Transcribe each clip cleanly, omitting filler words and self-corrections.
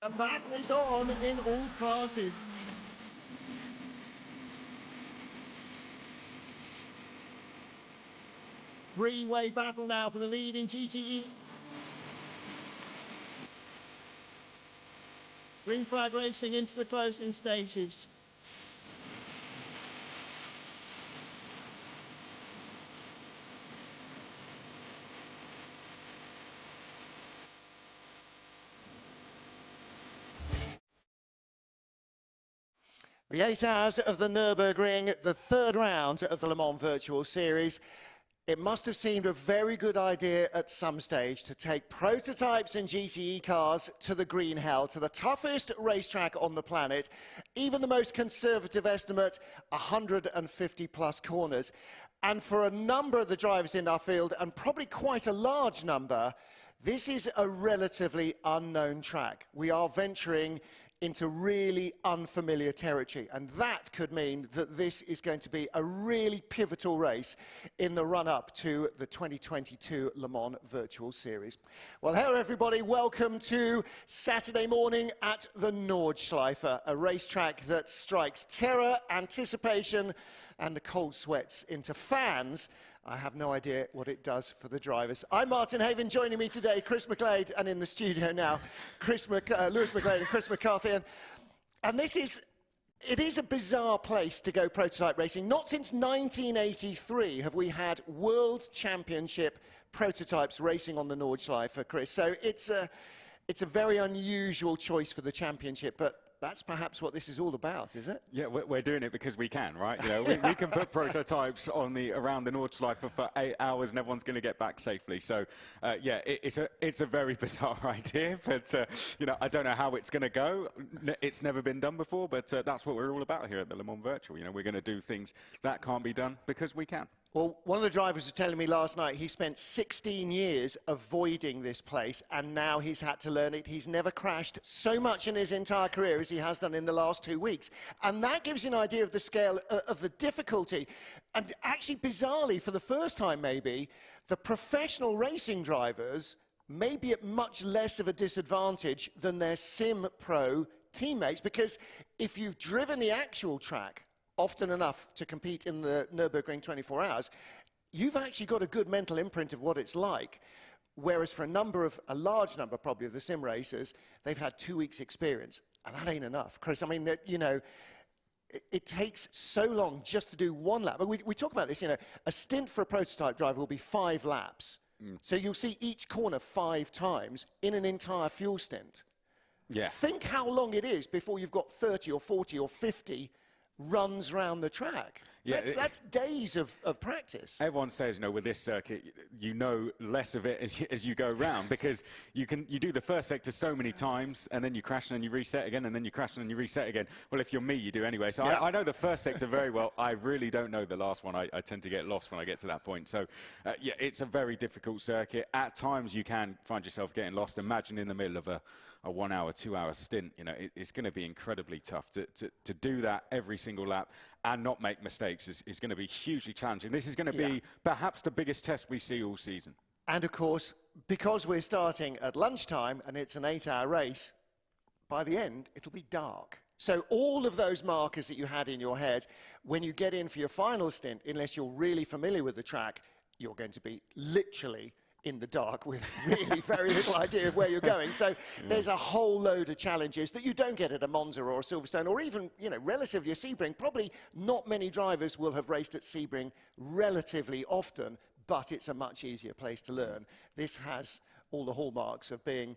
The madness on in all classes. Three-way battle now for the lead in GTE. Green flag racing into the closing stages. The 8 hours of the Nürburgring, the third round of the Le Mans Virtual Series. It must have seemed a very good idea at some stage to take prototypes and GTE cars to the green hell, to the toughest racetrack on the planet, even the most conservative estimate, 150 plus corners. And for a number of the drivers in our field, and probably quite a large number, this is a relatively unknown track. We are venturing into really unfamiliar territory, and that could mean that this is going to be a really pivotal race in the run-up to the 2022 Le Mans Virtual Series. Well, hello everybody, welcome to Saturday morning at the Nordschleife, a racetrack that strikes terror, anticipation, and the cold sweats into fans. I have no idea what it does for the drivers. I'm Martin Haven, joining me today, Chris McLeod, and in the studio now, Lewis McLeod and Chris McCarthy. And it is a bizarre place to go prototype racing. Not since 1983 have we had World Championship prototypes racing on the Nordschleife, Chris. So it's a very unusual choice for the championship, but that's perhaps what this is all about, is it? Yeah, we're doing it because we can, right? You know, we can put prototypes on around the Nordschleife for 8 hours and everyone's going to get back safely. So, yeah, it's a very bizarre idea, but, you know, I don't know how it's going to go. It's never been done before, but that's what we're all about here at the Le Mans Virtual. You know, we're going to do things that can't be done because we can. Well, one of the drivers was telling me last night he spent 16 years avoiding this place, and now he's had to learn it. He's never crashed so much in his entire career as he has done in the last 2 weeks. And that gives you an idea of the scale of the difficulty. And actually, bizarrely, for the first time maybe, the professional racing drivers may be at much less of a disadvantage than their sim pro teammates, because if you've driven the actual track often enough to compete in the Nürburgring 24 hours, you've actually got a good mental imprint of what it's like. Whereas for a large number probably of the sim racers, they've had 2 weeks experience, and that ain't enough, Chris. I mean, you know, it takes so long just to do one lap. But we talk about this, you know, a stint for a prototype driver will be 5 laps. So you'll see each corner 5 times in an entire fuel stint. Yeah. Think how long it is before you've got 30 or 40 or 50 runs round the track. Yeah, that's days of practice. Everyone says, you know, with this circuit, you know less of it as you go round, because you do the first sector so many times, and then you crash and then you reset again, and then you crash and then you reset again. Well, if you're me, you do anyway. So yeah. I know the first sector very well. I really don't know the last one. I tend to get lost when I get to that point. So, yeah, it's a very difficult circuit. At times, you can find yourself getting lost. Imagine in the middle of a 1 hour, 2 hour stint. You know, it's going to be incredibly tough to do that every single lap and not make mistakes is going to be hugely challenging. This is going to be perhaps the biggest test we see all season. And of course, because we're starting at lunchtime and it's an 8-hour race, by the end, it'll be dark. So all of those markers that you had in your head, when you get in for your final stint, unless you're really familiar with the track, you're going to be literally in the dark with really very little idea of where you're going. So there's a whole load of challenges that you don't get at a Monza or a Silverstone, or even, you know, relatively a Sebring. Probably not many drivers will have raced at Sebring relatively often, but it's a much easier place to learn. This has all the hallmarks of being,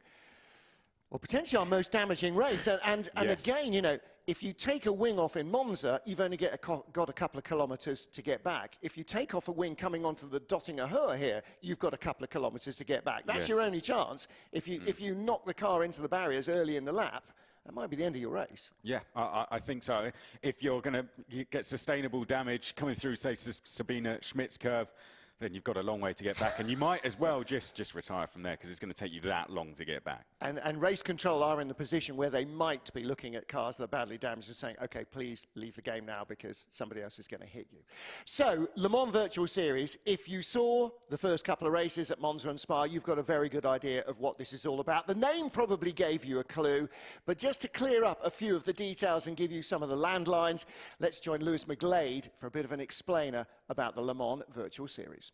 well, potentially our most damaging race. And yes. Again, you know, if you take a wing off in Monza, you've only got a couple of kilometres to get back. If you take off a wing coming onto the Dottinger Höhe here, you've got a couple of kilometres to get back. That's your only chance. If you knock the car into the barriers early in the lap, that might be the end of your race. Yeah, I think so. If you're going to get sustainable damage coming through, say, Sabine Schmidt's curve, then you've got a long way to get back, and you might as well just retire from there, because it's going to take you that long to get back. And race control are in the position where they might be looking at cars that are badly damaged and saying, okay, please leave the game now because somebody else is going to hit you. So, Le Mans Virtual Series, if you saw the first couple of races at Monza and Spa, you've got a very good idea of what this is all about. The name probably gave you a clue, but just to clear up a few of the details and give you some of the landlines, let's join Lewis McGlade for a bit of an explainer about the Le Mans Virtual Series.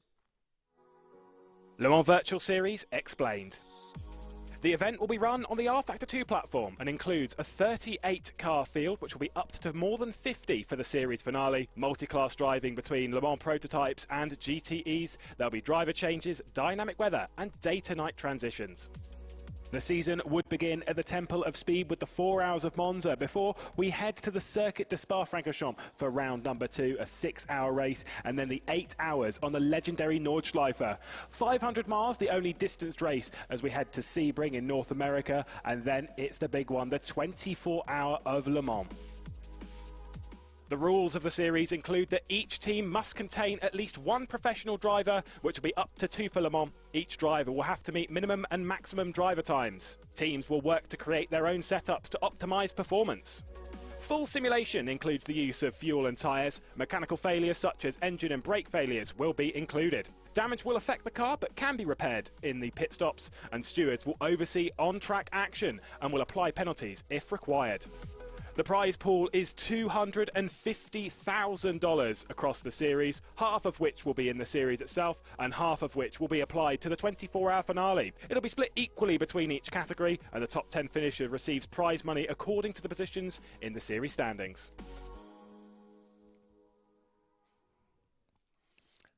Le Mans Virtual Series explained. The event will be run on the R-Factor 2 platform and includes a 38-car field, which will be up to more than 50 for the series finale, multi-class driving between Le Mans prototypes and GTEs. There'll be driver changes, dynamic weather and day-to-night transitions. The season would begin at the Temple of Speed with the 4 hours of Monza before we head to the Circuit de Spa-Francorchamps for round number 2, a 6-hour race, and then the 8 hours on the legendary Nordschleife. 500 miles, the only distanced race as we head to Sebring in North America, and then it's the big one, the 24-hour of Le Mans. The rules of the series include that each team must contain at least one professional driver, which will be up to 2 for Le Mans. Each driver will have to meet minimum and maximum driver times. Teams will work to create their own setups to optimise performance. Full simulation includes the use of fuel and tyres. Mechanical failures such as engine and brake failures will be included. Damage will affect the car but can be repaired in the pit stops, and stewards will oversee on-track action and will apply penalties if required. The prize pool is $250,000 across the series, half of which will be in the series itself and half of which will be applied to the 24-hour finale. It'll be split equally between each category, and the top 10 finisher receives prize money according to the positions in the series standings.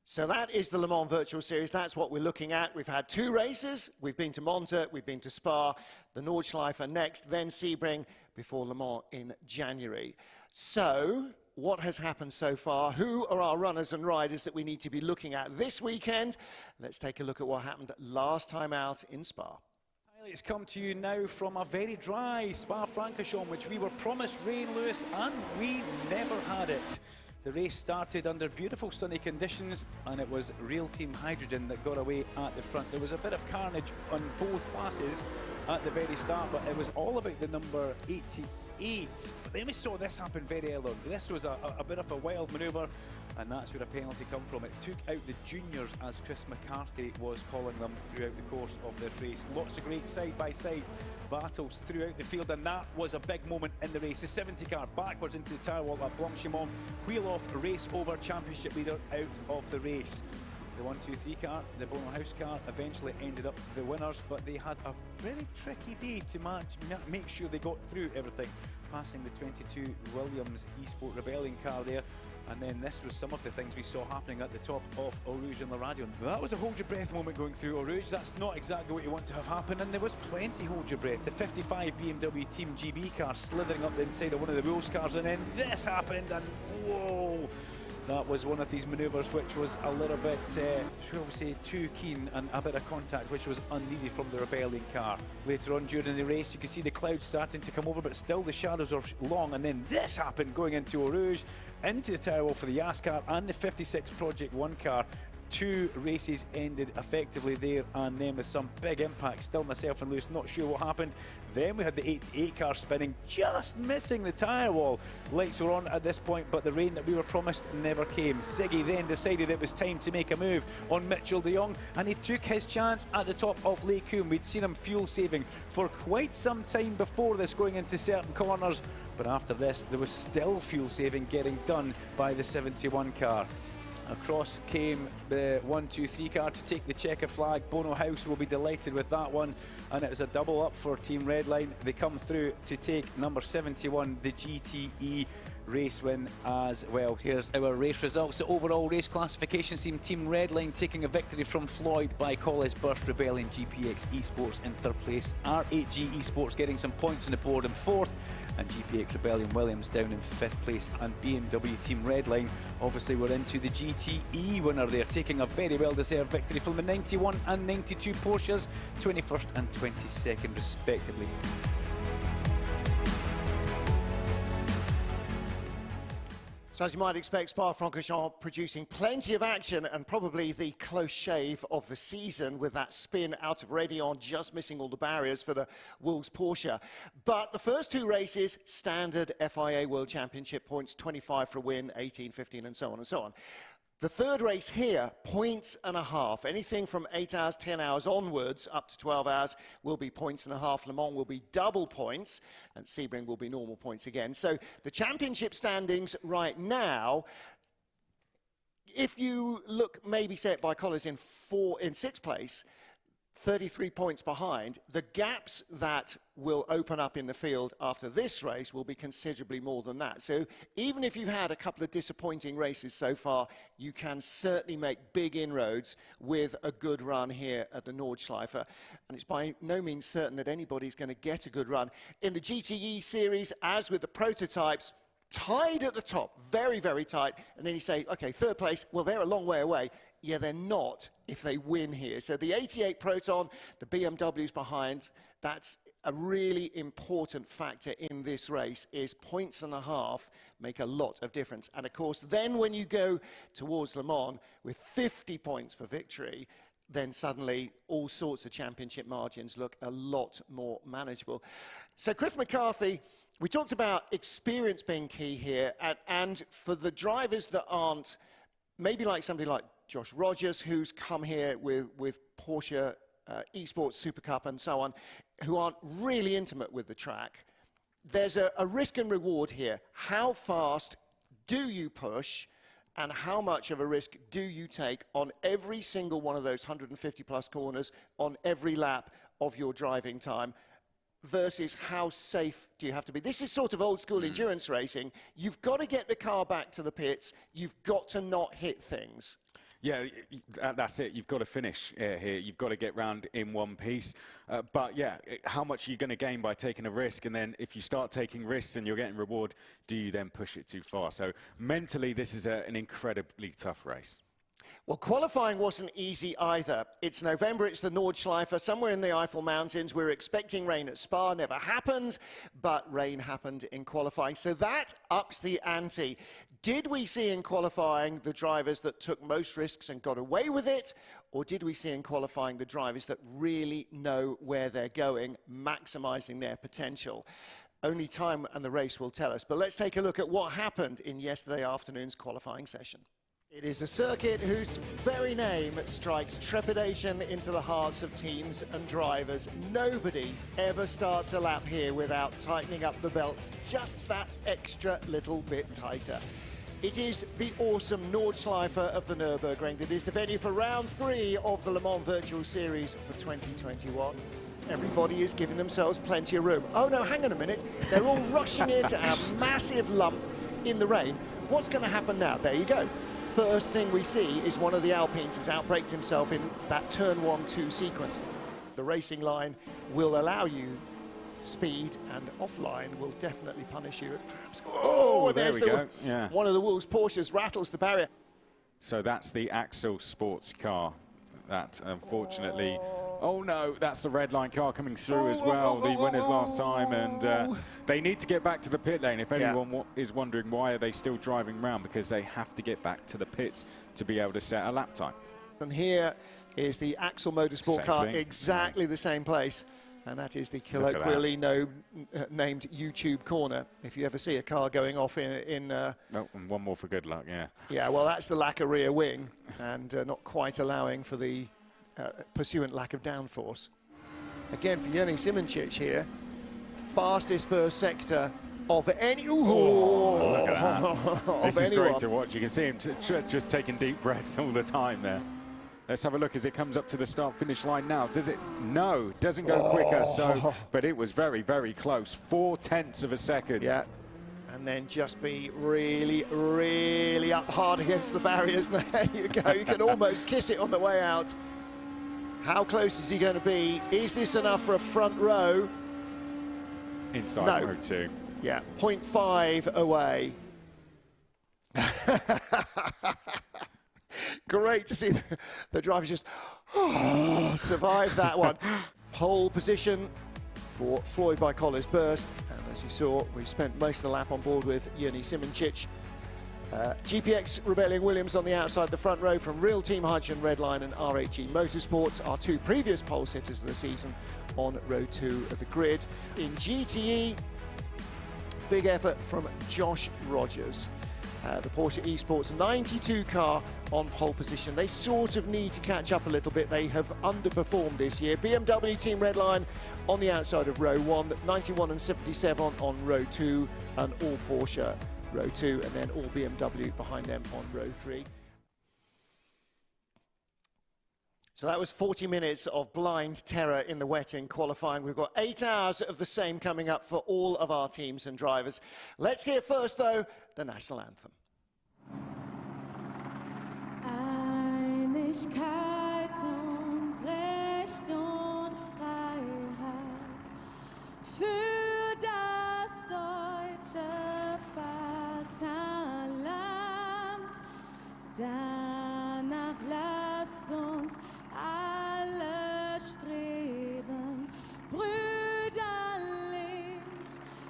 So that is the Le Mans Virtual Series. That's what we're looking at. We've had 2 races. We've been to Monza, we've been to Spa, the Nordschleife next, then Sebring, before Le Mans in January. So, what has happened so far? Who are our runners and riders that we need to be looking at this weekend? Let's take a look at what happened last time out in Spa. Highlights come to you now from a very dry Spa-Francorchamps, which we were promised rain, Lewis, and we never had it. The race started under beautiful sunny conditions, and it was Real Team Hydrogen that got away at the front. There was a bit of carnage on both classes at the very start, but it was all about the number 88. But then we saw this happen very early on. This was a bit of a wild manoeuvre, and that's where a penalty come from. It took out the juniors, as Chris McCarthy was calling them, throughout the course of this race. Lots of great side-by-side battles throughout the field, and that was a big moment in the race. The 70 car backwards into the tyre wall at Blanchimont, wheel off, race over, championship leader out of the race. The 1-2-3 car, the Bono House car, eventually ended up the winners, but they had a very tricky day to make sure they got through everything, passing the 22 Williams Esports Rebellion car there. And then this was some of the things we saw happening at the top of Eau Rouge and Le Radion. That was a hold your breath moment going through Eau Rouge. That's not exactly what you want to have happen, and there was plenty hold your breath. The 55 BMW Team GB car slithering up the inside of one of the Wolves cars, and then this happened, and whoa! That was one of these manoeuvres which was a little bit, shall we say, too keen, and a bit of contact which was unneeded from the Rebellion car. Later on during the race, you could see the clouds starting to come over, but still the shadows are long, and then this happened going into Eau Rouge, into the tyre wall for the Yas car and the 56 Project 1 car. 2 races ended effectively there, and then with some big impact. Still myself and Lewis not sure what happened. Then we had the 88 car spinning, just missing the tyre wall. Lights were on at this point, but the rain that we were promised never came. Siggy then decided it was time to make a move on Mitchell de Jong, and he took his chance at the top of Lake Coombe. We'd seen him fuel saving for quite some time before this, going into certain corners, but after this there was still fuel saving getting done by the 71 car. Across came the 1-2-3 car to take the checker flag. Bono House will be delighted with that one, and it was a double up for Team Redline. They come through to take number 71, the GTE race win as well. Here's our race results. The overall race classification seen Team Redline taking a victory from Floyd by Collis Burst Rebellion GPX Esports in 3rd place. R8G Esports getting some points on the board in 4th, and GPX Rebellion Williams down in 5th place. And BMW Team Redline obviously were into the GTE winner there, taking a very well deserved victory from the 91 and 92 Porsches, 21st and 22nd respectively. So as you might expect, Spa-Francorchamps producing plenty of action and probably the close shave of the season with that spin out of Rédillon, just missing all the barriers for the Wolves Porsche. But the first two races, standard FIA World Championship points, 25 for a win, 18, 15 and so on and so on. The third race here, points and a half. Anything from 8 hours, 10 hours onwards, up to 12 hours, will be points and a half. Le Mans will be double points, and Sebring will be normal points again. So the championship standings right now, if you look maybe set by Collins in sixth place, 33 points behind, the gaps that will open up in the field after this race will be considerably more than that. So even if you've had a couple of disappointing races so far, you can certainly make big inroads with a good run here at the Nordschleife. And it's by no means certain that anybody's going to get a good run. In the GTE series, as with the prototypes, tied at the top, very, very tight. And then you say, okay, third place, well, they're a long way away. Yeah, they're not if they win here. So the 88 Proton, the BMW's behind, that's a really important factor in this race, is points and a half make a lot of difference. And of course, then when you go towards Le Mans with 50 points for victory, then suddenly all sorts of championship margins look a lot more manageable. So Chris McCarthy, we talked about experience being key here, and for the drivers that aren't, maybe like somebody like Josh Rogers, who's come here with Porsche, Esports, Super Cup and so on, who aren't really intimate with the track, there's a risk and reward here. How fast do you push and how much of a risk do you take on every single one of those 150 plus corners on every lap of your driving time? Versus how safe do you have to be? This is sort of old school endurance racing. You've got to get the car back to the pits. You've got to not hit things. Yeah, that's it. You've got to finish here. You've got to get round in one piece. But yeah, how much are you going to gain by taking a risk? And then if you start taking risks and you're getting reward, do you then push it too far? So mentally, this is an incredibly tough race. Well, qualifying wasn't easy either. It's November, it's the Nordschleife, somewhere in the Eifel Mountains. We're expecting rain at Spa, never happened, but rain happened in qualifying. So that ups the ante. Did we see in qualifying the drivers that took most risks and got away with it? Or did we see in qualifying the drivers that really know where they're going, maximising their potential? Only time and the race will tell us. But let's take a look at what happened in yesterday afternoon's qualifying session. It is a circuit whose very name strikes trepidation into the hearts of teams and drivers. Nobody ever starts a lap here without tightening up the belts just that extra little bit tighter. It is the awesome Nordschleife of the Nürburgring that is the venue for round 3 of the Le Mans Virtual Series for 2021. Everybody is giving themselves plenty of room. Oh no, hang on a minute. They're all rushing into a massive lump in the rain. What's going to happen now? There you go. First thing we see is one of the Alpines has outbraked himself in that turn 1-2 sequence. The racing line will allow you speed, and offline will definitely punish you. Perhaps. Oh, there we go. Yeah. One of the Wolves Porsches rattles the barrier. So that's the Axel sports car. That unfortunately. Oh no, that's the red line car coming through as well. The winners last time, and they need to get back to the pit lane. If anyone is wondering why are they still driving around, because they have to get back to the pits to be able to set a lap time. And here is the Axel Motorsport car, exactly the same place. And that is the colloquially named YouTube corner. If you ever see a car going off in oh, and one more for good luck, yeah. Yeah, well, that's the lack of rear wing, and not quite allowing for the pursuant lack of downforce. Again, for Joni Simoncic here, fastest first sector of any. Ooh, look at that. This is great to watch. You can see him just taking deep breaths all the time there. Let's have a look as it comes up to the start-finish line now. Does it? No, doesn't go quicker. So, but it was very, very close. 0.4 of a second. Yeah, and then just be really, really up hard against the barriers. There you go. You can almost kiss it on the way out. How close is he going to be? Is this enough for a front row? Inside row 2. Yeah, 0.5 away. Great to see the drivers just survive that one. Pole position for Floyd by Collis Burst. And as you saw, we spent most of the lap on board with Joni Simoncic. GPX Rebellion Williams on the outside, the front row from Real Team Hydrogen Redline and RHG Motorsports, our two previous pole sitters of the season on row 2 of the grid. In GTE, big effort from Josh Rogers. The Porsche Esports 92 car on pole position. They sort of need to catch up a little bit. They have underperformed this year. BMW Team Redline on the outside of row 1, 91 and 77 on row 2, and all Porsche row 2, and then all BMW behind them on row 3. So that was 40 minutes of blind terror in the wet in qualifying. We've got 8 hours of the same coming up for all of our teams and drivers. Let's hear first, though, the national anthem. Einigkeit und Recht und Freiheit für das deutsche Vaterland. Danach lasst uns alle streben, brüderlich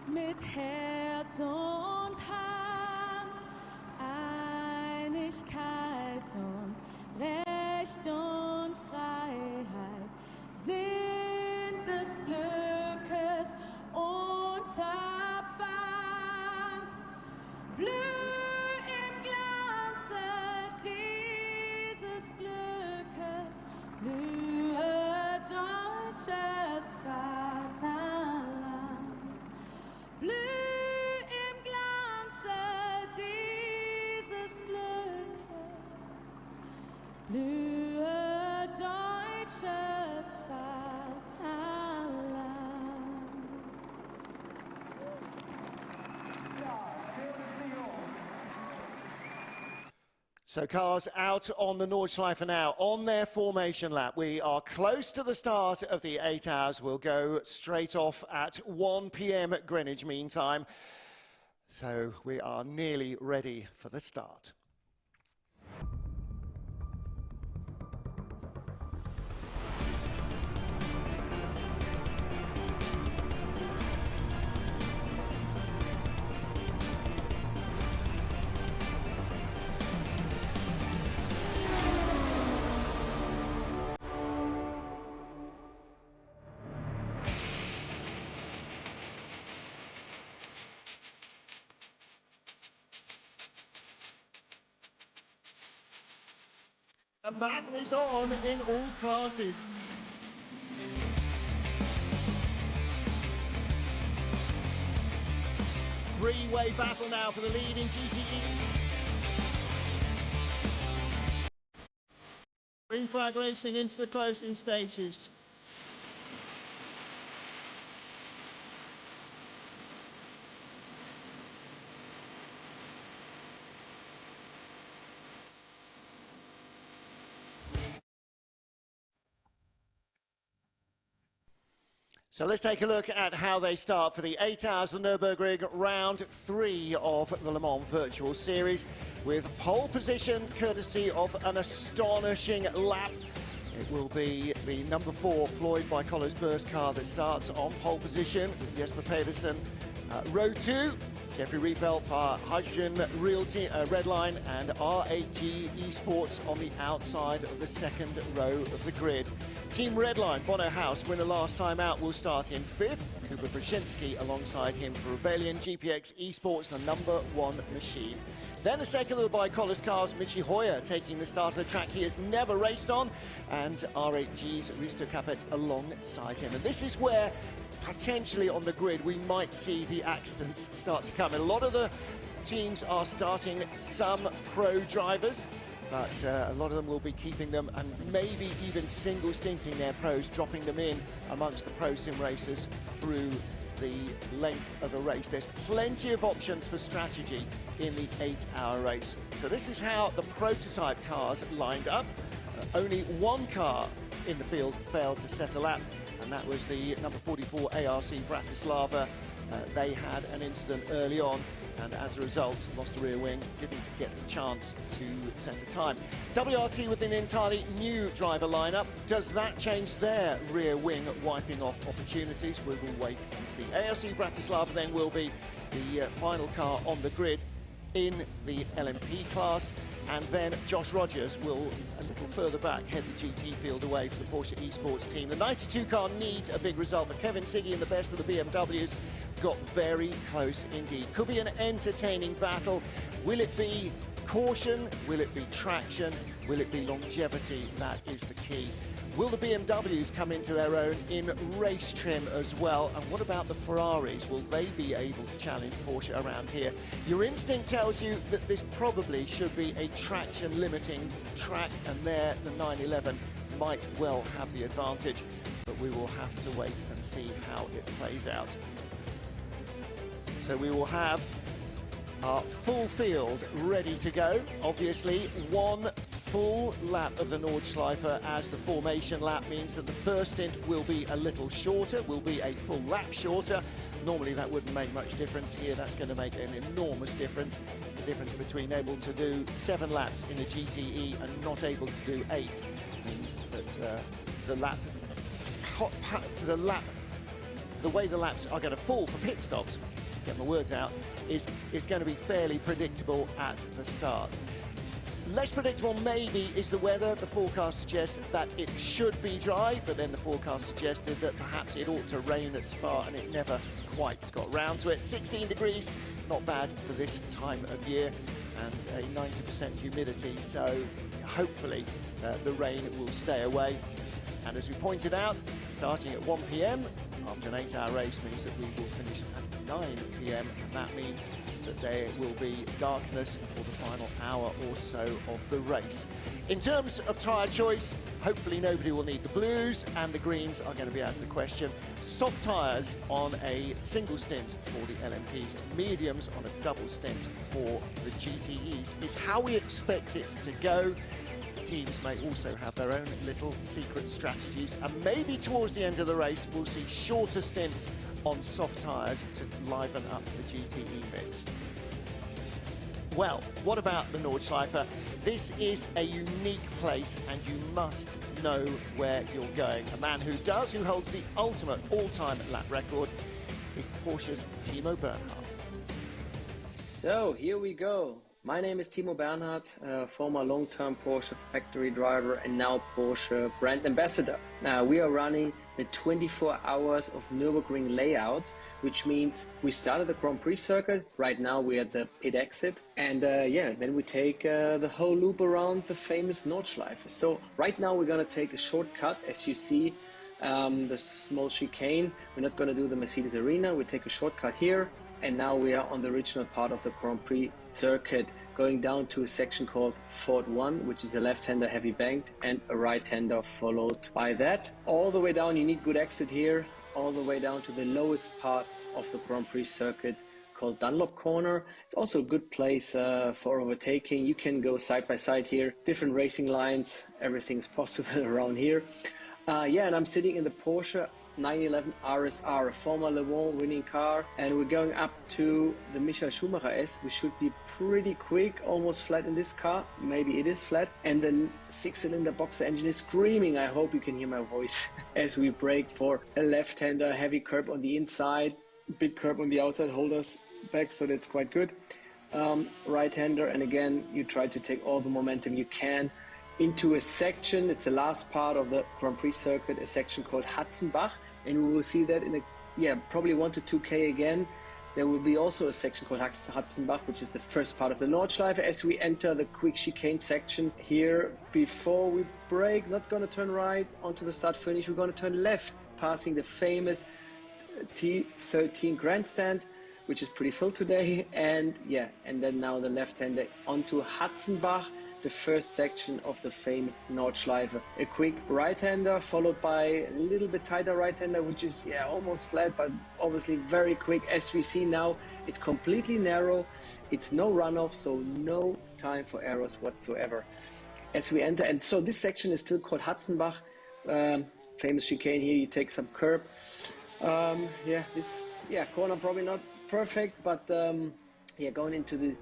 mit Herz und Hand. Einigkeit und Recht und Freiheit sind des Glückes Unterpfand. Blüh im Glanze dieses Glückes, blühe deutsches Vaterland. Blüh im Glanze dieses Glückes, blühe deutsches Vaterland. So cars out on the Nordschleife now, on their formation lap. We are close to the start of the 8 hours. We'll go straight off at 1 p.m. at Greenwich Mean Time. So we are nearly ready for the start. The battle is on in all classes. Three-way battle now for the lead in GTE. Green flag racing into the closing stages. So let's take a look at how they start for the 8 hours of the Nürburgring, round 3 of the Le Mans Virtual Series, with pole position courtesy of an astonishing lap. It will be the number 4 Floyd by Collins Burst car that starts on pole position with Jesper Pedersen. Row 2, Jeffrey Riefelt for Hydrogen Realty Redline and RHG Esports on the outside of the second row of the grid. Team Redline, Bono House, winner last time out, will start in 5th. Kuba Brzezinski alongside him for Rebellion. GPX Esports, the number 1 machine. Then a second of the Bicolors cars, Michi Hoyer taking the start of the track he has never raced on, and RHG's Risto Capet alongside him. And this is where potentially on the grid we might see the accidents start to come. And a lot of the teams are starting some pro drivers, but a lot of them will be keeping them and maybe even single stinting their pros, dropping them in amongst the pro sim racers through the length of the race. There's plenty of options for strategy in the 8-hour race. So this is how the prototype cars lined up. Only one car in the field failed to set a lap, and that was the number 44 ARC Bratislava. They had an incident early on, and as a result lost a rear wing, didn't get a chance to set a time. WRT with an entirely new driver lineup. Does that change their rear wing wiping off opportunities? We will wait and see. ARC Bratislava then will be the final car on the grid. in the LMP class. And then Josh Rogers will, a little further back, head the GT field away for the Porsche Esports team. The 92 car needs a big result, but Kevin Siggy and the best of the BMWs got very close indeed. Could be an entertaining battle. Will it be caution? Will it be traction? Will it be longevity? That is the key. Will the BMWs come into their own in race trim as well? And what about the Ferraris? Will they be able to challenge Porsche around here? Your instinct tells you that this probably should be a traction limiting track, and there the 911 might well have the advantage, but we will have to wait and see how it plays out. So we will have our full field ready to go. Obviously, one full lap of the Nordschleife as the formation lap means that the first stint will be a little shorter, will be a full lap shorter. Normally that wouldn't make much difference. Here that's going to make an enormous difference. The difference between able to do 7 laps in a GTE and not able to do 8 means that the way the laps are going to fall for pit stops, get my words out, is going to be fairly predictable at the start. Less predictable maybe is the weather. The forecast suggests that it should be dry, but then the forecast suggested that perhaps it ought to rain at Spa, and it never quite got round to it. 16 degrees, not bad for this time of year, and a 90% humidity, so hopefully the rain will stay away. And as we pointed out, starting at 1 p.m. after an 8-hour race means that we will finish at 9 p.m. and that means that there will be darkness for the final hour or so of the race. In terms of tyre choice, hopefully nobody will need the blues, and the greens are going to be out of the question. Soft tyres on a single stint for the LMPs, mediums on a double stint for the GTEs is how we expect it to go. Teams may also have their own little secret strategies, and maybe towards the end of the race we'll see shorter stints on soft tyres to liven up the GTE mix. Well, what about the Nordschleife? This is a unique place and you must know where you're going. A man who does, who holds the ultimate all-time lap record, is Porsche's Timo Bernhard. So here we go. My name is Timo Bernhard, former long-term Porsche factory driver and now Porsche brand ambassador. Now we are running the 24 hours of Nürburgring layout, which means we started the Grand Prix circuit. Right now we're at the pit exit, and then we take the whole loop around the famous Nordschleife. So right now we're gonna take a shortcut, as you see, the small chicane. We're not gonna do the Mercedes Arena, we take a shortcut here. And now we are on the original part of the Grand Prix circuit, going down to a section called Ford 1, which is a left-hander heavy banked and a right-hander followed by that. All the way down, you need good exit here, all the way down to the lowest part of the Grand Prix circuit called Dunlop Corner. It's also a good place for overtaking. You can go side by side here, different racing lines, everything's possible around here. And I'm sitting in the Porsche 911 RSR, a former Le Mans winning car, and we're going up to the Michael Schumacher S. We should be pretty quick, almost flat in this car, maybe it is flat, and the 6-cylinder boxer engine is screaming. I hope you can hear my voice as we brake for a left-hander, heavy curb on the inside, big curb on the outside, hold us back, so that's quite good. Right-hander, and again, you try to take all the momentum you can into a section. It's the last part of the Grand Prix circuit, a section called Hatzenbach, and we will see that in probably 1 to 2K again. There will be also a section called Hatzenbach, which is the first part of the Nordschleife. As we enter the quick chicane section here, before we brake, not going to turn right onto the start finish, we're going to turn left, passing the famous T13 grandstand, which is pretty full today, and then now the left-hander onto Hatzenbach, the first section of the famous Nordschleife. A quick right-hander followed by a little bit tighter right-hander, which is almost flat, but obviously very quick. As we see now, it's completely narrow, it's no runoff, so no time for errors whatsoever as we enter. And so this section is still called Hatzenbach, famous chicane. Here you take some curb. This corner probably not perfect, but going into the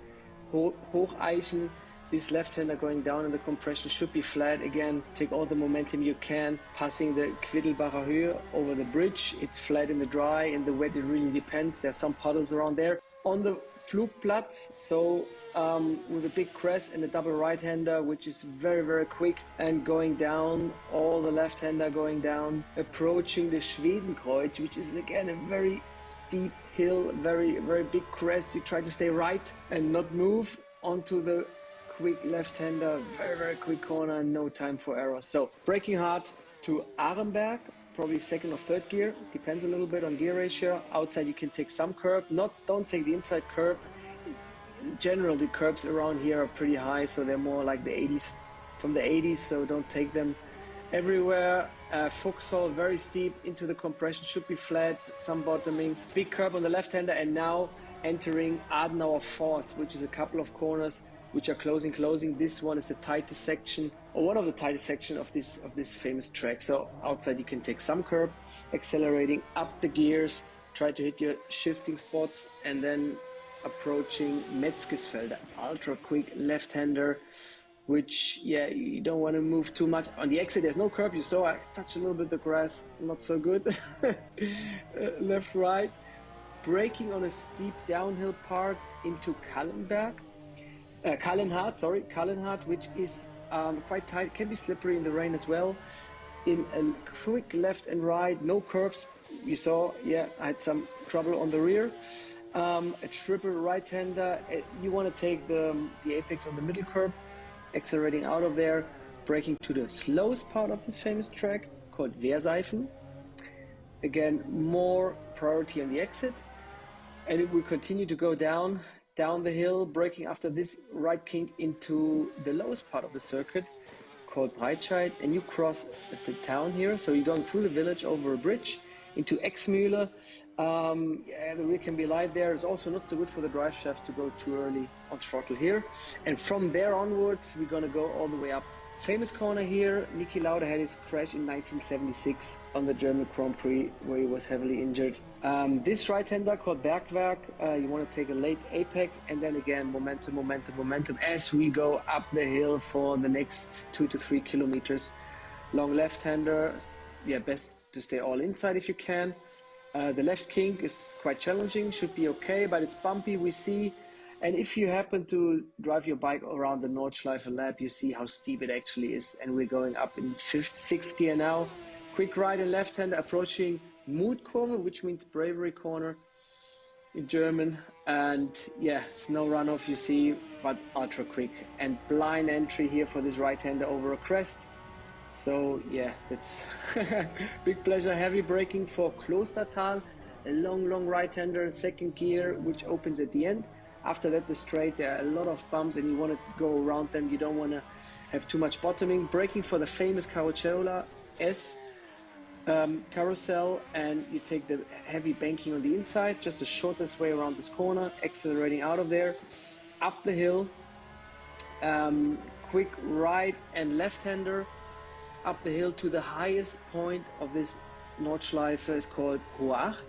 Hocheichen. This left-hander going down in the compression should be flat. Again, take all the momentum you can. Passing the Quiddelbacher Höhe over the bridge. It's flat in the dry, in the wet it really depends. There's some puddles around there. On the Flugplatz, so with a big crest and a double right-hander, which is very, very quick, and going down, all the left-hander going down, approaching the Schwedenkreuz, which is again a very steep hill, very, very big crest. You try to stay right and not move onto the quick left-hander, very, very quick corner, no time for error. So braking hard to Arenberg, probably second or third gear, depends a little bit on gear ratio. Outside you can take some curb, don't take the inside curb. Generally the curbs around here are pretty high, so they're more like the 80s, from the 80s, so don't take them everywhere. Vauxhall, very steep into the compression, should be flat, some bottoming, big curb on the left-hander, and now entering Adenauer Force, which is a couple of corners which are closing. This one is the tightest section, or one of the tightest sections of this famous track. So outside you can take some curb, accelerating up the gears, try to hit your shifting spots, and then approaching Metzgesfelder, ultra quick left-hander, which, yeah, you don't want to move too much. On the exit there's no curb, you saw I touched a little bit the grass, not so good. Left, right, braking on a steep downhill part into Kallenhardt, which is quite tight, can be slippery in the rain as well. In a quick left and right, no curbs. You saw, yeah, I had some trouble on the rear. A triple right-hander. You want to take the apex on the middle curb, accelerating out of there, braking to the slowest part of this famous track called Wehrseifen. Again, more priority on the exit, and it will continue to go down the hill, braking after this right kink into the lowest part of the circuit called Breitscheid, and you cross the town here. So you're going through the village over a bridge into Exmühle. Yeah, the rear can be light there. It's also not so good for the drive shafts to go too early on throttle here. And from there onwards, we're gonna go all the way up. Famous corner here, Niki Lauda had his crash in 1976 on the German Grand Prix where he was heavily injured. This right-hander called Bergwerk, you want to take a late apex, and then again momentum as we go up the hill for the next 2 to 3 kilometers. Long left-hander, yeah, best to stay all inside if you can. The left kink is quite challenging, should be okay, but it's bumpy, we see. And if you happen to drive your bike around the Nordschleife lap, you see how steep it actually is. And we're going up in sixth gear now. Quick right and left-hander approaching Mutkurve, which means bravery corner in German. And yeah, it's no runoff, you see, but ultra quick. And blind entry here for this right-hander over a crest. So yeah, that's big pleasure. Heavy braking for Klostertal. A long right-hander, second gear, which opens at the end. After that, the straight, there are a lot of bumps and you want to go around them. You don't want to have too much bottoming. Braking for the famous Carocciola S carousel, and you take the heavy banking on the inside, just the shortest way around this corner, accelerating out of there, up the hill, quick right and left-hander, up the hill to the highest point of this Nordschleife is called Hohe Acht.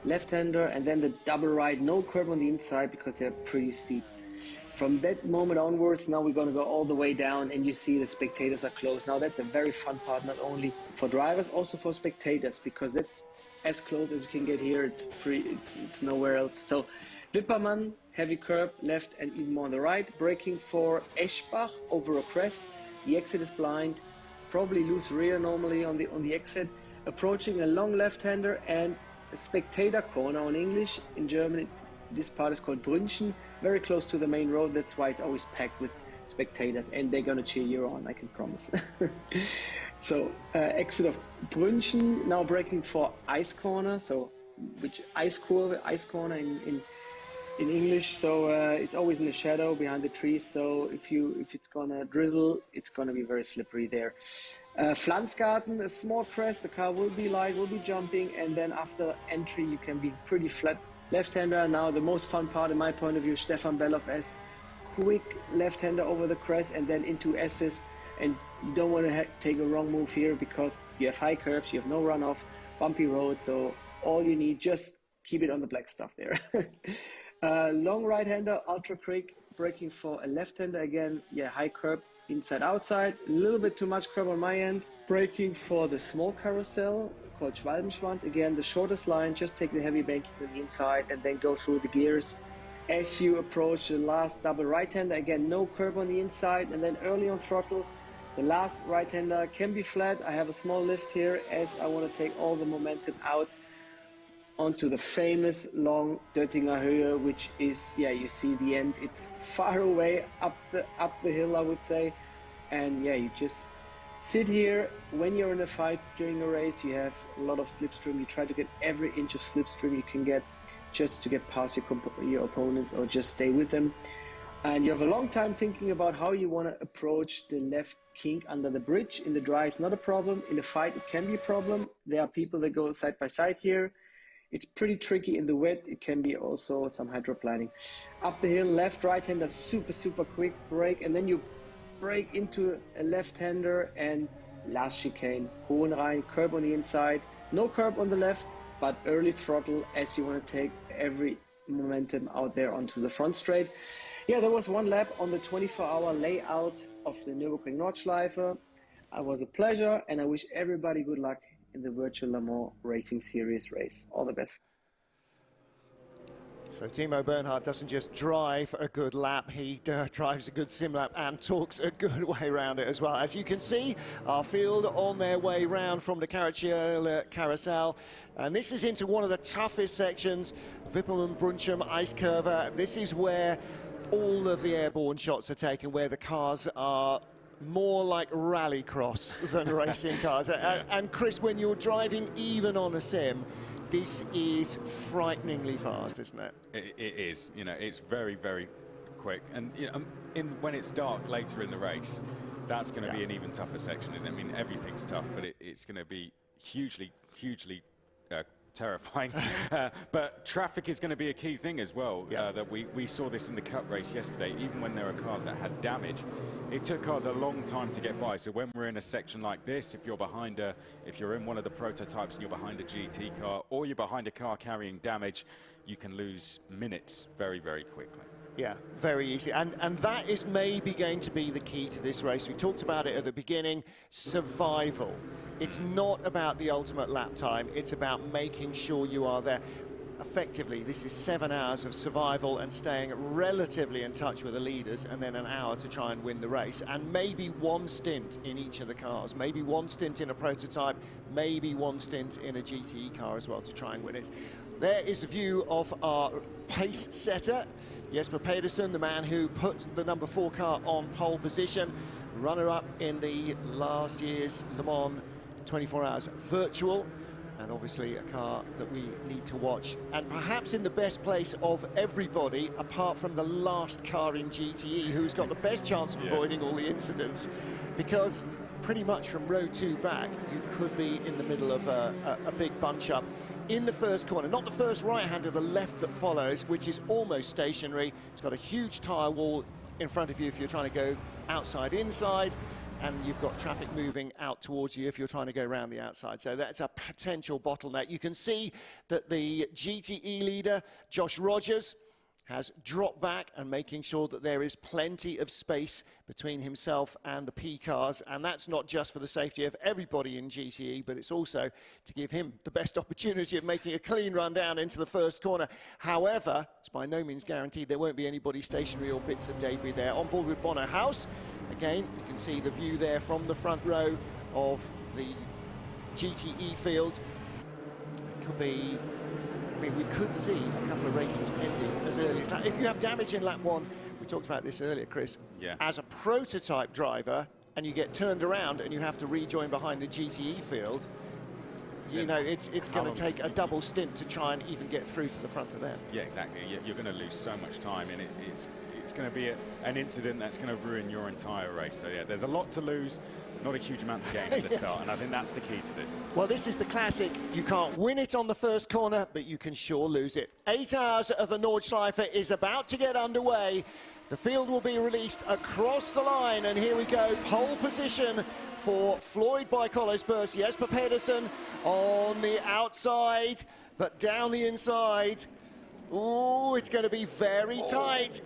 Left-hander, and then the double right, no curb on the inside because they're pretty steep. From that moment onwards, now we're going to go all the way down, and you see the spectators are close. Now that's a very fun part, not only for drivers, also for spectators, because that's as close as you can get here. It's nowhere else. So Wippermann, heavy curb, left and even more on the right. Braking for Eschbach over a crest. The exit is blind, probably loose rear normally on the exit. Approaching a long left-hander and a spectator corner on English. In German, this part is called Brünchen, very close to the main road. That's why it's always packed with spectators, and they're gonna cheer you on, I can promise. So exit of Brünchen, now braking for ice corner, so which ice corner in English. So it's always in the shadow behind the trees, so if it's gonna drizzle, it's gonna be very slippery there. Pflanzgarten, a small crest, the car will be light, will be jumping, and then after entry you can be pretty flat. Left-hander, now the most fun part in my point of view, Stefan Bellof S. Quick left-hander over the crest and then into S's, and you don't want to take a wrong move here because you have high curbs, you have no runoff, bumpy road, so all you need, just keep it on the black stuff there. Long right-hander, ultra quick, braking for a left-hander again, yeah, high curb, inside outside, a little bit too much curb on my end. Braking for the small carousel called Schwalbenschwanz, again the shortest line, just take the heavy banking on the inside and then go through the gears as you approach the last double right-hander. Again, no curb on the inside, and then early on throttle. The last right-hander can be flat. I have a small lift here as I want to take all the momentum out onto the famous long Döttinger Höhe, which is, yeah, you see the end. It's far away up the hill, I would say. And yeah, you just sit here. When you're in a fight during a race, you have a lot of slipstream. You try to get every inch of slipstream you can get just to get past your opponents or just stay with them. And you have a long time thinking about how you want to approach the left kink under the bridge. In the dry, it's not a problem. In the fight, it can be a problem. There are people that go side by side here. It's pretty tricky in the wet. It can be also some hydroplaning. Up the hill, left, right-hander, super quick brake, and then you brake into a left-hander and last chicane. Hohenrhein, curb on the inside, no curb on the left, but early throttle as you want to take every momentum out there onto the front straight. Yeah, there was one lap on the 24-hour layout of the Nürburgring Nordschleife. It was a pleasure, and I wish everybody good luck in the virtual Le Mans Racing Series race. All the best. So Timo Bernhard doesn't just drive a good lap, he drives a good sim lap and talks a good way around it as well. As you can see, our field on their way round from the Caracciolo Carousel. And this is into one of the toughest sections, Wippermann Brunchum Ice Curve. This is where all of the airborne shots are taken, where the cars are more like rallycross than racing cars. And Chris, when you're driving even on a sim, this is frighteningly fast, isn't it? It is. You know, it's very quick. And you know, when it's dark later in the race, that's going to be an even tougher section, isn't it? I mean, everything's tough, but it's going to be hugely terrifying. But traffic is going to be a key thing as well. That we saw this in the Cup race yesterday. Even when there were cars that had damage, it took cars a long time to get by. So when we're in a section like this, if you're in one of the prototypes and you're behind a GT car, or you're behind a car carrying damage, you can lose minutes very quickly. Yeah, very easy. And that is maybe going to be the key to this race. We talked about it at the beginning, survival. It's not about the ultimate lap time, it's about making sure you are there. Effectively, this is 7 hours of survival and staying relatively in touch with the leaders, and then an hour to try and win the race. And maybe one stint in each of the cars, maybe one stint in a prototype, maybe one stint in a GTE car as well to try and win it. There is a view of our pace setter, Jesper Pedersen, the man who put the number 4 car on pole position, runner-up in the last year's Le Mans 24 Hours Virtual, and obviously a car that we need to watch. And perhaps in the best place of everybody, apart from the last car in GTE, who's got the best chance of avoiding all the incidents, because pretty much from row 2 back, you could be in the middle of a big bunch-up in the first corner. Not the first right-hander, the left that follows, which is almost stationary. It's got a huge tyre wall in front of you if you're trying to go outside-inside, and you've got traffic moving out towards you if you're trying to go around the outside. So that's a potential bottleneck. You can see that the GTE leader, Josh Rogers, has dropped back and making sure that there is plenty of space between himself and the P cars, and that's not just for the safety of everybody in GTE, but it's also to give him the best opportunity of making a clean run down into the first corner. However, it's by no means guaranteed there won't be anybody stationary or bits of debris there. On board with Bono House, again, you can see the view there from the front row of the GTE field. It could be, I mean, we could see a couple of races ending as early as that. If you have damage in lap 1, we talked about this earlier, Chris, as a prototype driver, and you get turned around and you have to rejoin behind the GTE field, you know, it's going to take a double stint to try and even get through to the front of them. Yeah, exactly. You're going to lose so much time, and it's going to be an incident that's going to ruin your entire race. So yeah, there's a lot to lose, not a huge amount to gain at the start, and I think that's the key to this. Well, this is the classic. You can't win it on the first corner, but you can sure lose it. 8 hours of the Nordschleife is about to get underway. The field will be released across the line, and here we go. Pole position for Floyd Bykolos-Burst. Jesper Pedersen on the outside, but down the inside. Oh, it's going to be very tight.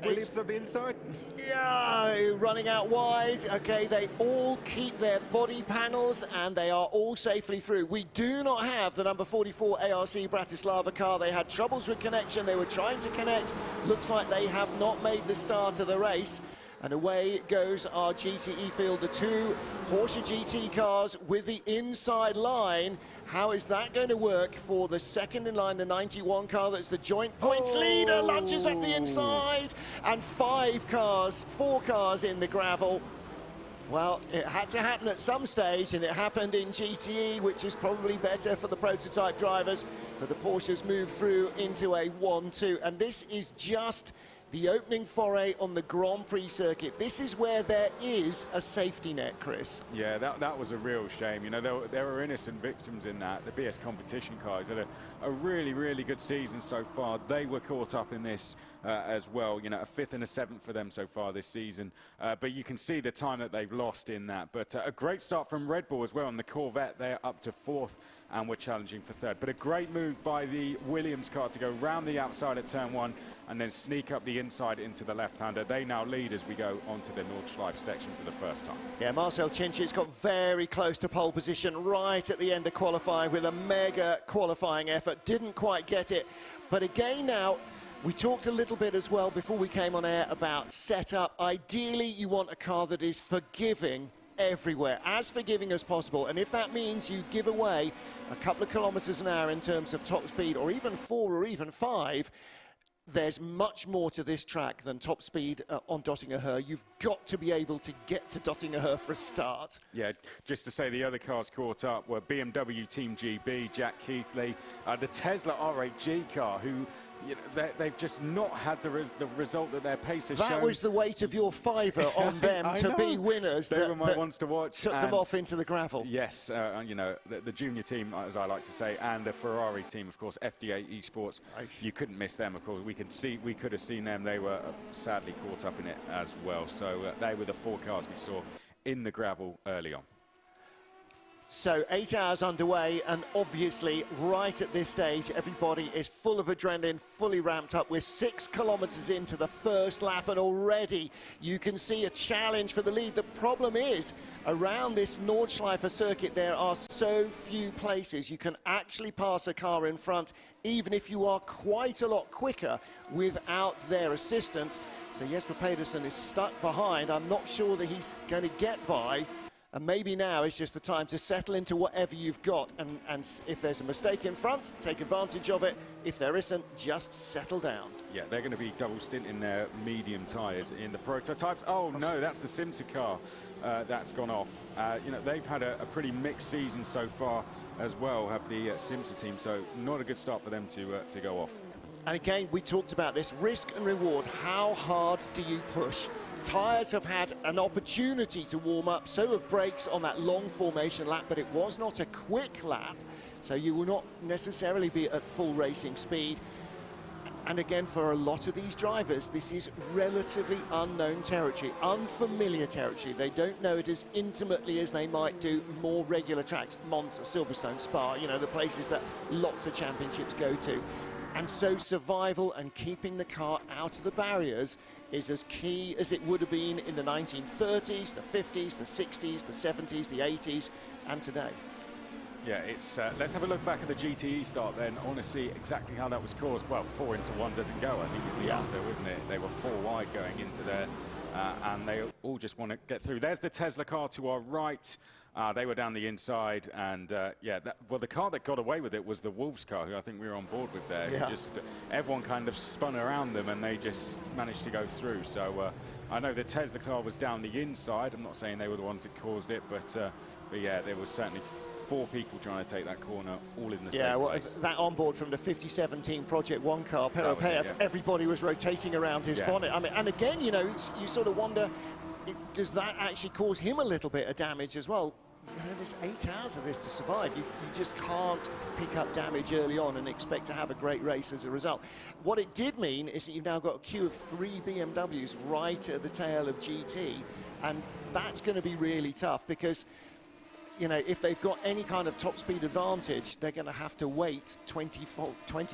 Williams on the inside. Yeah, running out wide. Okay, they all keep their body panels and they are all safely through. We do not have the number 44 ARC Bratislava car. They had troubles with connection. They were trying to connect. Looks like they have not made the start of the race. And away goes our GTE field, the two Porsche GT cars with the inside line. How is that going to work for the second in line, the 91 car that's the joint points leader, lunges at the inside, and four cars in the gravel. Well, it had to happen at some stage, and it happened in GTE, which is probably better for the prototype drivers, but the Porsches move through into a 1-2, and this is just the opening foray on the Grand Prix circuit. This is where there is a safety net, Chris. Yeah, that was a real shame. You know, there were innocent victims in that. The BS competition cars had a really, really good season so far. They were caught up in this as well. You know, a 5th and a 7th for them so far this season. But you can see the time that they've lost in that. But a great start from Red Bull as well. On the Corvette, they're up to 4th and we're challenging for 3rd. But a great move by the Williams car to go round the outside at turn 1 and then sneak up the inside into the left-hander. They now lead as we go onto the Nordschleife section for the first time. Yeah, Marcel Cincic got very close to pole position right at the end of qualifying with a mega qualifying effort. Didn't quite get it. But again now, we talked a little bit as well before we came on air about setup. Ideally, you want a car that is forgiving everywhere, as forgiving as possible, and if that means you give away a couple of kilometers an hour in terms of top speed, or even 4 or even 5, there's much more to this track than top speed on Dottingerhöhe. You've got to be able to get to Dottingerhöhe for a start. Yeah, just to say the other cars caught up were BMW Team GB, Jack Keithley, the Tesla R8G car, who, you know, they've just not had the result that their pace has shown. That was the weight of your fiver on them to be winners. They were my ones to watch. Took them off into the gravel. Yes, you know, the junior team, as I like to say, and the Ferrari team, of course, FDA Esports. You couldn't miss them, of course. We could have seen them. They were sadly caught up in it as well. So they were the 4 cars we saw in the gravel early on. So 8 hours underway, and obviously right at this stage everybody is full of adrenaline, fully ramped up. We're 6 kilometers into the first lap, and already you can see a challenge for the lead. The problem is, around this Nordschleife circuit there are so few places you can actually pass a car in front, even if you are quite a lot quicker without their assistance. So Jesper Pedersen is stuck behind. I'm not sure that he's going to get by. And maybe now is just the time to settle into whatever you've got. And if there's a mistake in front, take advantage of it. If there isn't, just settle down. Yeah, they're going to be double stint in their medium tyres in the prototypes. Oh, no, that's the Simsa car that's gone off. You know, they've had a pretty mixed season so far as well, have the Simsa team. So not a good start for them to go off. And again, we talked about this, risk and reward. How hard do you push? Tyres have had an opportunity to warm up, so have brakes on that long formation lap, but it was not a quick lap, so you will not necessarily be at full racing speed. And again, for a lot of these drivers, this is relatively unknown territory, unfamiliar territory. They don't know it as intimately as they might do more regular tracks, Monza, Silverstone, Spa, you know, the places that lots of championships go to. And so survival and keeping the car out of the barriers is as key as it would have been in the 1930s, the 50s, the 60s, the 70s, the 80s, and today. Yeah, it's let's have a look back at the GTE start then. I want to see exactly how that was caused. Well, 4 into 1 doesn't go, I think is the answer, isn't it? They were 4 wide going into there, and they all just want to get through. There's the Tesla car to our right. They were down the inside, and yeah, well, the car that got away with it was the Wolves car, who I think we were on board with there. Yeah. Just everyone kind of spun around them, and they just managed to go through. So I know the Tesla car was down the inside. I'm not saying they were the ones that caused it, but yeah, there was certainly 4 people trying to take that corner, all in the same place. That onboard from the 57 Project 1 car, Peropeyev, everybody was rotating around his bonnet. I mean, and again, you know, you sort of wonder, does that actually cause him a little bit of damage as well? You know, there's 8 hours of this to survive. You just can't pick up damage early on and expect to have a great race as a result. What it did mean is that you've now got a queue of 3 BMWs right at the tail of GT, and that's going to be really tough because, you know, if they've got any kind of top speed advantage, they're going to have to wait 20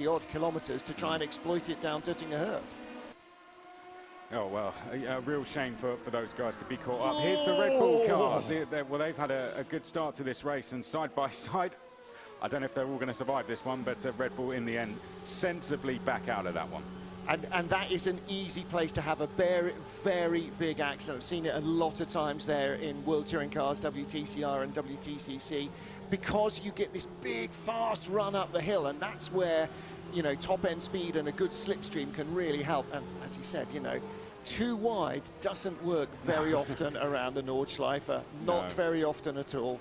odd kilometers to try and exploit it down Duttingerhöhe. Oh, well, a real shame for those guys to be caught up. Here's the Red Bull car. Well, they've had a good start to this race, and side by side, I don't know if they're all going to survive this one, but Red Bull, in the end, sensibly back out of that one. And that is an easy place to have a very, very big accident. I've seen it a lot of times there in World Touring Cars, WTCR and WTCC, because you get this big, fast run up the hill, and that's where, you know, top-end speed and a good slipstream can really help. And as you said, you know, too wide doesn't work very often around the Nordschleife, not very often at all.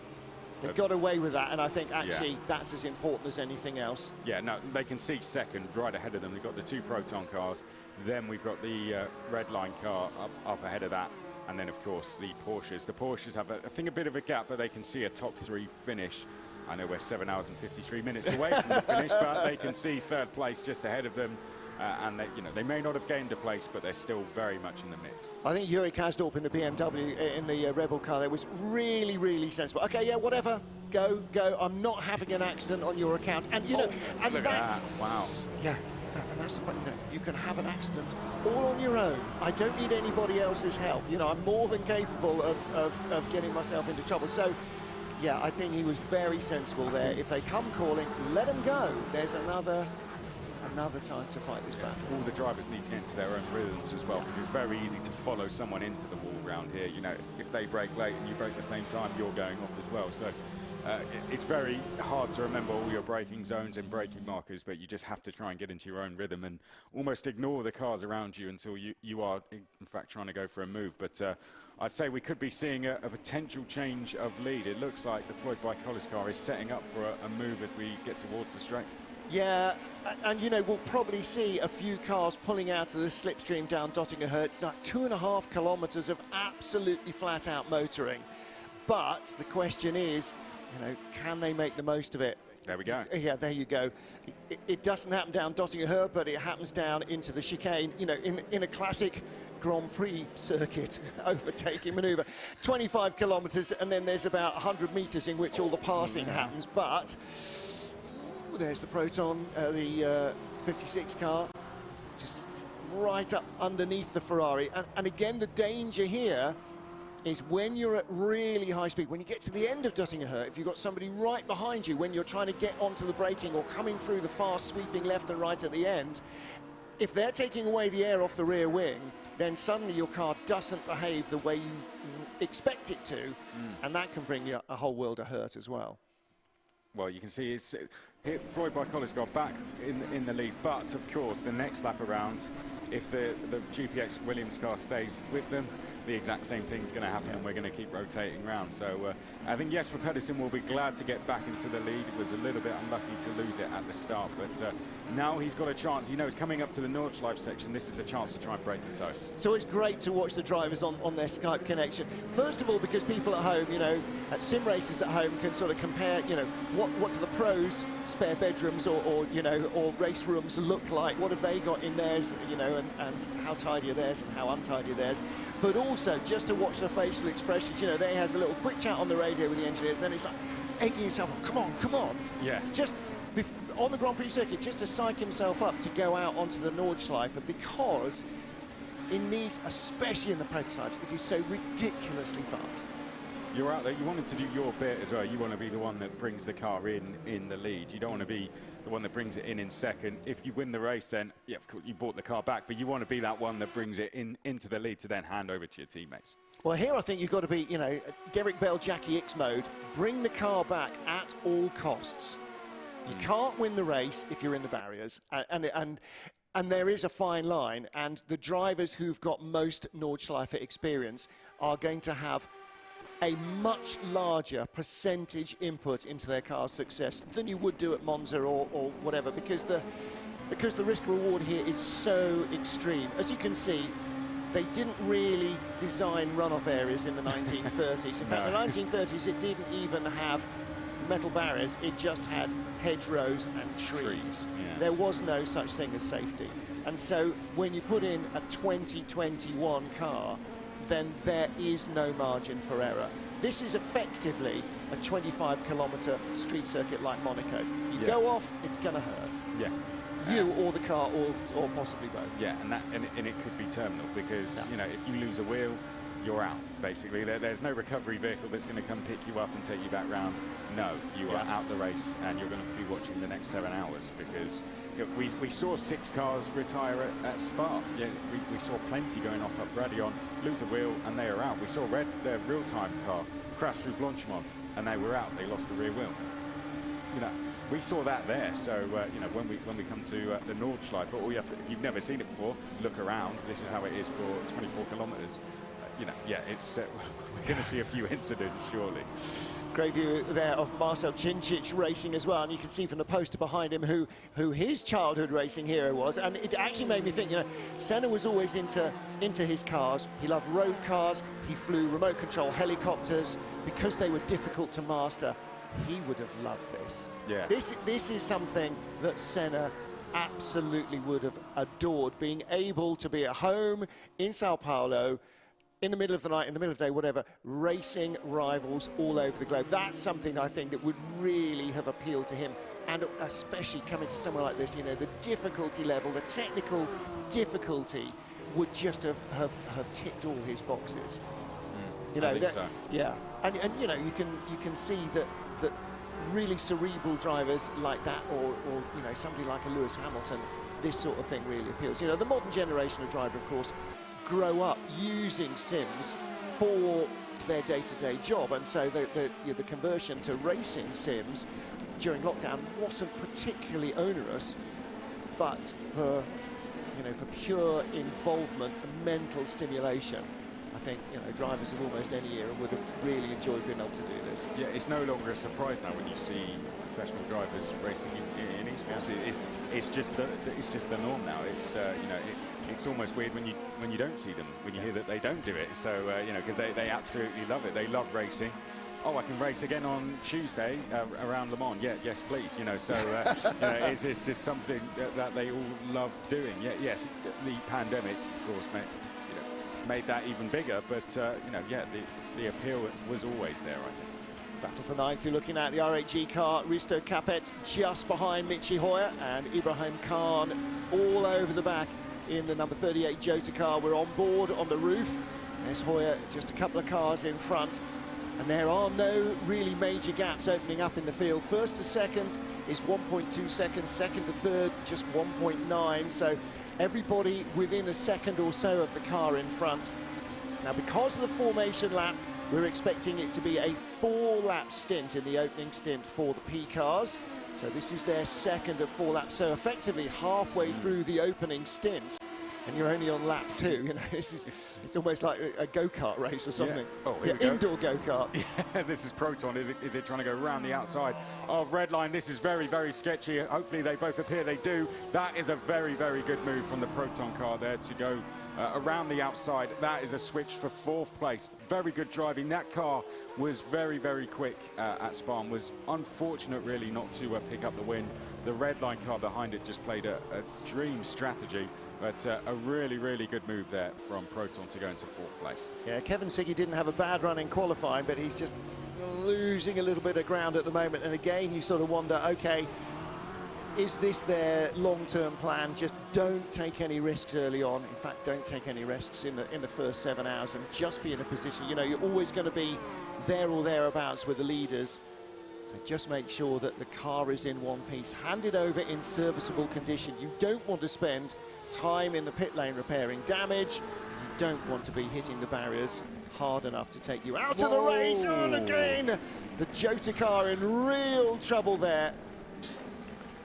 They got away with that, and I think actually that's as important as anything else. Yeah, no, they can see second right ahead of them. They've got the 2 Proton cars. Then we've got the Red Line car up ahead of that. And then, of course, the Porsches. The Porsches have, I think, a bit of a gap, but they can see a top 3 finish. I know we're 7 hours and 53 minutes away from the finish, but they can see 3rd place just ahead of them. And they, you know, they may not have gained a place, but they're still very much in the mix. I think Yuri Kasdorp in the BMW, in the Rebel car there, was really, really sensible. Okay, yeah, whatever, go. I'm not having an accident on your account. And, you know, and that's... Wow. Yeah, and that's the point, you know, you can have an accident all on your own. I don't need anybody else's help. You know, I'm more than capable of getting myself into trouble. So, yeah, I think he was very sensible there. If they come calling, let them go. There's another time to fight this battle. All the drivers need to get into their own rhythms as well, because it's very easy to follow someone into the wall round here. You know, if they brake late and you brake at the same time, you're going off as well. So it's very hard to remember all your braking zones and braking markers, but you just have to try and get into your own rhythm and almost ignore the cars around you until you are, in fact, trying to go for a move. But I'd say we could be seeing a potential change of lead. It looks like the Floyd by Collis car is setting up for a move as we get towards the straight. Yeah, and you know, we'll probably see a few cars pulling out of the slipstream down Dottinger Hertz, like 2.5 kilometres of absolutely flat-out motoring. But the question is, you know, can they make the most of it? There we go. Yeah, there you go. It doesn't happen down Dottinger Hertz, but it happens down into the chicane, you know, in a classic Grand Prix circuit overtaking manoeuvre. 25 kilometres, and then there's about 100 metres in which all the passing happens, but... There's the Proton, the 56 car, just right up underneath the Ferrari. And again, the danger here is when you're at really high speed, when you get to the end of Dottinger Hertz, if you've got somebody right behind you, when you're trying to get onto the braking or coming through the fast sweeping left and right at the end, if they're taking away the air off the rear wing, then suddenly your car doesn't behave the way you expect it to, and that can bring you a whole world of hurt as well. Well, you can see it's Floyd by Collis got back in the lead, but of course the next lap around, if the GPX Williams car stays with them, the exact same thing's going to happen, and we're going to keep rotating around. So I think Jesper Pedersen will be glad to get back into the lead. It was a little bit unlucky to lose it at the start, but now he's got a chance. You know, he's coming up to the Nordschleife section. This is a chance to try and break the toe. So it's great to watch the drivers on their Skype connection. First of all, because people at home, you know, sim racers at home can sort of compare, you know, what do the pros' spare bedrooms or you know, or race rooms look like? What have they got in theirs, you know, and how tidy are theirs and how untidy are theirs? But also just to watch the facial expressions. You know, they has a little quick chat on the radio with the engineers, and then it's like egging himself on, come on. Yeah. Just on the Grand Prix circuit, just to psych himself up to go out onto the Nordschleife, because in these, especially in the prototypes, it is so ridiculously fast. You're out there, you wanted to do your bit as well. You want to be the one that brings the car in the lead. You don't want to be the one that brings it in second. If you win the race, then, yeah, of course, you brought the car back, but you want to be that one that brings it into the lead to then hand over to your teammates. Well, here I think you've got to be, you know, Derek Bell, Jackie X mode, bring the car back at all costs. You can't win the race if you're in the barriers, and there is a fine line, and the drivers who've got most Nordschleife experience are going to have a much larger percentage input into their car's success than you would do at Monza or whatever, because the risk reward here is so extreme. As you can see, they didn't really design runoff areas in the 1930s. In fact, in the 1930s, it didn't even have metal barriers. It just had hedgerows and trees. Yeah. There was no such thing as safety. And so when you put in a 2021 car, then there is no margin for error. This is effectively a 25-kilometre street circuit like Monaco. You go off, it's going to hurt. Yeah. you or the car, or possibly both. Yeah, and it could be terminal because you know, if you lose a wheel, you're out. Basically, there's no recovery vehicle that's going to come pick you up and take you back round. No, you are out the race, and you're going to be watching the next 7 hours because you know, we saw 6 cars retire at Spa. Yeah, we saw plenty going off up Bradion, lose a wheel, and they are out. We saw their real-time car crash through Blanchimont, and they were out. They lost the rear wheel. You know, we saw that there. So you know, when we come to the Nordschleife, all you have to, if you've never seen it before, look around. This is how it is for 24 kilometres. You know, yeah, it's we're going to see a few incidents surely. Great view there of Marcel Cincic racing as well, and you can see from the poster behind him who his childhood racing hero was. And it actually made me think, you know, Senna was always into his cars. He loved road cars. He flew remote control helicopters because they were difficult to master. He would have loved this. Yeah. This is something that Senna absolutely would have adored, being able to be at home in Sao Paulo, in the middle of the night, in the middle of the day, whatever, racing rivals all over the globe. That's something I think that would really have appealed to him, and especially coming to somewhere like this, you know, the difficulty level, the technical difficulty would just have ticked all his boxes. You know, I think so. Yeah, and you know, you can see that really cerebral drivers like that, or you know, somebody like a Lewis Hamilton, this sort of thing really appeals. You know, the modern generation of driver, of course, grow up using sims for their day-to-day job, and so the conversion to racing sims during lockdown wasn't particularly onerous, but for pure involvement and mental stimulation, I think, you know, drivers of almost any era would have really enjoyed being able to do this. Yeah, it's no longer a surprise now when you see professional drivers racing in esports. It's just the norm now. It's you know, it's almost weird when you don't see them, when you hear that they don't do it. So you know, because they absolutely love it. They love racing. Oh, I can race again on Tuesday around Le Mans. Yeah, yes, please. You know, so you know, it's just something that they all love doing. Yeah, yes, the pandemic, of course, made that even bigger. But you know, yeah, the appeal was always there, I think. Battle for ninth, you're looking at the RHG car, Risto Capet just behind Michi Hoyer, and Ibrahim Khan all over the back in the number 38 Jota car. We're on board on the roof. There's Hoyer just a couple of cars in front, and there are no really major gaps opening up in the field. First to second is 1.2 seconds, second to third just 1.9, so everybody within a second or so of the car in front. Now, because of the formation lap, we're expecting it to be a 4-lap stint in the opening stint for the P cars. So this is their second of 4 laps. So effectively halfway through the opening stint, and you're only on lap 2. You know, it's almost like a go-kart race or something. Yeah. Oh, yeah, indoor go-kart. Yeah, this is Proton. Is it trying to go around the outside of Redline? This is very, very sketchy. Hopefully they both appear. They do. That is a very, very good move from the Proton car there to go around the outside. That is a switch for 4th place. Very good driving. That car was very, very quick at Spa. Was unfortunate really not to pick up the win. The Redline car behind it just played a dream strategy, but a really, really good move there from Proton to go into 4th place. Yeah, Kevin Siggy didn't have a bad run in qualifying, but he's just losing a little bit of ground at the moment. And again, you sort of wonder, okay, is this their long-term plan? Just don't take any risks early on. In fact, don't take any risks in the first 7 hours, and just be in a position, you know, you're always going to be there or thereabouts with the leaders. So just make sure that the car is in one piece. Hand it over in serviceable condition. You don't want to spend time in the pit lane repairing damage. You don't want to be hitting the barriers hard enough to take you out of the race. And again, the Jota car in real trouble there.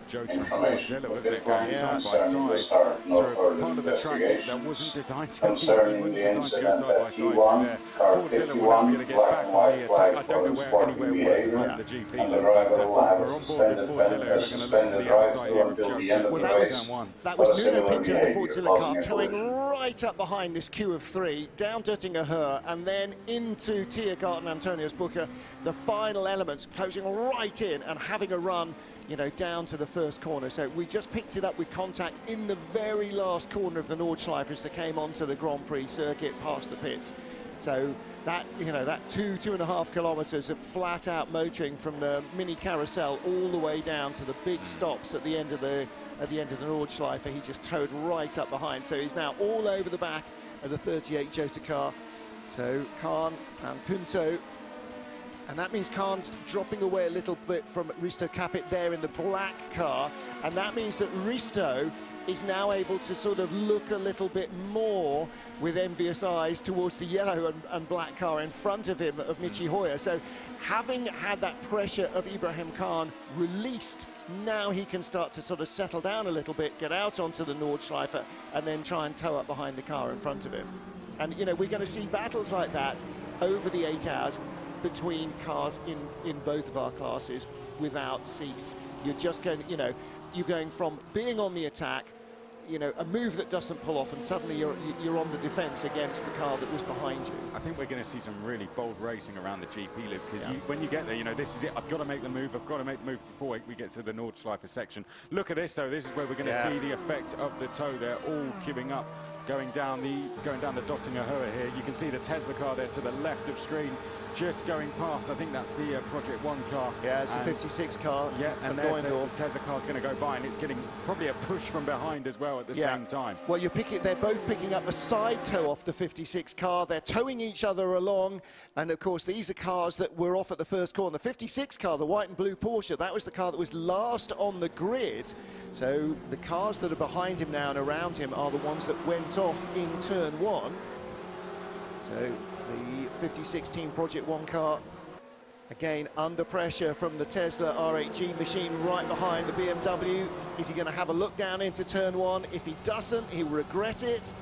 Jota and Fordzilla, wasn't it, going side by side through a part of the track that wasn't designed to go side by side through there. Fordzilla will now be able to get back on the attack. I don't know where anywhere was around the GP, but we're on board with Fordzilla, who are going to look to the outside here of Jota. Well, that was Nuno Pinto in the Fordzilla car, towing right up behind this queue of 3, down Döttinger Höhe, and then into Tiergarten and Antonius Bucher. The final elements closing right in and having a run, you know, down to the first corner. So we just picked it up with contact in the very last corner of the Nordschleife as they came onto the Grand Prix circuit past the pits. So that, you know, that 2.5 kilometres of flat out motoring from the mini carousel all the way down to the big stops at the end of the Nordschleife, he just towed right up behind. So he's now all over the back of the 38 Jota car. So Khan and Punto. And that means Khan's dropping away a little bit from Risto Capit there in the black car. And that means that Risto is now able to sort of look a little bit more with envious eyes towards the yellow and black car in front of him, of Michi Hoyer. So having had that pressure of Ibrahim Khan released, now he can start to sort of settle down a little bit, get out onto the Nordschleife, and then try and tow up behind the car in front of him. And, you know, we're going to see battles like that over the 8 hours between cars in both of our classes without cease. You're just going, you know, you're going from being on the attack, you know, a move that doesn't pull off, and suddenly you're on the defence against the car that was behind you. I think we're going to see some really bold racing around the GP loop, because when you get there, you know, this is it. I've got to make the move. I've got to make the move before we get to the Nordschleife section. Look at this, though. This is where we're going to see the effect of the tow. They're all queuing up, going down the Dottinger Höhe here. You can see the Tesla car there to the left of screen, just going past. I think that's the Project One car. Yeah, it's a 56 car. Yeah, and there's the Tesla car's going to go by, and it's getting probably a push from behind as well at the same time. Well, they're both picking up a side tow off the 56 car. They're towing each other along, and of course these are cars that were off at the first corner. The 56 car, the white and blue Porsche, that was the car that was last on the grid. So the cars that are behind him now and around him are the ones that went off in turn one. So the 56 Team Project One car, again under pressure from the Tesla R8G machine right behind the BMW. Is he going to have a look down into turn one? If he doesn't, he'll regret it.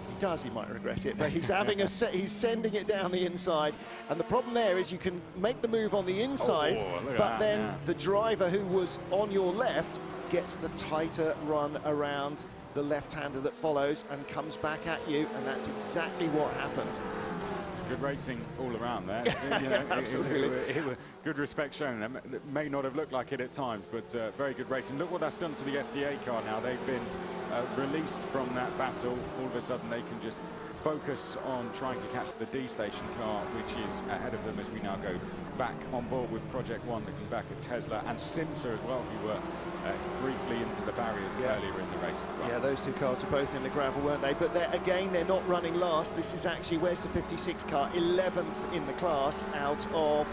If he does, he might regret it, but he's having he's sending it down the inside. And the problem there is you can make the move on the inside, but then the driver who was on your left gets the tighter run around the left-hander that follows and comes back at you, and that's exactly what happened. Good racing all around there. You know, Absolutely. Good respect shown. It may not have looked like it at times, but very good racing. Look what that's done to the FDA car now. They've been released from that battle. All of a sudden they can just focus on trying to catch the D station car, which is ahead of them as we now go back on board with Project One, looking back at Tesla and Simsa as well, who were briefly into the barriers earlier in the race as well. Yeah, those two cars were both in the gravel, weren't they? But they're not running last. This is actually, where's the 56 car? 11th in the class out of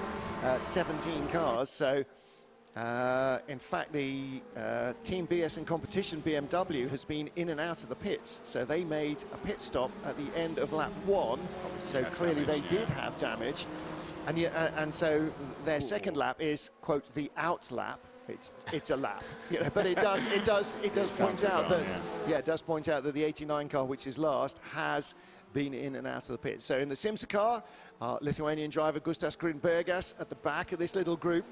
17 cars. So in fact, the Team BS and Competition BMW has been in and out of the pits. So they made a pit stop at the end of lap one. So clearly they did have damage. And so their second lap is, quote, the out lap. It's a lap, you know, but it does point out that it does point out that the 89 car, which is last, has been in and out of the pit. So in the Simsa car, Lithuanian driver Gustas Grinbergas at the back of this little group.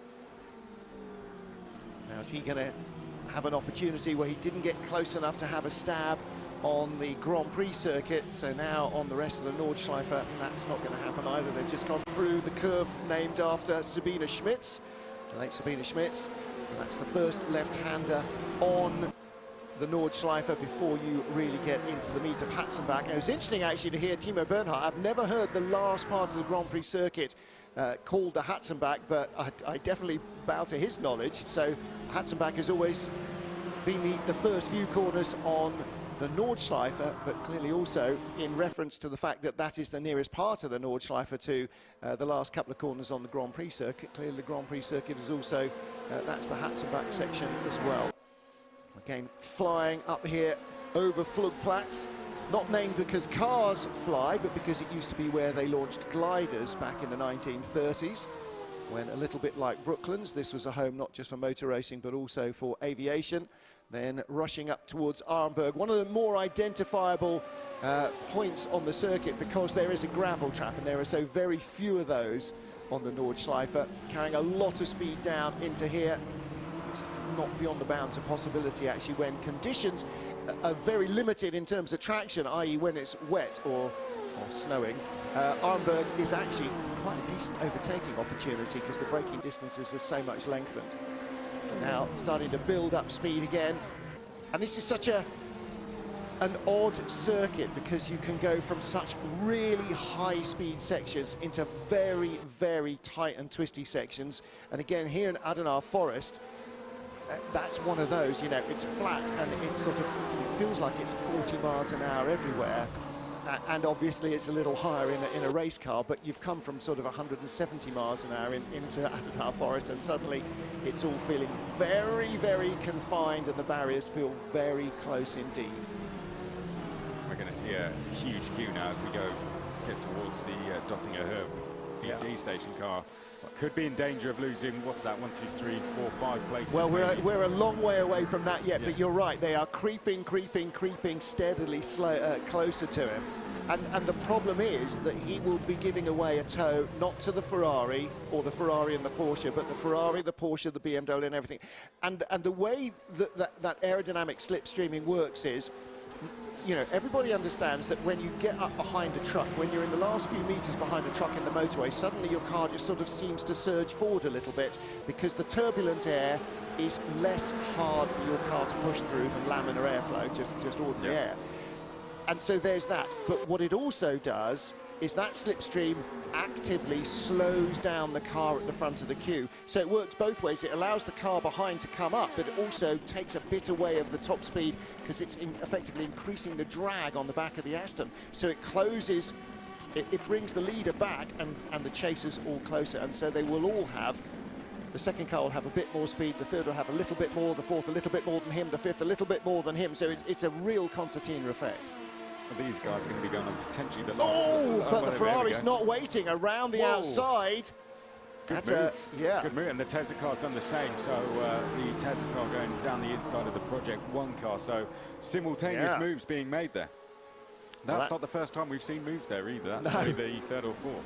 Now is he going to have an opportunity where he didn't get close enough to have a stab on the Grand Prix circuit? So now on the rest of the Nordschleife, that's not going to happen either. They've just gone through the curve named after Sabine Schmitz, the late Sabine Schmitz. So that's the first left-hander on the Nordschleife before you really get into the meat of Hatzenbach. And it was interesting actually to hear Timo Bernhardt. I've never heard the last part of the Grand Prix circuit called the Hatzenbach, but I definitely bow to his knowledge. So Hatzenbach has always been the first few corners on the Nordschleife, but clearly also in reference to the fact that that is the nearest part of the Nordschleife to the last couple of corners on the Grand Prix circuit. Clearly the Grand Prix circuit is also, that's the Hatzenbach section as well. Again, flying up here over Flugplatz, not named because cars fly, but because it used to be where they launched gliders back in the 1930s, when a little bit like Brooklands, this was a home not just for motor racing, but also for aviation. Then rushing up towards Arnberg, one of the more identifiable points on the circuit, because there is a gravel trap and there are so very few of those on the Nordschleife, carrying a lot of speed down into here. It's not beyond the bounds of possibility actually when conditions are very limited in terms of traction, i.e. when it's wet or snowing. Arnberg is actually quite a decent overtaking opportunity because the braking distances are so much lengthened. Now starting to build up speed again, and this is such a an odd circuit because you can go from such really high-speed sections into very, very tight and twisty sections. And again, here in Adenar Forest, that's one of those, you know, it's flat and it's sort of, it feels like it's 40 miles an hour everywhere. And obviously it's a little higher in a race car, but you've come from sort of 170 miles an hour into Adenar Forest, and suddenly it's all feeling very, very confined, and the barriers feel very close indeed. We're going to see a huge queue now as we get towards the Dottinger Herb D station car. Could be in danger of losing, what's that, 1, 2, 3, 4, 5 places. Well, we're a long way away from that yet, but you're right, they are creeping steadily closer to him. And the problem is that he will be giving away a toe, not to the Ferrari or the Ferrari and the Porsche, but the Ferrari, the Porsche, the BMW and everything. And the way that aerodynamic slipstreaming works is, you know, everybody understands that when you get up behind a truck, when you're in the last few meters behind a truck in the motorway, suddenly your car just sort of seems to surge forward a little bit because the turbulent air is less hard for your car to push through than laminar airflow, just ordinary air. And so there's that. But what it also does is that slipstream actively slows down the car at the front of the queue. So it works both ways. It allows the car behind to come up, but it also takes a bit away of the top speed because it's effectively increasing the drag on the back of the Aston. So it closes, it brings the leader back and the chasers all closer. And so they will all have, the second car will have a bit more speed, the third will have a little bit more, the fourth a little bit more than him, the fifth a little bit more than him. So it's a real concertina effect. Well, these guys are going to be going on potentially the last. Oh, but the Ferrari's not waiting around the outside. Good move. Good move, and the Tesla car's done the same. So the Tesla car going down the inside of the Project 1 car. So simultaneous moves being made there. That's not the first time we've seen moves there either. That's only the third or fourth.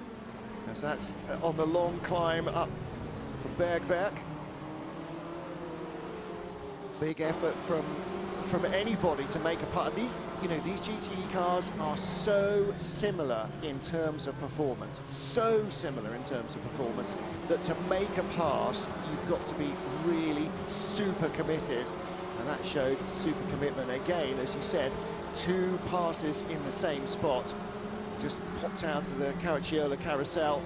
As that's on the long climb up from Bergwerk. Big effort from anybody to make a part. These, you know, these GTE cars are so similar in terms of performance, that to make a pass, you've got to be really super committed, and that showed super commitment again. As you said, 2 passes in the same spot, just popped out of the Caracciola carousel,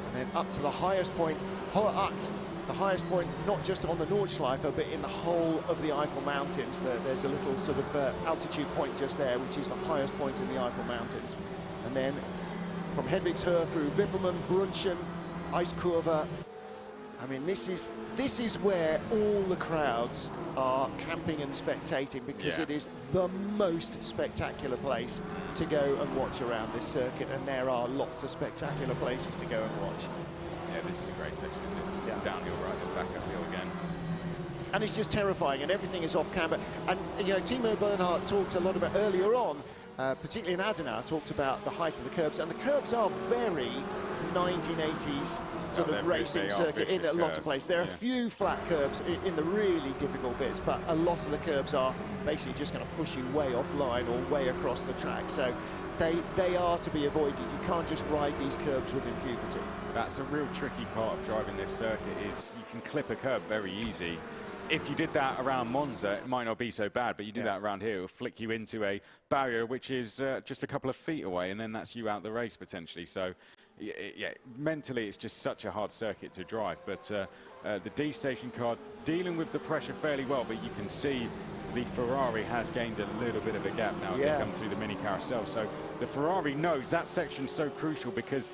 and then up to the highest point, Hohe Acht. The highest point, not just on the Nordschleife, but in the whole of the Eifel Mountains. There's a little sort of altitude point just there, which is the highest point in the Eifel Mountains. And then from Hedwigshöhe through Wippelmann, Brunchen, Eiskurve. I mean, this is where all the crowds are camping and spectating, because it is the most spectacular place to go and watch around this circuit, and there are lots of spectacular places to go and watch. Yeah, this is a great section, isn't it? Downhill right and back uphill again. And it's just terrifying, and everything is off camber. And, you know, Timo Bernhard talked a lot about earlier on, particularly in Adenar, talked about the height of the curbs, and the curbs are very 1980s sort of racing circuit in a lot of places. There are a few flat curbs in the really difficult bits, but a lot of the curbs are basically just going to push you way offline or way across the track. So they are to be avoided. You can't just ride these curbs with impunity. That's a real tricky part of driving this circuit, is you can clip a curb very easy. If you did that around Monza, it might not be so bad, but you do that around here, it'll flick you into a barrier which is just a couple of feet away, and then that's you out the race potentially. So, yeah, mentally it's just such a hard circuit to drive. But the D station car dealing with the pressure fairly well, but you can see the Ferrari has gained a little bit of a gap now as they come through the mini carousel. So the Ferrari knows that section's so crucial, because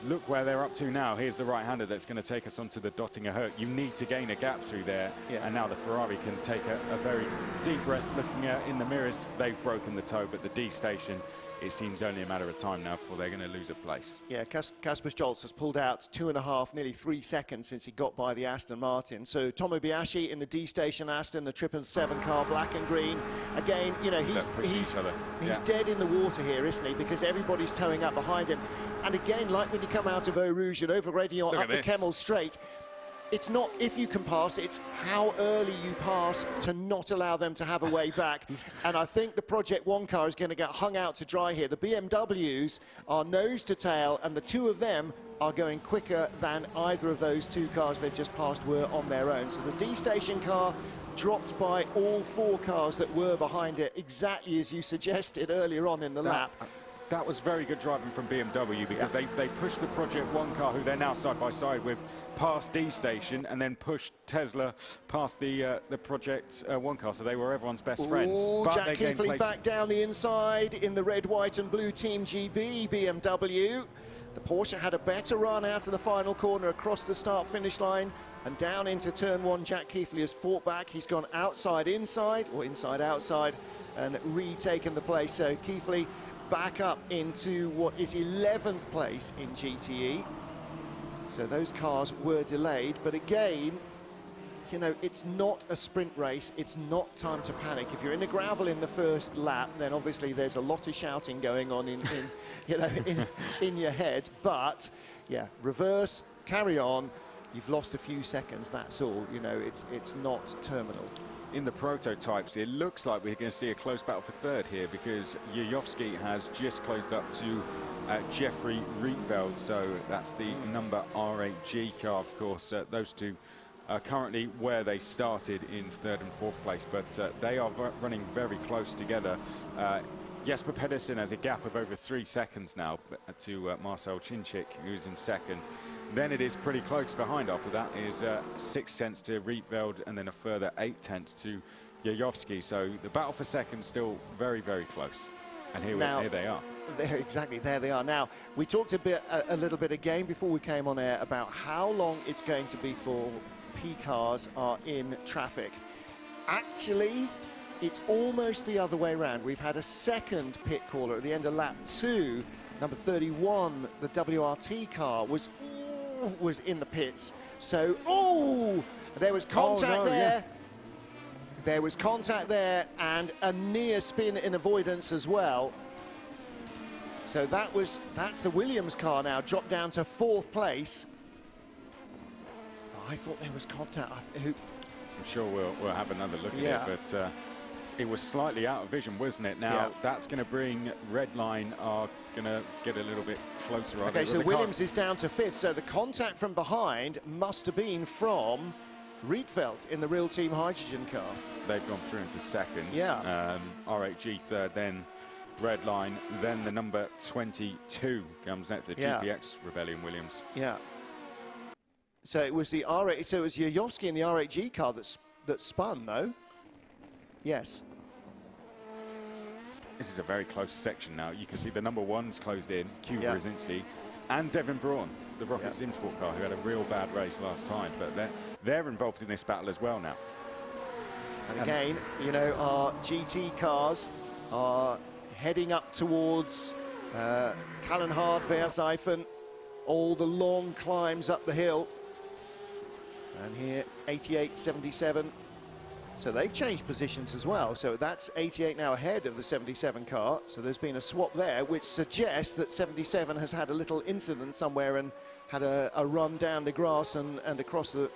look where they're up to now. Here's the right-hander that's going to take us onto the Dottinger Herb. You need to gain a gap through there, and now the Ferrari can take a very deep breath. Looking in the mirrors, they've broken the toe, but the D station, it seems only a matter of time now before they're going to lose a place. Yeah, Kasper Stolz has pulled out 2.5, nearly 3 seconds since he got by the Aston Martin. So Tomo Biashi in the D station Aston, the 777 car, black and green. Again, you know, he's dead in the water here, isn't he? Because everybody's towing up behind him. And again, like when you come out of Eau Rouge and over Rédillon up the Kemmel Straight, it's not if you can pass, it's how early you pass to not allow them to have a way back. And I think the Project 1 car is going to get hung out to dry here. The BMWs are nose to tail, and the two of them are going quicker than either of those two cars they've just passed were on their own. So the D-Station car dropped by all four cars that were behind it, exactly as you suggested earlier on in the lap. That was very good driving from BMW, because they pushed the Project 1 car, who they're now side by side with, past D-Station, and then pushed Tesla past the Project 1 car, so they were everyone's best friends. But Jack Keithley back down the inside in the red, white and blue Team GB BMW. The Porsche had a better run out of the final corner across the start-finish line and down into turn 1. Jack Keithley has fought back. He's gone outside-inside, or inside-outside, and retaken the place. So Keithley back up into what is 11th place in GTE. So those cars were delayed, but again, you know, it's not a sprint race. It's not time to panic. If you're in the gravel in the first lap, then obviously there's a lot of shouting going on in you know, in your head. But yeah, reverse, carry on. You've lost a few seconds, that's all. You know, it's not terminal. In the prototypes, it looks like we're going to see a close battle for third here, because Yuyovsky has just closed up to Jeffrey Rietveld. So that's the number R8G car, of course. Those two are currently where they started in third and fourth place, but they are running very close together. Jesper Pedersen has a gap of over 3 seconds now to Marcel Chinchik, who's in second. Then it is pretty close behind. After that is 6 tenths to Rietveld, and then a further 8 tenths to Yuyovsky. So the battle for second still very, very close. And here they are. Exactly, there they are. Now, we talked a little bit again before we came on air about how long it's going to be for P cars are in traffic. Actually, it's almost the other way around. We've had a second pit caller at the end of lap 2. Number 31, the WRT car, was in the pits. So, there was contact there. Yeah. There was contact there, and a near spin in avoidance as well. So that's the Williams car now, dropped down to 4th place. I thought there was contact. I'm sure we'll have another look at it, but it was slightly out of vision, wasn't it? Now that's going to bring Redline are going to get a little bit closer. Okay, so Williams is down to 5th. So the contact from behind must have been from Rietveld in the Real Team Hydrogen car. They've gone through into second. Yeah. R8G third, then Redline, then the number 22 comes next, the GPX Rebellion Williams. Yeah. So it was the R8. So it was Yuyovsky in the R8G car that spun, no? Yes. This is a very close section now. You can see the number 1's closed in, Q Brzezinski, and Devin Braun, the Rocket Sim Sport car, who had a real bad race last time. But they're involved in this battle as well now. And again, you know, our GT cars are heading up towards Kallenhard, Verseifen, all the long climbs up the hill. And here, 88, 77. So they've changed positions as well. So that's 88 now ahead of the 77 car. So there's been a swap there, which suggests that 77 has had a little incident somewhere and had a run down the grass and across the...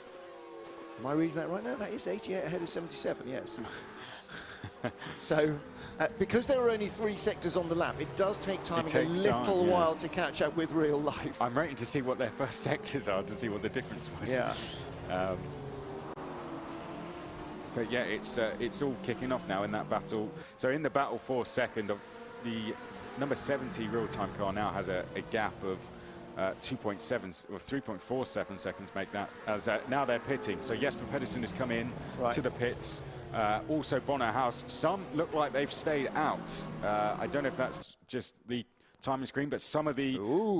Am I reading that right now? That is 88 ahead of 77, yes. So, because there are only 3 sectors on the lap, it does take time a little while to catch up with real life. I'm waiting to see what their first sectors are, to see what the difference was. Yeah. But yeah, it's all kicking off now in that battle. So in the battle for second, the number 70 real-time car now has a gap of 2.7 or 3.47 seconds, make that, as now they're pitting. So Jesper Pedersen has come in to the pits. Also Bono House, some look like they've stayed out. I don't know if that's just the timing screen, but some of the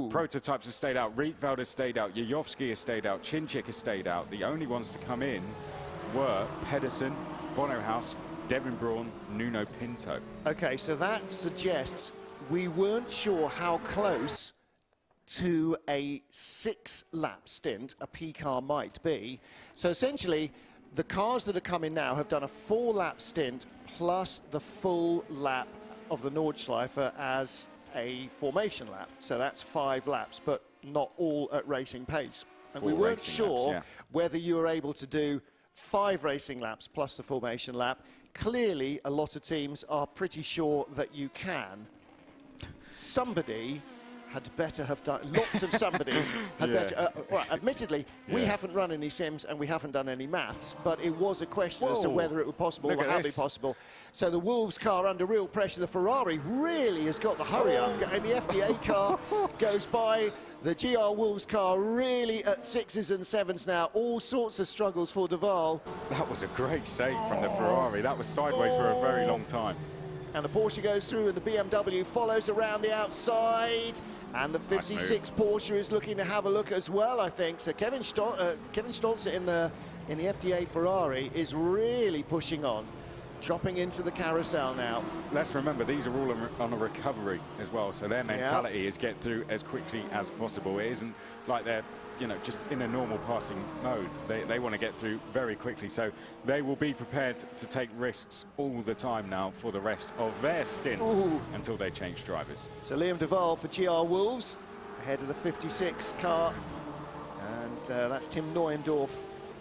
prototypes have stayed out. Rietveld has stayed out, Yuyovsky has stayed out, Chinchik has stayed out. The only ones to come in were Pedersen, Bono House, Devin Braun, Nuno Pinto. Okay, so that suggests we weren't sure how close to a 6-lap stint a P car might be. So essentially, the cars that are coming now have done a 4-lap stint plus the full lap of the Nordschleife as a formation lap. So that's 5 laps, but not all at racing pace. And we weren't sure whether you were able to do 5 racing laps plus the formation lap. Clearly, a lot of teams are pretty sure that you can. Somebody had better have done, lots of somebodies had better, well, admittedly, we haven't run any sims and we haven't done any maths, but it was a question as to whether it was possible or how it be possible. So the Wolves car under real pressure, the Ferrari really has got the hurry up, and the FDA car goes by. The GR Wolves car really at 6s and 7s now. All sorts of struggles for Duval. That was a great save from the Ferrari. That was sideways for a very long time. And the Porsche goes through and the BMW follows around the outside. And the 56 Porsche is looking to have a look as well, I think. So Kevin Stoltz in the FDA Ferrari is really pushing on, dropping into the carousel now. Let's remember, these are all on a recovery as well, so their mentality is get through as quickly as possible. It isn't like they're, you know, just in a normal passing mode. They want to get through very quickly, so they will be prepared to take risks all the time now for the rest of their stints until they change drivers. So Liam Duval for GR Wolves, ahead of the 56 car, and that's Tim Neuendorf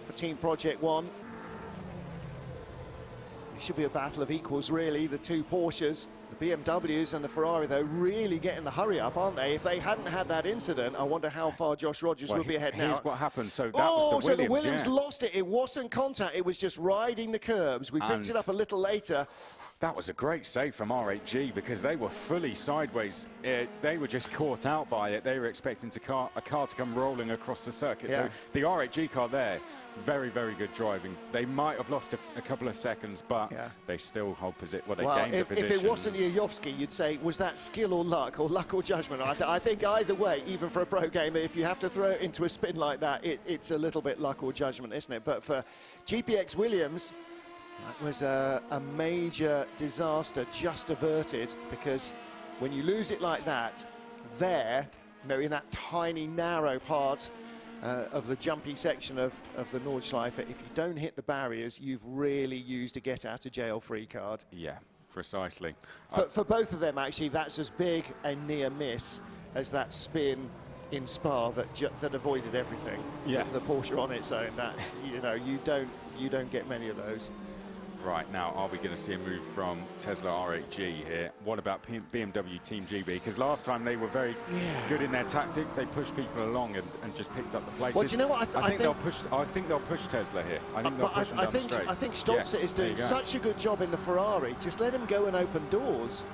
for Team Project One. It should be a battle of equals, really. The two Porsches, the BMWs and the Ferrari, though, really getting the hurry up, aren't they? If they hadn't had that incident, I wonder how far Josh Rogers would be ahead now. Here's what happened. So that was the Williams. So the Williams lost it. It wasn't contact. It was just riding the curbs. We picked it up a little later. That was a great save from R8G because they were fully sideways. They were just caught out by it. They were expecting a car to come rolling across the circuit. So the R8G car there, very, very good driving. They might have lost a couple of seconds, but they still hold position. Well, they gained the position. If it wasn't Yajowski, you'd say, was that skill or luck or judgment? I think either way, even for a pro gamer, if you have to throw it into a spin like that, it's a little bit luck or judgment, isn't it? But for GPX Williams, that was a major disaster just averted, because when you lose it like that, there, you know, in that tiny, narrow part of the jumpy section of the Nordschleife, if you don't hit the barriers, you've really used a get-out-of-jail-free card. Yeah, precisely. For both of them, actually, that's as big a near miss as that spin in Spa that avoided everything. Yeah. The Porsche on its own, that, you know, you don't get many of those. Right, now, are we going to see a move from Tesla R8G here? What about BMW Team GB? Because last time they were very good in their tactics. They pushed people along and just picked up the places. Well, do you know what? I think they'll push Tesla here. I think they'll push them down the straight. I think Stoltz is doing such a good job in the Ferrari. Just let him go and open doors.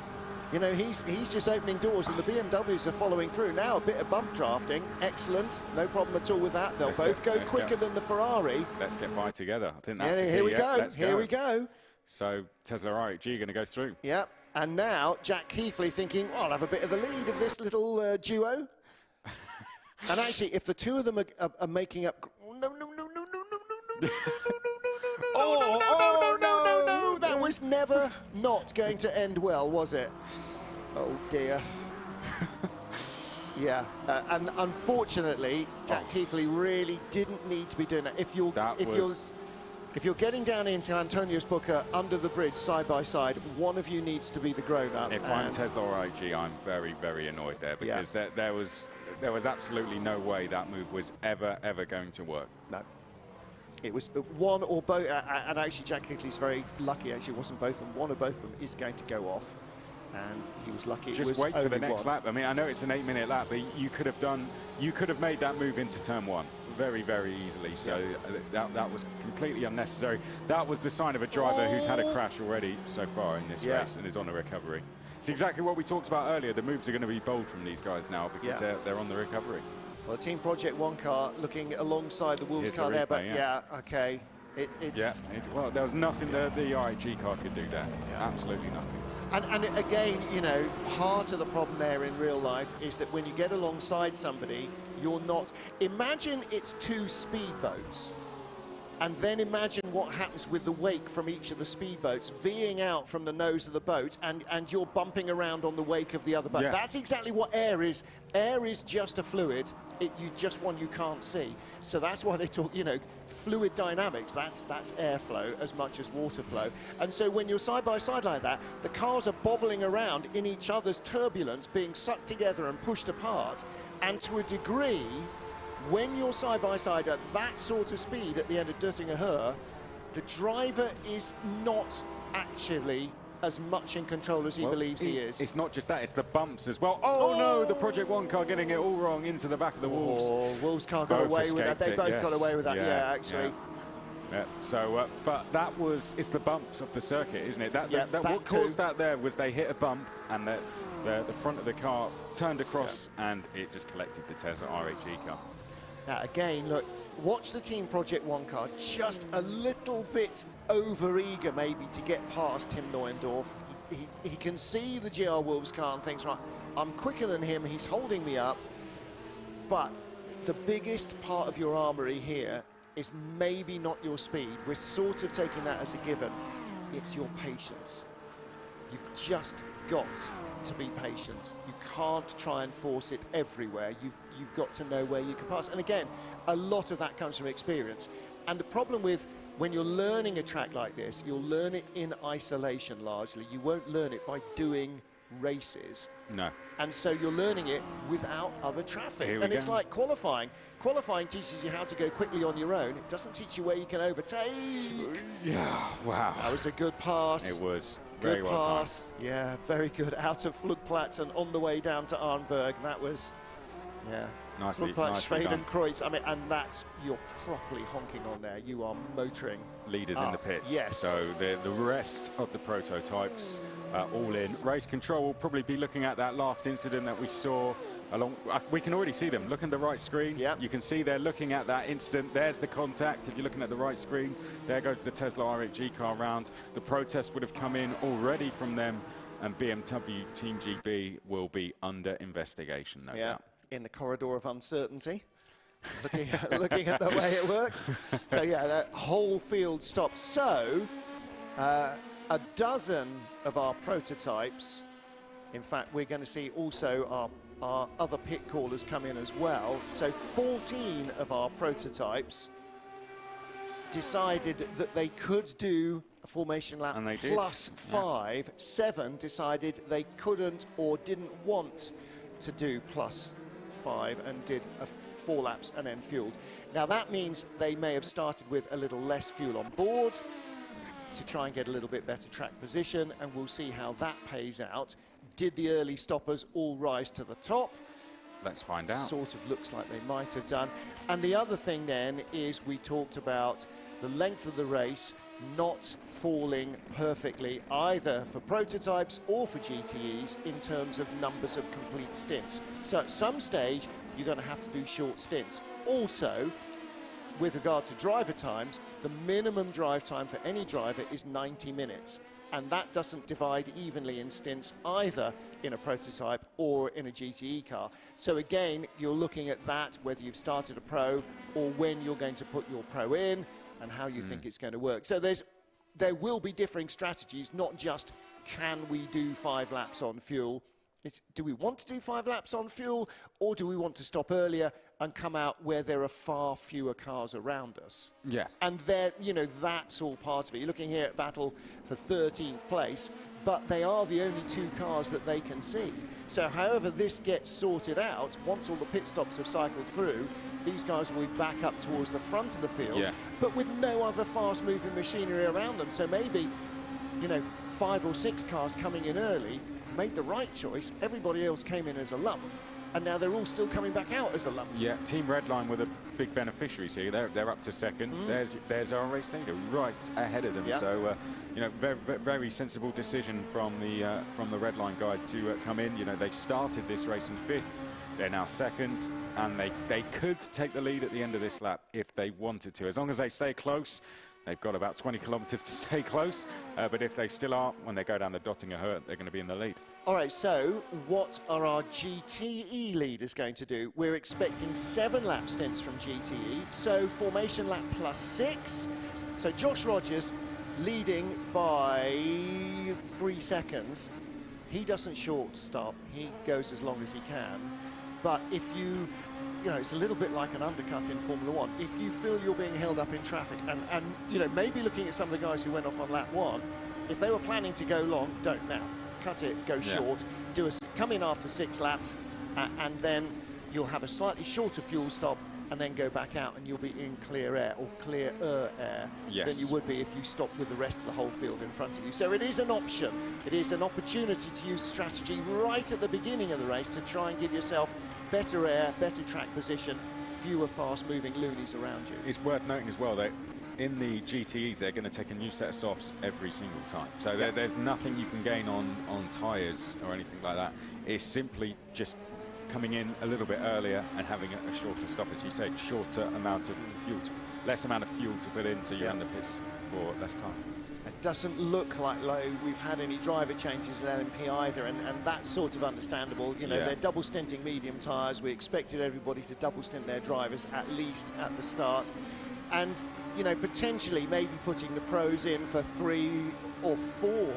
You know, he's just opening doors, and the BMWs are following through. Now a bit of bump drafting, excellent, no problem at all with that. They'll both go quicker than the Ferrari. Let's get by together. I think that's the key. Here we go. Here we go. So Tesla R8G going to go through. Yeah, and now Jack Keithley thinking, well, I'll have a bit of the lead of this little duo. And actually, if the two of them are making up, that was never not going to end well, was it? Oh dear. Yeah, and unfortunately, Jack Keithley really didn't need to be doing that. If you're getting down into Antonius Booker under the bridge side by side, one of you needs to be the grown-up. If I'm Tesla or IG, I'm very, very annoyed there, because there was absolutely no way that move was ever going to work. No. It was one or both, and actually Jack Keithley's very lucky. Actually, it wasn't both of them. One or both of them is going to go off, and he was lucky. Just wait for the next lap. I mean, I know it's an 8-minute lap, but you could have made that move into turn one very, very easily. So that was completely unnecessary. That was the sign of a driver who's had a crash already so far in this race and is on a recovery. It's exactly what we talked about earlier. The moves are going to be bold from these guys now because they're on the recovery. Well, the Team Project One car looking alongside the Wolves car there, but okay. Well, there was nothing that the IG car could do there. Absolutely nothing. And again, you know, part of the problem there in real life is that when you get alongside somebody, you're not... Imagine it's two speedboats, and then imagine what happens with the wake from each of the speedboats veering out from the nose of the boat, and you're bumping around on the wake of the other boat. That's exactly what air is. Air is just a fluid. Just one you can't see. So that's why they talk, you know, fluid dynamics. That's airflow as much as water flow. And so when you're side by side like that, the cars are bobbling around in each other's turbulence, being sucked together and pushed apart. And to a degree, when you're side by side at that sort of speed at the end of Duttinger Her, the driver is not actually as much in control as he believes he is. It's not just that, it's the bumps as well. Oh, no, the Project 1 car getting it all wrong into the back of the Wolves. Oh, Wolves car got away with that. They both got away with that, yeah, actually. Yeah. So, but it's the bumps of the circuit, isn't it? That what too. caused that there was they hit a bump and the front of the car turned across and it just collected the Tesla RHE car. Now, again, look, watch the Team Project 1 car just a little bit over-eager maybe to get past Tim Neuendorf. He can see the GR Wolves car and thinks, right, I'm quicker than him, he's holding me up. But the biggest part of your armoury here is maybe not your speed. We're sort of taking that as a given. It's your patience. You've just got to be patient. You can't try and force it everywhere. You've got to know where you can pass. And again, a lot of that comes from experience. And the problem with when you're learning a track like this, you'll learn it in isolation largely. You won't learn it by doing races. No. And so you're learning it without other traffic. And it's like qualifying. Qualifying teaches you how to go quickly on your own. It doesn't teach you where you can overtake. Yeah, wow. That was a good pass. It was. Good Very well pass. Yeah, very good. Out of Flugplatz and on the way down to Arnberg. That was, yeah. Nicely Schweden, Kreuz. I mean, and that's, you're properly honking on there. You are motoring. Leaders in the pits. Yes. So the rest of the prototypes all in. Race control will probably be looking at that last incident that we saw along. We can already see them. Look at the right screen. Yep. You can see they're looking at that incident. There's the contact. If you're looking at the right screen, there goes the Tesla RHG car round. The protest would have come in already from them, and BMW Team GB will be under investigation, no doubt. In the corridor of uncertainty. looking at the way it works. So yeah, that whole field stopped. So a dozen of our prototypes, in fact, we're going to see also our other pit callers come in as well. So 14 of our prototypes decided that they could do a formation lap plus 5. Yeah. 7 decided they couldn't or didn't want to do plus 5 and did 4 laps and then fueled. Now that means they may have started with a little less fuel on board to try and get a little bit better track position, and we'll see how that pays out. Did the early stoppers all rise to the top? Let's find out. Sort of looks like they might have done. And the other thing then is we talked about the length of the race not falling perfectly either for prototypes or for GTEs in terms of numbers of complete stints. So at some stage, you're going to have to do short stints. Also, with regard to driver times, the minimum drive time for any driver is 90 minutes. And that doesn't divide evenly in stints either in a prototype or in a GTE car. So again, you're looking at that, whether you've started a pro or when you're going to put your pro in and how you think it's going to work. So there will be differing strategies, not just can we do 5 laps on fuel. It's, do we want to do 5 laps on fuel, or do we want to stop earlier and come out where there are far fewer cars around us? Yeah. And there, you know, that's all part of it. You're looking here at battle for 13th place, but they are the only 2 cars that they can see. So however this gets sorted out, once all the pit stops have cycled through, these guys will be back up towards the front of the field, but with no other fast-moving machinery around them. So maybe, you know, 5 or 6 cars coming in early made the right choice. Everybody else came in as a lump, and now they're all still coming back out as a lump. Yeah, Team Redline were the big beneficiaries here. They're up to second. There's our race leader right ahead of them. So you know, very sensible decision from the Redline guys to come in. You know, they started this race in 5th. They're now 2nd, and they could take the lead at the end of this lap if they wanted to, as long as they stay close. They've got about 20 kilometres to stay close, but if they still are, when they go down the Dottinger Her, they're going to be in the lead. All right, so what are our GTE leaders going to do? We're expecting 7 lap stints from GTE, so formation lap plus 6. So Josh Rogers leading by 3 seconds. He doesn't short stop, he goes as long as he can. But if you know, it's a little bit like an undercut in Formula 1. If you feel you're being held up in traffic, and you know, maybe looking at some of the guys who went off on lap 1, if they were planning to go long, don't now. Cut it, go short, come in after 6 laps, and then you'll have a slightly shorter fuel stop and then go back out, and you'll be in clear air, or clearer air, than you would be if you stopped with the rest of the whole field in front of you. So it is an option. It is an opportunity to use strategy right at the beginning of the race to try and give yourself better air, better track position, fewer fast-moving loonies around you. It's worth noting as well that in the GTEs, they're going to take a new set of softs every single time. So there's nothing you can gain on tyres or anything like that. It's simply just coming in a little bit earlier and having a shorter stop, as you say, shorter amount of fuel, less amount of fuel to put in, so you're in the pits for less time. It doesn't look like we've had any driver changes at LMP either, and that's sort of understandable. You know, they're double stinting medium tyres. We expected everybody to double stint their drivers at least at the start. And, you know, potentially maybe putting the pros in for 3 or 4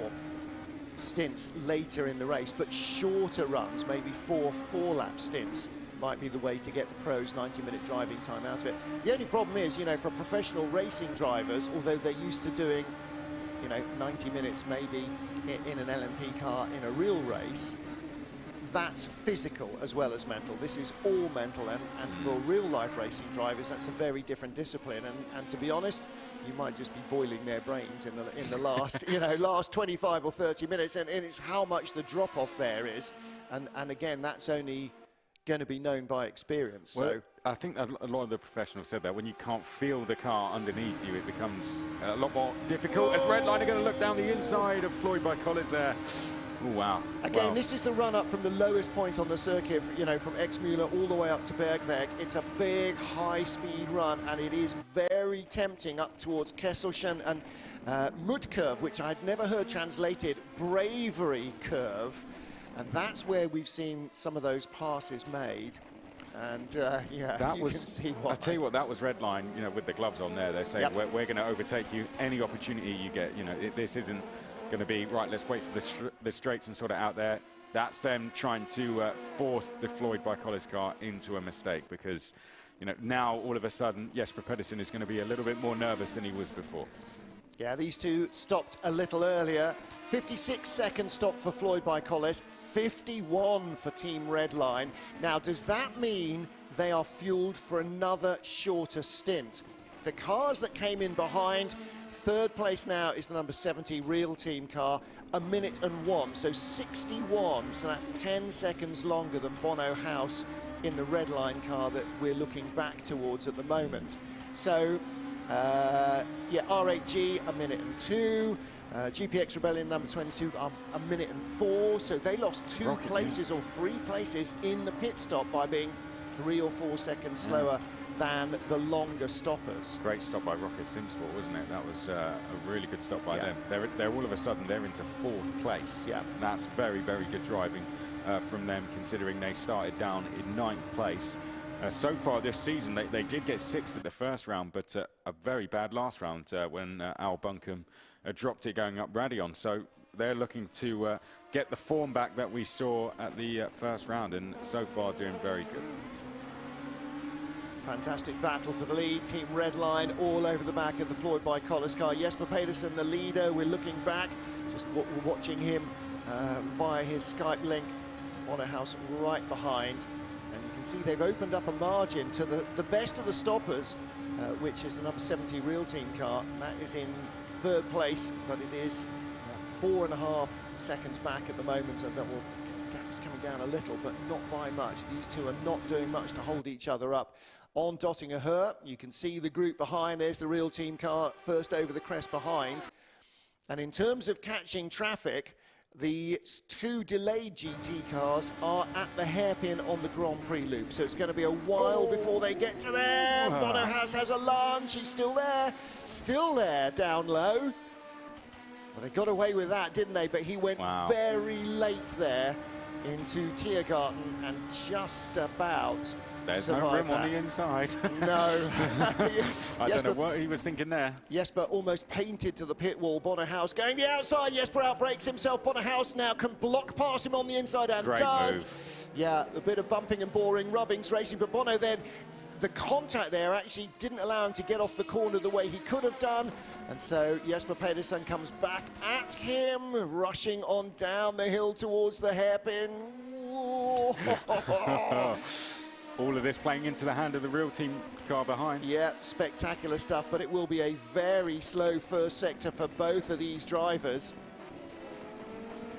stints later in the race, but shorter runs, maybe 4 4-lap stints might be the way to get the pros 90-minute driving time out of it. The only problem is, you know, for professional racing drivers, although they're used to doing, you know, 90 minutes maybe in an LMP car in a real race, that's physical as well as mental. This is all mental, and for real-life racing drivers, that's a very different discipline. And to be honest, you might just be boiling their brains in the last, you know, last 25 or 30 minutes, and it's how much the drop-off there is. And again, that's only going to be known by experience. Well, so I think a lot of the professionals said that when you can't feel the car underneath you, it becomes a lot more difficult. As Redline are going to look down the inside of Floyd by Collins there. Oh, wow. Again, this is the run-up from the lowest point on the circuit, you know, from Exmüller all the way up to Bergweg. It's a big, high-speed run, and it is very tempting up towards Kesselchen and Mud Curve, which I'd never heard translated, Bravery Curve. And that's where we've seen some of those passes made. And, yeah, that you was, can see why. I tell you what, that was Redline, you know, with the gloves on there. They're saying, we're going to overtake you. Any opportunity you get, you know, this isn't going to be, right, let's wait for the straights and sort it out there. That's them trying to force the Floyd by Collins car into a mistake, because, you know, now all of a sudden, Jesper Pedersen is going to be a little bit more nervous than he was before. Yeah, these two stopped a little earlier. 56-second stop for Floyd by Collins, 51 for Team Redline. Now, does that mean they are fueled for another shorter stint? The cars that came in behind, third place now is the number 70 Real Team car, 1:01, so 61, so that's 10 seconds longer than Bono House in the Redline car that we're looking back towards at the moment. So, yeah, R8G, 1:02. GPX Rebellion number 22, 1:04. So they lost 2 places or 3 places in the pit stop by being 3 or 4 seconds slower than the longer stoppers. Great stop by Rocket Simsport, wasn't it? That was a really good stop by them. They're all of a sudden, they're into 4th place. Yeah. That's very, very good driving from them, considering they started down in 9th place. So far this season, they did get 6th at the first round, but a very bad last round when Al Buncombe dropped it going up Radion. So they're looking to get the form back that we saw at the first round, and so far doing very good. Fantastic battle for the lead. Team Redline all over the back of the Floyd by Collins car. Jesper Pedersen, the leader. We're looking back, just we're watching him via his Skype link. Bono House right behind. And you can see they've opened up a margin to the best of the stoppers, which is the number 70 Real Team car. That is in 3rd place, but it is 4.5 seconds back at the moment, and the gap is coming down a little, but not by much. These two are not doing much to hold each other up. On Dottinger Her, you can see the group behind. There's the Real Team car first over the crest behind. And in terms of catching traffic, the 2 delayed GT cars are at the hairpin on the Grand Prix loop, so it's going to be a while before they get to there. Bono House has a lunge. He's still there down low. Well, they got away with that, didn't they? But he went very late there into Tiergarten and just about There's no rim on the inside. No. I don't know what he was thinking there. Jesper almost painted to the pit wall. Bono House going the outside. Jesper outbrakes himself. Bono House now can block past him on the inside and does. Move. Yeah, a bit of bumping and boring, rubbings, racing. But Bono then, the contact there actually didn't allow him to get off the corner the way he could have done. And so Jesper Pedersen comes back at him, rushing on down the hill towards the hairpin. All of this playing into the hand of the real team car behind. Yeah, spectacular stuff, but it will be a very slow first sector for both of these drivers.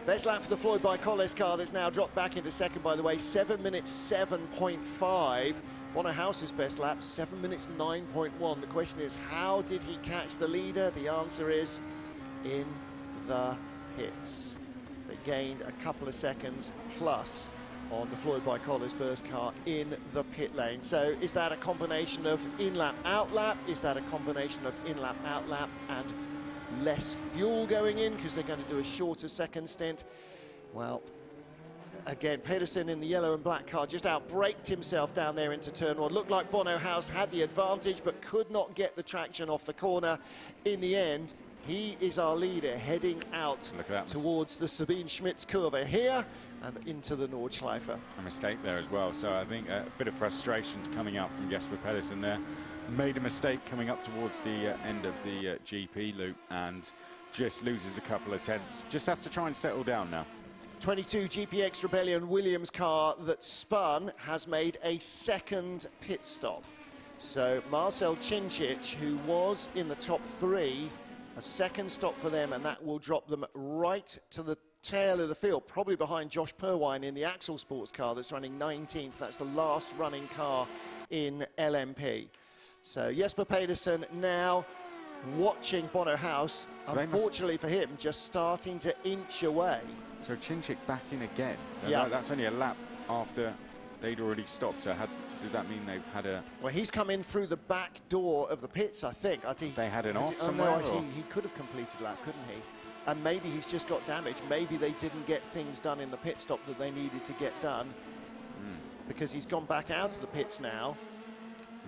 Best lap for the Floyd by Colles car that's now dropped back into second, by the way, 7 minutes 7.5. Bono House's best lap, 7 minutes 9.1. The question is, how did he catch the leader? The answer is in the pits. They gained a couple of seconds plus on the Floyd by Colles burst car in the pit lane. So is that a combination of in-lap, out-lap? Is that a combination of in-lap, out-lap and less fuel going in because they're going to do a shorter second stint? Well, again, Pedersen in the yellow and black car just out-braked himself down there into turn one. Looked like Bono House had the advantage but could not get the traction off the corner. In the end, he is our leader heading out towards the Sabine Schmitz curve here and into the Nordschleife. A mistake there as well, so I think a bit of frustration coming out from Jesper Pedersen there. Made a mistake coming up towards the end of the GP loop and just loses a couple of tenths. Just has to try and settle down now. 22 GPX Rebellion Williams car that spun has made a second pit stop. So Marcel Cincic, who was in the top 3, a second stop for them, and that will drop them right to the tail of the field, probably behind Josh Purwine in the Axel Sports car that's running 19th. That's the last running car in LMP. So Jesper Pedersen now watching Bono House, so unfortunately for him, just starting to inch away. So Cincic back in again. Yeah. That's only a lap after they'd already stopped. So does that mean they've had a... Well, he's come in through the back door of the pits, I think. They had an off somewhere? somewhere? No, he could have completed a lap, couldn't he? And maybe he's just got damaged. Maybe they didn't get things done in the pit stop that they needed to get done. Because he's gone back out of the pits now.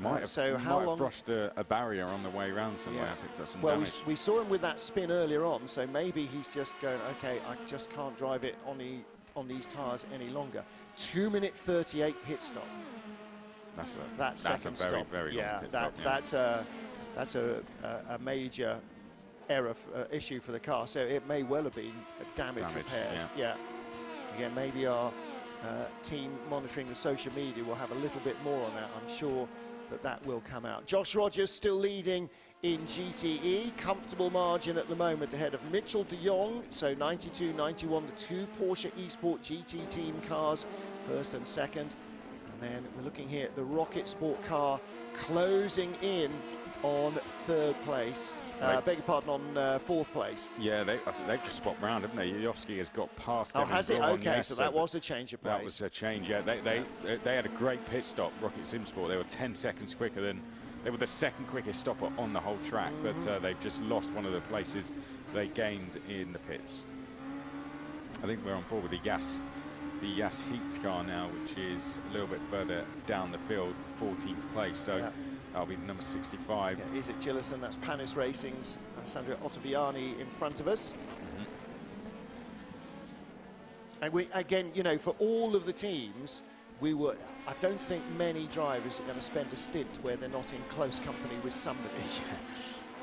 Might have, so how long? Brushed a barrier on the way around somewhere. Yeah. Picked up some well, damage. we saw him with that spin earlier on, so maybe he's just going, okay, I just can't drive it on these tyres any longer. 2 minute 38 pit stop. That's second a very, stop. very long pit stop. That's a major error issue for the car. So it may well have been damage repairs. Yeah. Again, maybe our team monitoring the social media will have a little bit more on that. I'm sure that will come out. Josh Rogers still leading in GTE. Comfortable margin at the moment ahead of Mitchell de Jong. So 92-91, the 2 Porsche Esport GT team cars, first and second. And then we're looking here at the Rocket Sport car closing in on 3rd place. Beg your pardon, on 4th place. Yeah, they've just swapped round, haven't they? Yovsky has got past. Oh, has it? Okay, yes, so that was a change of place. That was a change, yeah. They had a great pit stop, Rocket Sim Sport. They were 10 seconds quicker than... They were the second quickest stopper on the whole track, but they've just lost one of the places they gained in the pits. I think we're on board with the Yas Heat car now, which is a little bit further down the field, 14th place. So. Yeah. That'll be number 65. Yeah, is it Gillison? That's Panis Racing's Alessandro Ottaviani in front of us. And we, again, you know, for all of the teams, I don't think many drivers are going to spend a stint where they're not in close company with somebody.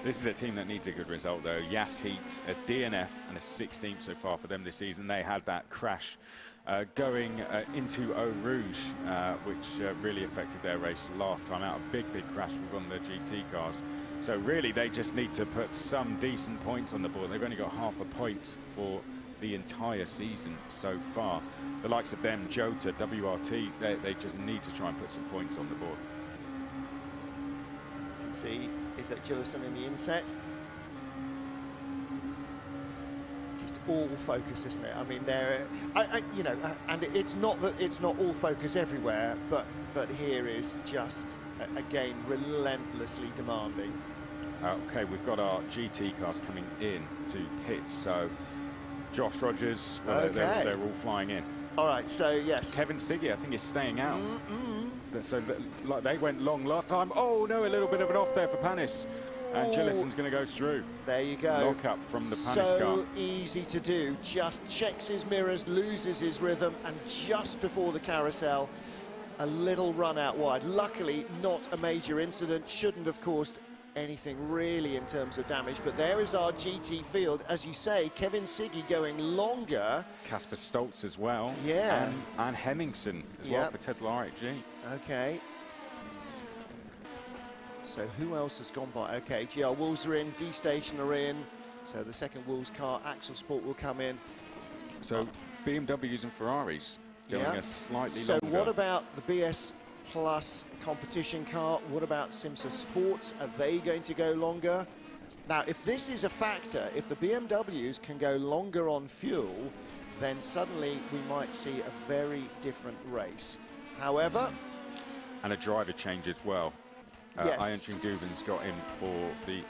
This is a team that needs a good result, though. Yas Heat, a DNF and a 16th so far for them this season. They had that crash going into Eau Rouge, which really affected their race last time out. A big crash with one of their GT cars. So really, they just need to put some decent points on the board. They've only got half a point for the entire season so far. The likes of them, Jota, WRT, they just need to try and put some points on the board. You can see, is that Gillison in the inset? Just all focus, isn't it? I mean, you know, and it's not that it's not all focus everywhere, but here is just again relentlessly demanding. Okay, we've got our GT cars coming in to pits. So Josh Rogers, they're all flying in. All right, so yes, Kevin Siggy, I think, is staying out. So like they went long last time. Oh no, a little bit of an off there for Panis. And Gillison's going to go through. There you go. Lock up from the Panis car. So easy to do. Just checks his mirrors, loses his rhythm, and just before the carousel, a little run out wide. Luckily, not a major incident. Shouldn't have caused anything really in terms of damage. But there is our GT field. As you say, Kevin Siggy going longer. Casper Stoltz as well. Yeah. And Hemmingson as well for Tesla RHG. Okay. So who else has gone by? Okay, GR Wolves are in, D-Station are in. So the second Wolves car, Axel Sport, will come in. So BMWs and Ferraris going a slightly longer. So what about the BS Plus competition car? What about Simsa Sports? Are they going to go longer? Now, if this is a factor, if the BMWs can go longer on fuel, then suddenly we might see a very different race. However... And a driver change as well. Yes. Ian Guven's got in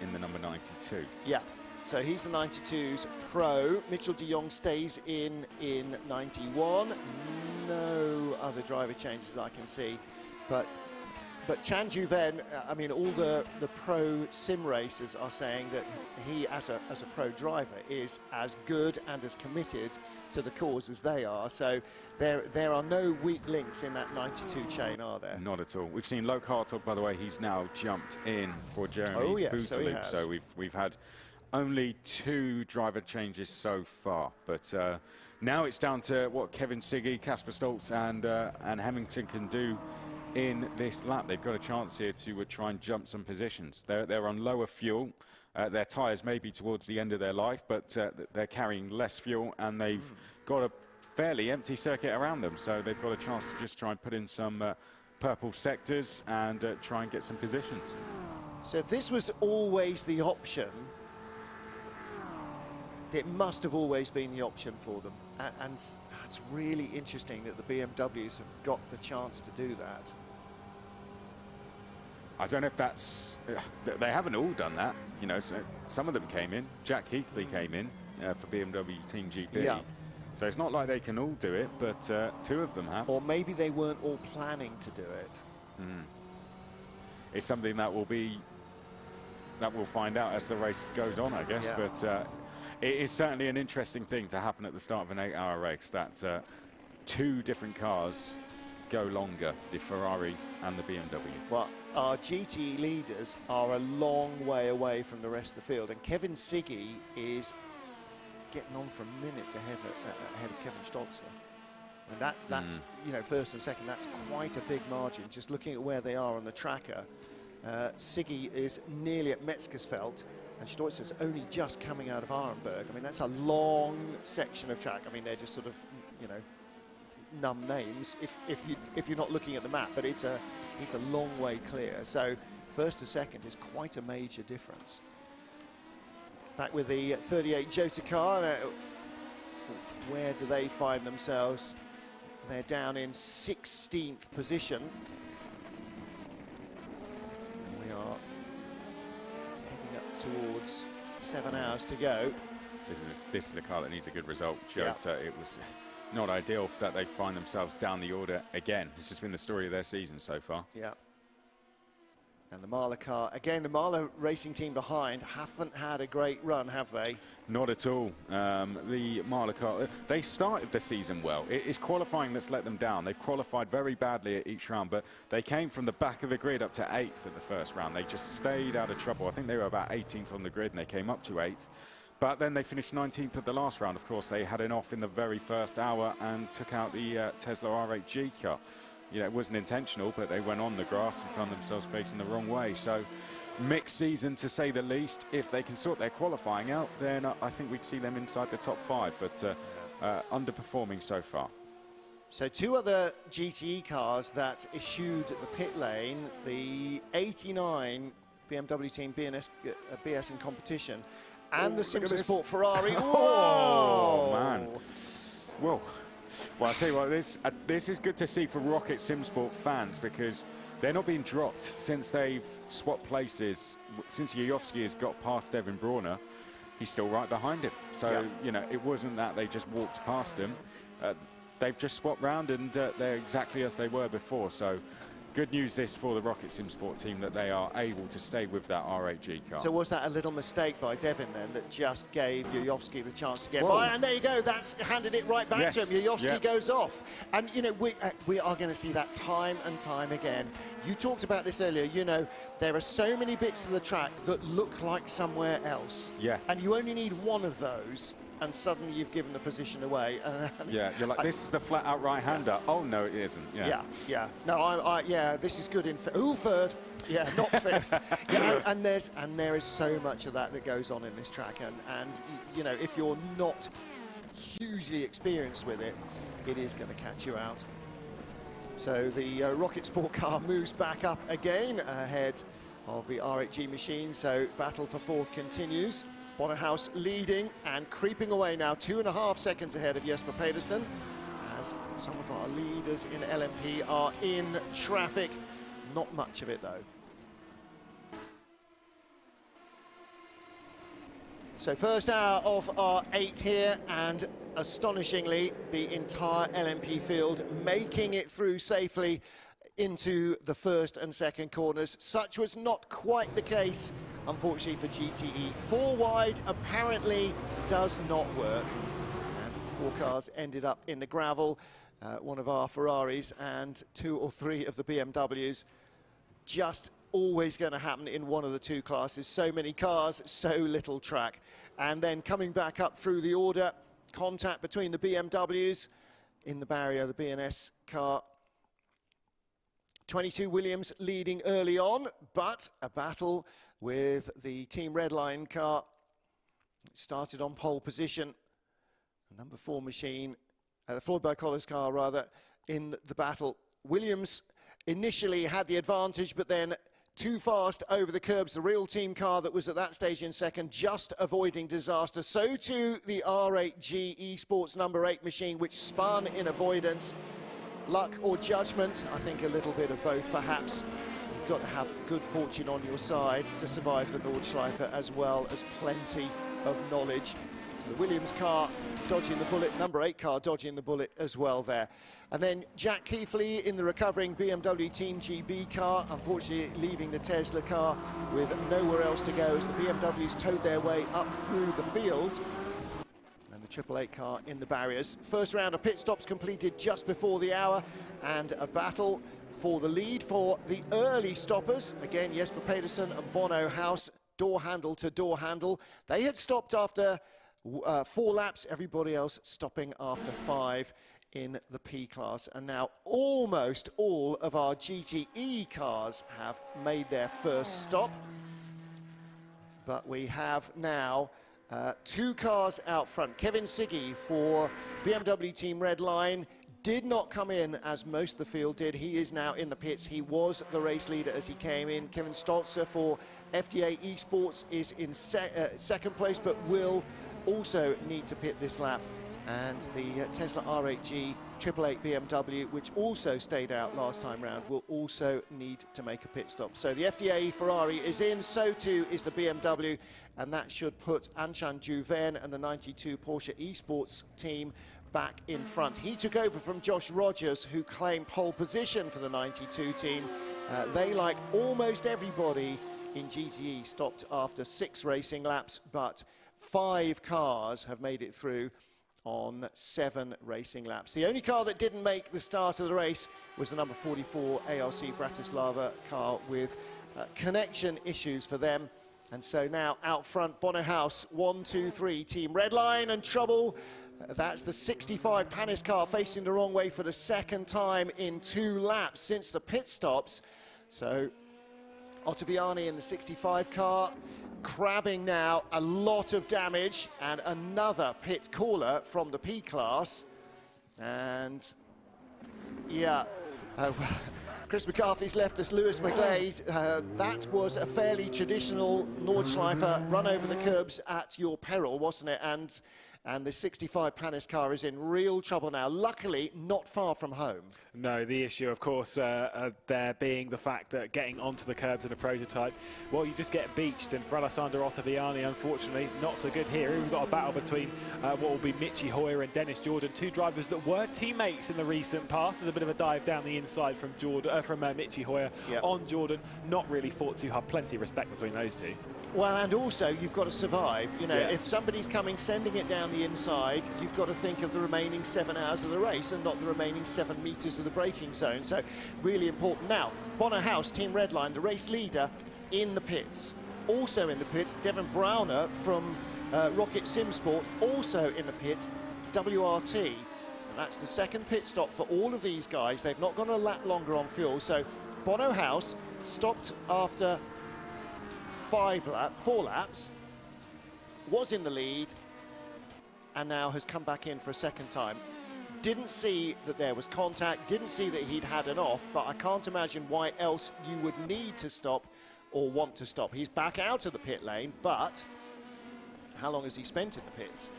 in the number 92. Yeah, so he's the 92's pro. Mitchell de Jong stays in 91. No other driver changes I can see. But Chan Juven, I mean, all the pro sim racers are saying that he, as a pro driver, is as good and as committed to the cause as they are. So there are no weak links in that 92 chain, are there? Not at all. We've seen Loke Hartog, by the way, he's now jumped in for Jeremy Oh, yes, so he Booterloop. has. So we've had only 2 driver changes so far. But now it's down to what Kevin Siggy, Casper Stoltz and Hemmington can do in this lap. They've got a chance here to try and jump some positions. They're on lower fuel. Their tyres may be towards the end of their life, but they're carrying less fuel, and they've got a fairly empty circuit around them. So they've got a chance to just try and put in some purple sectors and try and get some positions. So if this was always the option, it must have always been the option for them. And it's really interesting that the BMWs have got the chance to do that. I don't know if that's... they haven't all done that, you know. So some of them came in. Jack Heathley came in for BMW Team GP. Yeah. So it's not like they can all do it, but 2 of them have. Or maybe they weren't all planning to do it. It's something that we'll find out as the race goes on, I guess. Yeah. But it is certainly an interesting thing to happen at the start of an 8-hour race, that 2 different cars go longer, the Ferrari and the BMW. Well, our GT leaders are a long way away from the rest of the field, and Kevin Siggy is getting on for a minute ahead of Kevin Stolzer. And that's, you know, first and second, that's quite a big margin. Just looking at where they are on the tracker, Siggy is nearly at Metzgersfeld, and Stolzer's only just coming out of Arenberg. I mean, that's a long section of track. I mean, they're just sort of, you know, numb names if you're not looking at the map, but it's a long way clear. So first to second is quite a major difference. Back with the 38 Jota car. Where do they find themselves? They're down in 16th position. And we are heading up towards 7 hours to go. This is a car that needs a good result. Jota, it was not ideal that they find themselves down the order again. This has been the story of their season so far. Yeah. And the Marla car, again, the Marla racing team behind haven't had a great run, have they? Not at all. The Marla car, they started the season well. It's qualifying that's let them down. They've qualified very badly at each round, but they came from the back of the grid up to 8th at the first round. They just stayed out of trouble. I think they were about 18th on the grid, and they came up to 8th. But then they finished 19th at the last round. Of course, they had an off in the very first hour and took out the Tesla RHG car. You know, it wasn't intentional, but they went on the grass and found themselves facing the wrong way. So, mixed season to say the least. If they can sort their qualifying out, then I think we'd see them inside the top 5, but underperforming so far. So 2 other GTE cars that issued the pit lane, the 89 BMW team BS in competition, and the Simpson Sport Ferrari. Oh, man. Whoa. Well, I'll tell you what, this is good to see for Rocket Simsport fans, because they're not being dropped since they've swapped places. Since Yayovsky has got past Devin Brawner, he's still right behind him. So, you know, it wasn't that they just walked past him. They've just swapped round, and they're exactly as they were before. So Good news this for the Rocket Sim Sport team that they are able to stay with that R8G car. So was that a little mistake by Devin then that just gave Yuyovsky the chance to get Whoa. by? And there you go, that's handed it right back to him. Yuyovsky goes off. And, you know, we are going to see that time and time again. You talked about this earlier, you know, there are so many bits of the track that look like somewhere else. Yeah. And you only need one of those, and suddenly you've given the position away. Yeah, you're like, this is the flat-out right-hander. Oh, no, it isn't. Yeah. No, yeah, this is good in third. Yeah, not fifth. Yeah, and there is so much of that goes on in this track, and you know, if you're not hugely experienced with it, it is going to catch you out. So the Rocket Sport car moves back up again ahead of the R8G machine. So battle for fourth continues. Bonnehaus leading and creeping away now, 2.5 seconds ahead of Jesper Pedersen, as some of our leaders in LMP are in traffic. Not much of it though. So first hour of our 8 here, and astonishingly the entire LMP field making it through safely into the first and second corners. Such was not quite the case, unfortunately, for GTE. 4 wide apparently does not work, and 4 cars ended up in the gravel. One of our Ferraris and 2 or 3 of the BMWs. Just always going to happen in one of the 2 classes. So many cars, so little track. And then coming back up through the order, contact between the BMWs in the barrier, the B&S car. 22 Williams leading early on, but a battle with the Team Redline car. It started on pole position. The number 4 machine, the Floyd by Collins car rather, in the battle. Williams initially had the advantage, but then too fast over the curbs. The real team car that was at that stage in second, just avoiding disaster. So too the R8G Esports number 8 machine, which spun in avoidance. Luck or judgment? I think a little bit of both, perhaps. You've got to have good fortune on your side to survive the Nordschleife, as well as plenty of knowledge. So the Williams car dodging the bullet, number 8 car dodging the bullet as well there. And then Jack Keithley in the recovering BMW Team GB car, unfortunately leaving the Tesla car with nowhere else to go as the BMWs towed their way up through the field. And the 888 car in the barriers. First round of pit stops completed just before the hour, and a battle for the lead for the early stoppers. Again, Jesper Pedersen and Bonnehaus, door handle to door handle. They had stopped after 4 laps, everybody else stopping after 5 in the P class. And now almost all of our GTE cars have made their first stop. But we have now 2 cars out front. Kevin Siggy for BMW Team Redline did not come in as most of the field did. He is now in the pits. He was the race leader as he came in. Kevin Stolzer for FDA Esports is in second place, but will also need to pit this lap. And the Tesla R8G 888 BMW, which also stayed out last time round, will also need to make a pit stop. So the FDA Ferrari is in, so too is the BMW, and that should put Anchan Juven and the 92 Porsche Esports team back in front. He took over from Josh Rogers, who claimed pole position for the 92 team. They, like almost everybody in GTE, stopped after 6 racing laps, but 5 cars have made it through on 7 racing laps. The only car that didn't make the start of the race was the number 44 ARC Bratislava car, with connection issues for them. And so now out front, Bonnehaus, 1, 2, 3, Team Redline, and trouble. That's the 65 Panis car facing the wrong way for the second time in 2 laps since the pit stops. So Ottaviani in the 65 car, crabbing now, a lot of damage, and another pit caller from the P class. And yeah, Chris McCarthy's left us Lewis McGlade. That was a fairly traditional Nordschleife run over the curbs at your peril, wasn't it? And And the 65 Panis car is in real trouble now. Luckily, not far from home. No, the issue, of course, there being the fact that getting onto the curbs in a prototype, well, you just get beached. And for Alessandro Ottaviani, unfortunately, not so good here. We've got a battle between what will be Michi Hoyer and Dennis Jordan, two drivers that were teammates in the recent past. There's a bit of a dive down the inside from Michi Hoyer on Jordan. Not really fought too hard. Plenty of respect between those two. Well, and also you've got to survive. You know, if somebody's coming, sending it down the inside, you've got to think of the remaining 7 hours of the race and not the remaining 7 metres of the braking zone. So really important. Now, Bonner House, Team Redline, the race leader in the pits. Also in the pits, Devon Browner from Rocket Sim Sport, also in the pits, WRT. And that's the second pit stop for all of these guys. They've not gone a lap longer on fuel. So Bono House stopped after 4 laps, was in the lead, and now has come back in for a second time. Didn't see that there was contact, didn't see that he'd had an off, but I can't imagine why else you would need to stop or want to stop. He's back out of the pit lane, but how long has he spent in the pits?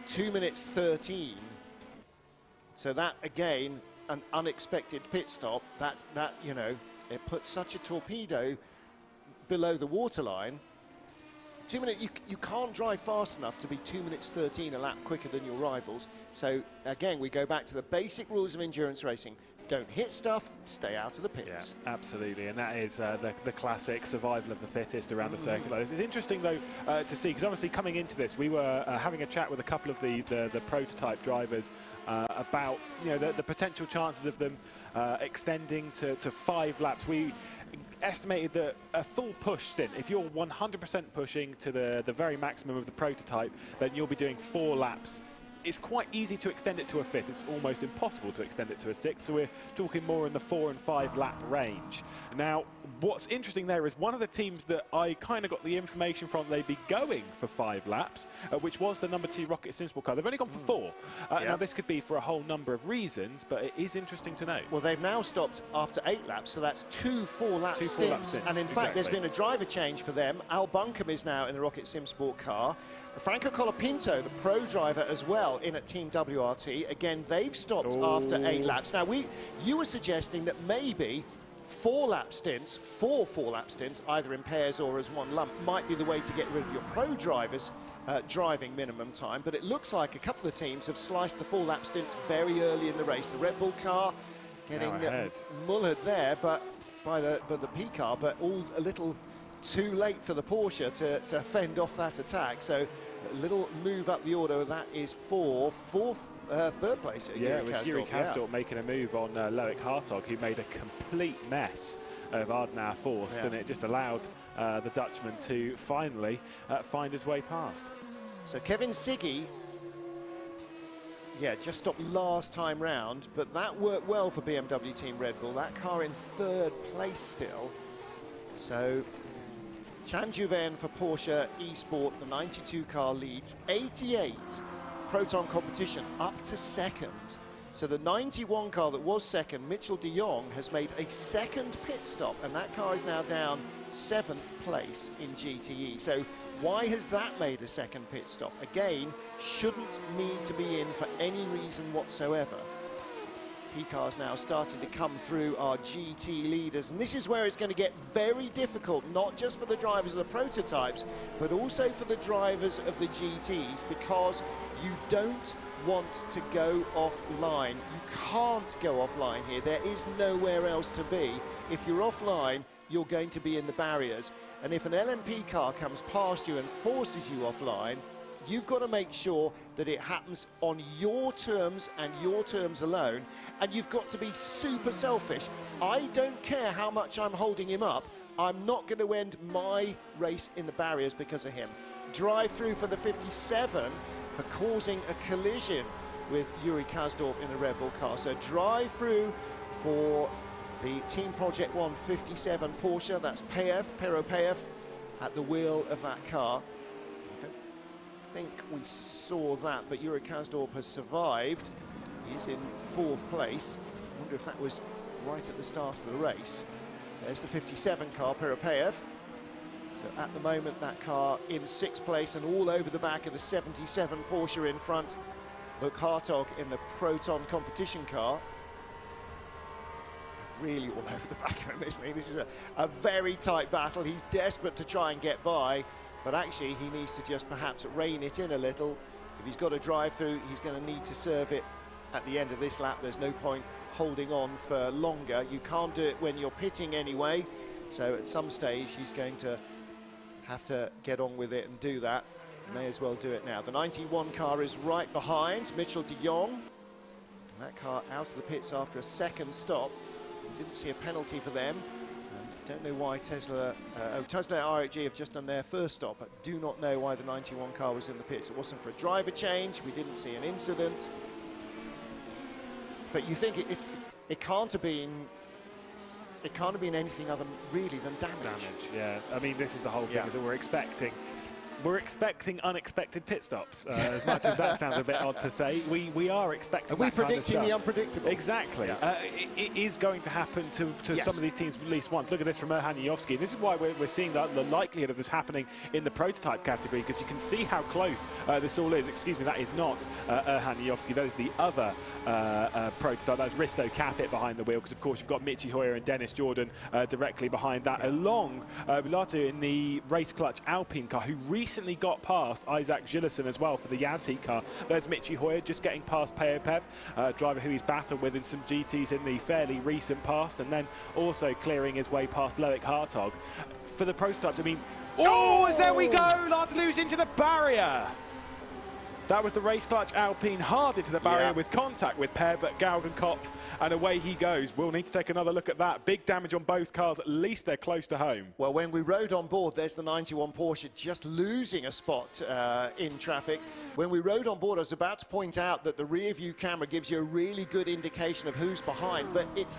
2 minutes 13. So that, again, an unexpected pit stop. That you know, it puts such a torpedo below the waterline. 2 minutes, you can't drive fast enough to be 2 minutes 13 a lap quicker than your rivals. So again, we go back to the basic rules of endurance racing. Don't hit stuff, stay out of the pits. Yeah, absolutely, and that is the classic survival of the fittest around a circuit like this. It's interesting, though, to see, because obviously coming into this, we were having a chat with a couple of the prototype drivers about, you know, the potential chances of them extending to 5 laps. We estimated that a full push stint, if you're 100% pushing to the very maximum of the prototype, then you'll be doing 4 laps. It's quite easy to extend it to a 5th. It's almost impossible to extend it to a 6th. So we're talking more in the 4 and 5 lap range. Now, what's interesting there is one of the teams that I kind of got the information from, they'd be going for 5 laps, which was the number 2 Rocket Sim Sport car. They've only gone for 4. Now, this could be for a whole number of reasons, but it is interesting to note. Well, they've now stopped after 8 laps, so that's 2 4-lap stints. And in fact, there's been a driver change for them. Al Buncombe is now in the Rocket Sim Sport car. Franco Colapinto, the pro driver as well, in at Team WRT. Again, they've stopped after 8 laps. Now, you were suggesting that maybe 4 4-lap stints, either in pairs or as one lump, might be the way to get rid of your pro drivers' driving minimum time. But it looks like a couple of teams have sliced the 4-lap stints very early in the race. The Red Bull car getting mullered there, but by the P car, but all a little too late for the Porsche to fend off that attack. So a little move up the order. That is third place. Yeah, it was Yuri Kasdorp making a move on Loic Hartog, who made a complete mess of Ardnauer Forst, and it just allowed the Dutchman to finally find his way past. So Kevin Siggy, just stopped last time round, but that worked well for BMW Team Red Bull. That car in 3rd place still. So Chan Juven for Porsche Esport, the 92 car leads 88 Proton competition up to 2nd. So the 91 car that was 2nd, Mitchell de Jong, has made a 2nd pit stop, and that car is now down 7th place in GTE. So why has that made a 2nd pit stop? Again, shouldn't need to be in for any reason whatsoever. P-cars now starting to come through our GT leaders, and this is where it's going to get very difficult, not just for the drivers of the prototypes, but also for the drivers of the GTs, because you don't want to go offline. You can't go offline here. There is nowhere else to be. If you're offline, you're going to be in the barriers, and if an LMP car comes past you and forces you offline, you've got to make sure that it happens on your terms and your terms alone, and you've got to be super selfish. I don't care how much I'm holding him up. I'm not going to end my race in the barriers because of him. Drive through for the 57 for causing a collision with Yuri Kasdorp in the Red Bull car. So drive through for the Team Project 1 57 Porsche. That's Pero Payev at the wheel of that car. I think we saw that, but Yuri Kasdorp has survived. He's in 4th place. I wonder if that was right at the start of the race. There's the 57 car, Peropayev. So So at the moment, that car in 6th place and all over the back of the 77 Porsche in front. Look, Hartog in the Proton competition car. Really all over the back of him, isn't he? This is a very tight battle. He's desperate to try and get by, but actually he needs to just perhaps rein it in a little. If he's got a drive through, he's going to need to serve it at the end of this lap. There's no point holding on for longer. You can't do it when you're pitting anyway, so at some stage he's going to have to get on with it and do that. May as well do it now. The 91 car is right behind Mitchell de Jong, and that car out of the pits after a second stop. We didn't see a penalty for them, and don't know why Tesla RHG have just done their first stop, but do not know why the 91 car was in the pits. It wasn't for a driver change. We didn't see an incident, but you think it can't have been. It can't have been anything other really than damage. Yeah. I mean, this is the whole thing, is that we're expecting unexpected pit stops. As much as that sounds a bit odd to say, we are expecting. Are we that kind of predicting stuff. the unpredictable? Exactly. Yeah. It is going to happen to Yes. some of these teams at least once. Look at this from Erhan Yovsky. This is why we're seeing the likelihood of this happening in the prototype category, because you can see how close this all is. Excuse me, that is not Erhan Yovsky. That is the other prototype. That's Risto Capit behind the wheel, because of course you've got Michi Hoyer and Dennis Jordan directly behind that, along Bilato in the race clutch Alpine car, who recently got past Isaac Gillison as well for the Yazheat car. There's Michi Hoyer just getting past Peopev, driver who he's battled with in some GTs in the fairly recent past, and then also clearing his way past Loic Hartog. For the prototypes, I mean, as there we go, Lartalus into the barrier. That was the race clutch Alpine hard into the barrier with contact with Pev at Gaudenkopf, and away he goes. We'll need to take another look at that. Big damage on both cars, at least they're close to home. Well, when we rode on board, there's the 91 Porsche just losing a spot in traffic. When we rode on board, I was about to point out that the rear view camera gives you a really good indication of who's behind, but it's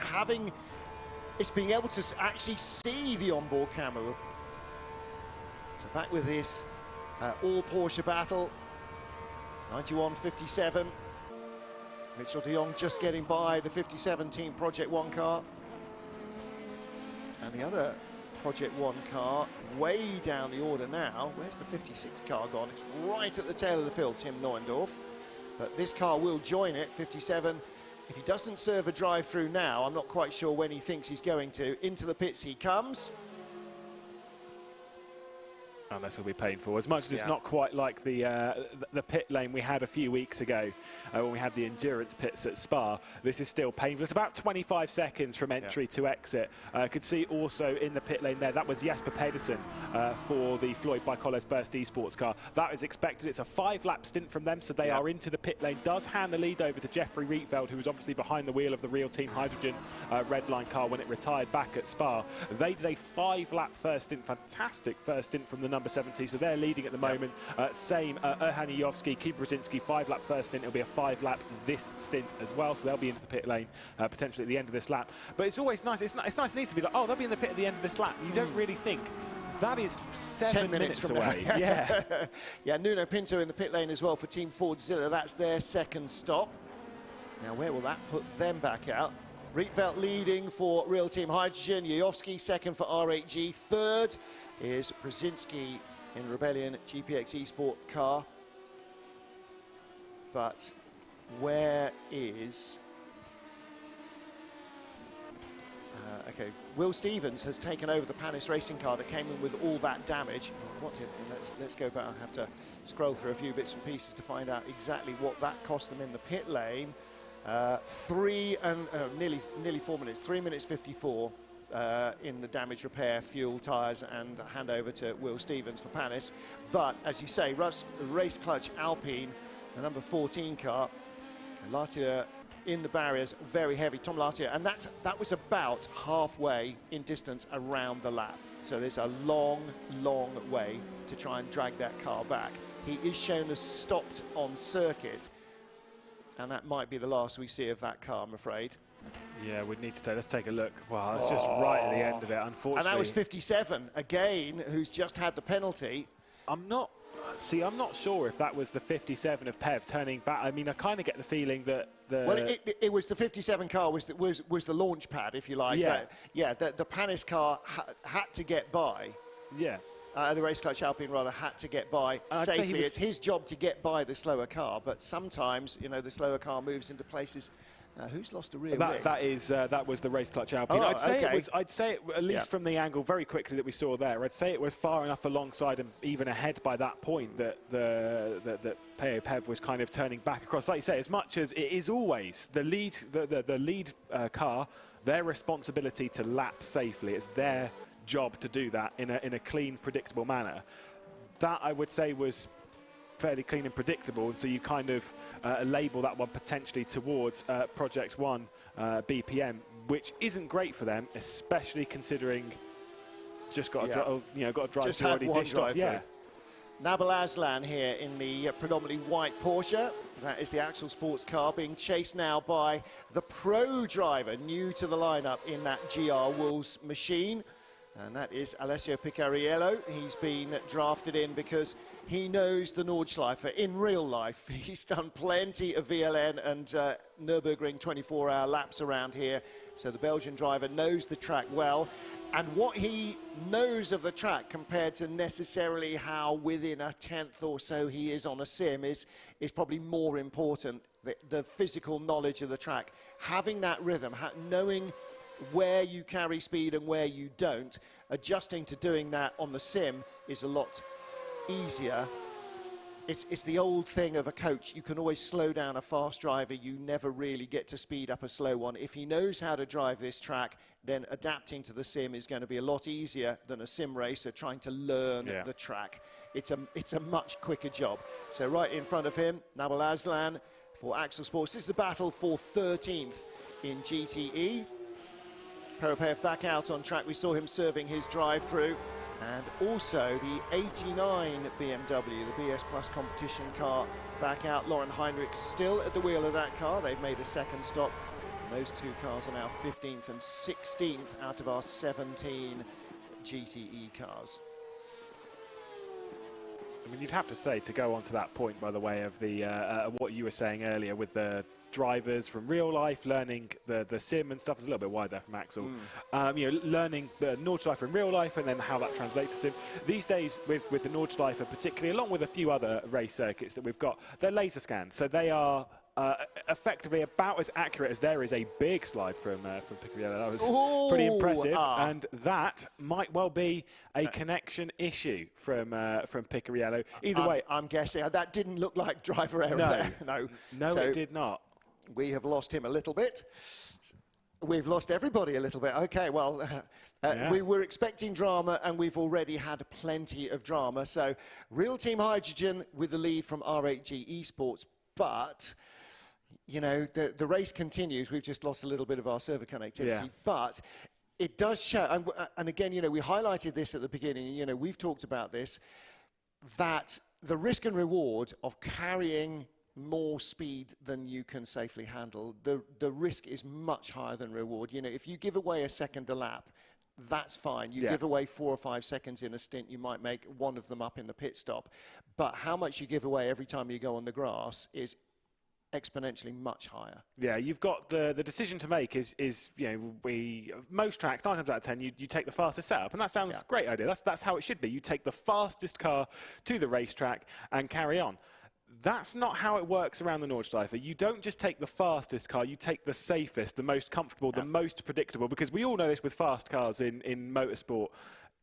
being able to actually see the onboard camera. So back with this all Porsche battle. 91-57. Mitchell de Jong just getting by the 57 Team Project 1 car. And the other Project 1 car way down the order now. Where's the 56 car gone? It's right at the tail of the field, Tim Neuendorf. But this car will join it, 57. If he doesn't serve a drive-through now, I'm not quite sure when he thinks he's going to. Into the pits he comes. Unless it'll be painful. As much as it's not quite like the pit lane we had a few weeks ago when we had the endurance pits at Spa, this is still painful. It's about 25 seconds from entry to exit. Could see also in the pit lane there, that was Jesper Pedersen for the Floyd by Colles Burst Esports car. That is expected. It's a 5-lap stint from them, so they are into the pit lane. Does hand the lead over to Jeffrey Rietveld, who was obviously behind the wheel of the Real Team Hydrogen red line car when it retired back at Spa. They did a 5-lap first stint, fantastic first stint from the number 70, so they're leading at the moment. Same Erhan Yovsky, Keith Brzezinski, 5-lap first stint. It'll be a 5-lap this stint as well, so they'll be into the pit lane potentially at the end of this lap. But it's always nice. It's nice and easy to be like, oh, they'll be in the pit at the end of this lap. You don't really think that is 7 minutes away. Yeah, Nuno Pinto in the pit lane as well for Team Fordzilla. That's their second stop. Now, where will that put them back out? Rietveld leading for Real Team Hydrogen. Yovsky second for R8G. Third is Brzezinski in Rebellion GPX Esport car. But where is... okay, Will Stevens has taken over the Panis racing car that came in with all that damage. Let's go back. I have to scroll through a few bits and pieces to find out exactly what that cost them in the pit lane. Nearly 4 minutes, 3 minutes 54 in the damage repair, fuel, tyres, and hand over to Will Stevens for Panis. But as you say, race clutch Alpine, the number 14 car, Lartier in the barriers, very heavy, Tom Lartier, and that was about halfway in distance around the lap. So there's a long, long way to try and drag that car back. He is shown as stopped on circuit, and that might be the last we see of that car, I'm afraid. Yeah, we'd need to let's take a look. Wow, that's just right at the end of it, unfortunately. And that was 57, again, who's just had the penalty. I'm not sure if that was the 57 of Pev turning back. I mean, I kind of get the feeling that Well, it was the 57 car was the launch pad, if you like. Yeah. But, yeah, the Panis car had to get by. Yeah. the Race Clutch Alpine rather had to get by safely. It's his job to get by the slower car, but sometimes, you know, the slower car moves into places. Who's lost a rear wing? That was the Race Clutch Alpine. Oh, I'd say okay. I'd say it, at least from the angle very quickly that we saw there. I'd say it was far enough alongside and even ahead by that point that that Peo Pev was kind of turning back across. Like you say, as much as it is always the lead car, their responsibility to lap safely. It's their job to do that in a clean, predictable manner. That I would say was fairly clean and predictable, and so you kind of label that one potentially towards Project One BPM, which isn't great for them, especially considering just got a drive just through had already one dished off. drive Yeah. Nabil Aslan here in the predominantly white Porsche. That is the Axel Sports car, being chased now by the pro driver new to the lineup in that GR Wolves machine. And that is Alessio Picariello. He's been drafted in because he knows the Nordschleife in real life. He's done plenty of VLN and Nürburgring 24-hour laps around here. So the Belgian driver knows the track well. And what he knows of the track compared to necessarily how within a tenth or so he is on a sim is probably more important. The physical knowledge of the track. Having that rhythm, knowing where you carry speed and where you don't, adjusting to doing that on the sim is a lot easier. It's the old thing of a coach. You can always slow down a fast driver. You never really get to speed up a slow one. If he knows how to drive this track, then adapting to the sim is going to be a lot easier than a sim racer trying to learn the track. It's a much quicker job. So right in front of him, Nabil Aslan for Axel Sports. This is the battle for 13th in GTE. Perepev back out on track. We saw him serving his drive-through. And also the 89 BMW, the BS Plus competition car, back out. Lauren Heinrich still at the wheel of that car. They've made a second stop. And those two cars are now 15th and 16th out of our 17 GTE cars. I mean, you'd have to say, to go on to that point, by the way, of the what you were saying earlier with the drivers from real life learning the sim and stuff is a little bit wide there from Axel. You know, learning the Nordschleife in real life and then how that translates to sim. These days, with the Nordschleife particularly, along with a few other race circuits that we've got, they're laser scanned, so they are effectively about as accurate as there is a big slide from Picariello. That was pretty impressive, and that might well be a connection issue from Picariello. Either way, I'm guessing that didn't look like driver error there. No, So it did not. we have lost him a little bit. We've lost everybody a little bit. Okay, well, we were expecting drama, and we've already had plenty of drama. So, Real Team Hydrogen with the lead from R8G Esports, but you know, the race continues. We've just lost a little bit of our server connectivity, but it does show, and again, you know, we highlighted this at the beginning, you know, we've talked about this, that the risk and reward of carrying more speed than you can safely handle, the risk is much higher than reward. You know, if you give away a second a lap, that's fine. You give away 4 or 5 seconds in a stint, you might make one of them up in the pit stop. But how much you give away every time you go on the grass is exponentially much higher. Yeah, you've got the decision to make is you know, most tracks 9 times out of 10 you take the fastest setup, and that sounds a great idea. That's how it should be. You take the fastest car to the racetrack and carry on. That's not how it works around the Nordschleife. You don't just take the fastest car, you take the safest, the most comfortable, the most predictable, because we all know this with fast cars in motorsport,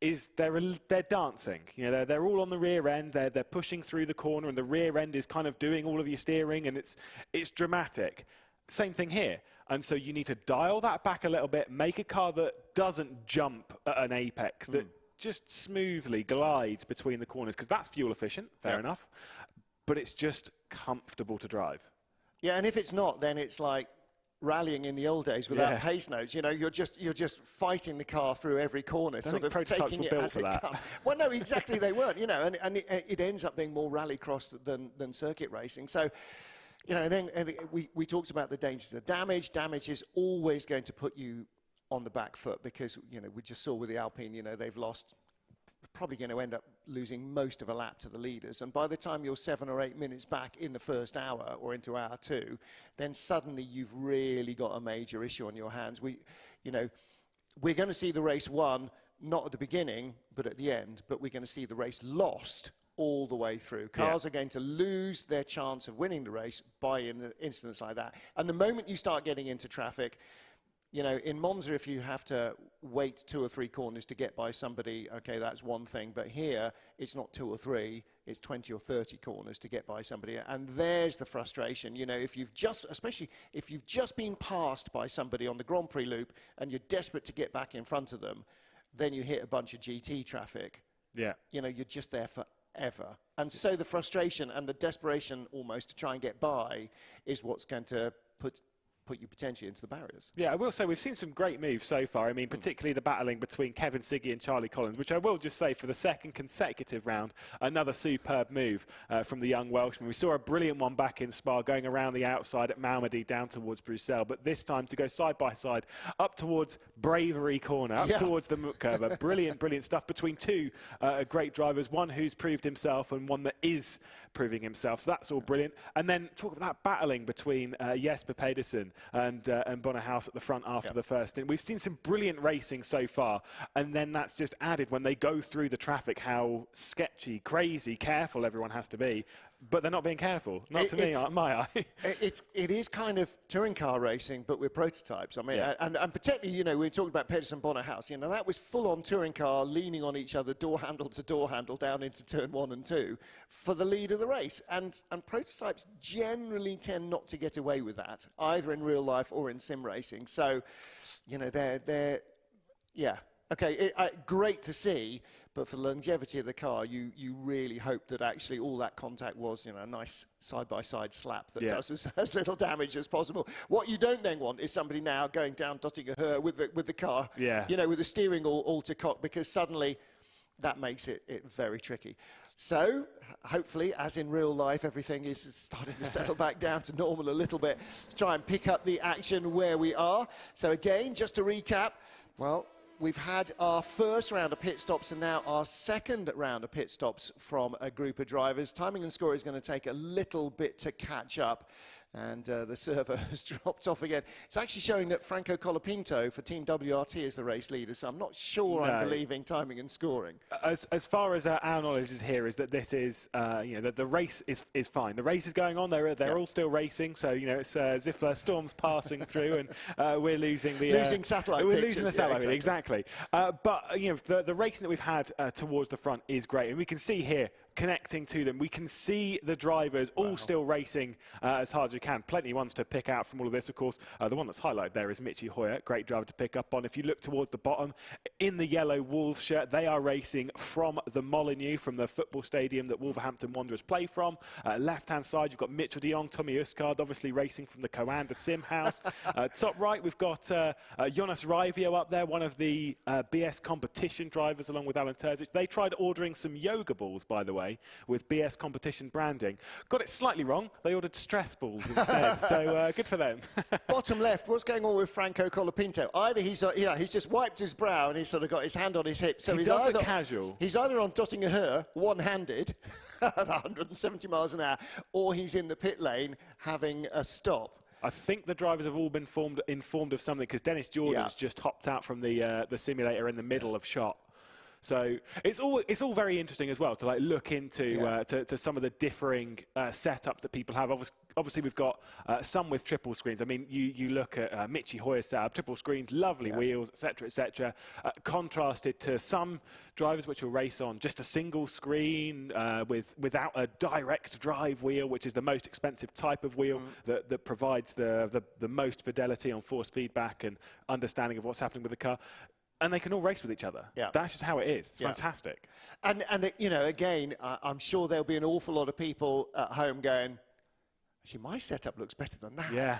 is they're dancing. You know, they're all on the rear end, they're pushing through the corner, and the rear end is kind of doing all of your steering, and it's dramatic. Same thing here. And so you need to dial that back a little bit, make a car that doesn't jump at an apex, that just smoothly glides between the corners, because that's fuel efficient, fair enough, but it's just comfortable to drive. Yeah, and if it's not, then it's like rallying in the old days without pace notes. You know, you're just fighting the car through every corner, sort of taking it as it comes. Well, no, exactly, they weren't. You know, and it ends up being more rallycross than circuit racing. So, you know, and then we talked about the dangers of damage. Damage is always going to put you on the back foot because, you know, we just saw with the Alpine, you know, they've lost, probably going to end up losing most of a lap to the leaders. And by the time you're 7 or 8 minutes back in the first hour or into hour 2, then suddenly you've really got a major issue on your hands. We're going to see the race won not at the beginning, but at the end, but we're going to see the race lost all the way through. Cars are going to lose their chance of winning the race by incidents like that. And the moment you start getting into traffic, you know, in Monza, if you have to wait 2 or 3 corners to get by somebody, okay, that's one thing. But here, it's not 2 or 3, it's 20 or 30 corners to get by somebody. And there's the frustration. You know, if you've just, especially if you've just been passed by somebody on the Grand Prix loop and you're desperate to get back in front of them, then you hit a bunch of GT traffic. Yeah. You know, you're just there forever. And so the frustration and the desperation almost to try and get by is what's going to put you potentially into the barriers. Yeah, I will say we've seen some great moves so far. I mean, particularly the battling between Kevin Siggy and Charlie Collins, which I will just say for the second consecutive round, another superb move from the young Welshman. We saw a brilliant one back in Spa going around the outside at Malmedy down towards Bruxelles, but this time to go side by side up towards Bravery Corner, up towards the Mutkova. Brilliant, brilliant stuff between 2 great drivers, one who's proved himself and one that is proving himself. So that's all brilliant. And then talk about that battling between Jesper Pedersen and Bonnehaus at the front after the first stint. We've seen some brilliant racing so far, and then that's just added when they go through the traffic how sketchy, crazy, careful everyone has to be. But they're not being careful. Not to me, my eye. It is kind of touring car racing, but with prototypes. I mean, and particularly, you know, we talked about Pedersen Bonnehaus. You know, that was full-on touring car, leaning on each other, door handle to door handle, down into turn 1 and 2 for the lead of the race. And prototypes generally tend not to get away with that, either in real life or in sim racing. So, you know, they're okay, great to see, but for the longevity of the car, you really hope that actually all that contact was, you know, a nice side-by-side slap that does as little damage as possible. What you don't then want is somebody now going down Dottinger with the car, you know, with the steering all to cock, because suddenly that makes it very tricky. So, hopefully, as in real life, everything is starting to settle back down to normal a little bit. Let's try and pick up the action where we are. So again, just to recap, well, we've had our first round of pit stops and now our second round of pit stops from a group of drivers. Timing and score is going to take a little bit to catch up, and the server has dropped off again. It's actually showing that Franco Colapinto for Team WRT is the race leader, so I'm not sure I'm believing timing and scoring. As far as our knowledge is here, is that this is, you know, the race is fine. The race is going on. They're all still racing, so, you know, it's as if storm's passing through and we're losing the... losing satellite We're pictures. losing the satellite, exactly. But, you know, the racing that we've had towards the front is great, and we can see here, connecting to them. We can see the drivers all still racing as hard as we can. Plenty ones to pick out from all of this, of course. The one that's highlighted there is Michi Hoyer, great driver to pick up on. If you look towards the bottom, in the yellow Wolves shirt, they are racing from the Molineux, from the football stadium that Wolverhampton Wanderers play from. Left-hand side, you've got Mitchell de Jong, Tommy Uskard, obviously racing from the Coanda Sim House. Top right, we've got Jonas Raivio up there, one of the BS competition drivers, along with Alan Terzic. They tried ordering some yoga balls, by the way, with BS competition branding. Got it slightly wrong. They ordered stress balls instead, so good for them. Bottom left, what's going on with Franco Colapinto? Either he's just wiped his brow and he's sort of got his hand on his hip. So he does look casual. He's either on Dottinger Her, one-handed, at 170 miles an hour, or he's in the pit lane having a stop. I think the drivers have all been informed of something, because Dennis Jordan's just hopped out from the simulator in the middle of shot. So it's all very interesting as well to like look into to some of the differing setups that people have. Obviously, we've got some with triple screens. I mean, you look at Michi Hoyer's setup, triple screens, lovely wheels, etc., contrasted to some drivers which will race on just a single screen without a direct drive wheel, which is the most expensive type of wheel that provides the most fidelity on force feedback and understanding of what's happening with the car. And they can all race with each other. Yeah. That's just how it is. It's fantastic. And you know, again, I'm sure there'll be an awful lot of people at home going, actually, my setup looks better than that. Yeah.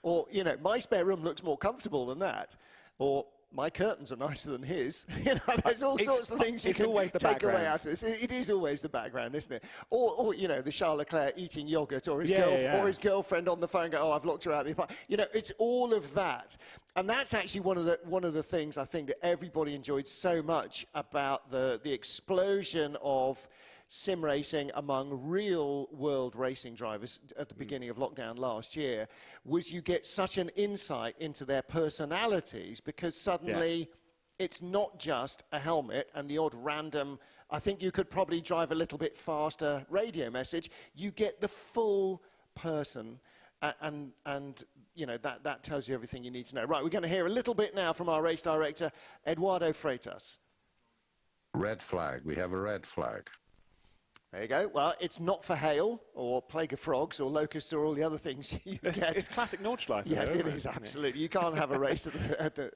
Or, you know, my spare room looks more comfortable than that. Or my curtains are nicer than his. You know, there's all sorts of things you can take away out of this. It is always the background, isn't it? Or you know, the Charles Leclerc eating yogurt, or his girlfriend on the phone going, "Oh, I've locked her out of the apartment." You know, it's all of that, and that's actually one of the things I think that everybody enjoyed so much about the explosion of sim racing among real world racing drivers at the beginning of lockdown last year, was you get such an insight into their personalities, because suddenly it's not just a helmet and the odd random, I think you could probably drive a little bit faster radio message. You get the full person, and you know, that tells you everything you need to know. Right, we're going to hear a little bit now from our race director, Eduardo Freitas. Red flag. We have a red flag. There you go. Well, it's not for hail or plague of frogs or locusts or all the other things you get. It's classic Nordschleife. Yes, though, it is, absolutely. You can't have a race at the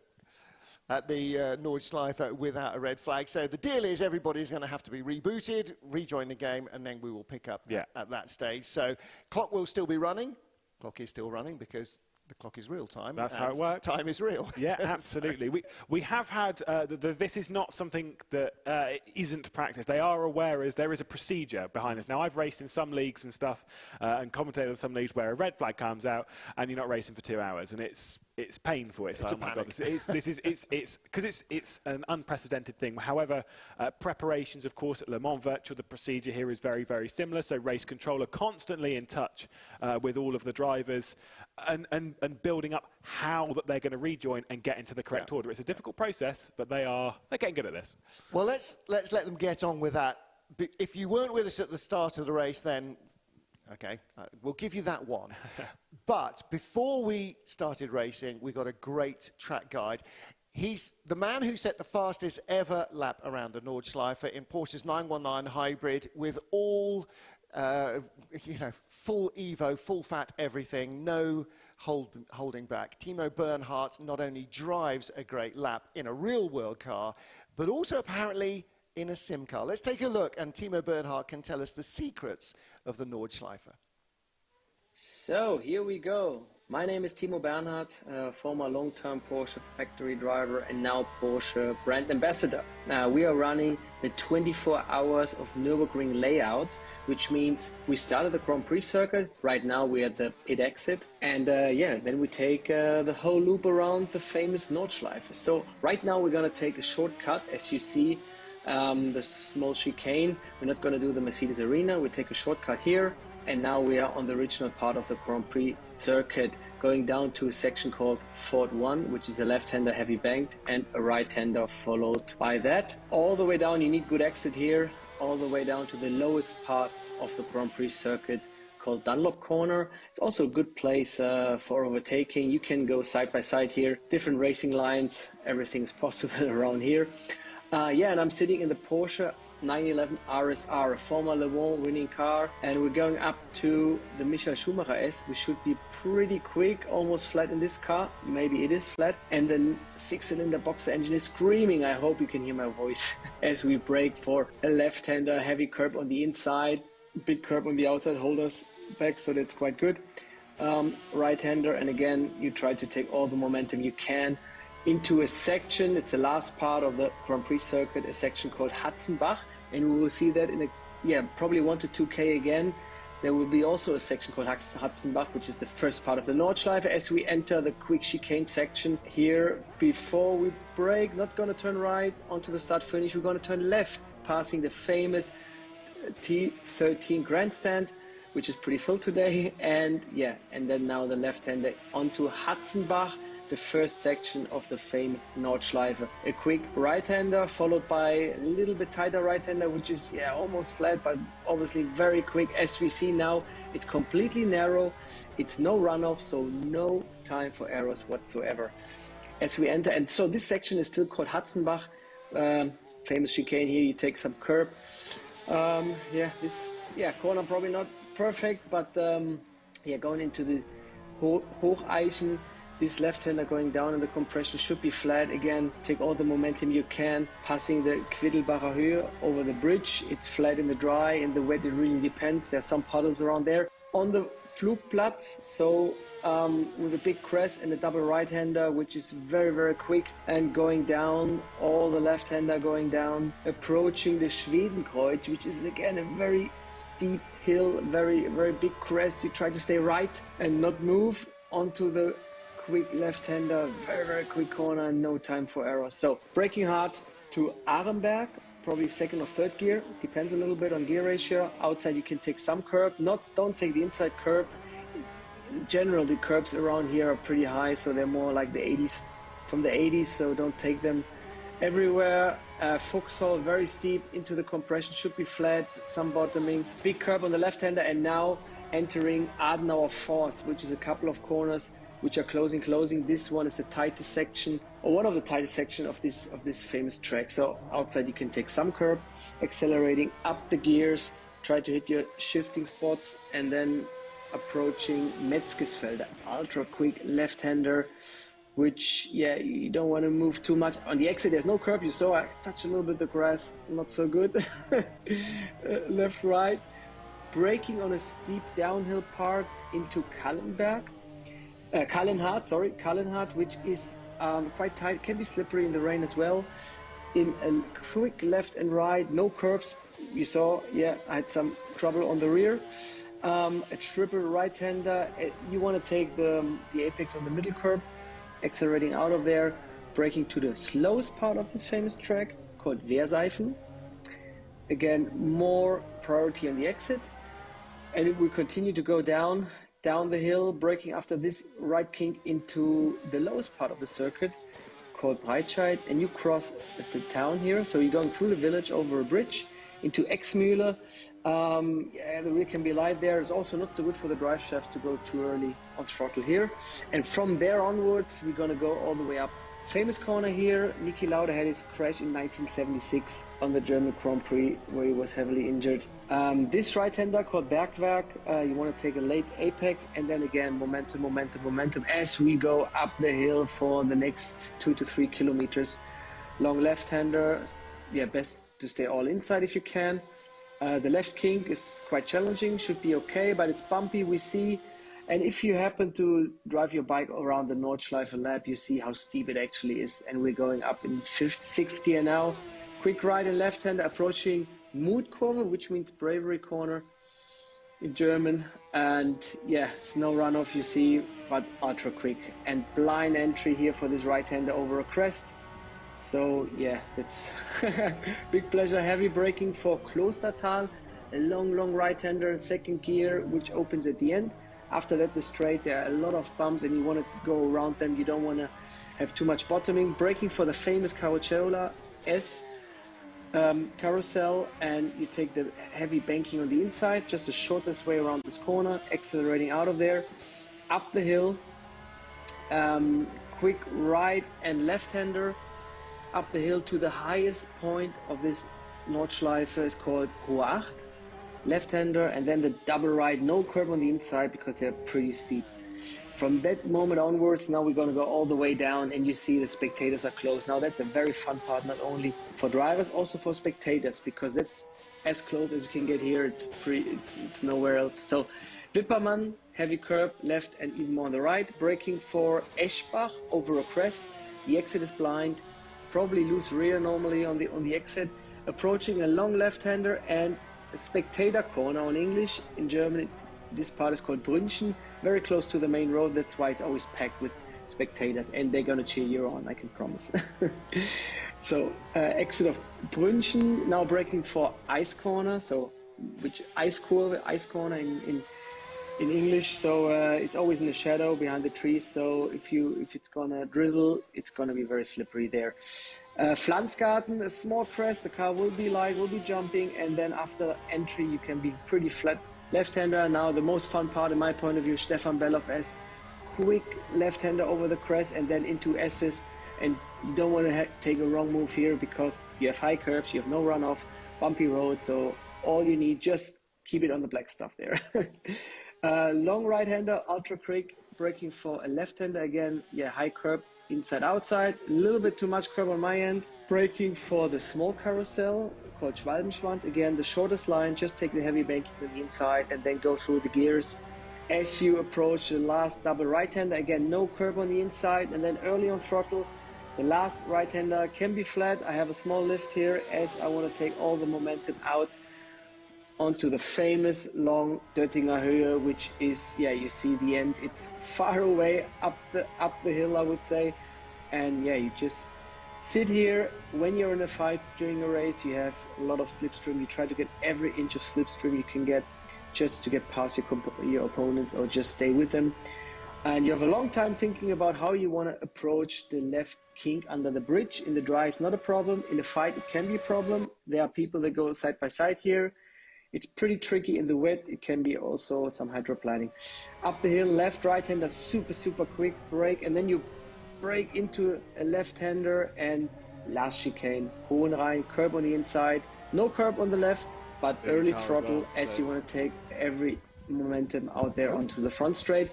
Nordschleife without a red flag. So the deal is everybody's going to have to be rebooted, rejoin the game, and then we will pick up at that stage. So clock will still be running. Clock is still running because the clock is real time. That's how it works. Time is real. Yeah, absolutely. We have had, this is not something that isn't practiced. They are aware as there is a procedure behind this. Now, I've raced in some leagues and stuff and commentated on some leagues where a red flag comes out and you're not racing for 2 hours, and it's painful. It's like, oh my God, it's an unprecedented thing. However, preparations, of course, at Le Mans Virtual, the procedure here is very, very similar. So race control are constantly in touch with all of the drivers and building up how that they're going to rejoin and get into the correct order. It's a difficult process, but they're getting good at this. Well, let's let them get on with that. If you weren't with us at the start of the race, then okay, we'll give you that one. But before we started racing, we got a great track guide. He's the man who set the fastest ever lap around the Nordschleife in Porsche's 919 hybrid with all, full Evo, full fat everything, no holding back. Timo Bernhardt not only drives a great lap in a real world car, but also apparently in a sim car. Let's take a look, and Timo Bernhardt can tell us the secrets of the Nordschleife. So here we go. My name is Timo Bernhardt, former long-term Porsche factory driver and now Porsche brand ambassador. Now we are running the 24 hours of Nürburgring layout, which means we started the Grand Prix circuit. Right now we're at the pit exit, and then we take the whole loop around the famous Nordschleife. So right now we're going to take a shortcut, as you see, the small chicane. We're not going to do the Mercedes Arena. We take a shortcut here. And now we are on the original part of the Grand Prix circuit, going down to a section called Ford 1, which is a left-hander heavy banked and a right-hander followed by that. All the way down, you need good exit here, all the way down to the lowest part of the Grand Prix circuit called Dunlop Corner. It's also a good place for overtaking. You can go side by side here, different racing lines, everything's possible around here. And I'm sitting in the Porsche 911 RSR, a former Le Mans winning car, and we're going up to the Michael Schumacher S. We should be pretty quick, almost flat in this car. Maybe it is flat. And the 6-cylinder boxer engine is screaming. I hope you can hear my voice as we brake for a left-hander, heavy curb on the inside, big curb on the outside, hold us back, so that's quite good. Right-hander, and again, you try to take all the momentum you can into a section. It's the last part of the Grand Prix circuit, a section called Hatzenbach, and we will see that in probably 1 to 2K again. There will be also a section called Hatzenbach, which is the first part of the Nordschleife, as we enter the quick chicane section here. Before we brake, not going to turn right onto the start finish, we're going to turn left, passing the famous T13 grandstand, which is pretty full today, and then now the left-hander onto Hatzenbach, the first section of the famous Nordschleife. A quick right-hander followed by a little bit tighter right-hander, which is almost flat, but obviously very quick. As we see now, it's completely narrow. It's no runoff, so no time for errors whatsoever as we enter. And so this section is still called Hatzenbach. Famous chicane here, you take some curb. This corner probably not perfect, but going into the Hocheichen. This left-hander going down in the compression should be flat. Again, take all the momentum you can. Passing the Quiddelbacher Höhe over the bridge. It's flat in the dry. In the wet, it really depends. There's some puddles around there. On the Flugplatz, so with a big crest and a double right-hander, which is very, very quick. And going down, all the left-hander going down. Approaching the Schwedenkreuz, which is again a very steep hill, very, very big crest. You try to stay right and not move onto the quick left-hander, very, very quick corner, no time for error. So braking hard to Arenberg, probably second or third gear, depends a little bit on gear ratio. Outside you can take some curb, don't take the inside curb. In general, the curbs around here are pretty high, so they're more like the 80s, from the 80s, so don't take them. everywhere. Foxhole very steep into the compression, should be flat, some bottoming. Big curb on the left-hander, and now entering Adenauer Force, which is a couple of corners which are closing. This one is the tightest section, or one of the tightest section of this famous track. So outside you can take some curb, accelerating up the gears, try to hit your shifting spots, and then approaching Metzgesfelder, ultra quick left-hander, which, yeah, you don't want to move too much. On the exit, there's no curb. You saw I touched a little bit the grass, not so good. Left, right. Braking on a steep downhill part into Kallenhardt, which is quite tight, can be slippery in the rain as well. In a quick left and right, no curbs. You saw, yeah, I had some trouble on the rear. A triple right-hander. You want to take the apex on the middle curb, accelerating out of there, braking to the slowest part of this famous track called Wehrseifen. Again, more priority on the exit. And it will continue to go down the hill, braking after this right kink into the lowest part of the circuit called Breitscheid, and you cross the town here. So you're going through the village over a bridge into Exmühle. Yeah, the rear can be light there. It's also not so good for the drive shafts to go too early on throttle here. And from there onwards, we're going to go all the way up. Famous corner here, Niki Lauda had his crash in 1976 on the German Grand Prix where he was heavily injured. This right-hander called Bergwerk, you want to take a late apex, and then again momentum as we go up the hill for the next 2 to 3 kilometers. Long left-hander, yeah, best to stay all inside if you can. The left kink is quite challenging, should be okay, but it's bumpy, we see. And if you happen to drive your bike around the Nordschleife lap, you see how steep it actually is. And we're going up in sixth gear now. Quick right and left-hander approaching Mutkurve, which means bravery corner in German. And yeah, it's no runoff, you see, but ultra quick. And blind entry here for this right-hander over a crest. So yeah, that's big pleasure. Heavy braking for Klostertal. A long right-hander, second gear, which opens at the end. After that, the straight, there are a lot of bumps and you want to go around them. You don't want to have too much bottoming. Braking for the famous Carocciola S carousel, and you take the heavy banking on the inside, just the shortest way around this corner, accelerating out of there, up the hill, quick right and left-hander, up the hill to the highest point of this Nordschleife is called Hohe Acht. Left-hander, and then the double right, no curb on the inside because they're pretty steep. From that moment onwards, now we're going to go all the way down, and you see the spectators are close. Now that's a very fun part, not only for drivers, also for spectators, because that's as close as you can get here. It's nowhere else. So Wippermann, heavy curb, left and even more on the right. Braking for Eschbach over a crest. The exit is blind, probably loose rear normally on the exit. Approaching a long left-hander and a spectator corner on English. In German, this part is called Brünchen, very close to the main road. That's why it's always packed with spectators, and they're gonna cheer you on, I can promise. So exit of Brünchen, now braking for ice corner, so which ice corner in English. So it's always in the shadow behind the trees, so if it's gonna drizzle, it's gonna be very slippery there. Pflanzgarten, a small crest, the car will be light, will be jumping, and then after entry you can be pretty flat. Left-hander, now the most fun part in my point of view, Stefan Bellof S. Quick left-hander over the crest and then into S's, and you don't want to take a wrong move here because you have high curbs, you have no runoff, bumpy road, so all you need, just keep it on the black stuff there. Long right-hander, ultra quick, braking for a left-hander again, yeah, high curb, inside outside, a little bit too much curb on my end. Braking for the small carousel called Schwalbenschwanz, again the shortest line, just take the heavy banking on the inside and then go through the gears. As you approach the last double right-hander, again no curb on the inside, and then early on throttle, the last right-hander can be flat. I have a small lift here as I want to take all the momentum out onto the famous long Döttinger Höhe, which is, yeah, you see the end. It's far away up the hill, I would say. And yeah, you just sit here. When you're in a fight during a race, you have a lot of slipstream. You try to get every inch of slipstream you can get just to get past your opponents or just stay with them. And you have a long time thinking about how you want to approach the left kink under the bridge. In the dry, it's not a problem. In the fight, it can be a problem. There are people that go side by side here. It's pretty tricky in the wet. It can be also some hydroplaning. Up the hill, left, right-hander, super quick break. And then you break into a left-hander and last chicane. Hohenrhein, curb on the inside. No curb on the left, but early throttle as you want to take every momentum out there onto the front straight.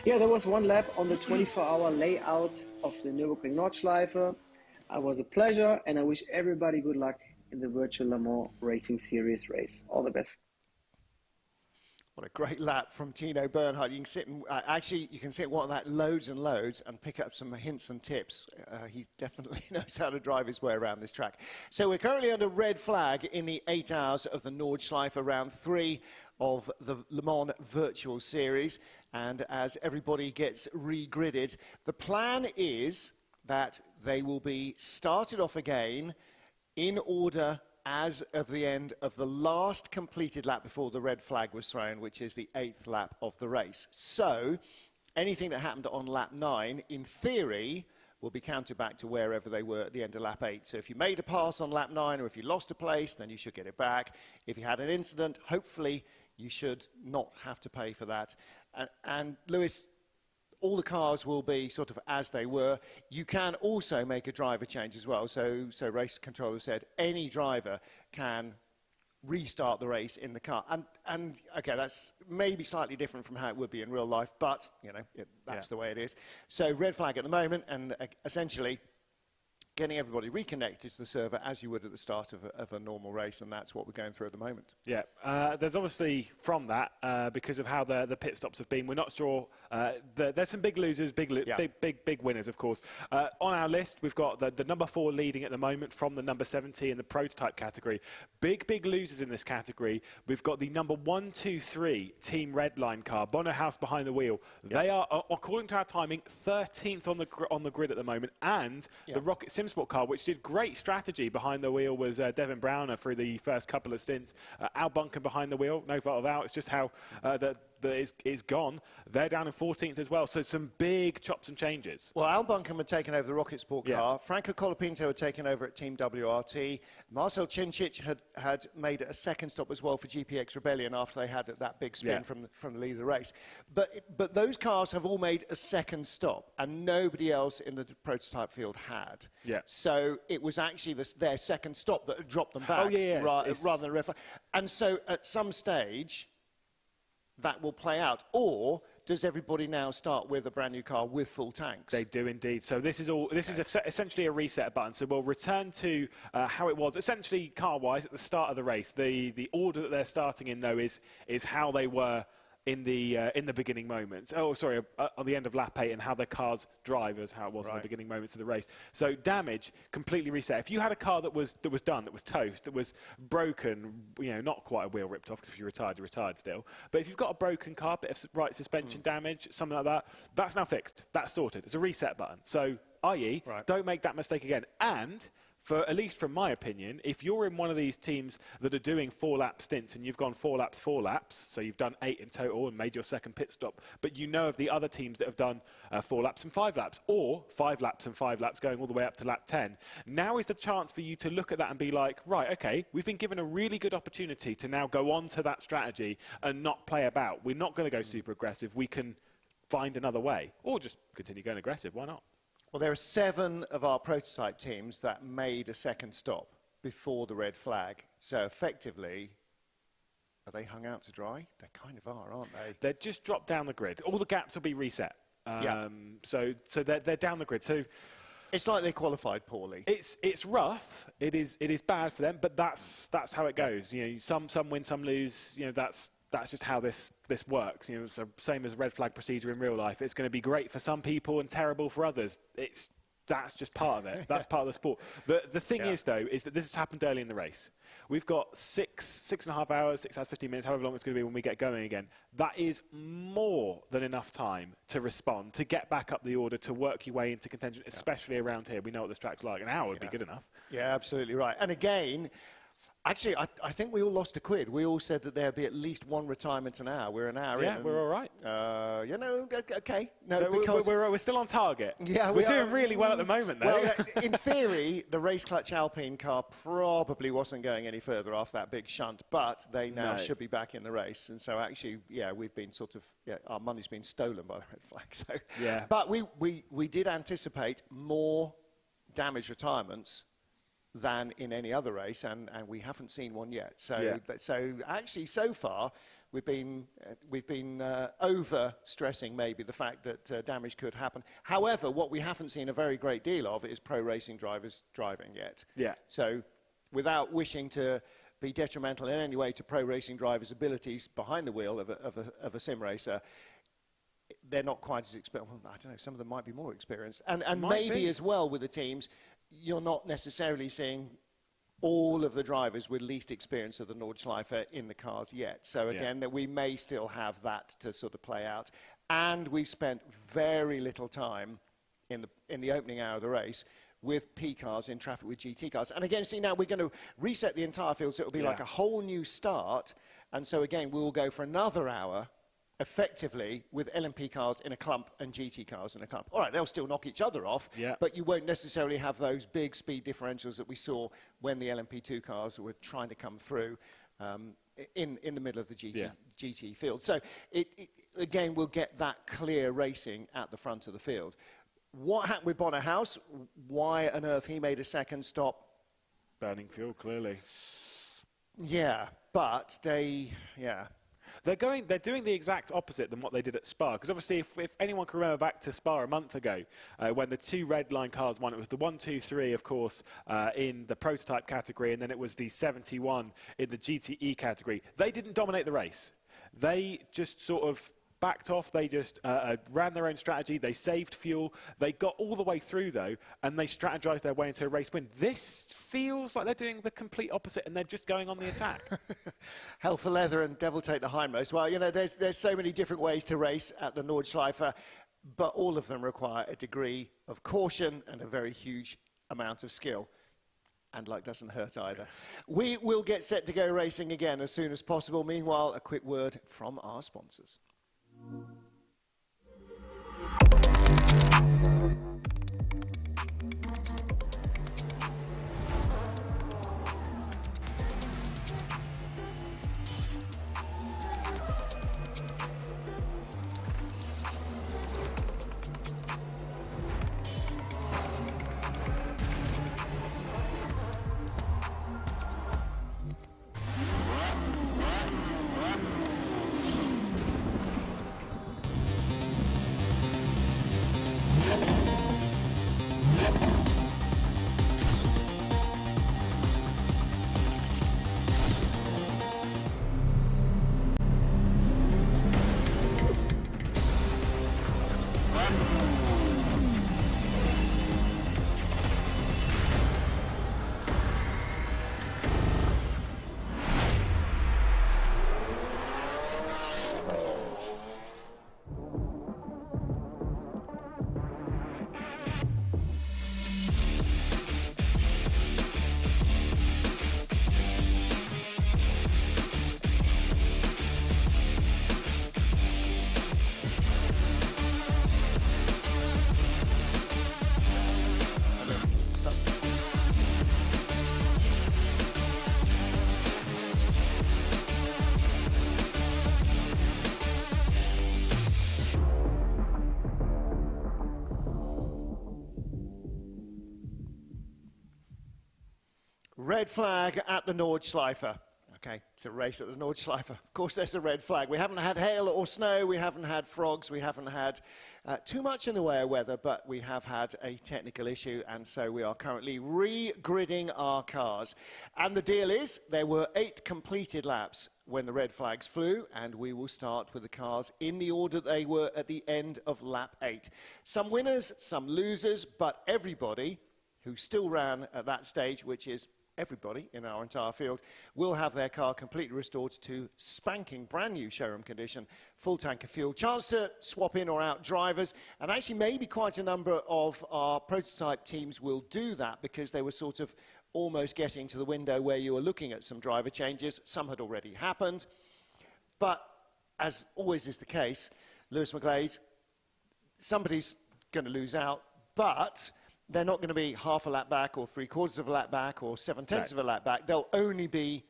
Yeah, there was one lap on the 24-hour layout of the Nürburgring Nordschleife. It was a pleasure, and I wish everybody good luck in the virtual Le Mans Racing Series race. All the best. What a great lap from Tino Bernhard. You can sit and, actually, you can sit and watch that loads and loads and pick up some hints and tips. He definitely knows how to drive his way around this track. So we're currently under red flag in the 8 hours of the Nordschleife, round 3 of the Le Mans Virtual Series. And as everybody gets re-gridded, the plan is that they will be started off again in order as of the end of the last completed lap before the red flag was thrown, which is the 8th lap of the race. So anything that happened on lap 9, in theory, will be counted back to wherever they were at the end of lap 8. So if you made a pass on lap 9, or if you lost a place, then you should get it back. If you had an incident, hopefully you should not have to pay for that. And Lewis, all the cars will be sort of as they were. You can also make a driver change as well. So race controller said any driver can restart the race in the car. And okay, that's maybe slightly different from how it would be in real life, but you know, that's the way it is. So red flag at the moment, and essentially getting everybody reconnected to the server as you would at the start of a normal race, and that's what we're going through at the moment. Yeah, there's obviously from that, because of how the pit stops have been, we're not sure. There's some big losers, big winners, of course. On our list, we've got the number 4 leading at the moment from the number 70 in the prototype category. Big losers in this category. We've got the number 1, 2, 3 Team Redline car, Bono House behind the wheel. Yep. They are, according to our timing, 13th on the grid at the moment, and the Rocket Sport car, which did great strategy behind the wheel, was Devin Browner through the first couple of stints. Al Bunker behind the wheel, no fault of Al. It's just how that is gone. They're down in 14th as well, so some big chops and changes. Well, Al Bunker had taken over the Rocket Sport car. Franco Colapinto had taken over at Team WRT. Marcel Cincic had made a second stop as well for GPX Rebellion after they had that big spin from the lead of the race. But those cars have all made a second stop, and nobody else in the prototype field had. Yeah. So it was actually their second stop that had dropped them back rather than red flag. And so at some stage, that will play out. Or does everybody now start with a brand new car with full tanks? They do indeed. So this is essentially a reset button. So we'll return to how it was, essentially car-wise, at the start of the race. The order that they're starting in, though, is how they were in the beginning moments. Oh, sorry, on the end of lap 8, and how the cars drive as how it was in the beginning moments of the race. So damage completely reset. If you had a car that was done, that was toast, that was broken, you know, not quite a wheel ripped off, because if you're retired still. But if you've got a broken car, bit of right suspension damage, something like that, that's now fixed. That's sorted. It's a reset button. So, i.e., don't make that mistake again. And for, at least from my opinion, if you're in one of these teams that are doing 4-lap stints and you've gone 4 laps, so you've done 8 in total and made your second pit stop, but you know of the other teams that have done 4 laps and 5 laps, or 5 laps and 5 laps going all the way up to lap 10, now is the chance for you to look at that and be like, right, okay, we've been given a really good opportunity to now go on to that strategy and not play about. We're not going to go super aggressive. We can find another way, or just continue going aggressive. Why not? Well, there are 7 of our prototype teams that made a second stop before the red flag. So effectively, are they hung out to dry? They kind of are, aren't they? They're just dropped down the grid. All the gaps will be reset. So they're down the grid. So it's like they qualified poorly. It's rough. It is bad for them, but that's how it goes. You know, some win, some lose. You know, that's just how this works. You know, so same as red flag procedure in real life. It's going to be great for some people and terrible for others. That's just part of it. That's part of the sport. The thing is, though, is that this has happened early in the race. We've got 6.5 hours, 6 hours, 15 minutes, however long it's going to be when we get going again. That is more than enough time to respond, to get back up the order, to work your way into contention, especially around here. We know what this track's like. An hour would be good enough. Yeah, absolutely right. And again, Actually, I think we all lost a quid. We all said that there'd be at least one retirement an hour. We're an hour in. Yeah, we're all right. You know, okay. No, No, because... we're still on target. Yeah, we're doing really well at the moment, though. Well, in theory, the race clutch Alpine car probably wasn't going any further after that big shunt, but they now should be back in the race. And so actually, yeah, we've been sort of, our money's been stolen by the red flag. So, yeah. But we did anticipate more damage retirements than in any other race, and we haven't seen one yet. So, so actually, so far, we've been over stressing maybe the fact that damage could happen. However, what we haven't seen a very great deal of is pro racing drivers driving yet. Yeah. So, without wishing to be detrimental in any way to pro racing drivers' abilities behind the wheel of a sim racer, they're not quite as experienced. Well, I don't know, some of them might be more experienced. And maybe as well with the teams, you're not necessarily seeing all of the drivers with least experience of the Nordschleife in the cars yet. So again, that we may still have that to sort of play out. And we've spent very little time in the opening hour of the race with P cars in traffic with GT cars. And again, see, now we're going to reset the entire field, so it'll be like a whole new start. And so again, we'll go for another hour effectively with LMP cars in a clump and GT cars in a clump. All right, they'll still knock each other off, but you won't necessarily have those big speed differentials that we saw when the LMP2 cars were trying to come through in the middle of the GT field. So, again, we'll get that clear racing at the front of the field. What happened with Bonner House? Why on earth he made a second stop? Burning fuel, clearly. Yeah, but They're doing the exact opposite than what they did at Spa. Because obviously, if anyone can remember back to Spa a month ago, when the two red line cars won, it was the 1, 2, 3, of course, in the prototype category, and then it was the 71 in the GTE category. They didn't dominate the race. They just sort of backed off. They just ran their own strategy. They saved fuel. They got all the way through, though, and they strategized their way into a race win. This feels like they're doing the complete opposite, and they're just going on the attack. Hell for leather and devil take the hindmost. Well, you know, there's so many different ways to race at the Nordschleife, but all of them require a degree of caution and a very huge amount of skill. And luck doesn't hurt either. We will get set to go racing again as soon as possible. Meanwhile, a quick word from our sponsors. Red flag at the Nordschleife. Okay, it's a race at the Nordschleife. Of course, there's a red flag. We haven't had hail or snow. We haven't had frogs. We haven't had too much in the way of weather, but we have had a technical issue, and so we are currently re-gridding our cars. And the deal is there were 8 completed laps when the red flags flew, and we will start with the cars in the order they were at the end of lap 8. Some winners, some losers, but everybody who still ran at that stage, which is everybody in our entire field, will have their car completely restored to spanking brand new showroom condition, full tank of fuel, chance to swap in or out drivers, and actually maybe quite a number of our prototype teams will do that because they were sort of almost getting to the window where you were looking at some driver changes. Some had already happened. But as always is the case, Lewis McGlade, somebody's going to lose out, but they're not going to be half a lap back or 3/4 of a lap back or 7/10 of a lap back. They'll only be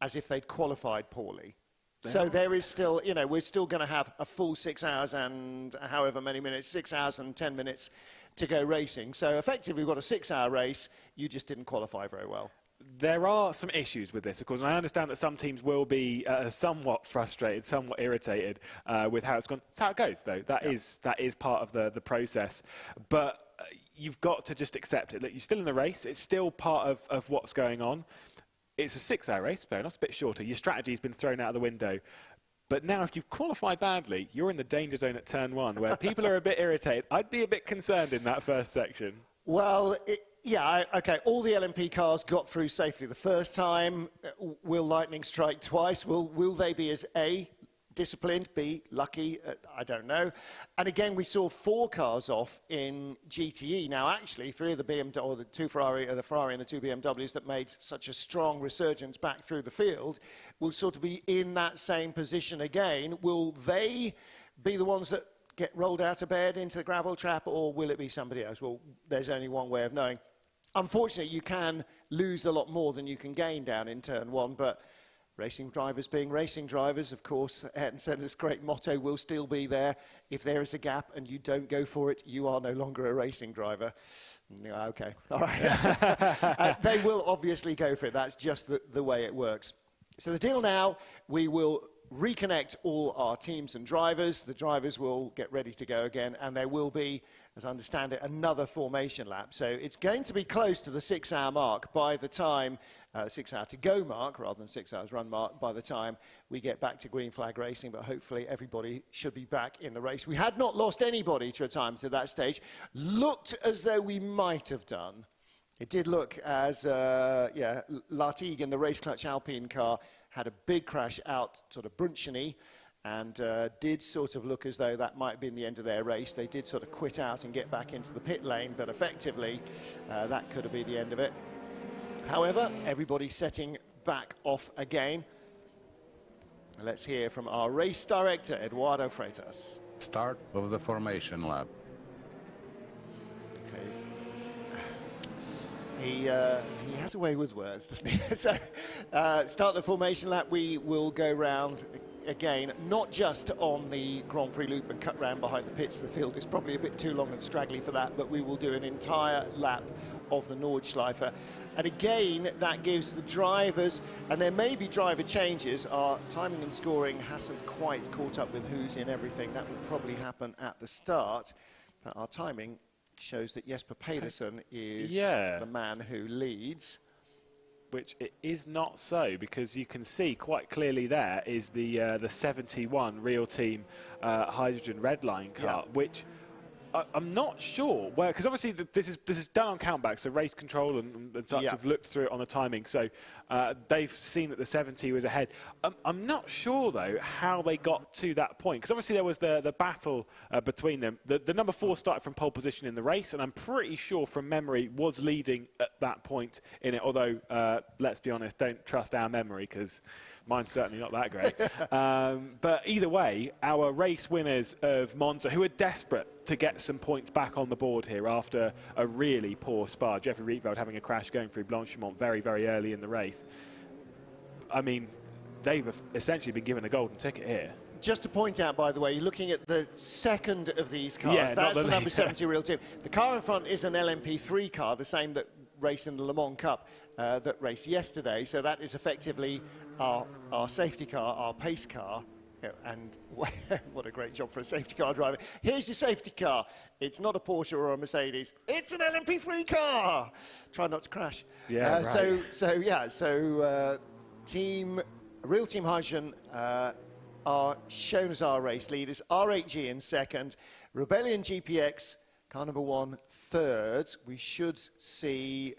as if they'd qualified poorly. So there is still, you know, we're still going to have a full 6 hours and however many minutes, 6 hours and 10 minutes to go racing. So effectively, we've got a 6-hour race. You just didn't qualify very well. There are some issues with this, of course, and I understand that some teams will be somewhat frustrated, somewhat irritated with how it's gone. That's how it goes, though. That is part of the process. But you've got to just accept it. Look, you're still in the race. It's still part of what's going on. It's a 6-hour race, fair enough, a bit shorter. Your strategy's been thrown out of the window. But now, if you've qualified badly, you're in the danger zone at turn 1, where people are a bit irritated. I'd be a bit concerned in that first section. Well, yeah, okay, all the LMP cars got through safely the first time. Will lightning strike twice? Will they be as A, disciplined, B, lucky? I don't know. And again, we saw 4 cars off in GTE. Now, actually, 3 of the BMW, or the 2 Ferrari, the Ferrari and the 2 BMWs that made such a strong resurgence back through the field will sort of be in that same position again. Will they be the ones that get rolled out of bed into the gravel trap, or will it be somebody else? Well, there's only one way of knowing. Unfortunately, you can lose a lot more than you can gain down in turn 1, but racing drivers being racing drivers, of course, Ayrton Senna's great motto will still be there. If there is a gap and you don't go for it, you are no longer a racing driver. Okay, all right. They will obviously go for it. That's just the way it works. So the deal now, we will reconnect all our teams and drivers. The drivers will get ready to go again, and there will be, as I understand it, another formation lap. So it's going to be close to the 6-hour mark by the time, 6-hour to go mark rather than 6 hours run mark, by the time we get back to green flag racing, but hopefully everybody should be back in the race. We had not lost anybody to a time to that stage. Looked as though we might have done. It did look as, Lartigue in the race clutch Alpine car had a big crash out sort of Bruncheny, and did sort of look as though that might have been the end of their race. They did sort of quit out and get back into the pit lane, but effectively that could have been the end of it. However, everybody's setting back off again. Let's hear from our race director, Eduardo Freitas. Start of the formation lap. He has a way with words, doesn't he? So, start the formation lap. We will go round again, not just on the Grand Prix loop and cut round behind the pits. The field is probably a bit too long and straggly for that, but we will do an entire lap of the Nordschleife. And again, that gives the drivers, and there may be driver changes. Our timing and scoring hasn't quite caught up with who's in everything. That will probably happen at the start. But our timing shows that Jesper Pedersen is the man who leads. Which it is not so, because you can see quite clearly there is the 71 Real Team Hydrogen Redline car, which I'm not sure where, because obviously this is done on countback, so race control and such have looked through it on the timing, so they've seen that the 70 was ahead. I'm not sure though how they got to that point, because obviously there was the battle between them. The number 4 started from pole position in the race, and I'm pretty sure from memory was leading at that point in it, although let's be honest, don't trust our memory because mine's certainly not that great. But either way, our race winners of Monza, who are desperate to get some points back on the board here after a really poor Spa. Jeffrey Rietveld having a crash going through Blanchimont very, very early in the race. I mean, they've essentially been given a golden ticket here. Just to point out, by the way, you're looking at the second of these cars. Yeah, that's the number 70 Real Team. The car in front is an LMP3 car, the same that raced in the Le Mans Cup that raced yesterday. So that is effectively our safety car, our pace car. And what a great job for a safety car driver. Here's your safety car. It's not a Porsche or a Mercedes. It's an LMP3 car. Try not to crash. Yeah, right. So Real Team Hydrogen are shown as our race leaders. R8G in second. Rebellion GPX, car number 1, third. We should see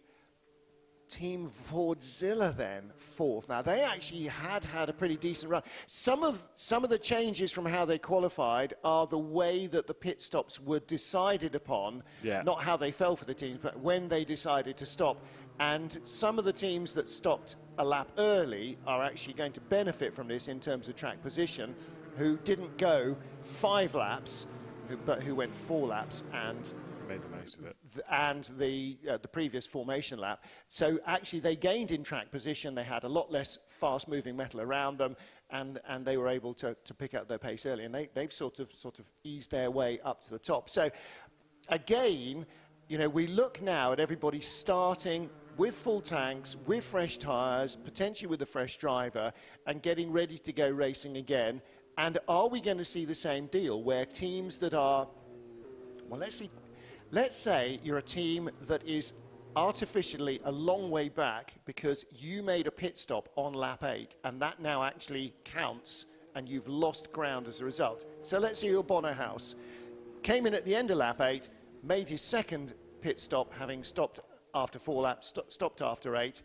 Team Fordzilla then fourth. Now they actually had a pretty decent run. Some of the changes from how they qualified are the way that the pit stops were decided upon, not how they fell for the teams, but when they decided to stop. And some of the teams that stopped a lap early are actually going to benefit from this in terms of track position, who didn't go 5 laps, but who went 4 laps and made the most of it. And the previous formation lap. So actually they gained in track position. They had a lot less fast-moving metal around them, and they were able to pick up their pace early. And they've sort of eased their way up to the top. So again, you know, we look now at everybody starting with full tanks, with fresh tyres, potentially with a fresh driver, and getting ready to go racing again. And are we going to see the same deal where teams that are, well, let's say you're a team that is artificially a long way back because you made a pit stop on lap 8, and that now actually counts, and you've lost ground as a result. So let's say you're Bono House, came in at the end of lap 8, made his second pit stop, having stopped after 4 laps, stopped after 8.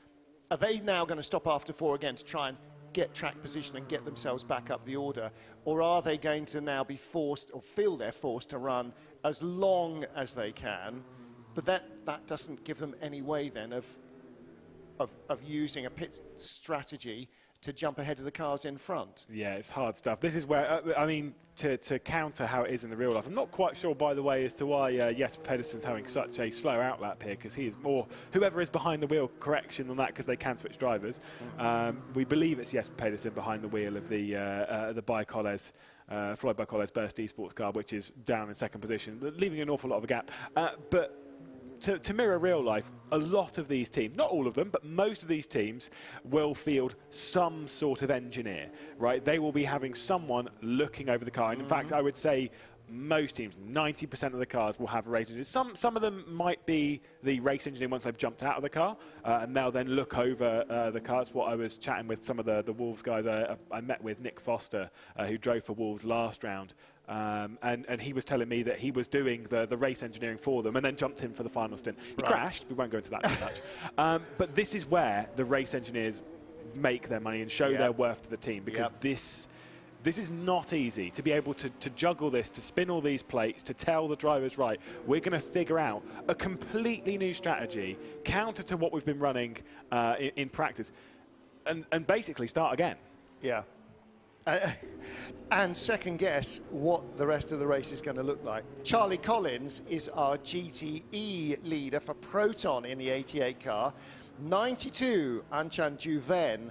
Are they now going to stop after 4 again to try and get track position and get themselves back up the order? Or are they going to now be forced, or feel they're forced to run as long as they can? But that doesn't give them any way then of using a pit strategy to jump ahead of the cars in front. Yeah, it's hard stuff. This is where, I mean, to counter how it is in the real life, I'm not quite sure, by the way, as to why Jesper Pedersen's having such a slow outlap here, because he is more, whoever is behind the wheel, correction on that, because they can switch drivers. We believe it's Jesper Pedersen behind the wheel of the Bike-Holles, Floyd Bike-Holles Burst Esports car, which is down in second position, leaving an awful lot of a gap. But to mirror real life, a lot of these teams, not all of them, but most of these teams will field some sort of engineer, right? They will be having someone looking over the car. And in fact, I would say most teams, 90% of the cars will have race engineers. Some of them might be the race engineer once they've jumped out of the car, and they'll then look over the car. That's what I was chatting with some of the Wolves guys. I met with Nick Foster, who drove for Wolves last round. And he was telling me that he was doing the race engineering for them and then jumped in for the final stint. He crashed. We won't go into that too much. But this is where the race engineers make their money and show their worth to the team, because this is not easy to be able to juggle this, to spin all these plates, to tell the drivers, right, we're going to figure out a completely new strategy, counter to what we've been running in practice, and basically start again. Yeah. And second guess what the rest of the race is going to look like. Charlie Collins is our GTE leader for Proton in the 88 car. 92, Anchan Juven,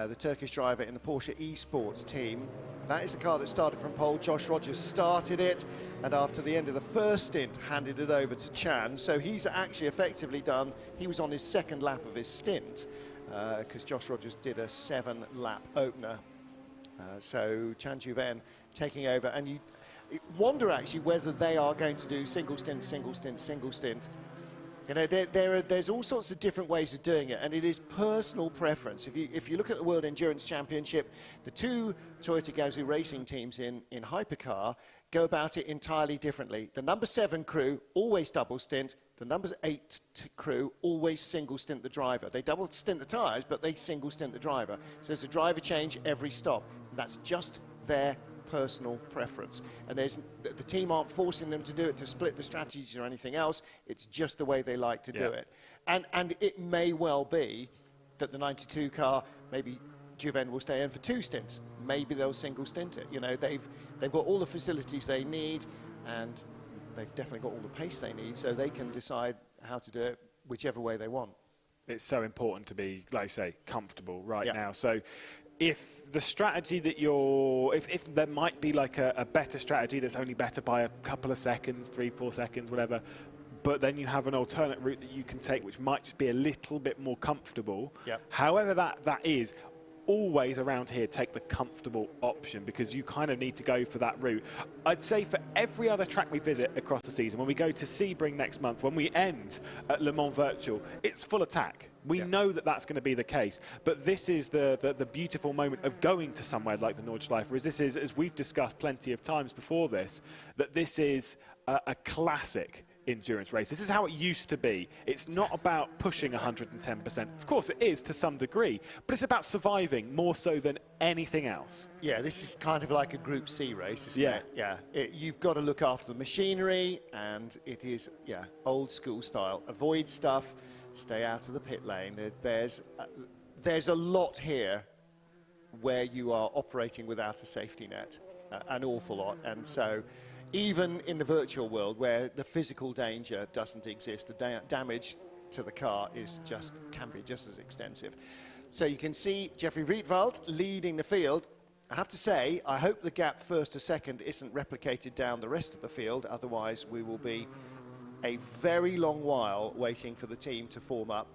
the Turkish driver in the Porsche Esports team. That is the car that started from pole. Josh Rogers started it, and after the end of the first stint, handed it over to Chan. So he's actually effectively done, he was on his second lap of his stint, because Josh Rogers did a 7-lap opener. So Chan Juven taking over, and you wonder actually whether they are going to do single stint, single stint, single stint. You know, there's all sorts of different ways of doing it, and it is personal preference. If you look at the World Endurance Championship, the 2 Toyota Gazoo racing teams in hypercar go about it entirely differently. The number 7 crew always double stint. The number 8 crew always single stint the driver. They double stint the tyres, but they single stint the driver. So there's a driver change every stop. That's just their personal preference. And the team aren't forcing them to do it to split the strategies or anything else. It's just the way they like to do it. And it may well be that the 92 car, maybe Juven will stay in for 2 stints. Maybe they'll single stint it. You know, they've got all the facilities they need, and they've definitely got all the pace they need, so they can decide how to do it whichever way they want. It's so important to be, like I say, comfortable right now. So if the strategy that if there might be like a better strategy that's only better by a couple of seconds, 3-4 seconds, whatever, but then you have an alternate route that you can take which might just be a little bit more comfortable. However that is, always around here take the comfortable option, because you kind of need to go for that route. I'd say for every other track we visit across the season, when we go to Sebring next month, when we end at Le Mans Virtual, it's full attack. We know that that's going to be the case, but this is the beautiful moment of going to somewhere like the Nordschleife, as this is, as we've discussed plenty of times before this, that this is a classic endurance race. This is how it used to be. It's not about pushing 110%. Of course, it is to some degree, but it's about surviving more so than anything else. Yeah, this is kind of like a Group C race, isn't Yeah. it? Yeah. You've got to look after the machinery, and it is, yeah, old school style. Avoid stuff, stay out of the pit lane. There's a lot here where you are operating without a safety net, an awful lot. And so even in the virtual world where the physical danger doesn't exist, the damage to the car can be just as extensive. So you can see Jeffrey Rietveld leading the field. I have to say, I hope the gap first to second isn't replicated down the rest of the field, otherwise we will be a very long while waiting for the team to form up,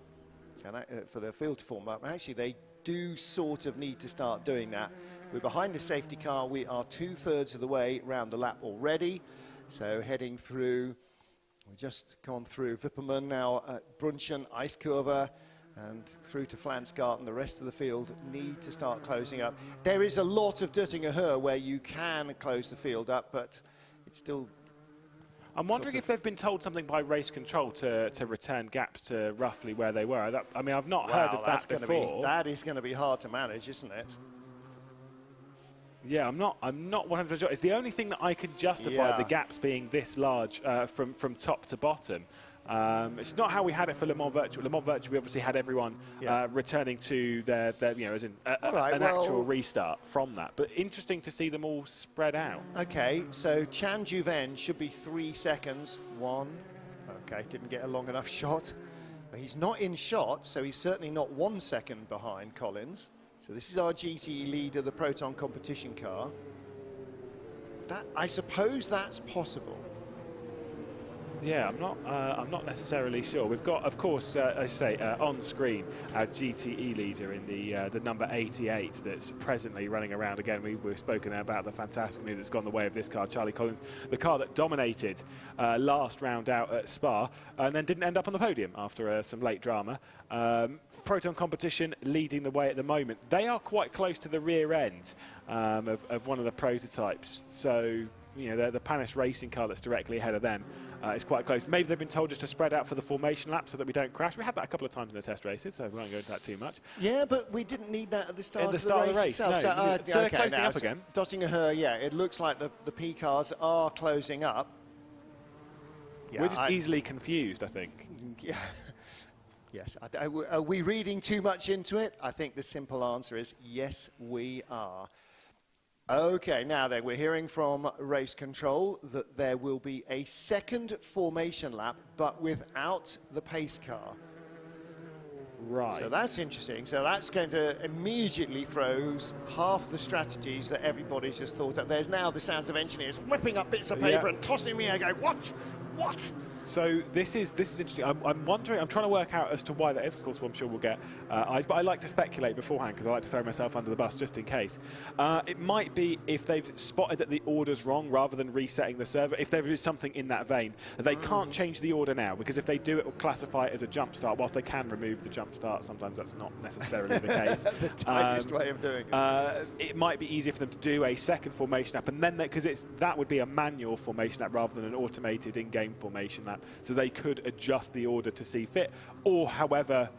and for the field to form up. Actually, they do sort of need to start doing that. We're behind the safety car. We are 2/3 of the way round the lap already. So heading through, we've just gone through Wipperman, now Brunchen, Eiskurve, and through to Flansgarten. The rest of the field need to start closing up. There is a lot of Döttinger Höhe where you can close the field up, but it's still... I'm wondering if they've been told something by race control to return gaps to roughly where they were. I mean, I've not heard of that before. That is going to be hard to manage, isn't it? Yeah, I'm not 100% sure. It's the only thing that I can justify the gaps being this large from top to bottom. It's not how we had it for Le Mans Virtual. Le Mans Virtual, we obviously had everyone returning to their as in an actual restart from that. But interesting to see them all spread out. Okay, so Chan Juven should be 3 seconds. 1. Okay, didn't get a long enough shot. He's not in shot, so he's certainly not 1 second behind Collins. So this is our GTE leader, the Proton competition car. I suppose that's possible. Yeah, I'm not necessarily sure. We've got, of course, as I say, on screen our GTE leader in the number 88 that's presently running around again. We've spoken about the fantastic move that's gone the way of this car, Charlie Collins, the car that dominated last round out at Spa and then didn't end up on the podium after some late drama. Proton competition leading the way at the moment. They are quite close to the rear end of one of the prototypes. So, you know, the Panis racing car that's directly ahead of them is quite close. Maybe they've been told just to spread out for the formation lap so that we don't crash. We had that a couple of times in the test races, so we won't go into that too much. Yeah, but we didn't need that at the start, of the race itself. No, so they're closing up again. Döttinger Höhe, yeah, it looks like the P cars are closing up. Yeah, we're just easily confused, I think. Yeah. Yes. Are we reading too much into it? I think the simple answer is yes, we are. Okay, now then, we're hearing from race control that there will be a second formation lap, but without the pace car. Right. So that's interesting. So that's going to immediately throw half the strategies that everybody's just thought of. There's now the sounds of engineers whipping up bits of paper and tossing me. I go, what? What? So this is interesting. I'm wondering, I'm trying to work out as to why that is. Of course, well, I'm sure we'll get eyes, but I like to speculate beforehand because I like to throw myself under the bus just in case. It might be if they've spotted that the order's wrong rather than resetting the server. If there is something in that vein, they can't change the order now because if they do, it will classify it as a jump start. Whilst they can remove the jump start, sometimes that's not necessarily the case. The tightest way of doing it. It might be easier for them to do a second formation lap, and then because that would be a manual formation lap rather than an automated in-game formation lap. So they could adjust the order to see fit, or however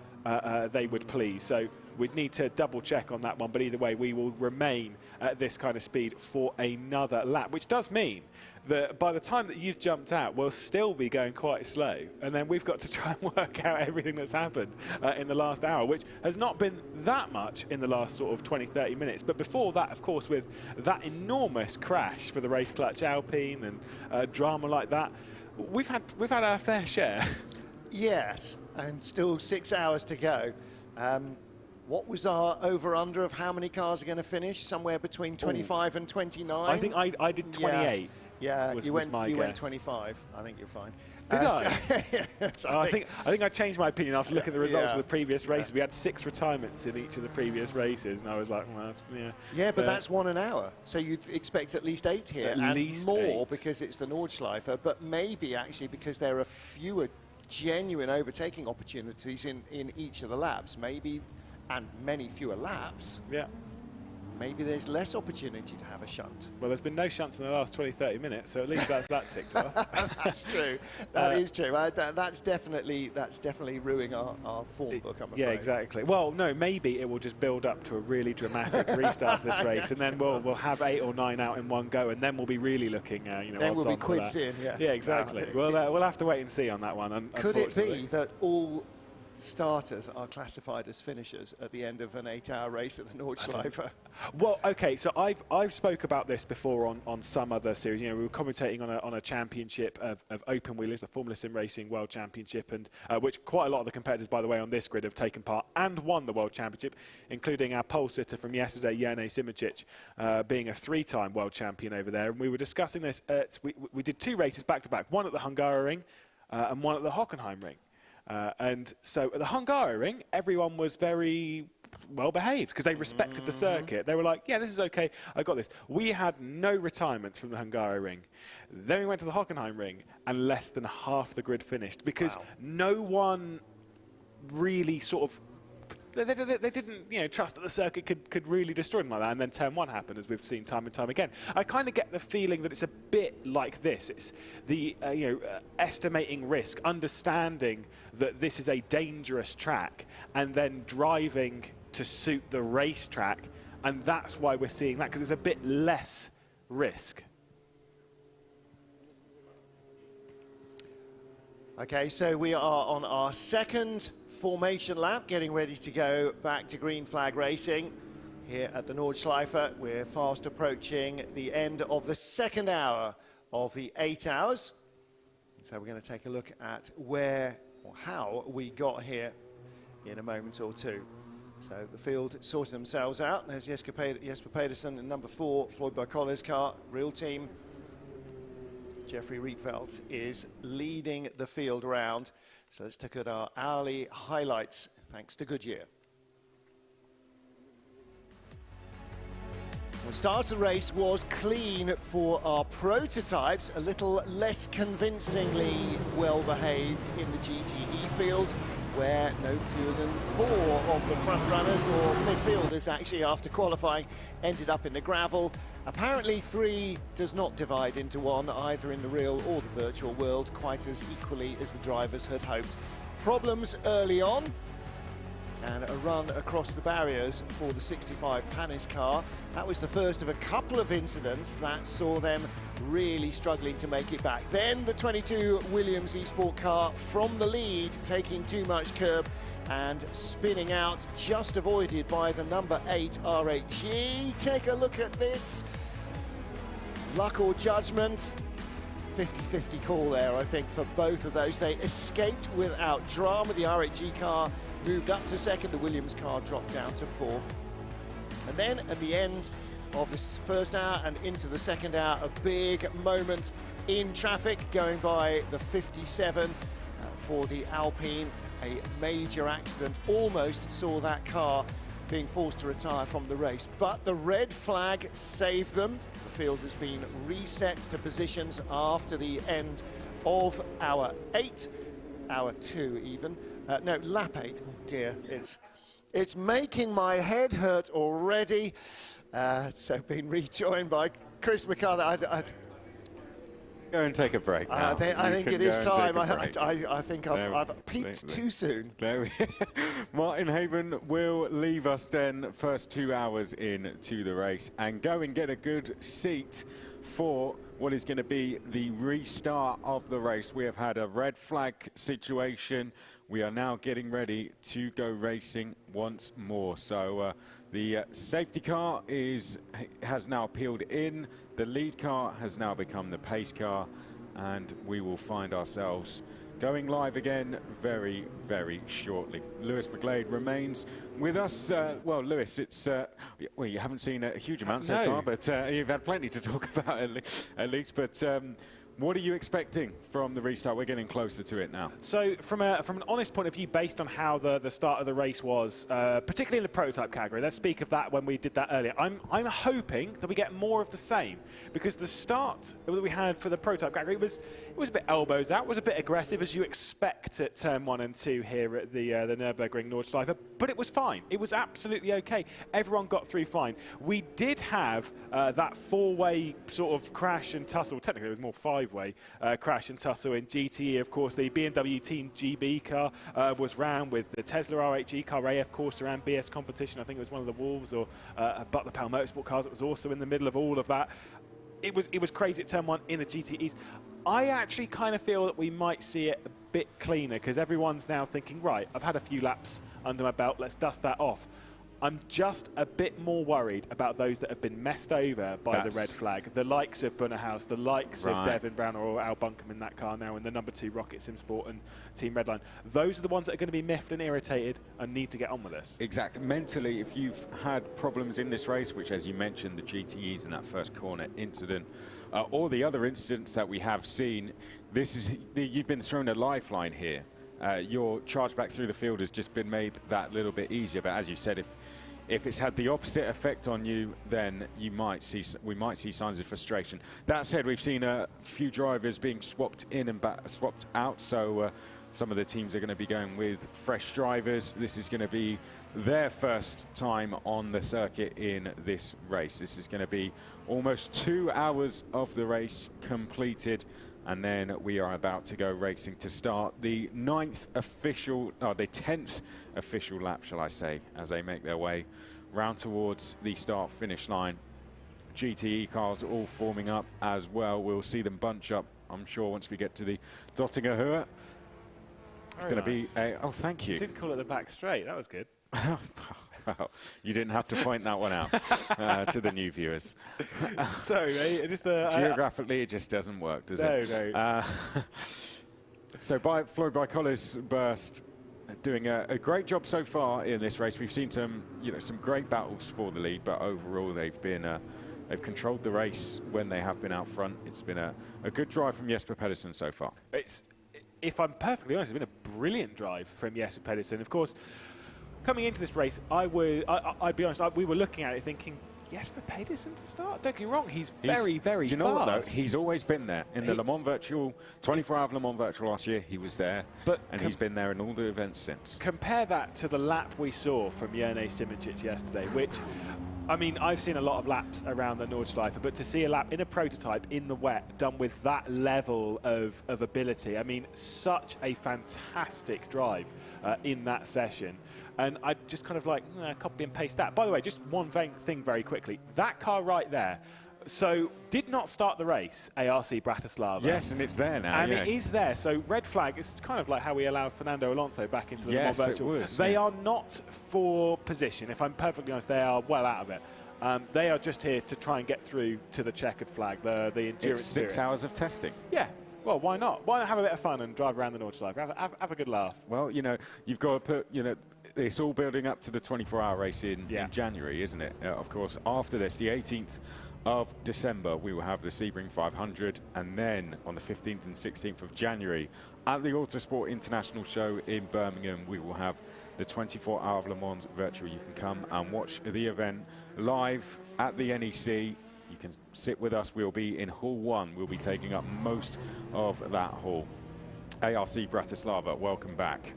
they would please. So we'd need to double check on that one, but either way, we will remain at this kind of speed for another lap, which does mean that by the time that you've jumped out, we'll still be going quite slow. And then we've got to try and work out everything that's happened in the last hour, which has not been that much in the last sort of 20, 30 minutes. But before that, of course, with that enormous crash for the Race Clutch Alpine and drama like that, we've had our fair share. Yes, and still 6 hours to go. What was our over-under of how many cars are going to finish? Somewhere between 25 and 29? I think I did 28. Yeah, you went 25. I think you're fine. Did I? Yes, I think I changed my opinion after looking at the results of the previous races. We had 6 retirements in each of the previous races, and I was like, well, that's, yeah, but that's 1 an hour. So you'd expect at least 8 here, at and least more 8. Because it's the Nordschleife, but maybe actually because there are fewer genuine overtaking opportunities in each of the laps, maybe, and many fewer laps. Yeah. maybe there's less opportunity to have a shunt. Well, there's been no shunts in the last 20-30 minutes, so at least that's that ticked off. That's true. That is true. That's definitely ruining our form book, I'm afraid. Yeah, exactly. Well, no, maybe it will just build up to a really dramatic restart to this race, Yes, and then we'll have 8 or 9 out in one go, and then we'll be really looking, then we'll be quids in. Yeah. Yeah, exactly. We'll have to wait and see on that one. Could it be that all starters are classified as finishers at the end of an 8-hour race at the Nordschleife? Well, okay, so I've spoke about this before on some other series. You know, we were commentating on a championship of open wheelers, the Formula Sim Racing World Championship, and which quite a lot of the competitors, by the way, on this grid have taken part and won the World Championship, including our pole sitter from yesterday, Jene Simicic, being a 3-time world champion over there. And we were discussing this. We did 2 races back to back, one at the Hungaroring and one at the Hockenheimring. And so at the Hungaroring, everyone was very well behaved because they respected the circuit. They were like, yeah, this is okay, I got this. We had no retirements from the Hungaroring. Then we went to the Hockenheimring and less than half the grid finished because no one really sort of they didn't, trust that the circuit could really destroy them like that. And then turn 1 happened, as we've seen time and time again. I kind of get the feeling that it's a bit like this. It's the estimating risk, understanding that this is a dangerous track, and then driving to suit the racetrack, and that's why we're seeing that, because it's a bit less risk. Okay, so we are on our second formation lap, getting ready to go back to green flag racing here at the Nordschleife. We're fast approaching the end of the second hour of the 8 hours. So we're going to take a look at where or how we got here in a moment or two. So the field sorted themselves out. There's Jesper Pedersen in number 4, Floyd Barcoller's car, real team. Jeffrey Rietveld is leading the field round. So let's take a look at our hourly highlights, thanks to Goodyear. The start of the race was clean for our prototypes, a little less convincingly well behaved in the GTE field, where no fewer than 4 of the front runners or midfielders actually after qualifying ended up in the gravel. Apparently 3 does not divide into 1, either in the real or the virtual world, quite as equally as the drivers had hoped. Problems early on, and a run across the barriers for the 65 Panis car. That was the first of a couple of incidents that saw them really struggling to make it back. Then the 22 Williams Esport car from the lead, taking too much curb and spinning out, just avoided by the number 8 RHG. Take a look at this. Luck or judgment? 50-50 call there, I think, for both of those. They escaped without drama. The RHG car moved up to second, the Williams car dropped down to 4th. And then at the end of this first hour and into the second hour, a big moment in traffic going by the 57 for the Alpine. A major accident almost saw that car being forced to retire from the race, but the red flag saved them. The field has been reset to positions after the end of hour 8, hour 2 even. No, lap 8. Oh dear, it's making my head hurt already. So being rejoined by Chris McCarthy. Go and take a break. I think it is time. I think I've peaked too soon. Martin Haven will leave us then first 2 hours into the race and go and get a good seat for what is going to be the restart of the race. We have had a red flag situation. We are now getting ready to go racing once more. So the safety car has now peeled in. The lead car has now become the pace car, and we will find ourselves going live again very, very shortly. Lewis McGlade remains with us. Well, Lewis, it's well, you haven't seen a huge amount so far, but you've had plenty to talk about at least. But What are you expecting from the restart? We're getting closer to it now. So from an honest point of view, based on how the start of the race was, particularly in the prototype category, let's speak of that when we did that earlier. I'm hoping that we get more of the same, because the start that we had for the prototype category was a bit elbows out, was a bit aggressive, as you expect at turn 1 and 2 here at the Nürburgring Nordschleife, but it was fine. It was absolutely okay. Everyone got through fine. We did have that 4-way sort of crash and tussle. Technically, it was more 5-way crash and tussle in GTE. Of course, the BMW Team GB car was round with the Tesla RHE car, AF Corsa and BS competition. I think it was one of the Wolves or Butler Powell Motorsport cars that was also in the middle of all of that. It was crazy at turn 1 in the GTEs. I actually kind of feel that we might see it a bit cleaner, because everyone's now thinking, right, I've had a few laps under my belt, let's dust that off. I'm just a bit more worried about those that have been messed over by the red flag. The likes of Bunnerhaus, the likes of Devin Brown or Al Buncombe in that car now, and the number 2 Rocket Sim Sport and Team Redline. Those are the ones that are going to be miffed and irritated and need to get on with this. Exactly. Mentally, if you've had problems in this race, which, as you mentioned, the GTEs and that first corner incident, or the other incidents that we have seen, you've been thrown a lifeline here. Your charge back through the field has just been made that little bit easier. But as you said, if it's had the opposite effect on you, then we might see signs of frustration. That said, we've seen a few drivers being swapped in and swapped out. So some of the teams are going to be going with fresh drivers. This is going to be their first time on the circuit in this race. This is going to be almost 2 hours of the race completed. And then we are about to go racing to start the 10th official lap, shall I say, as they make their way round towards the start-finish line. GTE cars all forming up as well. We'll see them bunch up, I'm sure, once we get to the Dottinger Höhe. It's going to be a... Oh, thank you. You didn't call it the back straight. That was good. Well, you didn't have to point that one out to the new viewers. Sorry, mate. Geographically, it just doesn't work, does it? No. So Floyd Bicollis burst, doing a great job so far in this race. We've seen some great battles for the lead, but overall they've controlled the race when they have been out front. It's been a good drive from Jesper Pedersen so far. If I'm perfectly honest, it's been a brilliant drive from Jesper Pedersen. Of course, coming into this race, I'd be honest, we were looking at it thinking, Jesper Pedersen to start? Don't get me wrong, he's very, very fast. You know what, though? He's always been there. In the Le Mans Virtual, 24-hour Le Mans Virtual last year, he was there, and he's been there in all the events since. Compare that to the lap we saw from Jerne Simicic yesterday, which, I mean, I've seen a lot of laps around the Nordschleife, but to see a lap in a prototype in the wet done with that level of ability, I mean, such a fantastic drive in that session. And I just kind of like, copy and paste that. By the way, just one thing very quickly. That car right there, so did not start the race, ARC Bratislava. Yes, and it's there now. And it is there. So red flag, it's kind of like how we allowed Fernando Alonso back into the Le Mans Virtual. It was, they are not for position. If I'm perfectly honest, they are well out of it. They are just here to try and get through to the checkered flag, the endurance It's 6 hours of testing. Yeah. Well, why not? Why not have a bit of fun and drive around the Nordschleife? Have a good laugh. Well, you've got to put, it's all building up to the 24-hour race in January, isn't it? Of course, after this, the 18th of December, we will have the Sebring 500, and then on the 15th and 16th of January, at the Autosport International Show in Birmingham, we will have the 24-hour Le Mans Virtual. You can come and watch the event live at the NEC. You can sit with us. We'll be in Hall 1. We'll be taking up most of that hall. ARC Bratislava, welcome back.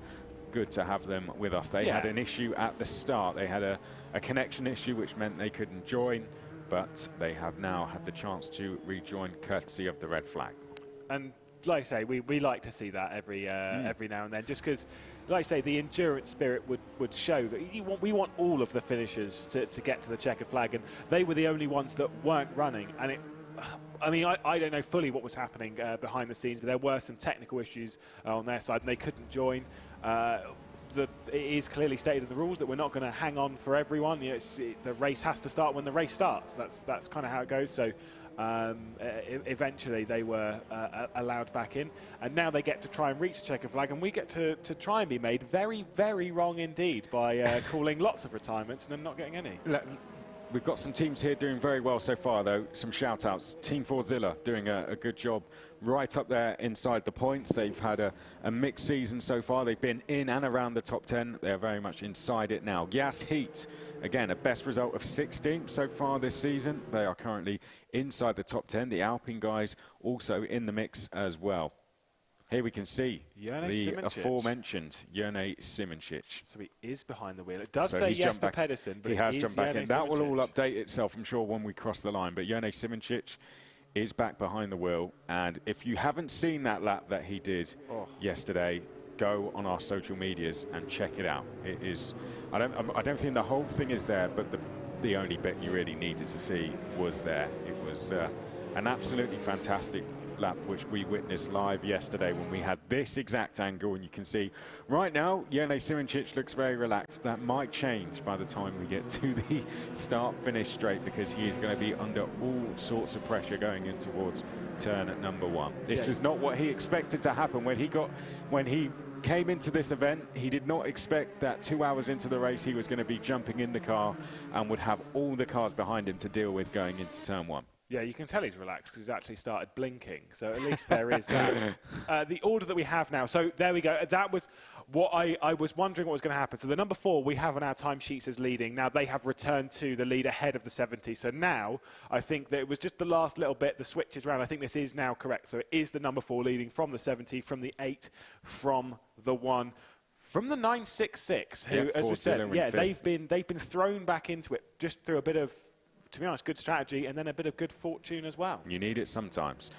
Good to have them with us. They had an issue at the start. They had a connection issue, which meant they couldn't join, but they have now had the chance to rejoin courtesy of the red flag. And like I say, we like to see that every now and then, just because, like I say, the endurance spirit would show that we want all of the finishers to get to the checkered flag, and they were the only ones that weren't running. And I mean, I don't know fully what was happening behind the scenes, but there were some technical issues on their side, and they couldn't join. It is clearly stated in the rules that we're not going to hang on for everyone. The race has to start when the race starts. That's kind of how it goes. So eventually they were allowed back in, and now they get to try and reach the checkered flag, and we get to try and be made very, very wrong indeed by calling lots of retirements and then not getting any. we've got some teams here doing very well so far, though. Some shout-outs. Team Fordzilla doing a good job right up there inside the points. They've had a mixed season so far. They've been in and around the top 10. They're very much inside it now. Yas Heat, again, a best result of 16th so far this season. They are currently inside the top 10. The Alpine guys also in the mix as well. Here we can see the aforementioned Jone Simoncic. So he is behind the wheel. It does so say Jesper Pedersen, but he has jumped back in. That will all Simoncic. update itself, I'm sure, when we cross the line. But Jone Simoncic is back behind the wheel. And if you haven't seen that lap that he did yesterday, go on our social medias and check it out. It is, I don't think the whole thing is there, but the only bit you really needed to see was there. It was an absolutely fantastic lap which we witnessed live yesterday when we had this exact angle, and you can see right now Jone Simoncic looks very relaxed. That might change by the time we get to the start-finish straight, because he is going to be under all sorts of pressure going in towards turn at number 1. This is not what he expected to happen when he came into this event. He did not expect that 2 hours into the race he was going to be jumping in the car and would have all the cars behind him to deal with going into turn 1. Yeah, you can tell he's relaxed because he's actually started blinking. So at least there is that. The order that we have now. So there we go. That was what I was wondering what was going to happen. So the number 4 we have on our timesheets as leading. Now they have returned to the lead ahead of the 70. So now I think that it was just the last little bit, the switches round. I think this is now correct. So it is the number 4 leading from the 70, from the 8, from the 1. From the 966, who, as we said, they've been thrown back into it just through a bit of, to be honest, good strategy and then a bit of good fortune as well. You need it sometimes.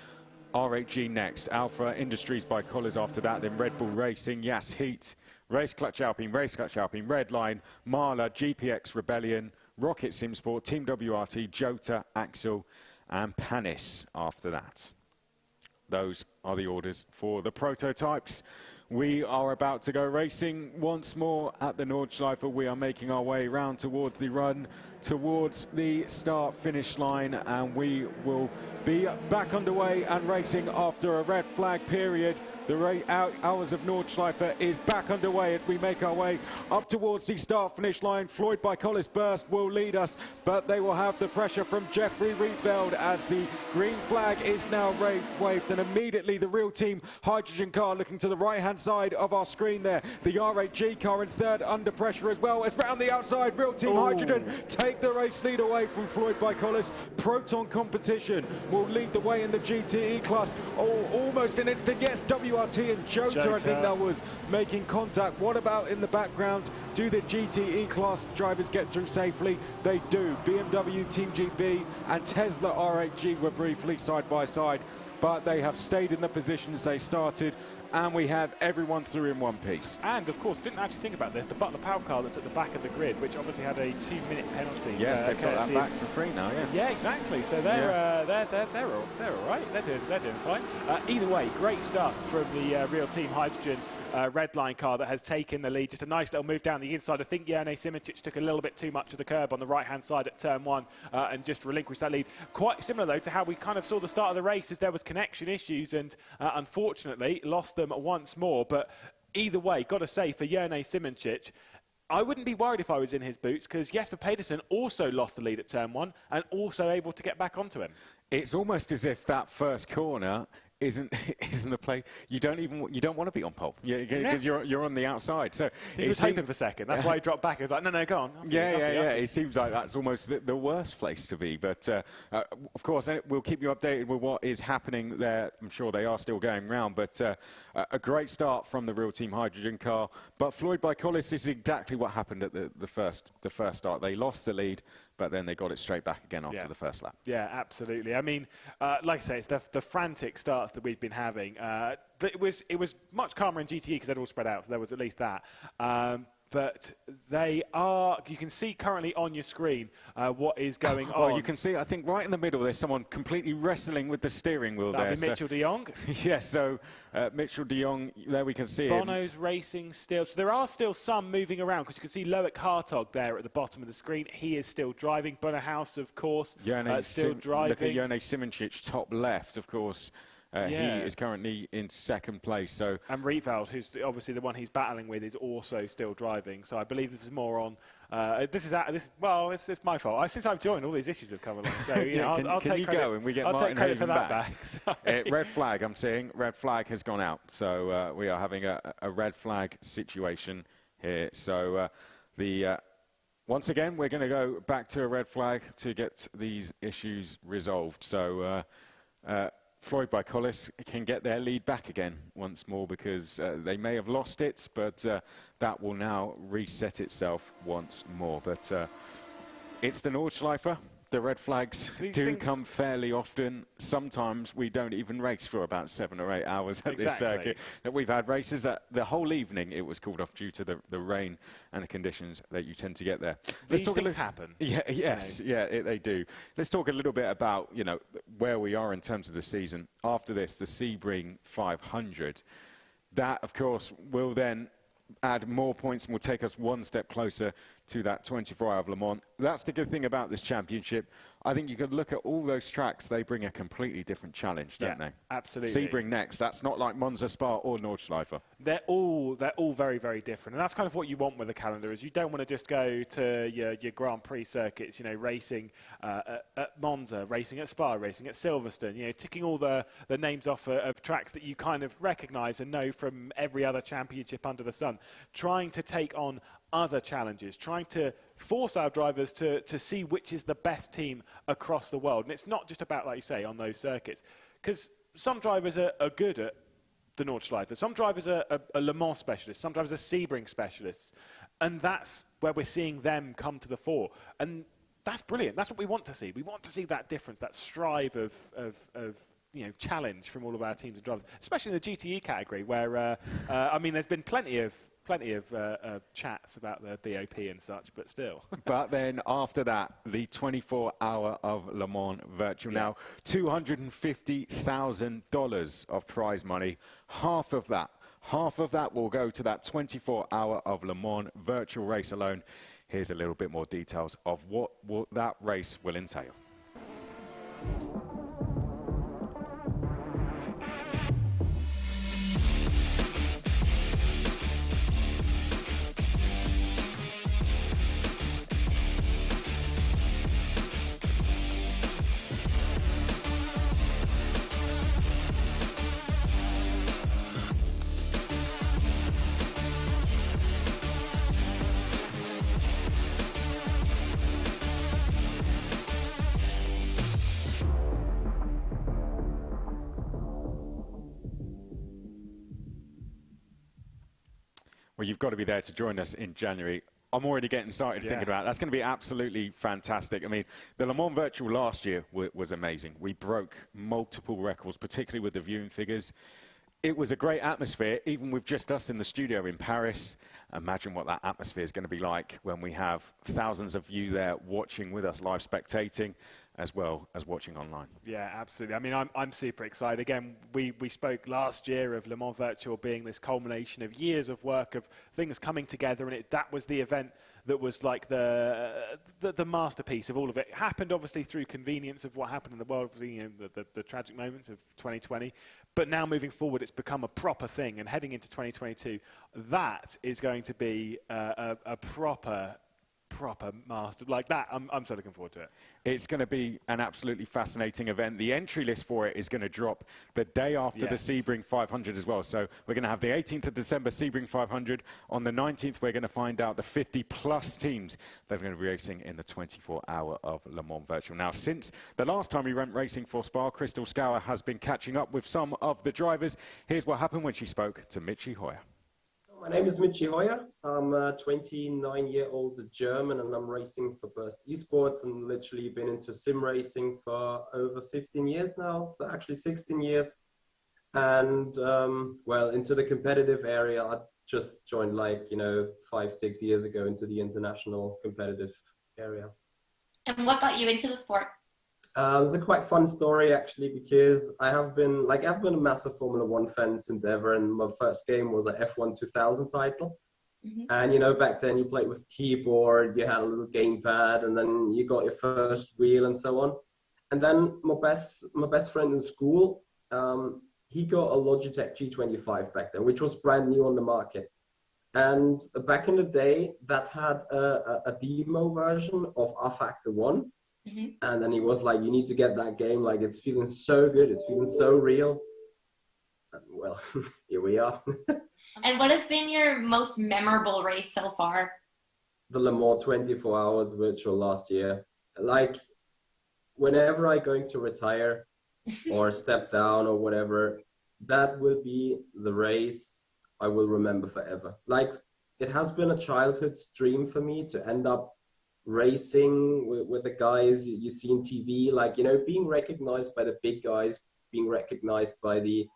RHG next, Alpha Industries by Collars after that, then Red Bull Racing, Yas Heat, Race Clutch Alpine, Redline, Marla, GPX Rebellion, Rocket Simsport, Team WRT, Jota, Axel and Panis after that. Those are the orders for the prototypes. We are about to go racing once more at the Nordschleife. We are making our way round towards the run, towards the start-finish line, and we will be back underway and racing after a red flag period. The hours of Nordschleife is back underway as we make our way up towards the start-finish line. Floyd by Collis Burst will lead us, but they will have the pressure from Jeffrey Rietveld as the green flag is now waved, and immediately the real team hydrogen car looking to the right-hand side of our screen there. The R8G car in third under pressure as well as round the outside. Real team hydrogen take the race lead away from Floyd by Collis. Proton Competition will lead the way in the GTE class. Almost an instant, yes, WRT and Jota, I think that was making contact. What about in the background? Do the GTE class drivers get through safely? They do. BMW Team GB and Tesla R8G were briefly side by side, but they have stayed in the positions they started, and we have everyone through in one piece. And of course, didn't actually think about this, the Butler Power car that's at the back of the grid, which obviously had a 2-minute penalty. Yes, they've got that back for free now, yeah. Yeah, exactly. So they're all right. They're doing fine. Either way, great stuff from the real team hydrogen Redline car that has taken the lead. Just a nice little move down the inside. I think Jone Simoncic took a little bit too much of the curb on the right-hand side at turn 1 and just relinquished that lead. Quite similar, though, to how we kind of saw the start of the race, as there was connection issues and unfortunately lost them once more. But either way, got to say, for Jone Simoncic, I wouldn't be worried if I was in his boots, because Jesper Pedersen also lost the lead at turn 1 and also able to get back onto him. It's almost as if that first corner isn't the play. You don't want to be on pole, because you're on the outside. So he was hoping for a second. That's why he dropped back. He was like, no, go on. It seems like that's almost the worst place to be. But of course, we'll keep you updated with what is happening there. I'm sure they are still going round. But a great start from the real team hydrogen car. But Floyd by Collis is exactly what happened at the first start. They lost the lead, but then they got it straight back again after the first lap. Yeah, absolutely. I mean, like I say, it's the frantic starts that we've been having. It was much calmer in GTE because they'd all spread out, so there was at least that. But they are, you can see currently on your screen what is going on. Well, you can see, I think, right in the middle, there's someone completely wrestling with the steering wheel there. That'd be Mitchell de Jong. Yeah, so Mitchell de Jong, there we can see Bono's racing still. So there are still some moving around, because you can see Loic Hartog there at the bottom of the screen. He is still driving. Bono House, of course, still driving. Look at Jone Simoncic, top left, of course. He is currently in second place. And Rietveld, who's obviously the one he's battling with, is also still driving. So I believe this is more on It's my fault. Since I've joined, all these issues have come along. So I'll can take you credit. go and we get I'll Martin take credit for Haven that back. Red flag, I'm seeing. Red flag has gone out. So we are having a red flag situation here. So once again, we're going to go back to a red flag to get these issues resolved. So Floyd by Collis can get their lead back again once more because they may have lost it, but that will now reset itself once more. But it's the Nordschleife. The red flags do come fairly often. Sometimes we don't even race for about 7 or 8 hours at this circuit. That we've had races that the whole evening it was called off due to the rain and the conditions that you tend to get there. These things happen. Yeah, yes, they do. Let's talk a little bit about where we are in terms of the season. After this, the Sebring 500. That, of course, will then add more points and will take us one step closer to that 24 Hour of Le Mans. That's the good thing about this championship. I think you could look at all those tracks. They bring a completely different challenge, don't they? Absolutely. Sebring next. That's not like Monza, Spa or Nordschleife. They're all very, very different. And that's kind of what you want with a calendar, is you don't want to just go to your Grand Prix circuits, racing at Monza, racing at Spa, racing at Silverstone, ticking all the names off of tracks that you kind of recognise and know from every other championship under the sun. Trying to take on other challenges, trying to force our drivers to see which is the best team across the world. And it's not just about, like you say, on those circuits. Because some drivers are good at the Nordschleife. Some drivers are Le Mans specialists. Some drivers are Sebring specialists. And that's where we're seeing them come to the fore. And that's brilliant. That's what we want to see. We want to see that difference, that strive of challenge from all of our teams and drivers, especially in the GTE category, where, there's been plenty of chats about the BOP and such, but still. But then after that, the 24 Hour of Le Mans virtual. Now, $250,000 of prize money. Half of that will go to that 24 Hour of Le Mans virtual race alone. Here's a little bit more details of what that race will entail. Well, you've got to be there to join us in January. I'm already getting excited thinking about it. That's going to be absolutely fantastic. I mean, the Le Mans Virtual last year was amazing. We broke multiple records, particularly with the viewing figures. It was a great atmosphere, even with just us in the studio in Paris. Imagine what that atmosphere is going to be like when we have thousands of you there watching with us, live spectating, as well as watching online. Yeah, absolutely. I mean, I'm super excited. Again, we spoke last year of Le Mans Virtual being this culmination of years of work, of things coming together, and that was the event that was like the masterpiece of all of it. It happened obviously through convenience of what happened in the world, the tragic moments of 2020. But now moving forward, it's become a proper thing, and heading into 2022, that is going to be a proper master like that. I'm so looking forward to it. It's going to be an absolutely fascinating event. The entry list for it is going to drop the day after the Sebring 500 as well. So we're going to have the 18th of December Sebring 500. On the 19th, we're going to find out the 50+ teams that are going to be racing in the 24 Hour of Le Mans Virtual. Now, since the last time we went racing for Spa, Crystal Scour has been catching up with some of the drivers. Here's what happened when she spoke to Michi Hoyer. My name is Michi Hoyer. I'm a 29-year-old German, and I'm racing for Burst Esports, and literally been into sim racing for over 15 years now, so actually 16 years. And well, into the competitive area, I just joined 5-6 years ago into the international competitive area. And what got you into the sport? It was a quite fun story actually, because I've been a massive Formula 1 fan since ever, and my first game was an F1 2000 title. Mm-hmm. And back then you played with keyboard, you had a little gamepad, and then you got your first wheel and so on. And then my best friend in school, he got a Logitech G25 back then, which was brand new on the market. And back in the day, that had a demo version of R Factor 1. And then he was like, you need to get that game. Like, it's feeling so good. It's feeling so real. And well, here we are. And what has been your most memorable race so far? The Le Mans 24 hours virtual last year. Like, whenever I'm going to retire or step down or whatever, that will be the race I will remember forever. Like, it has been a childhood dream for me to end up racing with the guys you see in TV, like, you know, being recognized by the big guys, being recognized by the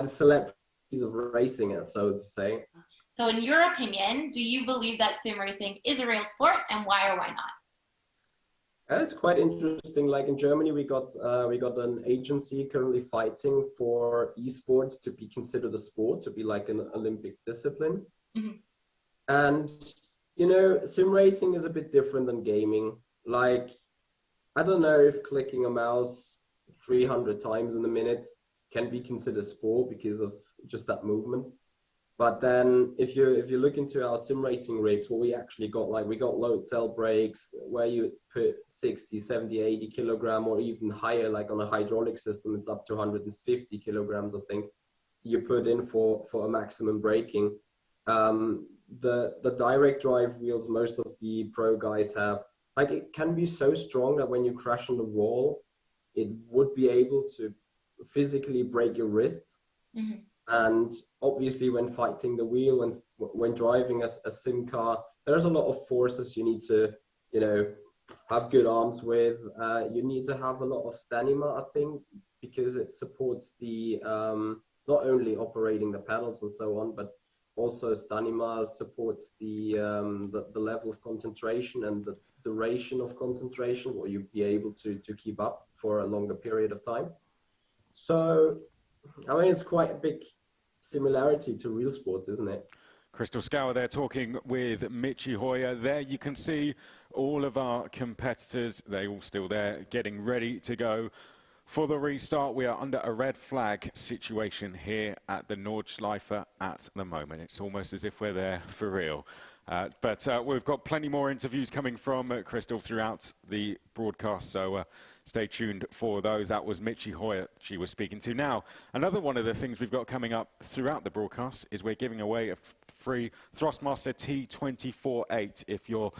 celebrities of racing, so to say. So in your opinion, do you believe that sim racing is a real sport, and why or why not? It's quite interesting. Like in Germany, we got an agency currently fighting for esports to be considered a sport, to be like an Olympic discipline. And you know, sim racing is a bit different than gaming. Like, I don't know if clicking a mouse 300 times in a minute can be considered sport because of just that movement. But then if you look into our sim racing rigs, what we actually got, like, we got load cell brakes where you put 60, 70, 80 kilogram or even higher, like on a hydraulic system, it's up to 150 kilograms, I think, you put in for a maximum braking. The direct drive wheels most of the pro guys have, like, it can be so strong that when you crash on the wall, it would be able to physically break your wrists. And obviously when fighting the wheel and when driving a sim car, there's a lot of forces you need to, you know, have good arms with. You need to have a lot of stamina, I think, because it supports the not only operating the pedals and so on, but also stamina supports the level of concentration and the duration of concentration, what you'd be able to keep up for a longer period of time. So, I mean, it's quite a big similarity to real sports, isn't it? Crystal Scour there talking with Michi Hoyer. There you can see all of our competitors. They're all still there, getting ready to go for the restart. We are under a red flag situation here at the Nordschleife at the moment. It's almost as if we're there for real. But we've got plenty more interviews coming from Crystal throughout the broadcast, so stay tuned for those. That was Michi Hoyer she was speaking to. Now, another one of the things we've got coming up throughout the broadcast is we're giving away a free Thrustmaster T24-8. If you're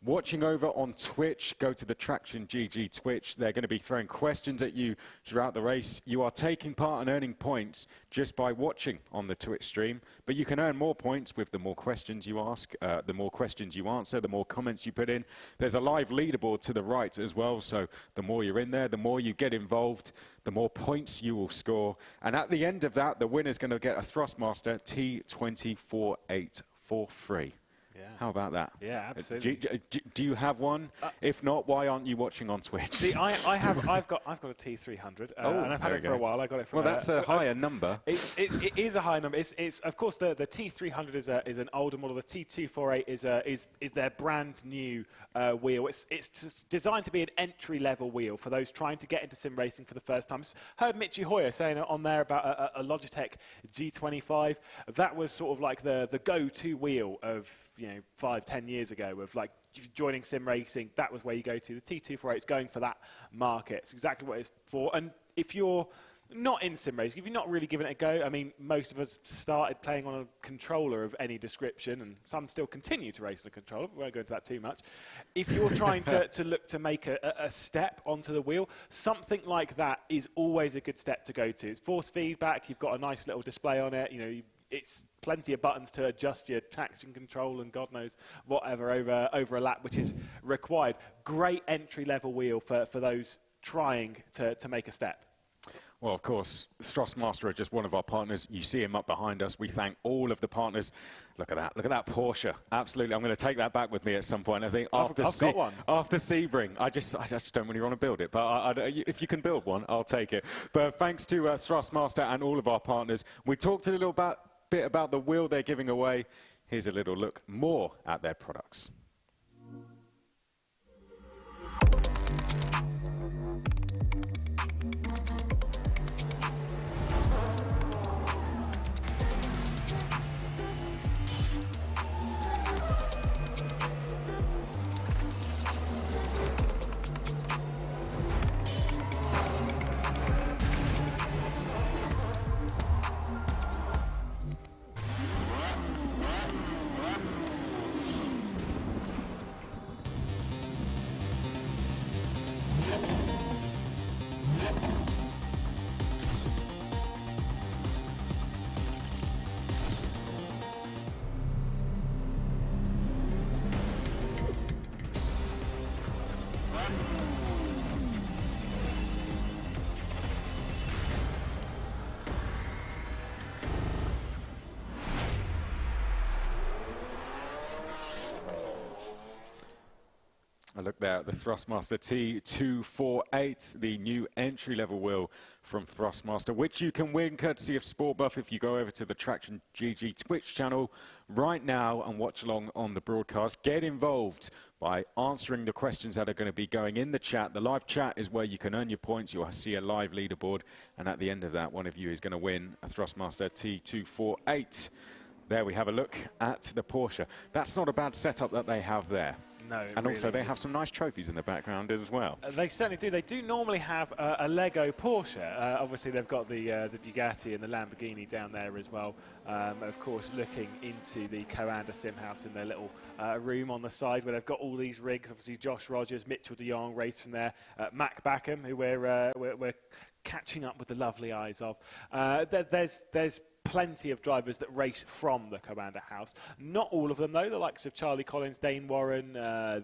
watching over on Twitch, go to the Traction GG Twitch. They're going to be throwing questions at you throughout the race. You are taking part and earning points just by watching on the Twitch stream, but you can earn more points with the more questions you ask, the more questions you answer, the more comments you put in. There's a live leaderboard to the right as well, so the more you're in there, the more you get involved, the more points you will score. And at the end of that, the winner's going to get a Thrustmaster T24-8 for free. Yeah. How about that? Yeah, absolutely. Do you have one? If not, why aren't you watching on Twitch? See, I've got a T300, and I've had it for a while. I got it from. Well, that's a higher number. It is a high number. It's of course the T300 is an older model. The T248 is their brand new wheel. It's designed to be an entry level wheel for those trying to get into sim racing for the first time. Heard Michi Hoyer saying on there about a Logitech G25. That was sort of like the go-to wheel of, you know, 5-10 years ago, of like joining sim racing. That was where you go to. The T248 is going for that market. It's exactly what it's for. And if you're not in sim racing, if you're not really giving it a go, I mean, most of us started playing on a controller of any description, and some still continue to race on a controller. We won't go into that too much. If you're trying to look to make a step onto the wheel, something like that is always a good step to go to. It's force feedback. You've got a nice little display on it. You know, it's plenty of buttons to adjust your traction control and God knows whatever over a lap, which is required. Great entry-level wheel for those trying to make a step. Well, of course, Thrustmaster are just one of our partners. You see him up behind us. We thank all of the partners. Look at that. Look at that Porsche. Absolutely. I'm going to take that back with me at some point. I think after Sebring. I just don't really want to build it. But if you can build one, I'll take it. But thanks to Thrustmaster and all of our partners. We talked a little bit about the wheel they're giving away. Here's a little look more at their products. A look there at the Thrustmaster T248, the new entry-level wheel from Thrustmaster, which you can win courtesy of Sport Buff if you go over to the Traction GG Twitch channel right now and watch along on the broadcast. Get involved by answering the questions that are going to be going in the chat. The live chat is where you can earn your points. You'll see a live leaderboard, and at the end of that, one of you is going to win a Thrustmaster T248. There we have a look at the Porsche. That's not a bad setup that they have there. No, and really also they have some nice trophies in the background as well. They certainly do. They do normally have a Lego Porsche. Obviously, they've got the Bugatti and the Lamborghini down there as well. Of course, looking into the Coanda Sim House in their little room on the side where they've got all these rigs. Obviously, Josh Rogers, Mitchell de Jong race from there. Mac Backham, who we're catching up with the lovely eyes of. There's plenty of drivers that race from the Coanda House. Not all of them, though. The likes of Charlie Collins, Dane Warren,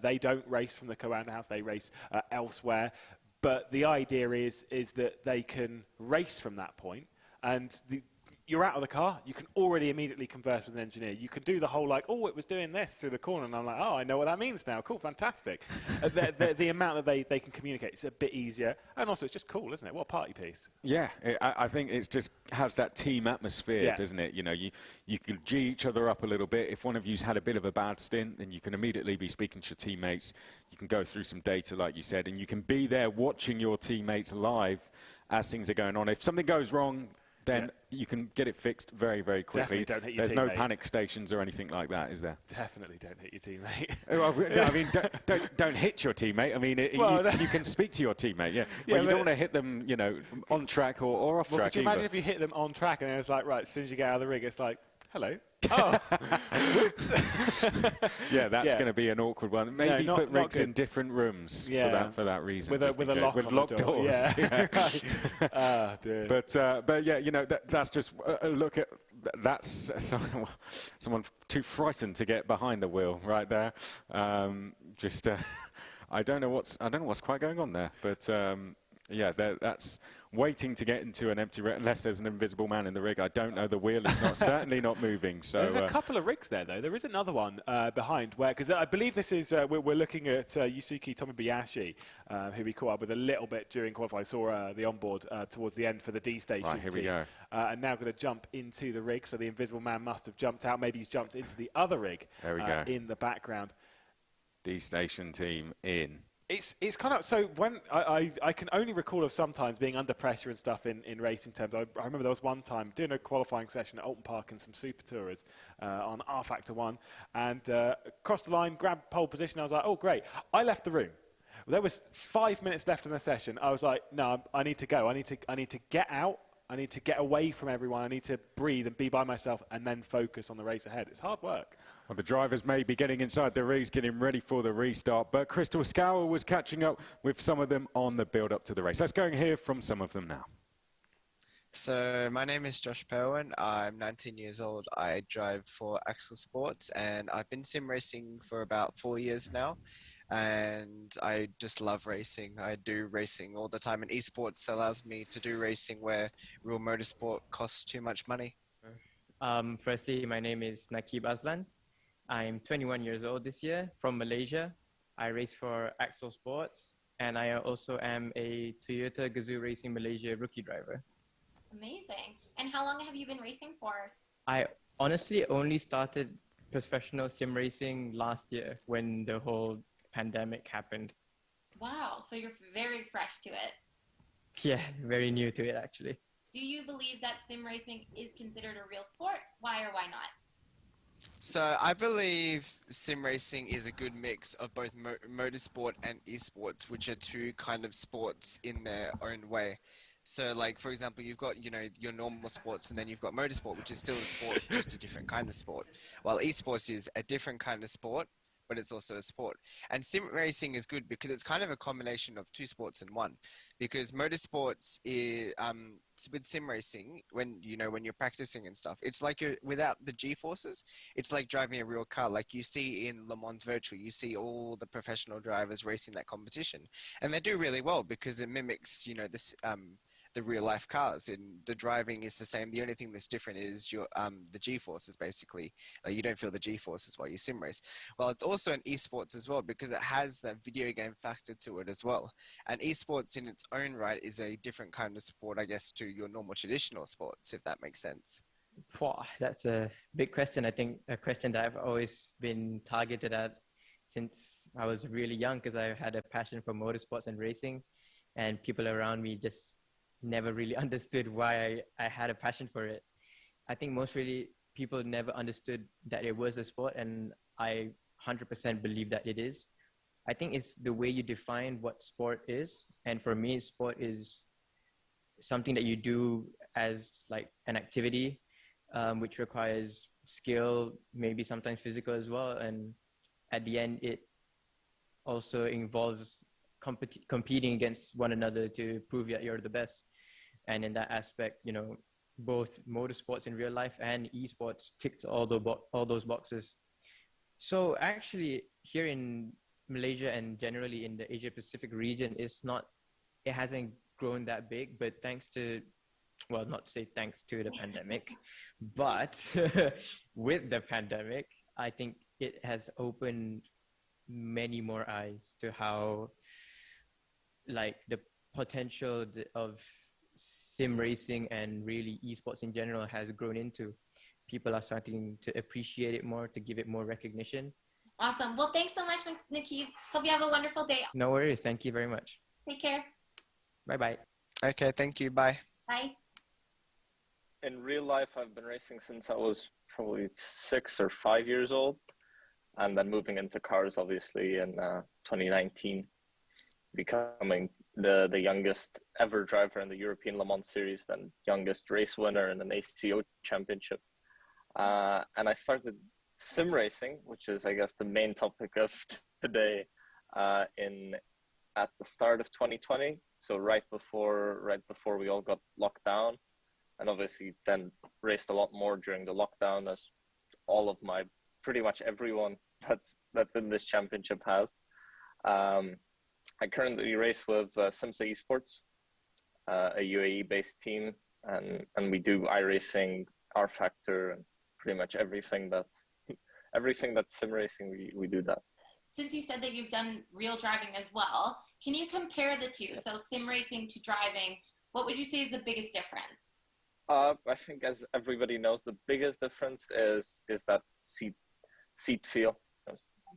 they don't race from the Coanda House. They race elsewhere. But the idea is that they can race from that point, and you're out of the car, you can already immediately converse with an engineer. You can do the whole like, oh, it was doing this through the corner, and I'm like, oh, I know what that means now. Cool, fantastic. The amount that they can communicate, it's a bit easier. And also, it's just cool, isn't it? What a party piece. Yeah, I think it's just has that team atmosphere, doesn't it? You know, you can G each other up a little bit. If one of you's had a bit of a bad stint, then you can immediately be speaking to your teammates. You can go through some data, like you said, and you can be there watching your teammates live as things are going on. If something goes wrong, then you can get it fixed very, very quickly. Definitely don't hit your There's teammate. no panic stations or anything like that, is there? Definitely don't hit your teammate. No, I mean, don't hit your teammate. I mean, you can speak to your teammate, well, you don't want to hit them, you know, on track or off track. Could you imagine if you hit them on track and then it's like, right, as soon as you get out of the rig, it's like, hello. Oh, whoops. That's going to be an awkward one. Maybe put rigs in different rooms for that reason. With a lock with on locked the door. doors. Yeah. Right. Dear. But yeah, you know, that's just a look at that's someone too frightened to get behind the wheel right there. I don't know what's quite going on there, but. Yeah, that's waiting to get into an empty rig, unless there's an invisible man in the rig. I don't know. The wheel is certainly not moving. So there's a couple of rigs there, though. There is another one behind where, because I believe this is, we're looking at Yusuke Tomobayashi, who we caught up with a little bit during qualifying. Saw the onboard towards the end for the D station. Right, here we go. And now going to jump into the rig. So the invisible man must have jumped out. Maybe he's jumped into the other rig. There we go. In the background. D station team in. It's kind of, so when I can only recall of sometimes being under pressure and stuff in racing terms. I remember there was one time doing a qualifying session at Alton Park and some Super Tourers on R Factor 1, and crossed the line, grabbed pole position. I was like, oh, great. I left the room. There was 5 minutes left in the session. I was like, no, I need to go. I need to get out. I need to get away from everyone. I need to breathe and be by myself and then focus on the race ahead. It's hard work. Well, the drivers may be getting inside the rigs, getting ready for the restart, but Crystal Scour was catching up with some of them on the build-up to the race. Let's go and hear from some of them now. So my name is Josh Perwin. I'm 19 years old. I drive for Axel Sports, and I've been sim racing for about 4 years now. And I just love racing. I do racing all the time, and esports allows me to do racing where real motorsport costs too much money. Firstly, my name is Nakib Aslan. I'm 21 years old this year from Malaysia. I race for Axel Sports, and I also am a Toyota Gazoo Racing Malaysia rookie driver. Amazing. And how long have you been racing for? I honestly only started professional sim racing last year when the whole pandemic happened. Wow, so you're very fresh to it. Yeah, very new to it actually. Do you believe that sim racing is considered a real sport? Why or why not? So I believe sim racing is a good mix of both motorsport and esports, which are two kind of sports in their own way. So like, for example, you've got, you know, your normal sports, and then you've got motorsport, which is still a sport, just a different kind of sport. While esports is a different kind of sport, but it's also a sport. And sim racing is good because it's kind of a combination of two sports in one. Because motorsports is, with sim racing, when you're practicing and stuff, it's like you're without the G-forces. It's like driving a real car. Like you see in Le Mans Virtual, you see all the professional drivers racing that competition, and they do really well because it mimics, you know, this the real life cars. And the driving is the same. The only thing that's different is your the G-forces, basically. You don't feel the G-forces while you sim race. Well, it's also an esports as well, because it has that video game factor to it as well. And esports in its own right is a different kind of sport, I guess, to your normal traditional sports, if that makes sense. Wow, that's a big question. I think a question that I've always been targeted at since I was really young, because I had a passion for motorsports and racing, and people around me just never really understood why I had a passion for it. I think most really people never understood that it was a sport, and I 100% believe that it is. I think it's the way you define what sport is. And for me, sport is something that you do as like an activity, which requires skill, maybe sometimes physical as well. And at the end, it also involves competing against one another to prove that you're the best. And in that aspect, you know, both motorsports in real life and esports ticked all those boxes. So actually here in Malaysia and generally in the Asia Pacific region, it hasn't grown that big, but thanks to, well, not to say thanks to the pandemic, but with the pandemic, I think it has opened many more eyes to how like the potential of sim racing and really esports in general has grown into. People are starting to appreciate it more, to give it more recognition. Awesome. Well, thanks so much, Nikki. Hope you have a wonderful day. No worries. Thank you very much. Take care. Bye-bye. Okay, thank you. Bye. Bye. In real life, I've been racing since I was probably 6 or 5 years old, and then moving into cars, obviously, in 2019, becoming the youngest ever driver in the European Le Mans Series, then youngest race winner in an ACO championship. And I started sim racing, which is, I guess, the main topic of today, at the start of 2020. So right before we all got locked down, and obviously then raced a lot more during the lockdown, as all of pretty much everyone that's in this championship has. I currently race with Simsa Esports, a UAE-based team, and we do iRacing, R Factor, and pretty much everything that's sim racing. We do that. Since you said that you've done real driving as well, can you compare the two? So sim racing to driving, what would you say is the biggest difference? I think, as everybody knows, the biggest difference is that seat feel.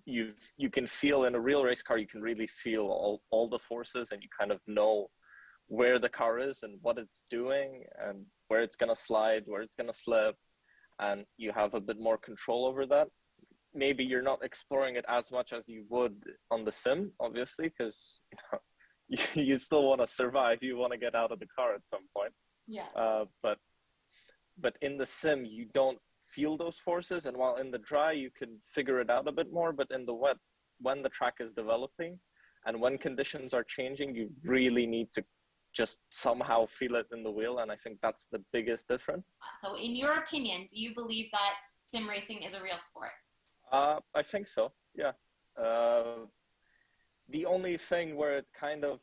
You can feel in a real race car, you can really feel all the forces, and you kind of know where the car is and what it's doing and where it's going to slide, where it's going to slip, and you have a bit more control over that. Maybe you're not exploring it as much as you would on the sim, obviously, because you still want to survive. You want to get out of the car at some point. Yeah. But in the sim, you don't feel those forces, and while in the dry you can figure it out a bit more, but in the wet, when the track is developing and when conditions are changing, you really need to just somehow feel it in the wheel, and I think that's the biggest difference. So in your opinion, do you believe that sim racing is a real sport? I think so, yeah. The only thing where it kind of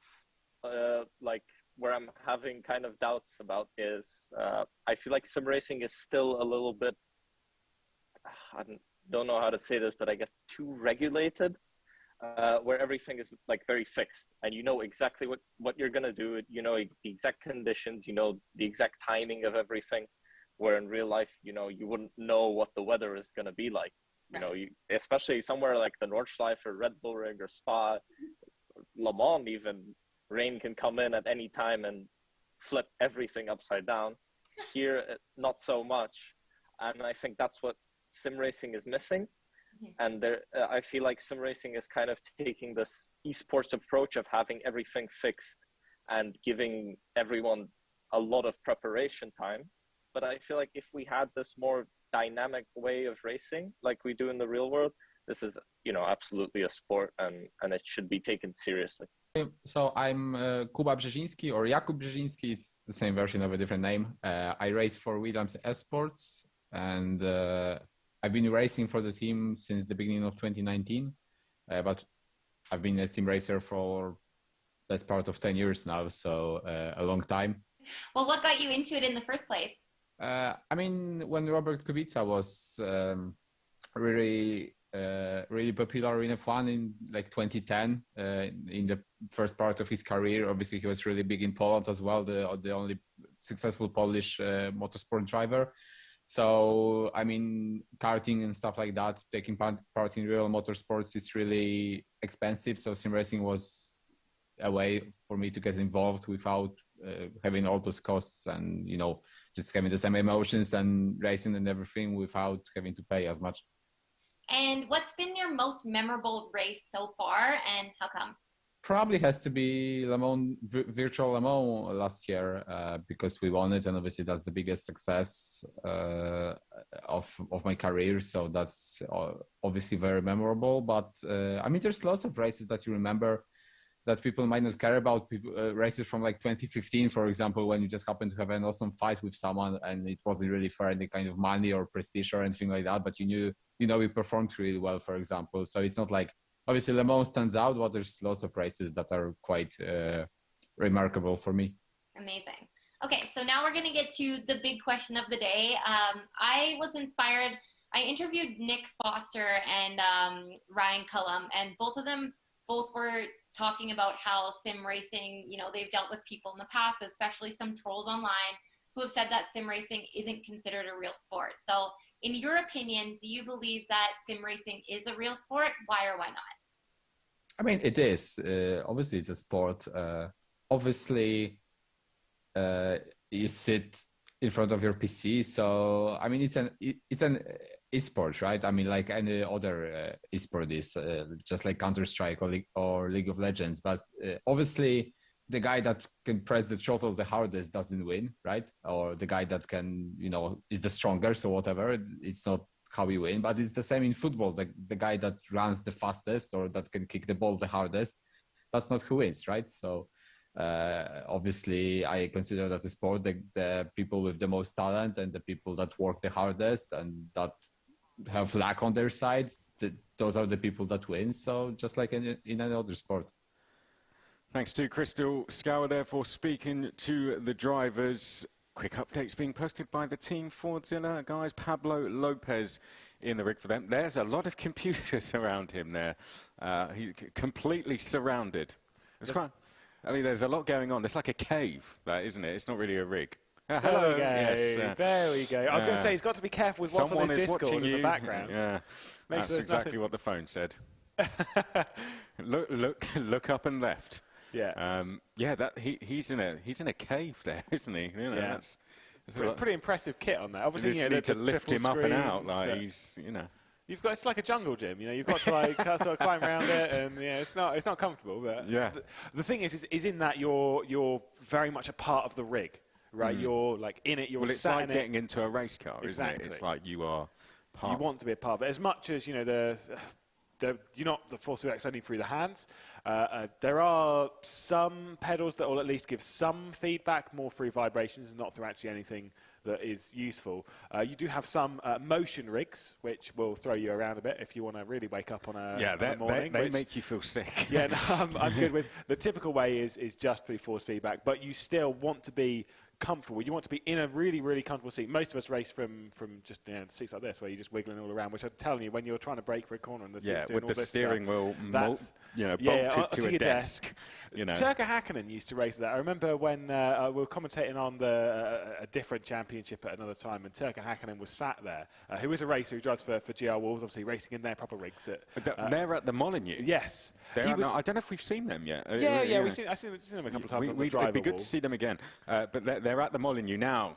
where I'm having kind of doubts about is I feel like sim racing is still a little bit, I don't know how to say this, but I guess too regulated, where everything is like very fixed, and you know exactly what you're going to do. You know the exact conditions, you know the exact timing of everything, where in real life, you know, you wouldn't know what the weather is going to be like. You know, especially somewhere like the Nordschleife or Red Bull Ring or Spa, Le Mans even, rain can come in at any time and flip everything upside down. Here, not so much. And I think that's what sim racing is missing. And I feel like sim racing is kind of taking this esports approach of having everything fixed and giving everyone a lot of preparation time. But I feel like if we had this more dynamic way of racing like we do in the real world, this is, you know, absolutely a sport, and it should be taken seriously. So I'm Kuba Brzeziński, or Jakub Brzeziński. It's the same version of a different name. I race for Williams Esports, and I've been racing for the team since the beginning of 2019. But I've been a sim racer for best part of 10 years now, so a long time. Well, what got you into it in the first place? I mean, when Robert Kubica was really popular in F1 in like 2010, in the first part of his career, obviously he was really big in Poland as well, the only successful Polish motorsport driver. So, I mean, karting and stuff like that, taking part in real motorsports is really expensive. So sim racing was a way for me to get involved without having all those costs and, you know, just having the same emotions and racing and everything without having to pay as much. And what's been your most memorable race so far, and how come? Probably has to be Le Mans, Virtual Le Mans last year, because we won it, and obviously that's the biggest success of my career. So that's obviously very memorable. But I mean, there's lots of races that you remember that people might not care about. Races from like 2015, for example, when you just happen to have an awesome fight with someone and it wasn't really for any kind of money or prestige or anything like that, but you performed really well, for example. So it's not like, obviously Le Mans stands out, but there's lots of races that are quite remarkable for me. Amazing. Okay, so now we're going to get to the big question of the day. I was inspired. I interviewed Nick Foster and Ryan Cullum, and both were talking about how sim racing, you know, they've dealt with people in the past, especially some trolls online, who have said that sim racing isn't considered a real sport. So in your opinion, do you believe that sim racing is a real sport? Why or why not? I mean, it is. Obviously, it's a sport. Obviously, you sit in front of your PC. So, I mean, it's an esport, right? I mean, like any other esport is, just like Counter-Strike or League of Legends. But obviously, the guy that can press the throttle the hardest doesn't win, right? Or the guy that can, you know, is the stronger, so whatever. It's not how we win, but it's the same in football. The guy that runs the fastest or that can kick the ball the hardest, that's not who wins, right? So obviously, I consider that the sport, the people with the most talent and the people that work the hardest and that have luck on their side, those are the people that win. So just like in any other sport. Thanks to Crystal Scour there for speaking to the drivers. Quick updates being posted by the team Fordzilla guys. Pablo Lopez in the rig for them. There's a lot of computers around him there. He's completely surrounded. It's quite, I mean, there's a lot going on. It's like a cave, isn't it? It's not really a rig. Hello. Yes, there we go. I was going to say, he's got to be careful with what's on his Discord in the background. Yeah, that's exactly what the phone said. Look up and left. Yeah. Yeah, he's in a cave there, isn't he? You know, yeah. That's pretty impressive kit on there. Obviously, you need to lift him up and out. Like he's, you know. It's like a jungle gym, you know. You've got to like sort of climb around it, and yeah, it's not comfortable. But yeah, the thing is in that you're very much a part of the rig, right? You're like in it. You're it's sat like in getting into a race car, exactly. Isn't it? It's like you are part. You want to be a part of it as much as, you know, you're not the force of X only through the hands. There are some pedals that will at least give some feedback, more through vibrations and not through actually anything that is useful. You do have some motion rigs, which will throw you around a bit if you want to really wake up on a morning. They make you feel sick. Yeah, no, I'm good with. The typical way is just through force feedback, but you still want to be comfortable. You want to be in a really, really comfortable seat. Most of us race from just seats like this, where you're just wiggling all around. Which I'm telling you, when you're trying to brake for a corner and the seat's doing with all the this steering stuff, wheel, bolted to a desk. You know, Turka Hakkinen used to race that. I remember when we were commentating on a different championship at another time, and Turka Hakkinen was sat there. Who is a racer who drives for GR Wolves, obviously racing in their proper rigs. They're at the Molyneux. Yes, I don't know if we've seen them yet. I've seen them a couple of times. It'd be good to see them again. But they're at the Molyneux now.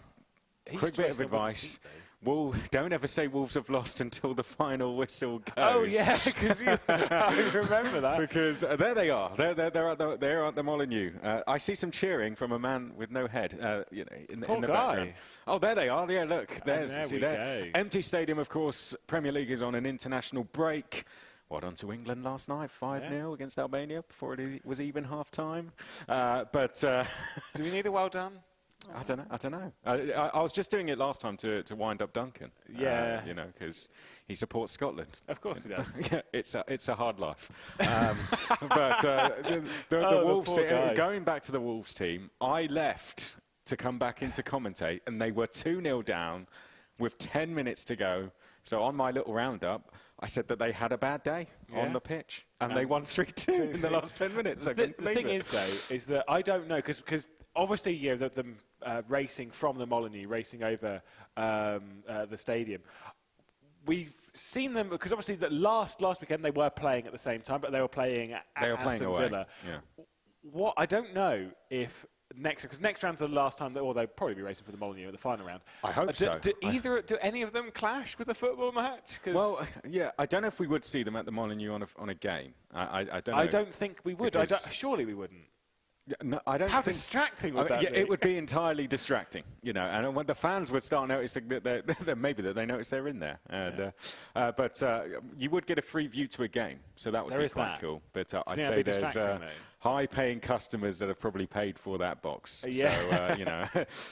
Quick bit of advice. Don't ever say Wolves have lost until the final whistle goes. Oh yeah, because I remember that. Because there they are. They're at the Molyneux. I see some cheering from a man with no head. In the background. Oh, there they are. Yeah, look. There. Empty stadium, of course. Premier League is on an international break. Well done to England last night, 5-0 against Albania before it was even half time. Do we need a well done? I don't know. I was just doing it last time to wind up Duncan. Yeah. Because he supports Scotland. Of course he does. Yeah, it's a hard life. But the Wolves team, going back to the Wolves team, I left to come back in to commentate, and they were 2-0 down with 10 minutes to go. So on my little roundup, I said that they had a bad day on the pitch, and they won 3-2 in the last 10 minutes. The thing is, though, is that I don't know, because obviously, you know, them racing from the Molineux, racing over the stadium, we've seen them, because obviously the last weekend they were playing at the same time, but they were playing at Aston Villa. Yeah. What I don't know if because next round's the last time they'll probably be racing for the Molineux at the final round. I hope so. Do any of them clash with a football match? Well, yeah, I don't know if we would see them at the Molineux on a game. I don't know. I don't think we would. Surely we wouldn't. No, I don't. How distracting would that be? It would be entirely distracting, you know. And when the fans would start noticing that maybe that they notice they're in there, and but you would get a free view to a game, so that would be quite cool. But I'd say there's high-paying customers that have probably paid for that box. Yeah. So you know,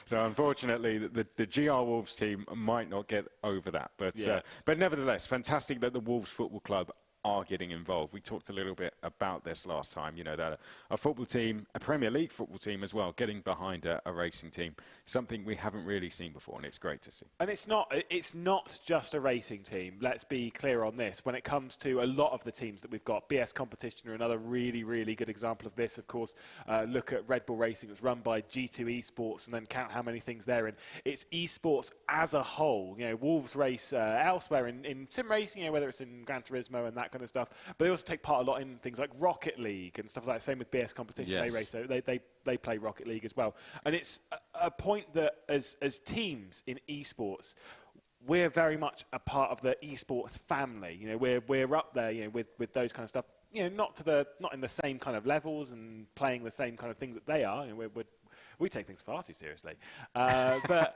so unfortunately, the GR Wolves team might not get over that. But nevertheless, fantastic that the Wolves Football Club are getting involved. We talked a little bit about this last time, you know, that a football team, a Premier League football team as well, getting behind a racing team, something we haven't really seen before, and it's great to see. And it's not just a racing team. Let's be clear on this. When it comes to a lot of the teams that we've got, BS Competition are another really, really good example of this. Of course, look at Red Bull Racing. It's run by G2 Esports, and then count how many things they're in. It's esports as a whole. You know, Wolves race elsewhere in sim racing, you know, whether it's in Gran Turismo and that kind of stuff. But they also take part a lot in things like Rocket League and stuff like that. Same with BS Competition. Yes. They race, so they play Rocket League as well. And it's a point that as teams in esports, we're very much a part of the esports family. You know, we're up there, you know, with those kind of stuff. You know, not in the same kind of levels and playing the same kind of things that they are. You know, we take things far too seriously. But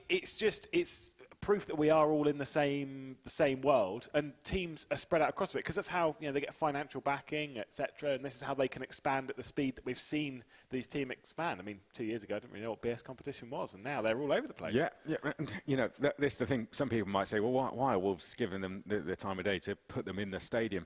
it's proof that we are all in the same world, and teams are spread out across it, because that's how, you know, they get financial backing, etc. And this is how they can expand at the speed that we've seen these teams expand. I mean, 2 years ago, I didn't really know what BS Competition was, and now they're all over the place. Yeah. And, you know, this is the thing. Some people might say, well, why are Wolves giving them the time of day to put them in the stadium?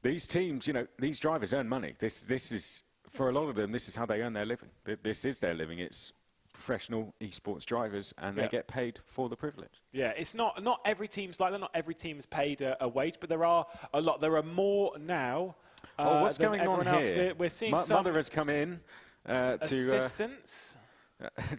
These teams, you know, these drivers earn money. This is, for a lot of them, this is how they earn their living. This is their living. It's professional esports drivers, and they get paid for the privilege. Yeah, it's not every team's like that. Not every team's paid a wage, but there are a lot. There are more now. What's going on here? We're seeing some Mother has come in assistance.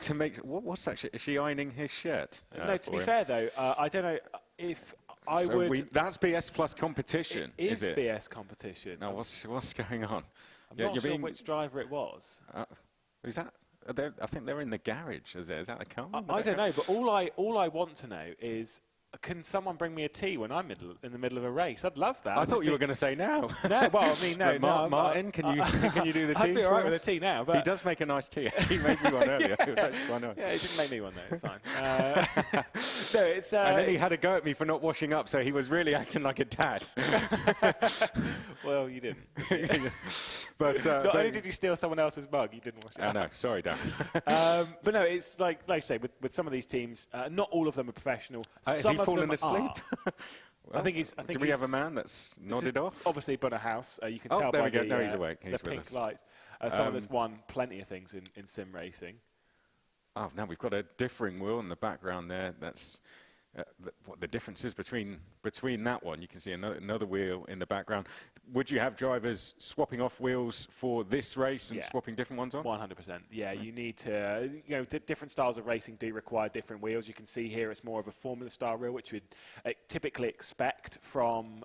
To make what's that? Is she ironing his shirt? No, to be fair though, I don't know if I would. That's BS Plus competition. Is it? BS Competition? No, what's going on? I'm not sure which driver it was. Is that? I think they're in the garage. Is that the car? I don't know, but all I want to know is, can someone bring me a tea when I'm in the middle of a race? I'd love that. I thought you were going to say now. No, well, I mean, no. Martin, can you do the tea? I'd be all right with a tea now. But he does make a nice tea. He made me one earlier. It was actually quite nice. Yeah, he didn't make me one though. It's fine. So it's. And then he had a go at me for not washing up, so he was really acting like a dad. Well, you didn't. But not only did you steal someone else's mug, you didn't wash it. I know. Sorry, Dan. But no, it's like I say, with some of these teams, not all of them are professional. Some of fallen them asleep? Well, I think he's. Do we have a man that's nodded off? Obviously, but a house. You can Oh, tell there by we go. the, No, he's awake. He's the with pink us. lights. Someone that's won plenty of things in sim racing. Oh, now we've got a differing wheel in the background there. That's what the difference is between that one. You can see another wheel in the background. Would you have drivers swapping off wheels for this race and swapping different ones on? 100%. Yeah, you need to, you know, different styles of racing do require different wheels. You can see here it's more of a Formula style wheel, which we'd typically expect from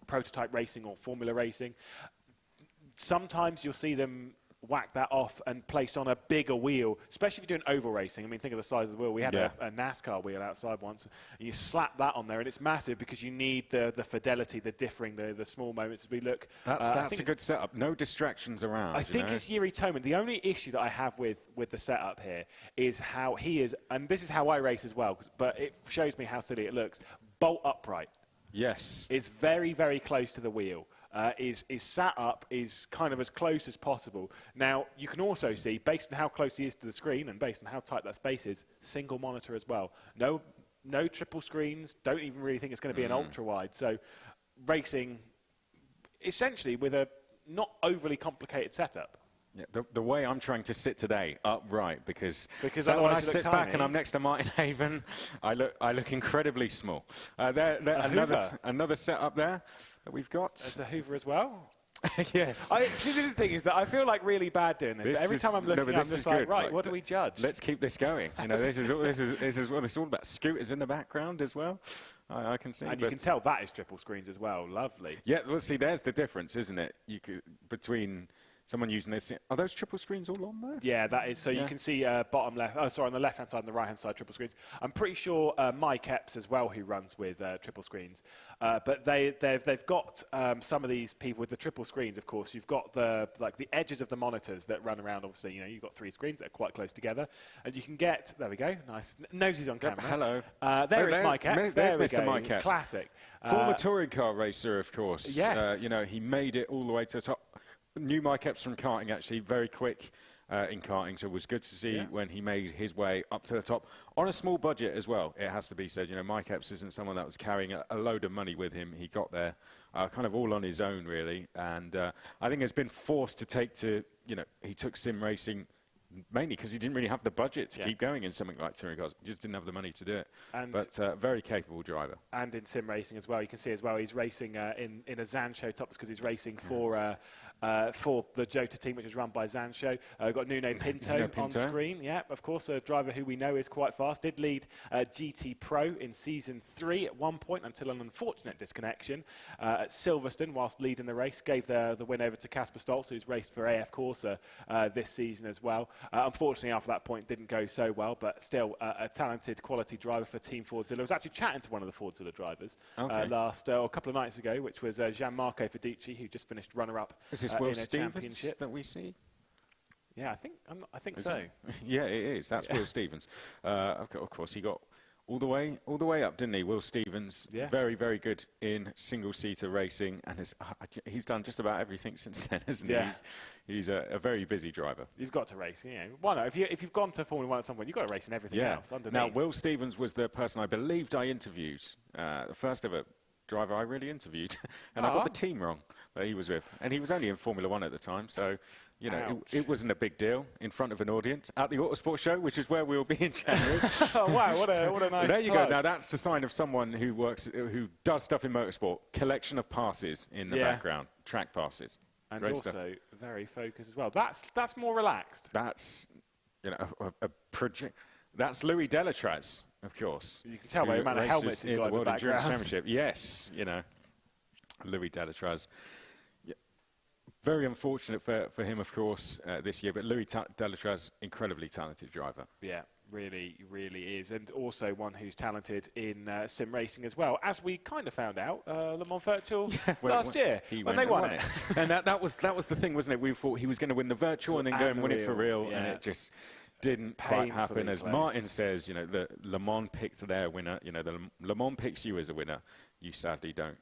prototype racing or Formula racing. Sometimes you'll see them whack that off and place on a bigger wheel, especially if you're doing oval racing. I mean, think of the size of the wheel. We had a NASCAR wheel outside once, and you slap that on there, and it's massive because you need the fidelity, the differing, the small moments as we look. That's a good setup. No distractions around. I think it's Yuri Toman. The only issue that I have with the setup here is how he is, and this is how I race as well, but it shows me how silly it looks. Bolt upright. Yes. It's very, very close to the wheel. Is sat up, is kind of as close as possible. Now, you can also see, based on how close he is to the screen and based on how tight that space is, single monitor as well. No triple screens, don't even really think it's going to be an ultra-wide. So, racing, essentially, with a not overly complicated setup. Yeah, the way I'm trying to sit today, upright, because otherwise when I you look sit back tiny. and I'm next to Martin Haven, I look incredibly small. Another setup there that we've got. There's a Hoover as well. Yes. See, this is the thing, is that I feel like really bad doing this. But every time I'm looking, I'm just like, right, what do we judge? Let's keep this going. You know, this is what it's all about. Scooters in the background as well. I can see. And you can tell that is triple screens as well. Lovely. Yeah. Well, see, there's the difference, isn't it? Between someone using this. Are those triple screens all on there? Yeah, that is. So you can see bottom left. Oh, sorry, on the left-hand side and the right-hand side, triple screens. I'm pretty sure Mike Epps as well, who runs with triple screens. But they've got some of these people with the triple screens. Of course, you've got the edges of the monitors that run around. Obviously, you know, you've got 3 screens that are quite close together, and you can get. There we go. Nice noses on camera. Hello. There is Mike Epps. There's there Mr. we go. Mike Epps. Classic. Former touring car racer, of course. Yes. You know, he made it all the way to the top. Knew Mike Epps from karting, actually, very quick in karting, so it was good to see when he made his way up to the top on a small budget as well. It has to be said, you know, Mike Epps isn't someone that was carrying a load of money with him. He got there kind of all on his own, really, and I think has been forced to take to, you know, he took sim racing mainly because he didn't really have the budget to keep going in something like touring cars. He just didn't have the money to do it. But very capable driver. And in sim racing as well. You can see as well he's racing in a Zanshow tops because he's racing for the Jota team, which is run by Zanshow. We've got Nuno Pinto on screen. Yeah, of course, a driver who we know is quite fast. Did lead GT Pro in Season 3 at one point until an unfortunate disconnection at Silverstone whilst leading the race. Gave the win over to Casper Stolz, who's raced for AF Corsa this season as well. Unfortunately, after that point, didn't go so well, but still a talented, quality driver for Team Fordzilla. I was actually chatting to one of the Fordzilla drivers a couple of nights ago, which was Gianmarco Fiducci, who just finished runner-up Will in a Stevens championship that we see? Yeah, I think so. Yeah, it is. That's Will Stevens. Of course, he got all the way up, didn't he? Will Stevens, very, very good in single-seater racing, and he's done just about everything since then, hasn't he? He's a very busy driver. You've got to race, you know. Why not? If you've gone to Formula 1 at some point, you've got to race in everything else underneath. Now, Will Stevens was the person I believed I interviewed, the first ever driver I really interviewed, and I got the team wrong that he was with, and he was only in Formula 1 at the time, so you know it wasn't a big deal in front of an audience at the Autosport show, which is where we'll be in January. Oh wow, what a nice there you plug. go. Now that's the sign of someone who does stuff in motorsport. Collection of passes in the background, track passes, and great also stuff. very focused as well. That's more relaxed. That's a project. That's Louis Delatraz, of course. You can tell by the amount of helmets he's got in the background. Championship. Yes, you know, Louis Delatraz. Yeah. Very unfortunate for him, of course, this year. But Louis Delatraz, incredibly talented driver. Yeah, really, really is. And also one who's talented in sim racing as well, as we kind of found out Le Mans Virtual last year when they won it. And that was the thing, wasn't it? We thought he was going to win the virtual and then go and win it for real, and it just didn't quite happen. As Martin says, you know, the Le Mans picked their winner. You know, the Le Mans picks you as a winner. You sadly don't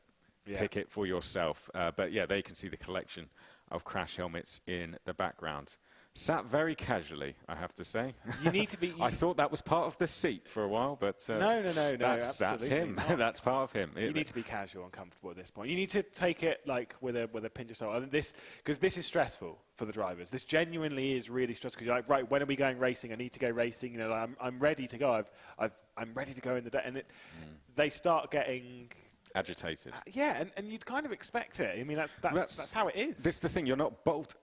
pick it for yourself. But yeah, they can see the collection of crash helmets in the background. Sat very casually, I have to say. You need to be. I thought that was part of the seat for a while, but no, that's him. That's part of him. You need to be casual and comfortable at this point. You need to take it like with a pinch of salt. And because this is stressful for the drivers. This genuinely is really stressful. Because you're like, right, when are we going racing? I need to go racing. You know, like, I'm ready to go. I'm ready to go in the day. And they start getting agitated. And you'd kind of expect it. I mean, that's how it is. This is the thing. You're not bold.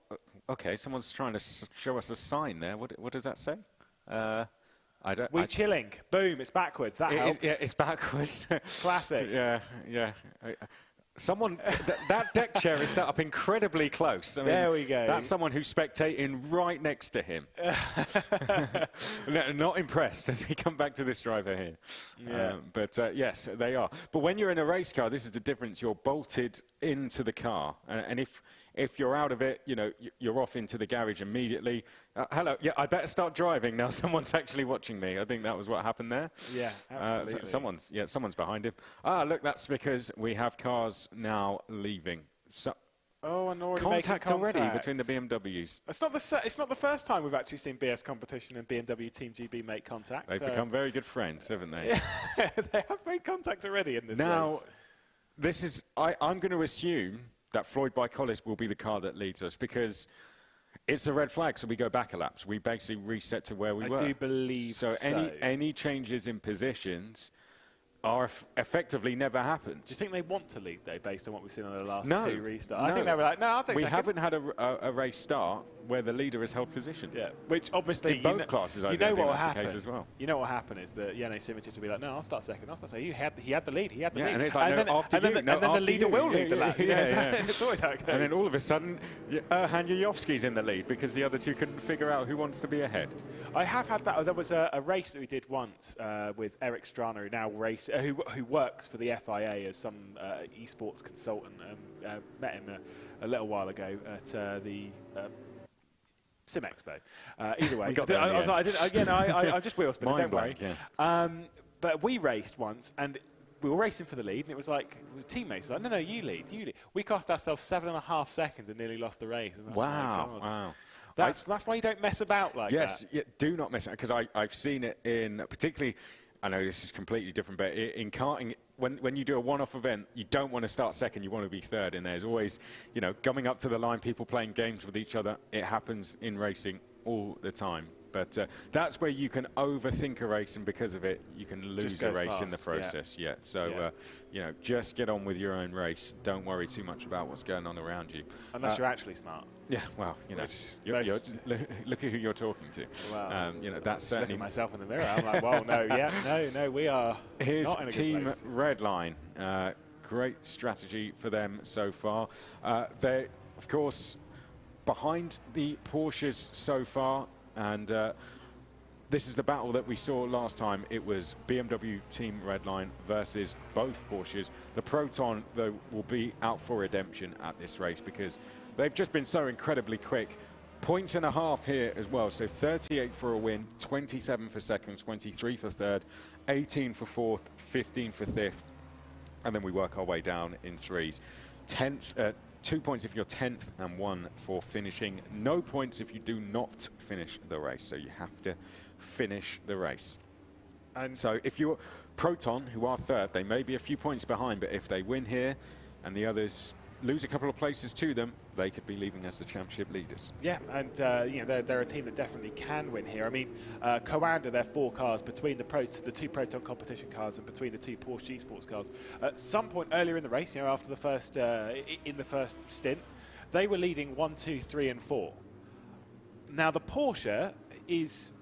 Okay, someone's trying to show us a sign there. What does that say? I don't. Chilling. Boom. It's backwards. That helps. It's backwards. Classic. Yeah. Someone, that deck chair is set up incredibly close. I mean, there we go. That's someone who's spectating right next to him. Not impressed as we come back to this driver here. Yeah. But yes, they are. But when you're in a race car, this is the difference. You're bolted into the car. And if you're out of it, you know, you're off into the garage immediately. Hello, I better start driving now. Someone's actually watching me. I think that was what happened there. Yeah, absolutely. Someone's behind him. Look, that's because we have cars now leaving. So, and already contact already between the BMWs. It's not the first time we've actually seen BS Competition and BMW Team GB make contact. They've become very good friends, haven't they? Yeah, they have made contact already in this race. Now, I'm going to assume that Floyd by Collis will be the car that leads us, because It's a red flag, so we go back a lap. So we basically reset to where we were. I do believe so. Any changes in positions are effectively never happened. Do you think they want to lead, though, based on what we've seen on the last No, two restarts? no. I think they were like, no, I'll take We second. haven't had a race start where the leader has held position. Yeah, which obviously in both classes, I think what will that's happen. the case as well. You know what will happen is that Jene Simičić will be like, no, I'll start second. I'll start second. He had the lead. He had the lead. And it's like, and then the leader will lead the lap. It's always how it goes. And then all of a sudden, Erhan Yuyovski's in the lead because the other two couldn't figure out who wants to be ahead. I have had that. There was a race that we did once with Eric Strana, who now who works for the FIA as some esports consultant. Met him a little while ago at the Sim Expo. Either way, I just wheel spinning, don't worry. Yeah. But we raced once, and we were racing for the lead, and it was like, teammates like, no, you lead. We cost ourselves 7.5 seconds and nearly lost the race. Like, wow. That's why you don't mess about like that. Yes, do not mess about, because I've seen it in, particularly, I know this is completely different, but in karting, when you do a one-off event, you don't want to start second, you want to be third, and there's always, coming up to the line, people playing games with each other. It happens in racing all the time. But that's where you can overthink a race, and because of it, you can lose a race in the process. Yeah. So, just get on with your own race. Don't worry too much about what's going on around you. Unless you're actually smart. Yeah, well, look at who you're talking to. Well, that's certainly... Looking myself in the mirror, I'm like, well, no, we are Here's not in a Team good place. Redline. Great strategy for them so far. They're, of course, behind the Porsches so far. And this is the battle that we saw last time. It was BMW Team Redline versus both Porsches. The Proton, though, will be out for redemption at this race because they've just been so incredibly quick. 1.5 points here as well. So 38 for a win, 27 for second, 23 for third, 18 for fourth, 15 for fifth. And then we work our way down in threes. 2 points if you're 10th and 1 for finishing. No points if you do not finish the race. So you have to finish the race. And so if you're Proton, who are third, they may be a few points behind, but if they win here and the others lose a couple of places to them, they could be leaving as the championship leaders. Yeah, and they're a team that definitely can win here. I mean, co-anda their 4 cars between the 2 Proton competition cars and between the 2 Porsche Esports cars. At some point earlier in the race, after the first in the first stint, they were leading 1, 2, 3, and 4. Now the Porsche is,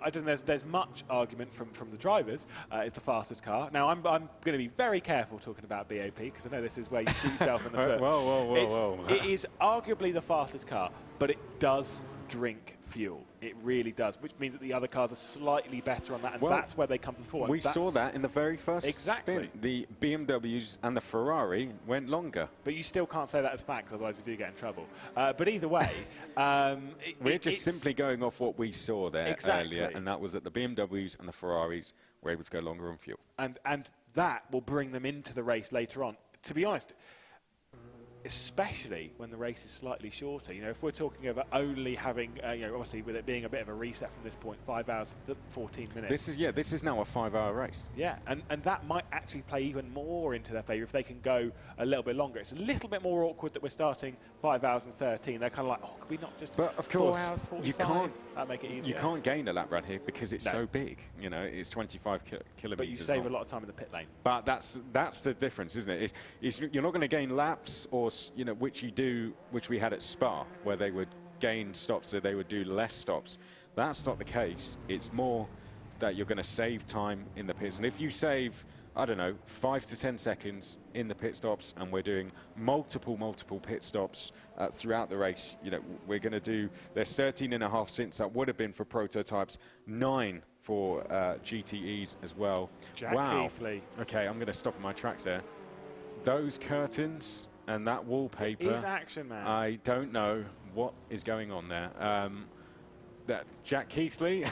I don't know, there's much argument from the drivers. It's the fastest car. Now, I'm going to be very careful talking about BOP because I know this is where you shoot yourself in the foot. Whoa. It is arguably the fastest car, but it does drink fuel. It really does, which means that the other cars are slightly better on that, and that's where they come to the fore. We saw that in the very first Exactly. spin. The BMWs and the Ferrari went longer. But you still can't say that as fact, otherwise we do get in trouble. But either way... We're just simply going off what we saw there Exactly. earlier, and that was that the BMWs and the Ferraris were able to go longer on fuel. And that will bring them into the race later on. To be honest, especially when the race is slightly shorter. If we're talking about only having, obviously with it being a bit of a reset from this point, 5 hours, 14 minutes. This is now a 5-hour race. Yeah, and that might actually play even more into their favour if they can go a little bit longer. It's a little bit more awkward that we're starting 5 hours and 13. They're kind of like, oh, could we not just 4 hours, 45? You can't, that'd make it easier. You can't gain a lap round here because it's so big. It's 25 kilometres. But you save a lot of time in the pit lane. But that's the difference, isn't it? You're not going to gain laps or which we had at Spa, where they would gain stops, so they would do less stops. That's not the case. It's more that you're going to save time in the pits. And if you save, I don't know, 5 to 10 seconds in the pit stops, and we're doing multiple pit stops throughout the race, we're going to do, there's 13.5 stints that would have been for prototypes, 9 for GTEs as well. Jack Keithley. Okay, I'm going to stop in my tracks there. Those curtains and that wallpaper. Is action, man. I don't know what is going on there. Jack Keithley.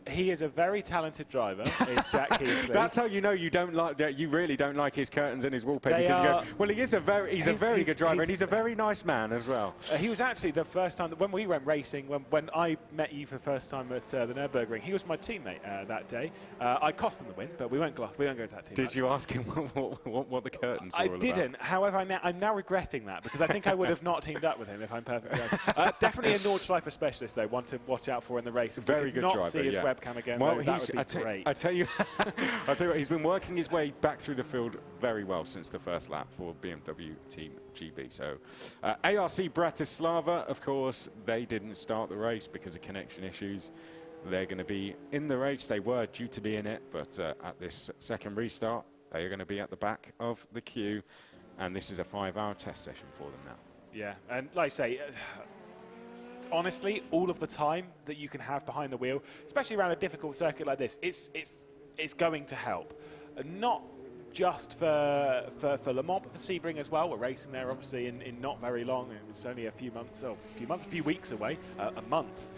He is a very talented driver. It's Jack Keithley. That's how you know you don't like that. You really don't like his curtains and his wallpaper. Because you go, well, he's a very good driver, and he's a very nice man as well. He was actually the first time that when we went racing, when I met you for the first time at the Nürburgring, he was my teammate that day. I cost him the win, but we won't go into that team. Did you ask him what the curtains were all about? I didn't. However, I'm now regretting that because I think I would have not teamed up with him if I'm perfectly honest. Definitely a Nordschleife specialist, though, one to watch out for in the race. If very we good not driver, see his webcam again, well, though, that would be great. I tell you what, he's been working his way back through the field very well since the first lap for BMW Team GB. So, ARC Bratislava, of course, they didn't start the race because of connection issues. They're going to be in the race. They were due to be in it, but at this second restart, they are going to be at the back of the queue, and this is a 5-hour test session for them now. Yeah, and like I say, honestly, all of the time that you can have behind the wheel, especially around a difficult circuit like this, it's going to help. Not just for Le Mans, but for Sebring as well. We're racing there, obviously, in not very long. It's only a few weeks away, a month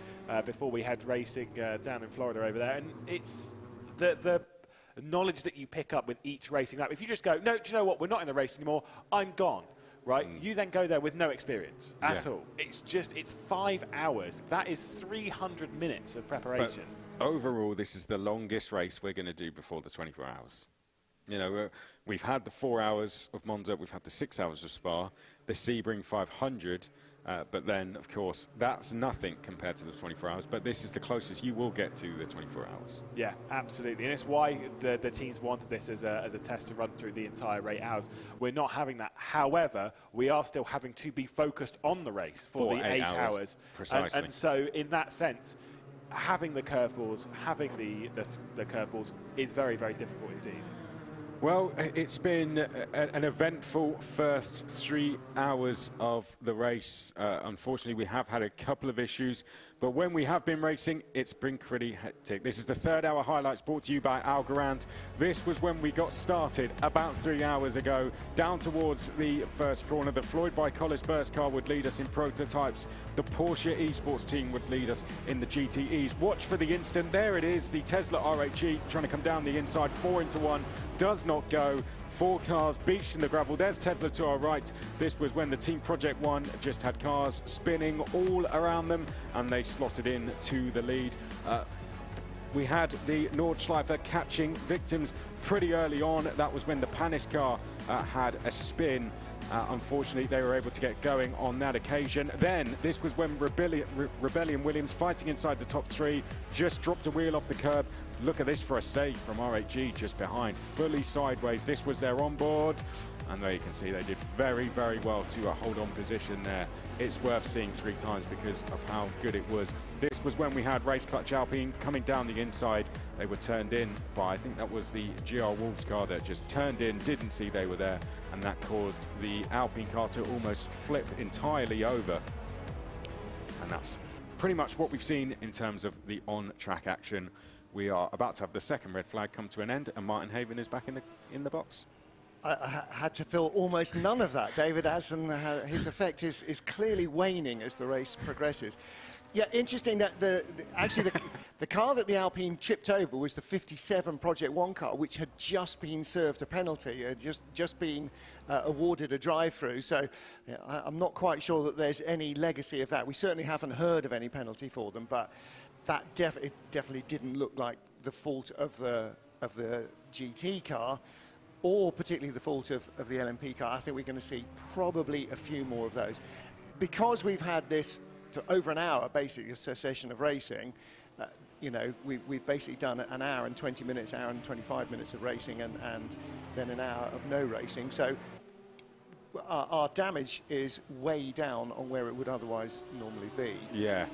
before we had racing down in Florida over there. And it's the knowledge that you pick up with each racing lap. If you just go, no, do you know what? We're not in the race anymore. I'm gone. Right, you then go there with no experience at all. It's 5 hours. That is 300 minutes of preparation. But overall, this is the longest race we're going to do before the 24 hours. You know, we've had the 4 hours of Monza, we've had the 6 hours of Spa, the Sebring 500, but then, of course, that's nothing compared to the 24 hours, but this is the closest you will get to the 24 hours. Yeah, absolutely, and it's why the teams wanted this as a test to run through the entire 8 hours. We're not having that. However, we are still having to be focused on the race for the 8 hours. Precisely. And so, in that sense, having the curveballs, having the curveballs is very, very difficult indeed. Well, it's been an eventful first 3 hours of the race. Unfortunately, we have had a couple of issues, but when we have been racing, it's been pretty hectic. This is the 3rd hour highlights brought to you by Algorand. This was when we got started about 3 hours ago, down towards the first corner. The Floyd by Collis burst car would lead us in prototypes. The Porsche Esports team would lead us in the GTEs. Watch for the instant. There it is, the Tesla RHE trying to come down the inside, 4 into 1. Does not go. 4 cars beached in the gravel. There's Tesla to our right. This was when the Team Project One just had cars spinning all around them, and they slotted in to the lead. We had the Nordschleife catching victims pretty early on. That was when the Panis car had a spin. Unfortunately, they were able to get going on that occasion. Then, this was when Rebellion Williams, fighting inside the top 3, just dropped a wheel off the curb. Look at this for a save from RHG just behind, fully sideways. This was their onboard, and there you can see they did very, very well to hold on position there. It's worth seeing 3 times because of how good it was. This was when we had Race Clutch Alpine coming down the inside. They were turned in by, I think that was the GR Wolves car that just turned in, didn't see they were there, and that caused the Alpine car to almost flip entirely over. And that's pretty much what we've seen in terms of the on-track action. We are about to have the second red flag come to an end, and Martin Haven is back in the box. I had to feel almost none of that, David, as and his effect is clearly waning as the race progresses. Yeah, interesting that actually the car that the Alpine chipped over was the 57 Project One car, which had just been served a penalty, had just been awarded a drive-through. So yeah, I'm not quite sure that there's any legacy of that. We certainly haven't heard of any penalty for them, but that definitely didn't look like the fault of the GT car, or particularly the fault of the LMP car. I think we're going to see probably a few more of those. Because we've had this for over an hour, basically, a session of racing, you know, we've basically done an hour and 20 minutes, hour and 25 minutes of racing, and then an hour of no racing. So our damage is way down on where it would otherwise normally be. Yeah.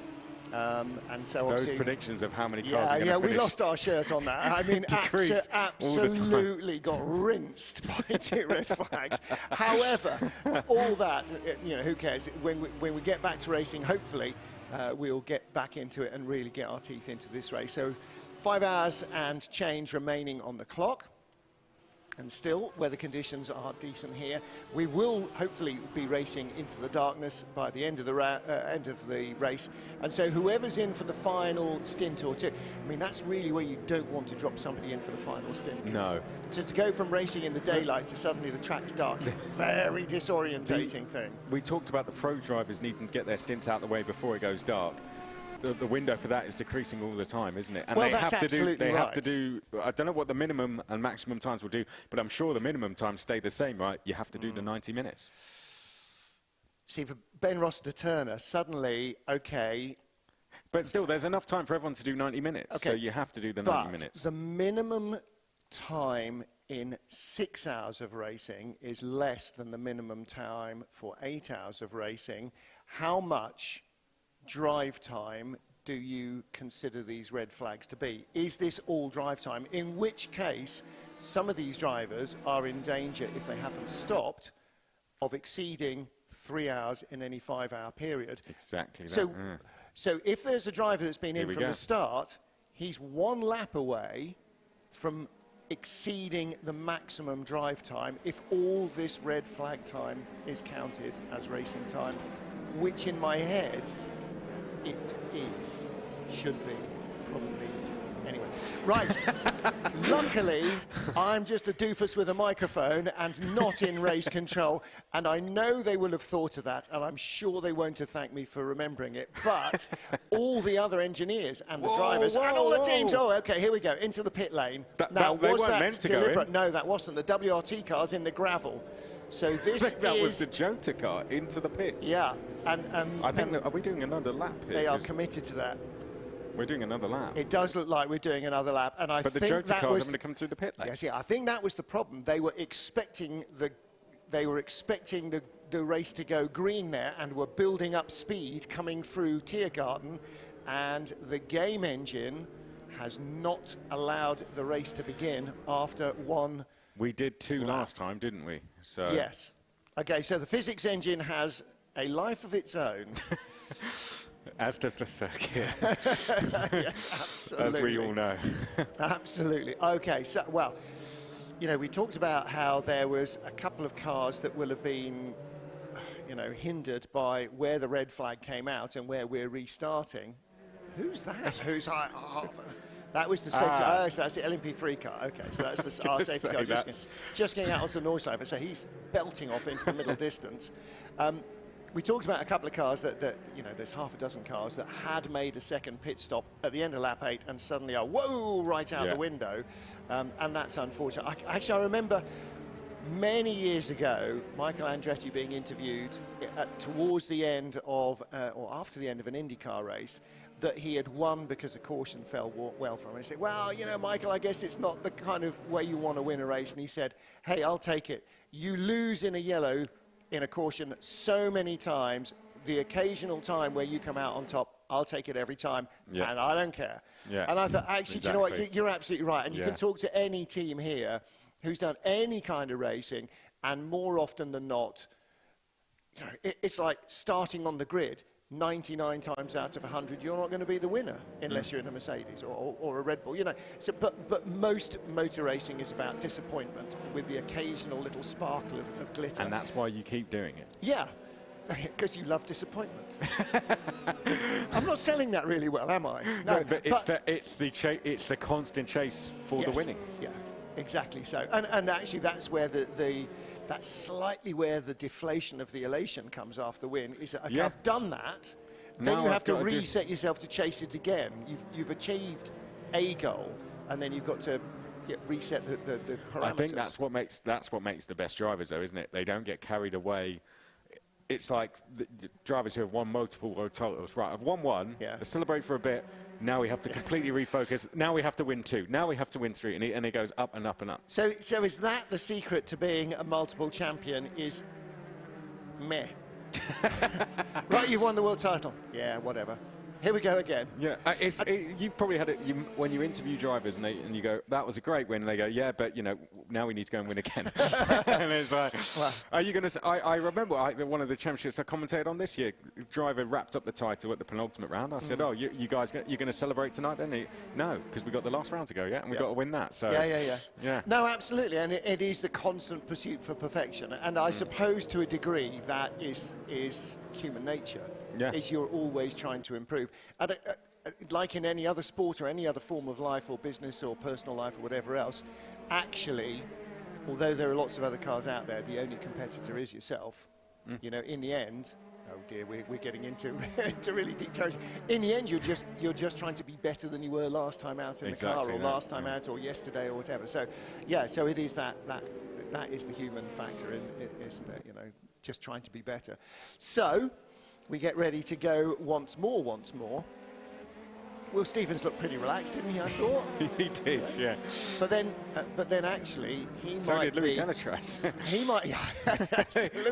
And so those predictions of how many cars are going to finish. We lost our shirt on that. I mean, absolutely got rinsed by 2 red flags. However, all that, you know, who cares? When we get back to racing, hopefully, we'll get back into it and really get our teeth into this race. So 5 hours and change remaining on the clock. And still, weather conditions are decent here. We will hopefully be racing into the darkness by the end of the race. And so whoever's in for the final stint or two, I mean, that's really where you don't want to drop somebody in for the final stint. No. To go from racing in the daylight to suddenly the track's dark is a very disorientating thing. We talked about the pro drivers needing to get their stints out of the way before it goes dark. The window for that is decreasing all the time, isn't it? And well, they that's have to do. They right. have to do. I don't know what the minimum and maximum times will do, but I'm sure the minimum times stay the same, right? You have to do the 90 minutes. See, for Ben Rossiter Turner, suddenly, okay. But still, there's enough time for everyone to do 90 minutes, okay, so you have to do the 90 minutes. The minimum time in 6 hours of racing is less than the minimum time for 8 hours of racing. How much drive time do you consider these red flags to be? Is this all drive time? In which case, some of these drivers are in danger, if they haven't stopped, of exceeding 3 hours in any 5-hour period. Exactly that. So, so if there's a driver that's been in from the start, he's 1 lap away from exceeding the maximum drive time if all this red flag time is counted as racing time, which in my head it should be, probably. Anyway, right. Luckily, I'm just a doofus with a microphone and not in race control, and I know they will have thought of that, and I'm sure they won't have thanked me for remembering it, but all the other engineers and the drivers and all the teams, oh, okay, here we go, into the pit lane. Now, was that deliberate? No, that wasn't. The WRT car's in the gravel. So this that was the Jota car into the pits. Yeah, and I think are we doing another lap here? They are committed to that. We're doing another lap. It does look like we're doing another lap, and I think the Jota that cars was having to come through the pit lane. Yes, yeah, I think that was the problem. They were expecting the race to go green there, and were building up speed coming through Tiergarten, and the game engine has not allowed the race to begin after 1. We did 2 last time, didn't we? So yes. Okay, so the physics engine has a life of its own. As does the circuit. Yes, absolutely. As we all know. Absolutely. Okay, so, well, you know, we talked about how there was a couple of cars that will have been, you know, hindered by where the red flag came out and where we're restarting. Who's that? Who's that was the safety. Oh, so that's the LMP3 car. Okay, so that's the our safety car just getting out onto Nordschleife. So he's belting off into the middle distance. We talked about a couple of cars that, you know, there's half a dozen cars that had made a second pit stop at the end of lap 8 and suddenly are, whoa, right out the window. And that's unfortunate. Actually, I remember many years ago, Michael Andretti being interviewed towards the end of, or after the end of an IndyCar race, that he had won because a caution fell well for him. And he said, well, you know, Michael, I guess it's not the kind of way you want to win a race. And he said, hey, I'll take it. You lose in a yellow in a caution so many times, the occasional time where you come out on top, I'll take it every time, and I don't care. And I thought, actually, do you know what, you're absolutely right. And you can talk to any team here who's done any kind of racing, and more often than not, you know, it's like starting on the grid. 99 times out of 100, you're not going to be the winner unless you're in a Mercedes or a Red Bull, you know. So, but most motor racing is about disappointment with the occasional little sparkle of glitter. And that's why you keep doing it. Yeah, because you love disappointment. I'm not selling that really well, am I? No, but it's the constant chase for the winning. Yeah, exactly so. And actually, that's where that's slightly where the deflation of the elation comes after the win. Is that, okay, I've done that, then now you have to reset yourself to chase it again. You've achieved a goal, and then you've got to reset the parameters. I think that's what makes the best drivers, though, isn't it? They don't get carried away. It's like the drivers who have won multiple world titles. Right, I've won one. Let's celebrate for a bit. Now we have to completely refocus. Now we have to win 2. Now we have to win 3. And it goes up and up and up. So is that the secret to being a multiple champion? Is meh. Right, you've won the world title. Yeah, whatever. Here we go again. Yeah, you've probably had it when you interview drivers and you go, that was a great win, and they go, yeah, but you know, now we need to go and win again. And it's like, are you going to? I remember one of the championships I commentated on this year. Driver wrapped up the title at the penultimate round. I said, oh, you guys, you're going to celebrate tonight? Then no, because we got the last round to go, yeah, and we got to win that. So yeah. No, absolutely, and it is the constant pursuit for perfection, and I suppose to a degree that is human nature. Yeah. Is you're always trying to improve. And like in any other sport or any other form of life or business or personal life or whatever else, actually, although there are lots of other cars out there, the only competitor is yourself. You know, in the end, oh dear, we're getting into really deep territory. In the end, you're just trying to be better than you were last time out in the car, or last time out, or yesterday, or whatever. So, yeah, so it is that is the human factor, isn't it? You know, just trying to be better. So we get ready to go once more. Will Stevens looked pretty relaxed, didn't he, I thought? He did, yeah. But then actually, he so might did Louis Delatraz. He might...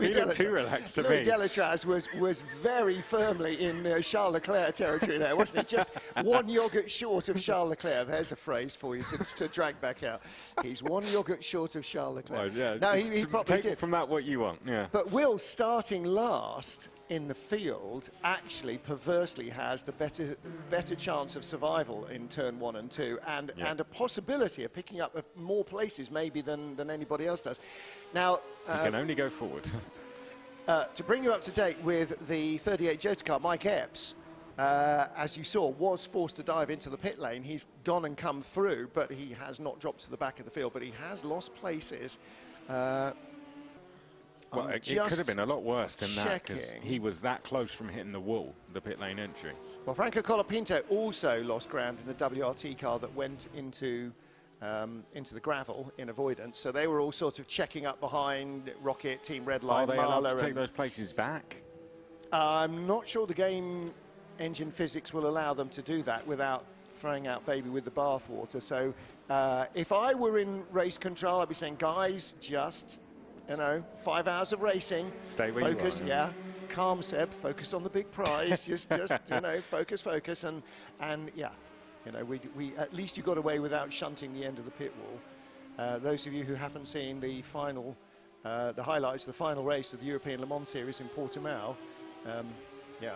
He looked too relaxed to Louis me. Delatraz was very firmly in Charles Leclerc territory there, wasn't he? Just one yoghurt short of Charles Leclerc. There's a phrase for you to drag back out. He's one yoghurt short of Charles Leclerc. Well, yeah, no, he probably take from that what you want, yeah. But Will, starting last in the field, actually perversely has the better chance of survival in turn 1 and 2, and a possibility of picking up more places maybe than anybody else does. Now, you can only go forward. To bring you up to date with the 38 Jota car, Mike Epps, as you saw, was forced to dive into the pit lane. He's gone and come through, but he has not dropped to the back of the field, but he has lost places. Well, it could have been a lot worse than that, because he was that close from hitting the wall, the pit lane entry. Well, Franco Colapinto also lost ground in the WRT car that went into the gravel in avoidance. So they were all sort of checking up behind Rocket, Team Redline, Are they allowed Marla, to take those places back? I'm not sure the game engine physics will allow them to do that without throwing out baby with the bathwater. So if I were in race control, I'd be saying, guys, just... 5 hours of racing. Stay where focus, you are. Calm, Seb. Focus on the big prize. just focus, and yeah, we at least you got away without shunting the end of the pit wall. Those of you who haven't seen the final, the highlights, the final race of the European Le Mans Series in Portimao, yeah.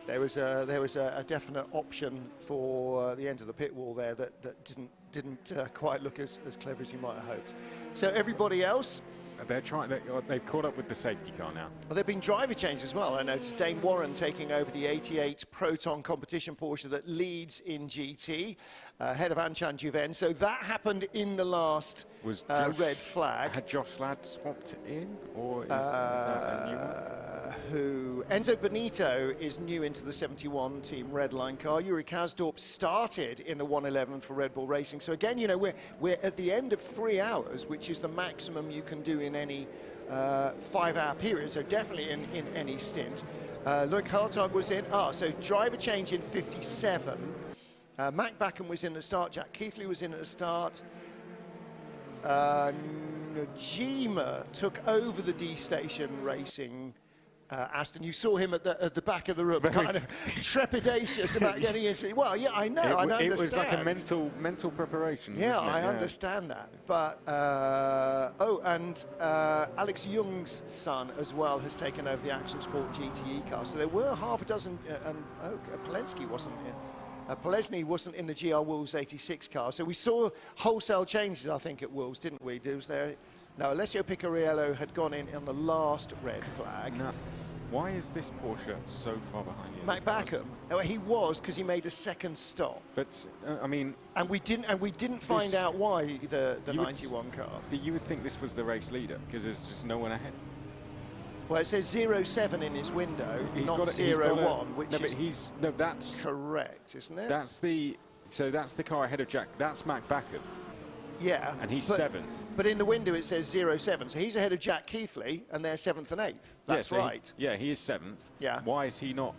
There was a definite option for the end of the pit wall there that didn't quite look as clever as you might have hoped. So everybody else, they've caught up with the safety car now. Well, there have been driver changes as well. I noticed Dane Warren taking over the 88 Proton competition Porsche that leads in GT, ahead of Anchan Juven. So that happened in the last red flag. Had Josh Ladd swapped in, or is that a new one? Enzo Benito is new into the 71 Team Redline car. Yuri Kasdorp started in the 111 for Red Bull Racing. So again, we're at the end of 3 hours, which is the maximum you can do in any 5-hour period. So definitely in any stint. Loic Hartog was in. So driver change in 57. Mac Backham was in at the start. Jack Keithley was in at the start. Najima took over the D Station Racing. Aston, you saw him at the back of the room, kind of trepidatious about getting into. Well, yeah, I know, I understand. It was like a mental preparation. Yeah, I understand that. But and Alex Young's son as well has taken over the Axel Sport GTE car. So there were half a dozen, and Polensky wasn't here. Polesny wasn't in the GR Wolves 86 car. So we saw wholesale changes, I think, at Wolves, didn't we? Was there? No, Alessio Picariello had gone in on the last red flag. No. Why is this Porsche so far behind you? Mac Backham. He was, because he made a second stop. But I mean, and we didn't find out why the 91 car. But you would think this was the race leader, because there's just no one ahead. Well, it says 07 in his window, not 01, which is that's correct, isn't it? That's the car ahead of Jack. That's Mac Backham. Yeah. And he's 7th. But in the window it says 07, so he's ahead of Jack Keithley, and they're 7th and 8th. That's right. He is 7th. Yeah. Why is he not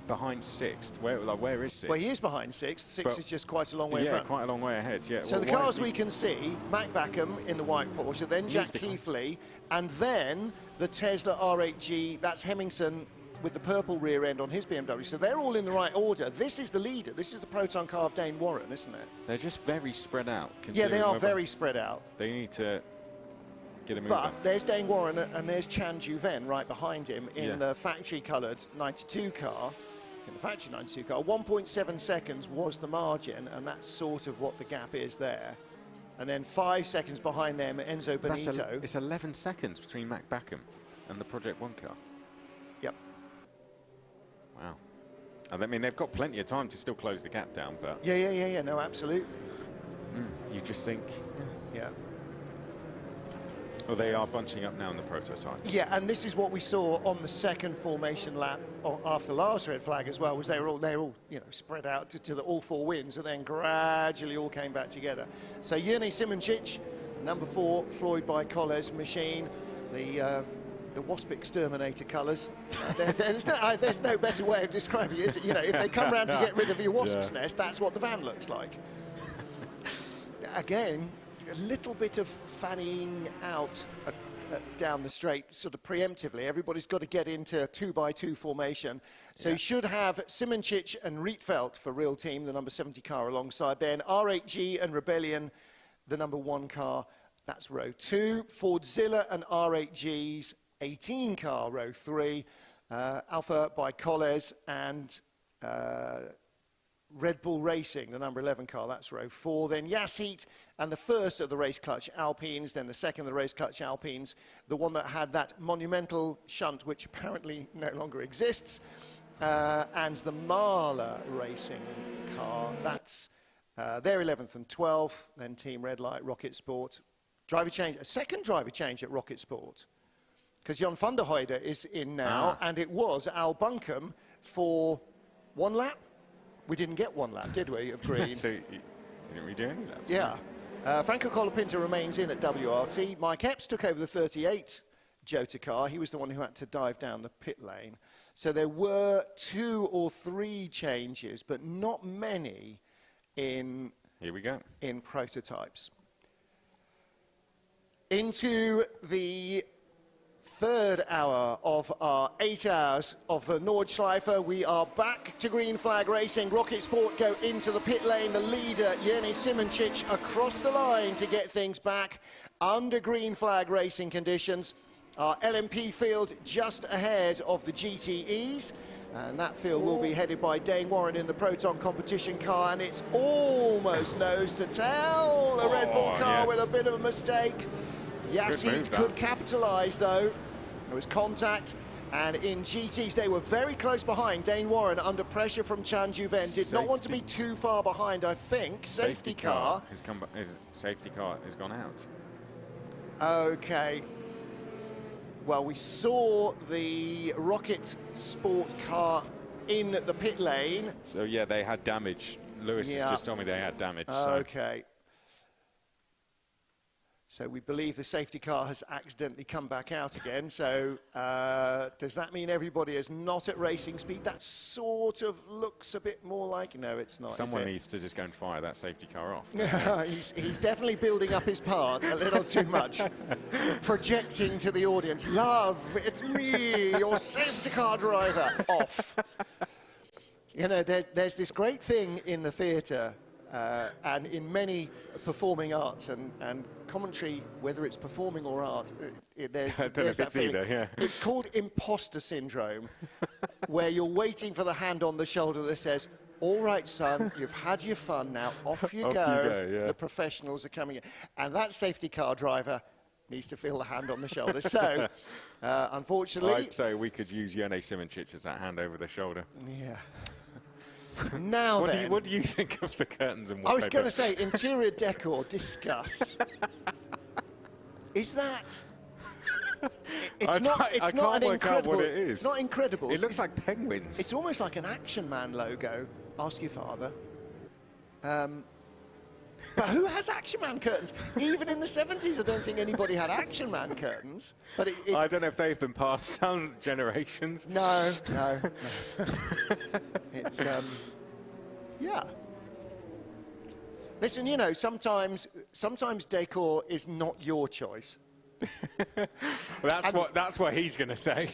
behind 6th? Where is 6th? Well, he is behind 6th. 6 is just quite a long way in front. Yeah, quite a long way ahead, yeah. So the cars we can see, Mac Backham in the white Porsche, then Jack Keithley, and then the Tesla R8G, that's Hemmingson, with the purple rear end on his BMW. So they're all in the right order. This is the leader. This is the proton car of Dane Warren, isn't it? They're just very spread out. Yeah, they are very spread out. They need to get a move on. But there's Dane Warren and there's Chan Juven right behind him in the factory-coloured 92 car. In the factory 92 car, 1.7 seconds was the margin, and that's sort of what the gap is there. And then 5 seconds behind them, Enzo Benito. It's 11 seconds between Mac Backham and the Project 1 car. Yep. Wow. I mean, they've got plenty of time to still close the gap down, but... Yeah, no, absolutely. You just think... Yeah. Well, they are bunching up now in the prototypes. Yeah, and this is what we saw on the second formation lap after last red flag as well, was they were all you know, spread out to the all four wins, and then gradually all came back together. So Jurny Simoncic, number 4, Floyd by Colles machine, the Wasp Exterminator colours. There's no better way of describing it, is it? You know, if they come round to get rid of your wasp's nest, that's what the van looks like. Again, a little bit of fanning out down the straight, sort of preemptively. Everybody's got to get into 2x2 formation. So you should have Simoncic and Rietveld for Real Team, the number 70 car alongside. Then R8G and Rebellion, the number 1 car. That's row 2. Fordzilla and R8G's 18 car, row 3. Alpha by Colles and Red Bull Racing, the number 11 car, that's row 4. Then Yassit and the first of the race clutch Alpines, then the second of the race clutch Alpines, the one that had that monumental shunt, which apparently no longer exists, and the Mahler Racing car, that's their 11th and 12th. Then Team Red Light, Rocket Sport. Driver change, a second driver change at Rocket Sport, because Jon van der Heide is in now, and it was Al Buncombe for 1 lap. We didn't get 1 lap, did we, of green? So you didn't redo any laps? Yeah. Franco Colapinto remains in at WRT. Mike Epps took over the 38 Jota car. He was the one who had to dive down the pit lane. So there were 2 or 3 changes, but not many in... Here we go. In prototypes. Into the third hour of our 8 hours of the Nordschleife. We are back to green flag racing. Rocket Sport go into the pit lane. The leader, Jurny Simoncic, across the line to get things back under green flag racing conditions. Our LMP field just ahead of the GTEs. And that field will be headed by Dane Warren in the Proton competition car. And it's almost nose to tail. A Red Bull car with a bit of a mistake. Yassit could capitalise, though. There was contact, and in GTs they were very close behind. Dane Warren under pressure from Chan Juven did not want to be too far behind, I think. Safety car has come. Safety car has gone out. Okay. Well, we saw the Rocket Sport car in the pit lane. So yeah, they had damage. Lewis has just told me they had damage. Okay. So we believe the safety car has accidentally come back out again. So does that mean everybody is not at racing speed? That sort of looks a bit more like... No, it's not. Someone needs to just go and fire that safety car off. he's definitely building up his part a little too much. Projecting to the audience, love, it's me, your safety car driver. Off. You know, there's this great thing in the theatre and in many performing arts and commentary, whether it's performing or art, there's that feeling. It's called imposter syndrome, where you're waiting for the hand on the shoulder that says, all right, son, you've had your fun, now off you go. The professionals are coming in. And that safety car driver needs to feel the hand on the shoulder. So, unfortunately... I'd say we could use Jurny Simoncic as that hand over the shoulder. Yeah. Now what do you think of the curtains and wallpaper? I was going to say, interior decor, discuss. Is that... It's not an incredible... What it is. Not incredible. It looks like penguins. It's almost like an Action Man logo. Ask your father. But who has Action Man curtains? Even in the 70s, I don't think anybody had Action Man curtains. But I don't know if they've been passed down generations. No. It's, yeah. Listen, you know, sometimes decor is not your choice. Well, that's what he's going to say.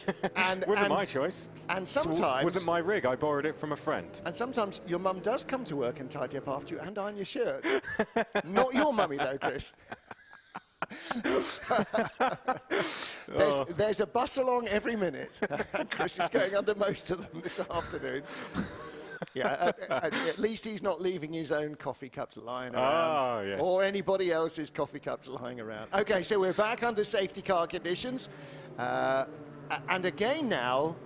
Wasn't my choice. And sometimes... Wasn't my rig. I borrowed it from a friend. And sometimes your mum does come to work and tidy up after you and iron your shirt. Not your mummy, though, Chris. There's a bus along every minute. And Chris is going under most of them this afternoon. Yeah, at least he's not leaving his own coffee cups lying around. Oh, yes. Or anybody else's coffee cups lying around. Okay, so we're back under safety car conditions. And again now,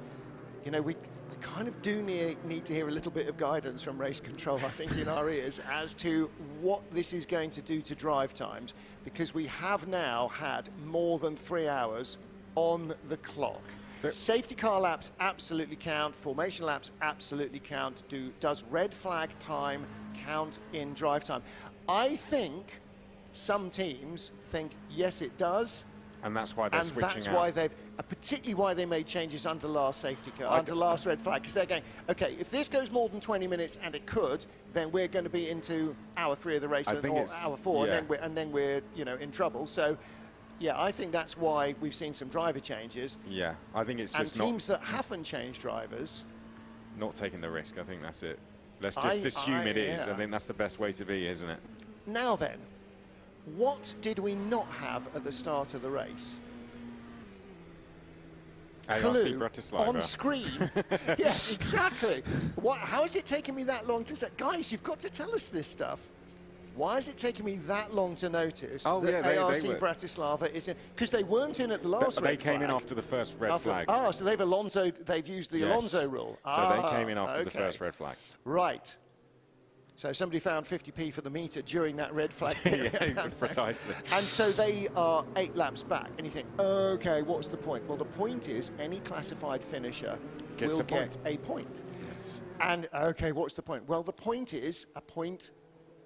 you know, we kind of do need to hear a little bit of guidance from race control, I think, in our ears as to what this is going to do to drive times, because we have now had more than 3 hours on the clock. Safety car laps absolutely count. Formation laps absolutely count. Does red flag time count in drive time? I think some teams think, yes, it does. And that's why they're switching out. And that's why they've, particularly why they made changes under last safety car, under last red flag, because they're going, okay, if this goes more than 20 minutes, and it could, then we're going to be into hour 3 of the race, or hour 4, yeah. and then we're you know, in trouble. So, yeah, I think that's why we've seen some driver changes. Yeah, I think it's just and teams that haven't changed drivers, not taking the risk. I think that's it. Let's just assume it is. I think that's the best way to be, isn't it? Now then, what did we not have at the start of the race? Clue Bratislava. on screen. Yes, exactly. How is it taking me that long to say, guys, you've got to tell us this stuff? Why is it taking me that long to notice that ARC Bratislava is in? Because they weren't in at the last red flag. They came in after the first red flag. Ah, so they've used the Alonso rule. So they came in after the first red flag. Right. So somebody found 50p for the meter during that red flag period. Yeah, precisely. And so they are 8 laps back. And you think, okay, what's the point? Well, the point is any classified finisher will get a point. And, okay, what's the point? Well, the point is a point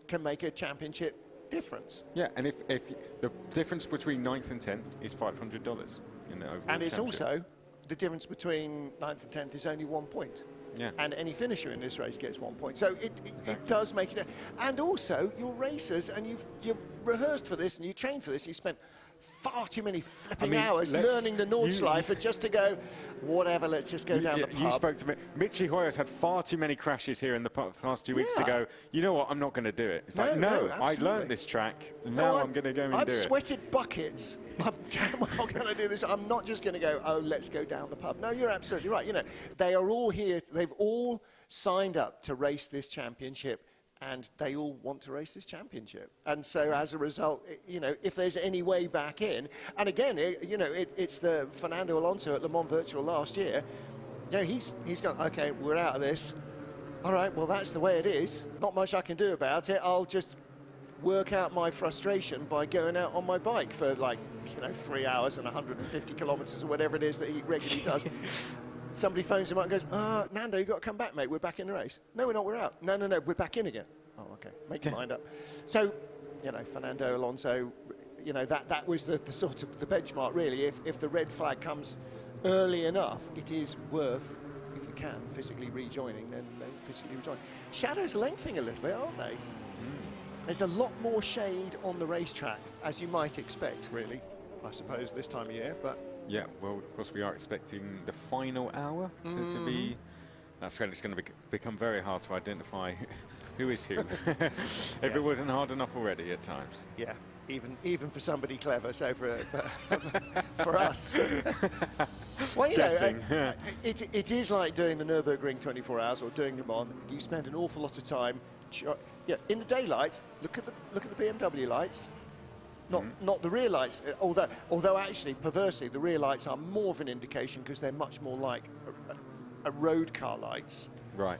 can make a championship difference. Yeah, and if the difference between 9th and 10th is $500 in the overall and it's also the difference between 9th and 10th is only 1 point. Yeah. And any finisher in this race gets 1 point. So it does make it. And also, you're racers, and you've rehearsed for this, and you trained for this. You spent far too many flipping hours learning the Nordschleife just to go, whatever, let's just go down the pub. You spoke to me. Mitchie Hoyer's had far too many crashes here in the past 2 weeks to go, you know what, I'm not going to do it. It's like, no, I learned this track, now I'm going to go and do it. I've sweated buckets. I'm damn well going to do this. I'm not just going to go, oh, let's go down the pub. No, you're absolutely right. You know, they are all here. They've all signed up to race this championship, and they all want to race this championship. And so as a result, you know, if there's any way back in, and again, you know, it's the Fernando Alonso at Le Mans Virtual last year. You know, he's gone, okay, we're out of this. All right, well, that's the way it is. Not much I can do about it. I'll just work out my frustration by going out on my bike for, like, you know, 3 hours and 150 kilometers or whatever it is that he regularly does. Somebody phones him up and goes, Nando, you got to come back, mate. We're back in the race. No, we're not. We're out. No, we're back in again. Oh, okay. Make your mind up. So, you know, Fernando Alonso, you know, that was the sort of the benchmark, really. If the red flag comes early enough, it is worth, if you can, physically rejoining, then physically rejoin. Shadows lengthening a little bit, aren't they? There's a lot more shade on the racetrack, as you might expect, really, I suppose, this time of year. But yeah, well, of course, we are expecting the final hour to be. That's when it's going to become very hard to identify who is who, if it wasn't hard enough already at times. Yeah, even for somebody clever. So for us, well, you know, it is like doing the Nürburgring 24 hours or doing Le Mans. You spend an awful lot of time. Yeah, in the daylight, look at the BMW lights, not the rear lights. Although actually, perversely, the rear lights are more of an indication because they're much more like a road car lights. Right.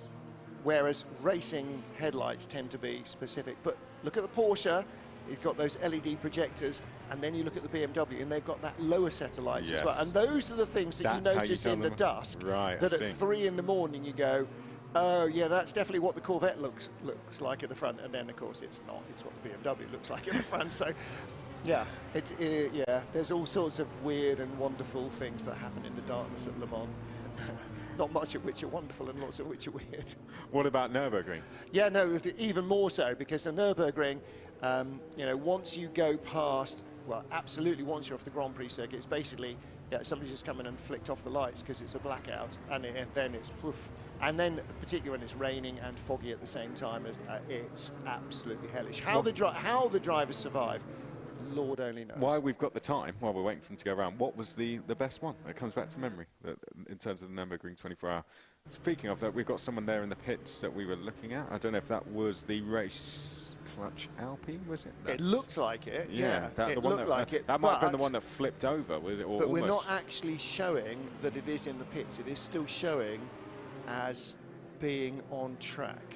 Whereas racing headlights tend to be specific. But look at the Porsche; it's got those LED projectors, and then you look at the BMW, and they've got that lower set of lights as well. And those are the things that you notice in the dusk. Right. That at 3 in the morning you go, oh, yeah, that's definitely what the Corvette looks like at the front. And then, of course, it's not. It's what the BMW looks like at the front. So, yeah, there's all sorts of weird and wonderful things that happen in the darkness at Le Mans. Not much of which are wonderful and lots of which are weird. What about Nürburgring? Yeah, no, even more so, because the Nürburgring, you know, once you go past well, absolutely once you're off the Grand Prix circuit, it's basically somebody just come in and flicked off the lights because it's a blackout, and then it's poof. And then, particularly when it's raining and foggy at the same time, it's absolutely hellish. How the drivers survive, Lord only knows. While we've got the time, while we're waiting for them to go around, what was the best one? It comes back to memory in terms of the Nürburgring 24-hour. Speaking of that, we've got someone there in the pits that we were looking at. I don't know if that was the race clutch Alpine, was it? It looked like it, yeah. It looked like it. That might have been the one that flipped over, was it? Or but almost? We're not actually showing that it is in the pits. It is still showing as being on track.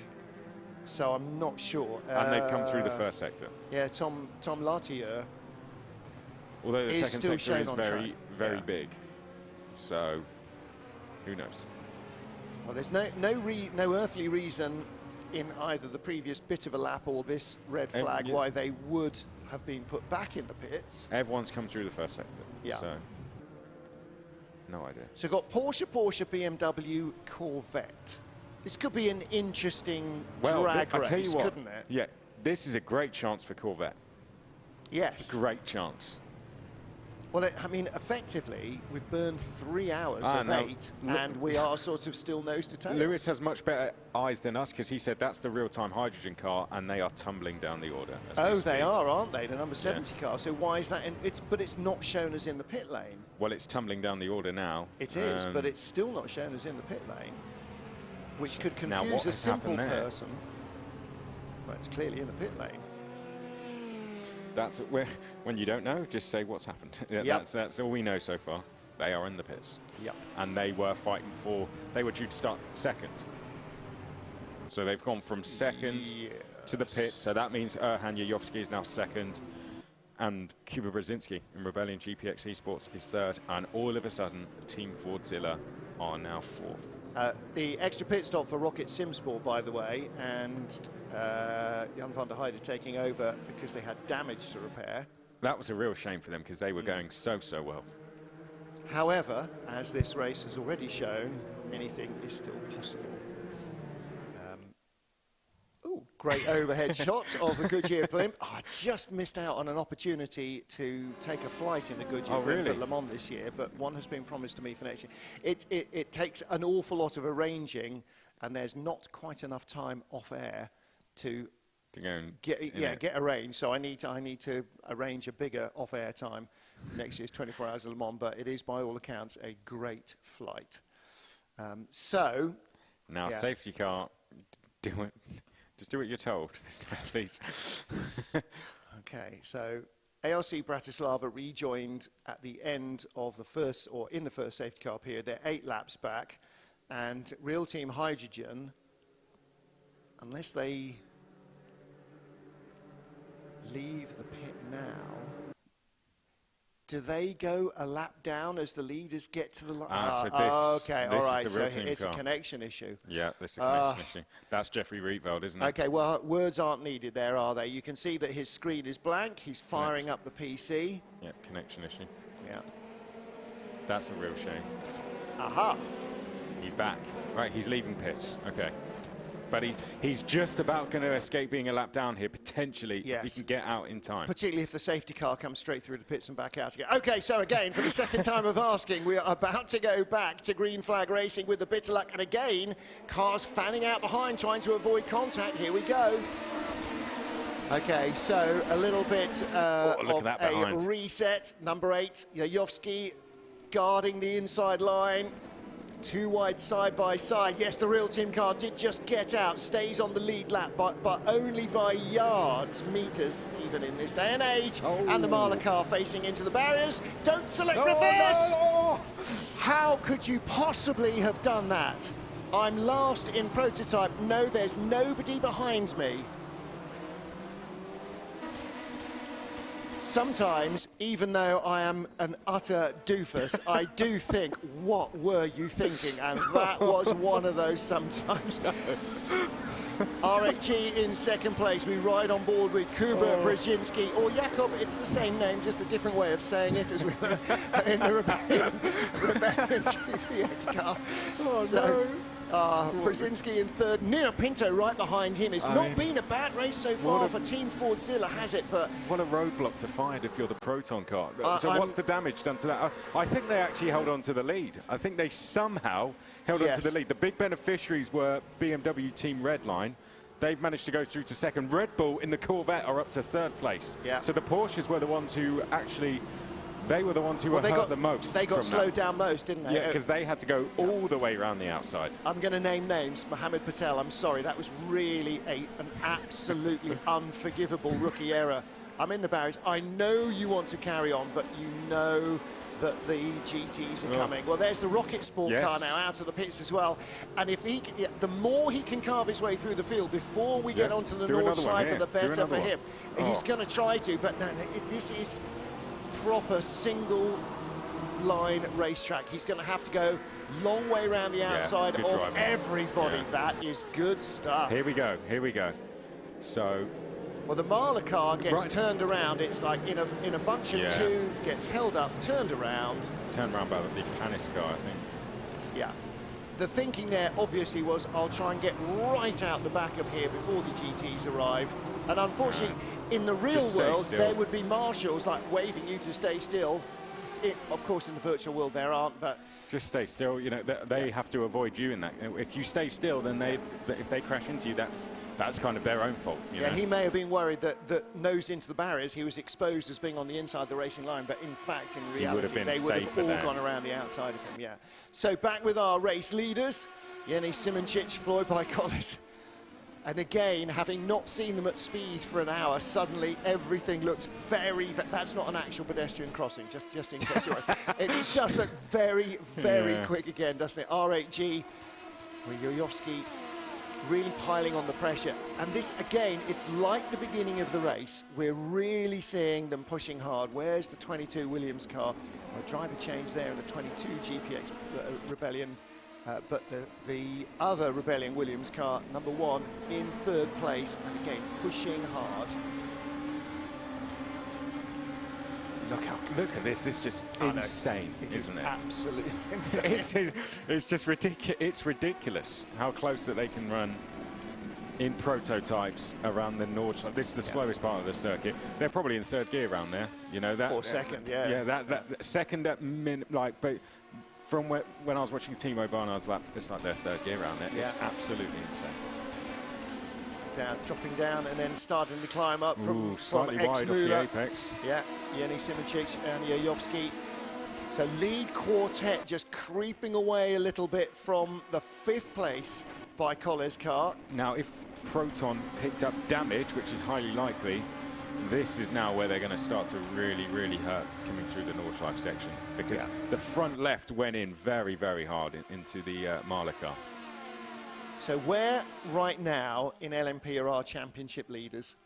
So I'm not sure. And they've come through the first sector. Yeah, Tom Lartier. Although the second sector is very yeah. big. So who knows? Well, there's no earthly reason in either the previous bit of a lap or this red flag why they would have been put back in the pits. Everyone's come through the first sector. Yeah. So no idea. So we've got Porsche, BMW, Corvette. This could be an interesting drag race, couldn't it? Yeah, this is a great chance for Corvette. Yes. Great chance. Well, I mean, effectively, we've burned 3 hours of 8, and we are sort of still nose to tail. Lewis has much better eyes than us because he said that's the real-time hydrogen car, and they are tumbling down the order. Oh, they are, aren't they? The number 70 car. So why is that? But it's not shown as in the pit lane. Well, it's tumbling down the order now. It is, but it's still not shown as in the pit lane, which could confuse a simple person. Well, it's clearly in the pit lane. That's where, when you don't know, just say what's happened. That's all we know so far. They are in the pits. Yep. And they were fighting for, they were due to start second. So they've gone from second to the pit. So that means Erhan Yayovsky is now second. And Kuba Brzezinski in Rebellion GPX Esports is third. And all of a sudden, Team Fordzilla are now fourth. The extra pit stop for Rocket Simsport, by the way, and Jan van der Heide taking over because they had damage to repair. That was a real shame for them because they were going so well. However, as this race has already shown, anything is still possible. Great overhead shot of the Goodyear blimp. Oh, I just missed out on an opportunity to take a flight in a Goodyear blimp at Le Mans this year, but one has been promised to me for next year. It takes an awful lot of arranging, and there's not quite enough time off air to go and get arranged. So I need to arrange a bigger off air time next year's 24 Hours of Le Mans, but it is by all accounts a great flight. So now safety car, do it. Just do what you're told this time, please. Okay, so ARC Bratislava rejoined at the end of the first, or in the first safety car period. They're 8 laps back, and Real Team Hydrogen, unless they leave the pit now, do they go a lap down as the leaders get to the line? Okay, all right, so it's a connection issue. Yeah, this is a connection issue. That's Jeffrey Rietveld, isn't it? Okay, well, words aren't needed there, are they? You can see that his screen is blank. He's firing up the PC. Yeah, connection issue. Yeah. That's a real shame. Aha. He's back. Right, he's leaving pits. Okay. But he's just about going to escape being a lap down here, potentially, if he can get out in time. Particularly if the safety car comes straight through the pits and back out again. Okay, so again, for the second time of asking, we are about to go back to green flag racing with the bitter luck. And again, cars fanning out behind, trying to avoid contact. Here we go. Okay, so a little bit of a reset. Number 8, Yayovsky guarding the inside line. 2 wide side by side. Yes, the Real Team car did just get out, stays on the lead lap, but only by yards, meters, even in this day and age. And the Mahler car facing into the barriers. Don't select reverse! No. How could you possibly have done that? I'm last in prototype. No, there's nobody behind me. Sometimes, even though I am an utter doofus, I do think, what were you thinking? And that was one of those sometimes. RHE in second place. We ride on board with Kuba Brzezinski, or Jakob, it's the same name, just a different way of saying it, as we were in the Rebellion GPX car. Brzezinski in third. Nino Pinto right behind him. It's not been a bad race so far for Team Fordzilla, has it? But what a roadblock to find if you're the Proton car. So what's the damage done to that? I think they actually held on to the lead. I think they somehow held on to the lead. The big beneficiaries were BMW Team Redline. They've managed to go through to second. Red Bull in the Corvette are up to third place. Yeah. So the Porsches were the ones who actually... They were the ones who were hurt the most. They got slowed down most, didn't they? Yeah, because they had to go all the way around the outside. I'm going to name names. Mohammed Patel, I'm sorry, that was really an absolutely unforgivable rookie error. I'm in the barriers. I know you want to carry on, but you know that the GTs are coming. Well, there's the Rocket Sport car now out of the pits as well. And if he, the more he can carve his way through the field before we get onto the Nordschleife, the better for him. He's going to try to, but no, this is proper single line racetrack. He's going to have to go long way around the outside of everybody. That is good stuff. Here we go. Here we go. So, well, the Mahler car gets turned around. It's like in a bunch of two, gets held up, turned around. It's turned around by the Panis car, I think. Yeah. The thinking there obviously was, I'll try and get right out the back of here before the GTs arrive. And unfortunately, in the real world, there would be marshals like waving you to stay still. Of course, in the virtual world, there aren't, but... Just stay still. You know, they have to avoid you in that. If you stay still, then if they crash into you, that's kind of their own fault. You know? He may have been worried that nose into the barriers, he was exposed as being on the inside of the racing line, but in fact, in reality, they would have all gone around the outside of him, So back with our race leaders, Jenny Simoncic, Floyd by Collis. And again, having not seen them at speed for an hour, suddenly everything looks very... That's not an actual pedestrian crossing, just in case you're... It just looked very, very quick again, doesn't it? R8G, with Yoyovsky really piling on the pressure. And this, again, it's like the beginning of the race. We're really seeing them pushing hard. Where's the 22 Williams car? A driver change there in the 22 GPX Rebellion. But the other Rebellion Williams car, number 1, in third place, and again, pushing hard. Look at this, it's just insane, isn't it? Absolutely insane. It's just ridiculous. It's ridiculous how close that they can run in prototypes around the Nordschleife. This is the slowest part of the circuit. They're probably in third gear around there, you know. That, or second, Yeah, that second at but from when I was watching Timo Barn, I was like, it's like their third gear around there. It's absolutely insane. Dropping down and then starting to climb up from slightly wide off the apex. Yeah, Jenny Simoncic and Yoyovsky. So lead quartet just creeping away a little bit from the 5th place by Colles' car. Now, if Proton picked up damage, which is highly likely, this is now where they're going to start to really, really hurt coming through the Nordschleife section, because the front left went in very, very hard into the Mahler car. So where right now in LMP are our championship leaders?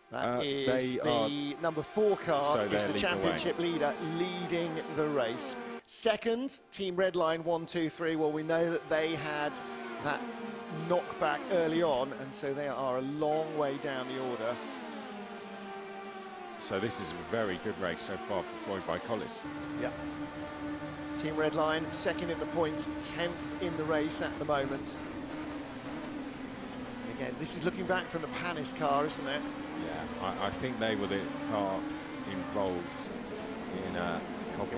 That is the number 4 car is the championship leader leading the race. Second, Team Redline 1, 2, 3. Well, we know that they had that knockback early on, and so they are a long way down the order. So this is a very good race so far for Floyd by Collis. Yeah. Team Redline, second in the points, 10th in the race at the moment. And again, this is looking back from the Panis car, isn't it? Yeah, I think they were the car involved in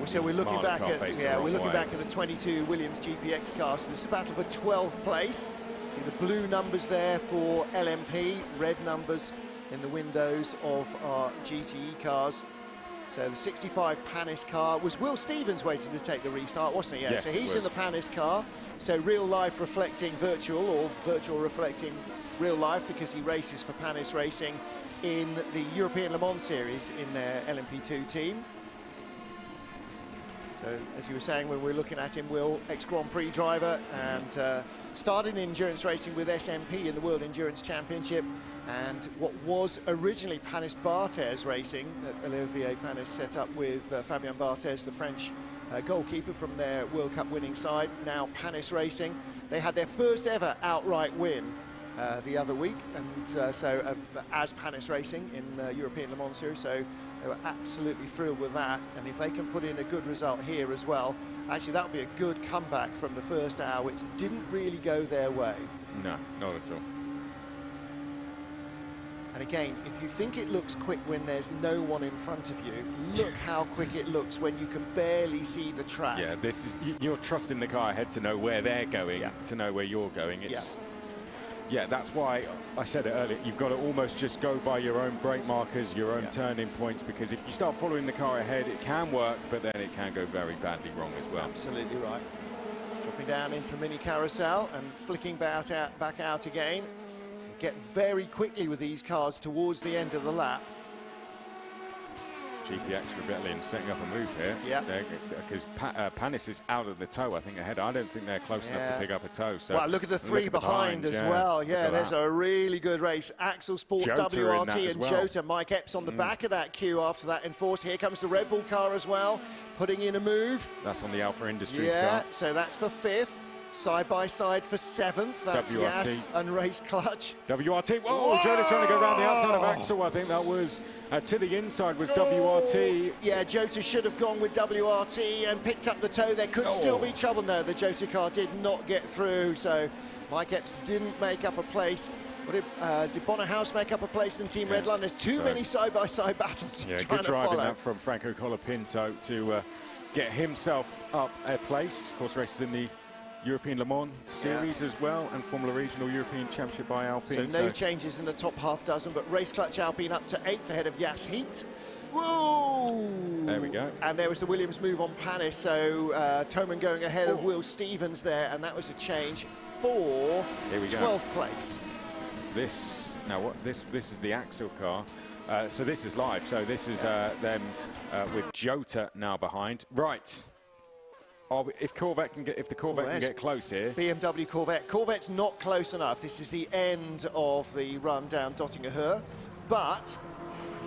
so we're looking back at back at the 22 Williams GPX car. So this is a battle for 12th place. See the blue numbers there for LMP, red numbers in the windows of our GTE cars. So the 65 Panis car was Will Stevens waiting to take the restart, wasn't he? Yeah, yes, so he's in the Panis car. So real life reflecting virtual, or virtual reflecting real life, because he races for Panis Racing in the European Le Mans Series in their LMP2 team. So, as you were saying, when we're looking at him, Will, ex-Grand Prix driver, and started in endurance racing with SMP in the World Endurance Championship, and what was originally Panis Barthez Racing that Olivier Panis set up with Fabien Barthez, the French goalkeeper from their World Cup winning side, now Panis Racing. They had their first ever outright win the other week, and as Panis Racing in European Le Mans Series. So They were absolutely thrilled with that, and if they can put in a good result here as well, actually that would be a good comeback from the first hour, which didn't really go their way. No, not at all. And again, if you think it looks quick when there's no one in front of you, look how quick it looks when you can barely see the track. Yeah, this is, you're trusting the car ahead to know where they're going, to know where you're going. It's, yeah, that's why I said it earlier, you've got to almost just go by your own brake markers, your own turning points, because if you start following the car ahead, it can work, but then it can go very badly wrong as well. Absolutely right. Dropping down into the mini carousel and flicking back out again. Get very quickly with these cars towards the end of the lap. GPX Rebellion setting up a move here. Yeah. Because Panis is out of the tow, I think, ahead. I don't think they're close enough to pick up a tow. So well, look at the three behind as well. Yeah, there's a really good race. Axel Sport, Jota WRT and Jota. Mike Epps on the back of that queue after that enforced. Here comes the Red Bull car as well, putting in a move. That's on the Alpha Industries car. Yeah, so that's for 5th. Side by side for 7th. That's WRT. Yas and Race Clutch. WRT. Whoa! Jota trying to go around the outside of Axel. I think that was to the inside was WRT. Yeah, Jota should have gone with WRT and picked up the tow. There could still be trouble. No, the Jota car did not get through. So Mike Epps didn't make up a place. Did Bonner House make up a place in Team Redline? There's too many side-by-side battles. Yeah, trying good to driving follow. that from Franco Colapinto to get himself up a place. Of course, races in the European Le Mans Series as well, and Formula Regional European Championship by Alpine. So no changes in the top half dozen, but Race Clutch Alpine up to 8th ahead of Yas Heat. Whoa! There we go. And there was the Williams move on Panis, so Toman going ahead of Will Stevens there, and that was a change for 12th place. This is the Axel car. So this is live. So this is them with Jota now behind. Right. If the Corvette can get close here. BMW Corvette. Corvette's not close enough. This is the end of the run down Dottinger Höhe, but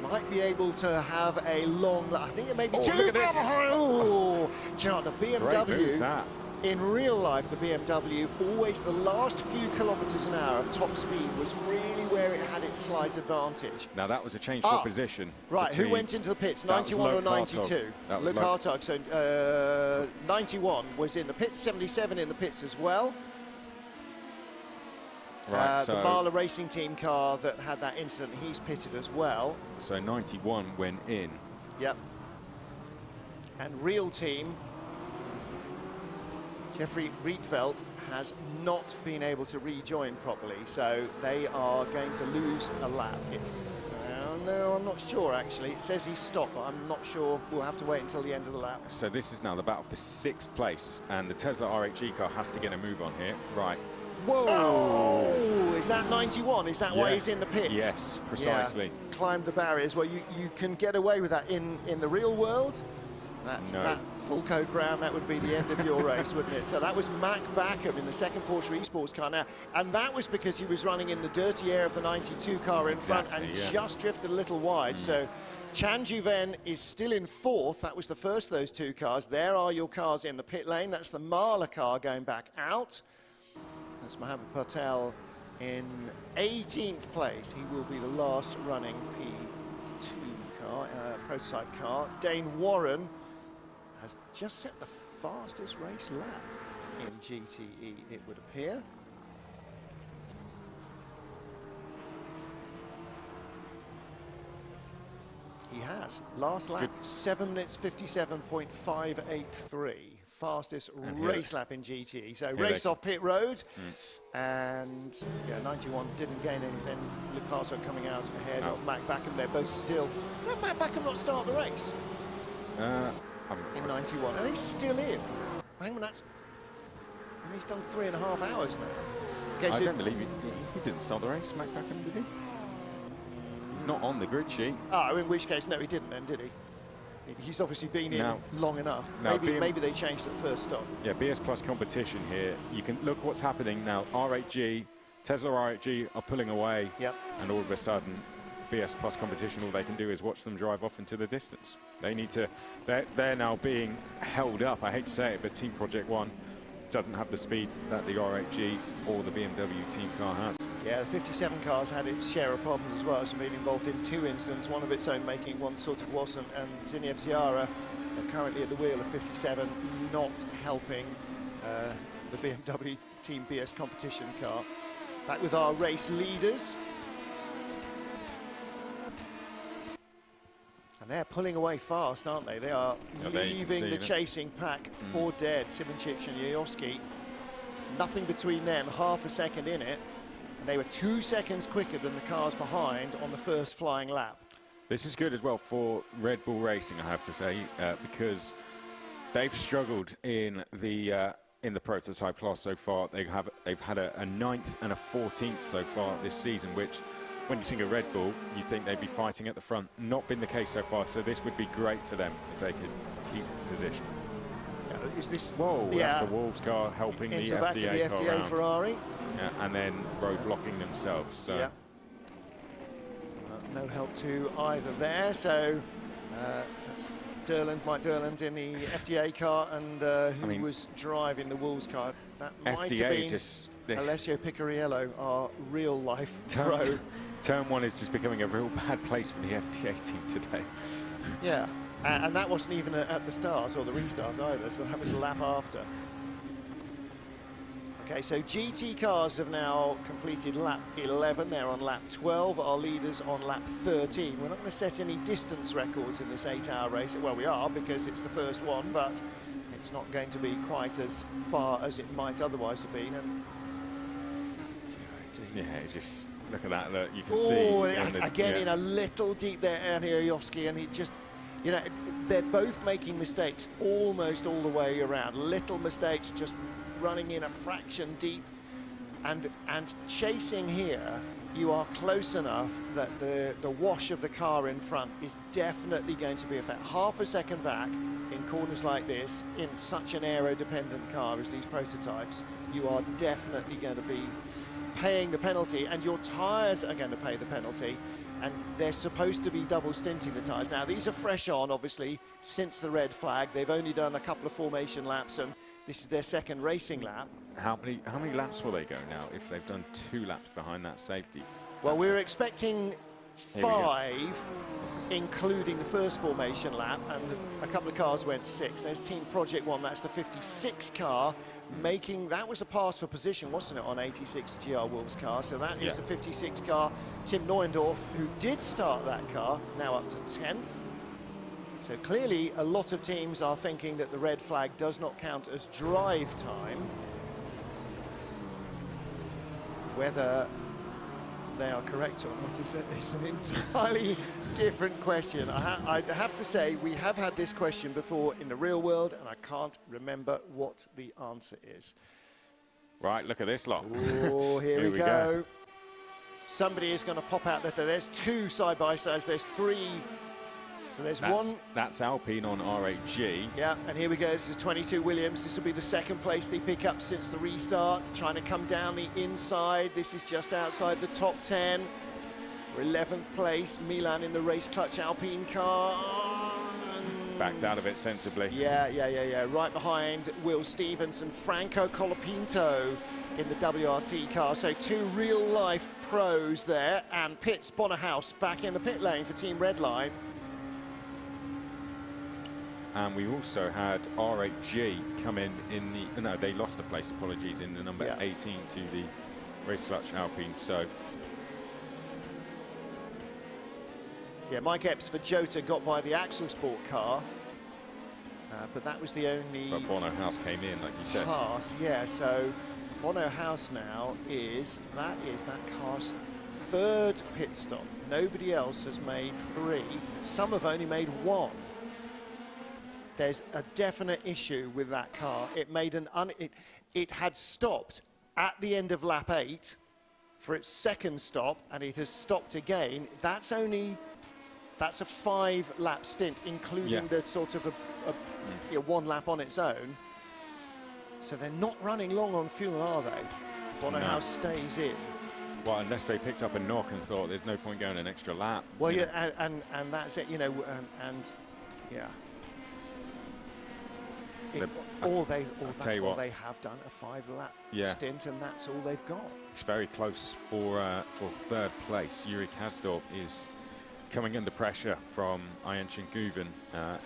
might be able to have a long. I think it may be two. Look at this. Oh, do you know, the BMW. Great move, that. In real life, the BMW, always the last few kilometres an hour of top speed was really where it had its slight advantage. Now that was a change for position. Right, who went into the pits, 91 or 92? Luke Hartog, so 91 was in the pits, 77 in the pits as well. Right, so the Marla Racing Team car that had that incident, he's pitted as well. So 91 went in. Yep. And Real Team, Jeffrey Rietveld has not been able to rejoin properly, so they are going to lose a lap. It's no, I'm not sure actually. It says he's stopped, but I'm not sure. We'll have to wait until the end of the lap. So this is now the battle for 6th place, and the Tesla RHE car has to get a move on here. Right. Whoa! Oh, is that 91? Is that why he's in the pits? Yes, precisely. Yeah, climbed the barriers. Well, you can get away with that in the real world. That's that full code brown, that would be the end of your race, wouldn't it? So that was Mac Backham in the second Porsche Esports car now, and that was because he was running in the dirty air of the 92 car in front and just drifted a little wide. So Chan Juven is still in 4th. That was the first of those two cars. There are your cars in the pit lane. That's the Marla car going back out. That's Mohammed Patel in 18th place. He will be the last running P2 car, prototype car. Dane Warren has just set the fastest race lap in GTE, it would appear. He has. Last lap, 7 minutes 57.583. Fastest race lap in GTE. So race off pit road. And yeah, 91 didn't gain anything. Lucato coming out ahead of Mac Backham. They're both still. Did Mac Backham not start the race? In 91. Are they still in? Hang on, and he's done 3.5 hours now. Okay, I don't believe he didn't start the race, Mac Backham, did he? He's not on the grid sheet. Oh, in which case, no, he didn't then, did he? He's obviously been in long enough. Maybe they changed at first stop. Yeah, BS Plus competition here. You can look what's happening now. RHG, Tesla RHG are pulling away. Yep. And all of a sudden, BS Plus competition, all they can do is watch them drive off into the distance. They need to, they're now being held up. I hate to say it, but Team Project One doesn't have the speed that the RHG or the BMW team car has. Yeah, the 57 car's had its share of problems as well. It's been involved in 2 incidents, one of its own making, one sort of wasn't, and Zbigniew Ziara, currently at the wheel of 57, not helping the BMW Team BS competition car. Back with our race leaders. And they're pulling away fast, aren't they? They are leaving the chasing pack for dead. Simonchich and Yayovsky. Nothing between them, half a second in it. And they were 2 seconds quicker than the cars behind on the first flying lap. This is good as well for Red Bull Racing, I have to say, because they've struggled in the prototype class so far. They've had a 9th and a 14th so far this season, which, when you think of Red Bull, you think they'd be fighting at the front. Not been the case so far, so this would be great for them if they could keep position. Is this? Whoa, that's the Wolves car helping the FDA car around. Ferrari. Yeah, and then roadblocking themselves. So. Yeah. No help to either there. So that's Mike Durland in the FDA car, and who was driving the Wolves car. That might have been Alessio Picariello, our real-life pro. Turn 1 is just becoming a real bad place for the FDA team today. Yeah. And that wasn't even at the start or the restart either, so that was a lap after. Okay, so GT cars have now completed lap 11. They're on lap 12. Our leaders on lap 13. We're not going to set any distance records in this 8-hour race. Well, we are, because it's the first one, but it's not going to be quite as far as it might otherwise have been. And yeah, just look at that. Look, you can see. Again, in a little deep there, Aniojowski, and he just... You know, they're both making mistakes almost all the way around. Little mistakes, just running in a fraction deep. And chasing here, you are close enough that the wash of the car in front is definitely going to be a fact. Half a second back in corners like this, in such an aero-dependent car as these prototypes, you are definitely going to be paying the penalty, and your tyres are going to pay the penalty. And they're supposed to be double stinting the tyres. Now, these are fresh on, obviously, since the red flag. They've only done a couple of formation laps, and this is their second racing lap. How many laps will they go now if they've done 2 laps behind that safety? Well, we're expecting 5, including the first formation lap, and a couple of cars went 6. There's Team Project 1, that's the 56 car, making, that was a pass for position, wasn't it, on 86 GR Wolves car, so that is the 56 car. Tim Neuendorf, who did start that car, now up to 10th. So clearly a lot of teams are thinking that the red flag does not count as drive time. Whether they are correct or not is an entirely different question. I have to say, we have had this question before in the real world, and I can't remember what the answer is. Right, look at this lot. Oh, here we go. Somebody is going to pop out that there's 2 side-by-sides, there's 3. So there's one. That's Alpine on R8G. Yeah, and here we go. This is 22 Williams. This will be the second place they pick up since the restart. Trying to come down the inside. This is just outside the top 10. For 11th place, Milan in the race clutch Alpine car. Backed out of it sensibly. Yeah. Right behind Will Stevens and Franco Colapinto in the WRT car. So 2 real-life pros there. And Pitts Bonnerhouse back in the pit lane for Team Redline. And we also had R8G come in the... No, they lost a place, apologies, in the number 18 to the race clutch Alpine. So... Yeah, Mike Epps for Jota got by the Axel Sport car. But that was the only... But Bono House came in, like you said. Pass, yeah, so Bono House now that car's 3rd pit stop. Nobody else has made 3. Some have only made 1. There's a definite issue with that car. It made it had stopped at the end of lap 8 for its 2nd stop, and it has stopped again. That's a 5-lap stint, including the sort of a 1 lap on its own. So they're not running long on fuel, are they? Bono House stays in. Well, unless they picked up a knock and thought there's no point going an extra lap. Well, and that's it, you know, and yeah. All they have done a 5-lap Yeah. stint, and that's all they've got. It's very close for third place. Yuri Kasdorp is coming under pressure from Ayhancan Guven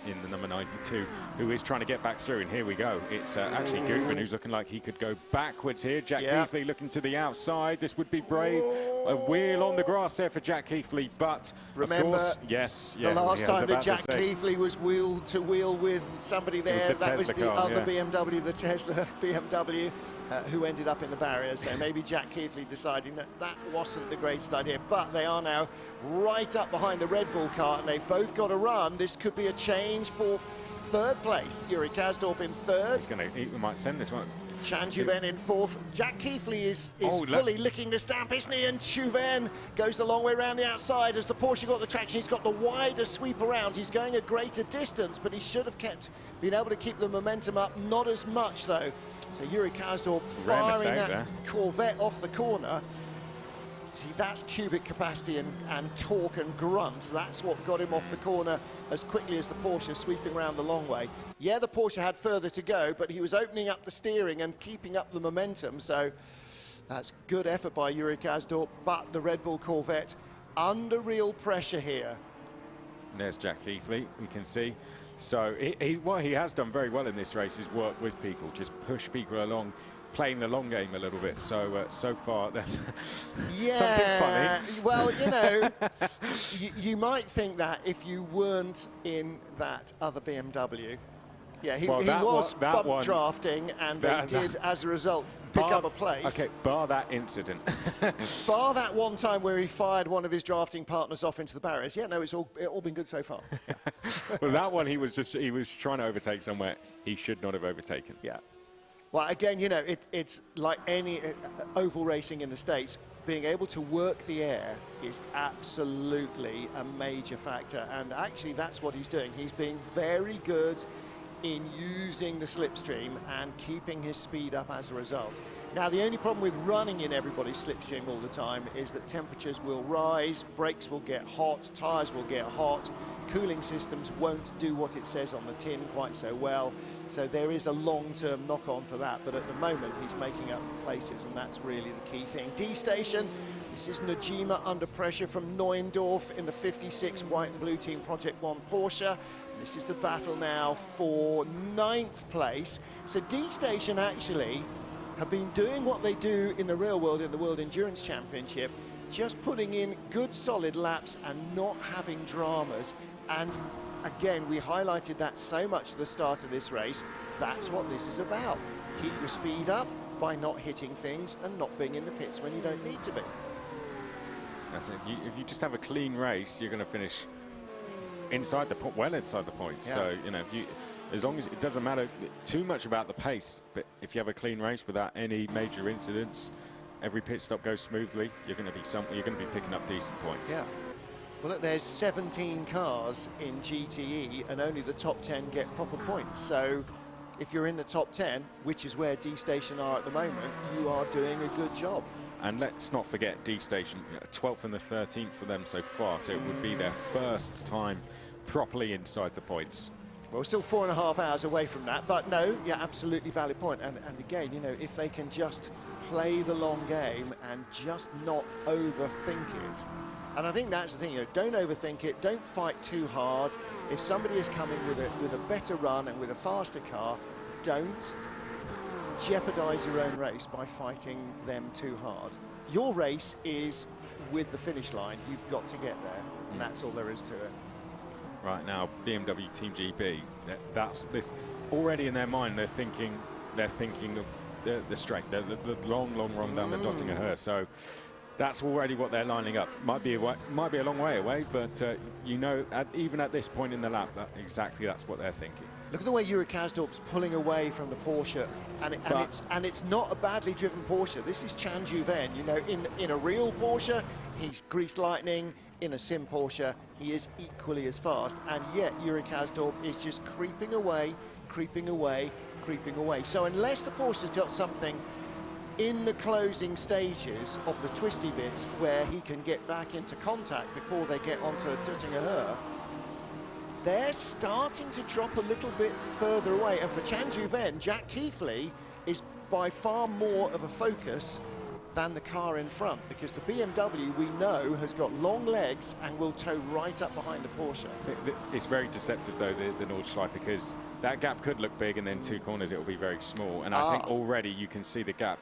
in the number 92, who is trying to get back through. And here we go. It's actually Guven who's looking like he could go backwards here. Jack Keithley looking to the outside. This would be brave. A wheel on the grass there for Jack Keithley, but remember, of course, yes. The last time that Jack Keithley was wheel to wheel with somebody there, that was the other BMW, the Tesla BMW, who ended up in the barrier. So maybe Jack Keithley deciding that that wasn't the greatest idea. But they are now right up behind the Red Bull car, and they've both got a run. This could be a change for third place. Yuri Kasdorp in third. He might send this one. Chan Juven in fourth. Jack Keithley is fully licking the stamp, isn't he? And Juven goes the long way around the outside. As the Porsche got the traction, he's got the wider sweep around. He's going a greater distance, but he should have been able to keep the momentum up. Not as much, though. So Yuri Kasdorp firing that Corvette off the corner. See, that's cubic capacity and torque and grunt. That's what got him off the corner as quickly as the Porsche sweeping around the long way. Yeah, the Porsche had further to go, but he was opening up the steering and keeping up the momentum. So that's good effort by Yuri Kasdorp, but the Red Bull Corvette under real pressure here. And there's Jack Keithley, we can see. So what he has done very well in this race is work with people, just push people along, playing the long game a little bit. So so far that's something funny. Well, you know, you might think that if you weren't in that other BMW. Yeah, he was bump drafting, and they did as a result pick up a place. Okay, bar that incident. Bar that one time where he fired one of his drafting partners off into the barriers. Yeah, no, it's all been good so far. Well, that one he was trying to overtake somewhere he should not have overtaken. Yeah. Well, again, you know, it's like any oval racing in the States. Being able to work the air is absolutely a major factor, and actually that's what he's doing. He's being very good in using the slipstream and keeping his speed up as a result. Now, the only problem with running in everybody's slipstream all the time is that temperatures will rise, brakes will get hot, tyres will get hot, cooling systems won't do what it says on the tin quite so well. So there is a long-term knock-on for that, but at the moment he's making up places, and that's really the key thing. D station, this is Najima under pressure from Neuendorf in the 56 white and blue team Project 1 Porsche. This is the battle now for 9th place. So D station actually have been doing what they do in the real world in the World Endurance Championship, just putting in good solid laps and not having dramas. And again, we highlighted that so much at the start of this race. That's what this is about. Keep your speed up by not hitting things and not being in the pits when you don't need to be. That's it. If you just have a clean race, you're going to finish inside the well inside the points. Yeah. So, you know, as long as it doesn't matter too much about the pace, but if you have a clean race without any major incidents, every pit stop goes smoothly, you're going to be picking up decent points. Yeah. Well, look, there's 17 cars in GTE, and only the top 10 get proper points. So if you're in the top 10, which is where D Station are at the moment, you are doing a good job. And let's not forget D Station, 12th and the 13th for them so far, so it would be their first time properly inside the points. Well, we're still 4.5 hours away from that, but no, yeah, absolutely valid point. And again, you know, if they can just play the long game and just not overthink it. And I think that's the thing, you know, don't overthink it, don't fight too hard. If somebody is coming with a better run and with a faster car, don't jeopardize your own race by fighting them too hard. Your race is with the finish line. You've got to get there, and that's all there is to it. Right now, BMW Team GB, that's this already in their mind. They're thinking of the straight, the long run down the Dottinger Höhe. So that's already what they're lining up. Might be a long way away, but you know, even at this point in the lap, that's what they're thinking. Look at the way Yuri Kasdorp's pulling away from the Porsche, and it's not a badly driven Porsche. This is Chan Juven. You know, in a real Porsche, he's grease lightning. In a sim Porsche, he is equally as fast, and yet Yuri Kasdorp is just creeping away, creeping away, creeping away. So unless the Porsche's got something in the closing stages of the twisty bits where he can get back into contact before they get onto Dottinger Höhe, they're starting to drop a little bit further away. And for Chan Juven, Jack Keithley is by far more of a focus than the car in front, because the BMW, we know, has got long legs and will tow right up behind the Porsche. I think it's very deceptive, though, the Nordschleife, because that gap could look big, and then 2 corners it will be very small. And I think already you can see the gap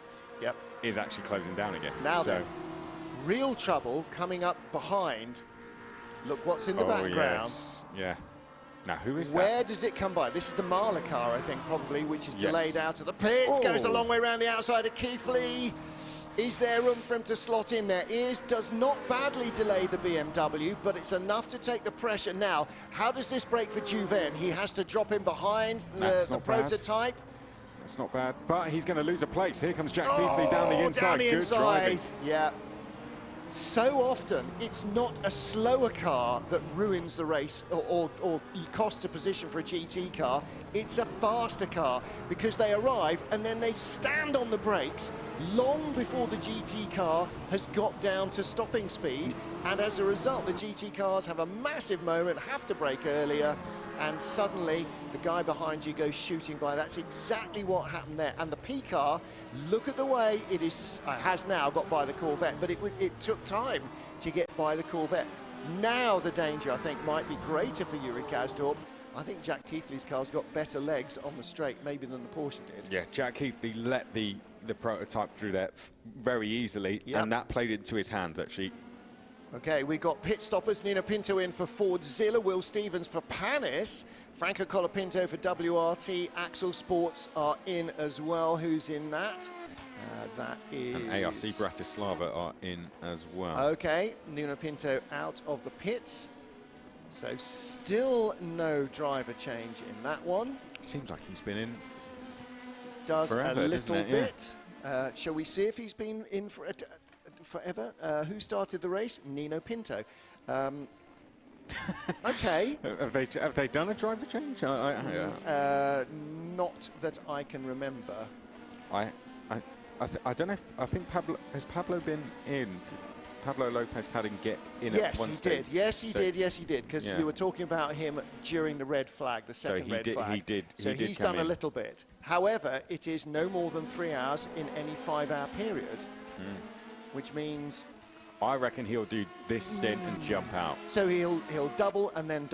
is actually closing down again. Now then, real trouble coming up behind. Look what's in the background. Yes. Yeah. Now, who is that? Where does it come by? This is the Mahler car, I think, probably, which is delayed out of the pits. Goes a long way around the outside of Keithley. Is there room for him to slot in there? Does not badly delay the BMW, but it's enough to take the pressure. Now, how does this break for Juven? He has to drop in behind the prototype. That's not bad, but he's going to lose a place. Here comes Jack Keithley down the inside. Down the Good inside. driving. Yeah. So often, it's not a slower car that ruins the race or costs a position for a GT car. It's a faster car, because they arrive and then they stand on the brakes long before the GT car has got down to stopping speed. And as a result, the GT cars have a massive moment, have to brake earlier, and suddenly the guy behind you goes shooting by. That's exactly what happened there. And the P car, look at the way it has now got by the Corvette, but it took time to get by the Corvette. Now the danger, I think, might be greater for Yuri Kasdorp. I think Jack Keithley's car's got better legs on the straight maybe than the Porsche did. Yeah, Jack Keithley let the prototype through there very easily, and that played into his hands, actually. Okay, we got pit stoppers. Nino Pinto in for Fordzilla, Will Stevens for Panis, Franco Colapinto for WRT, Axel Sports are in as well. Who's in that? That is... And ARC Bratislava are in as well. Okay, Nino Pinto out of the pits. So still no driver change in that one. Seems like he's been in forever, a little it? bit. Shall we see if he's been in for forever? Who started the race? Nino Pinto. Okay. Have they done a driver change? Not that I can remember. I don't know. I think Pablo been in? Pablo Lopez didn't get in at one stage. Yes, he did. Because we were talking about him during the red flag, the second red flag. So he's done a little bit. However, it is no more than 3 hours in any 5-hour period, which means... I reckon he'll do this stint and jump out. So he'll double and then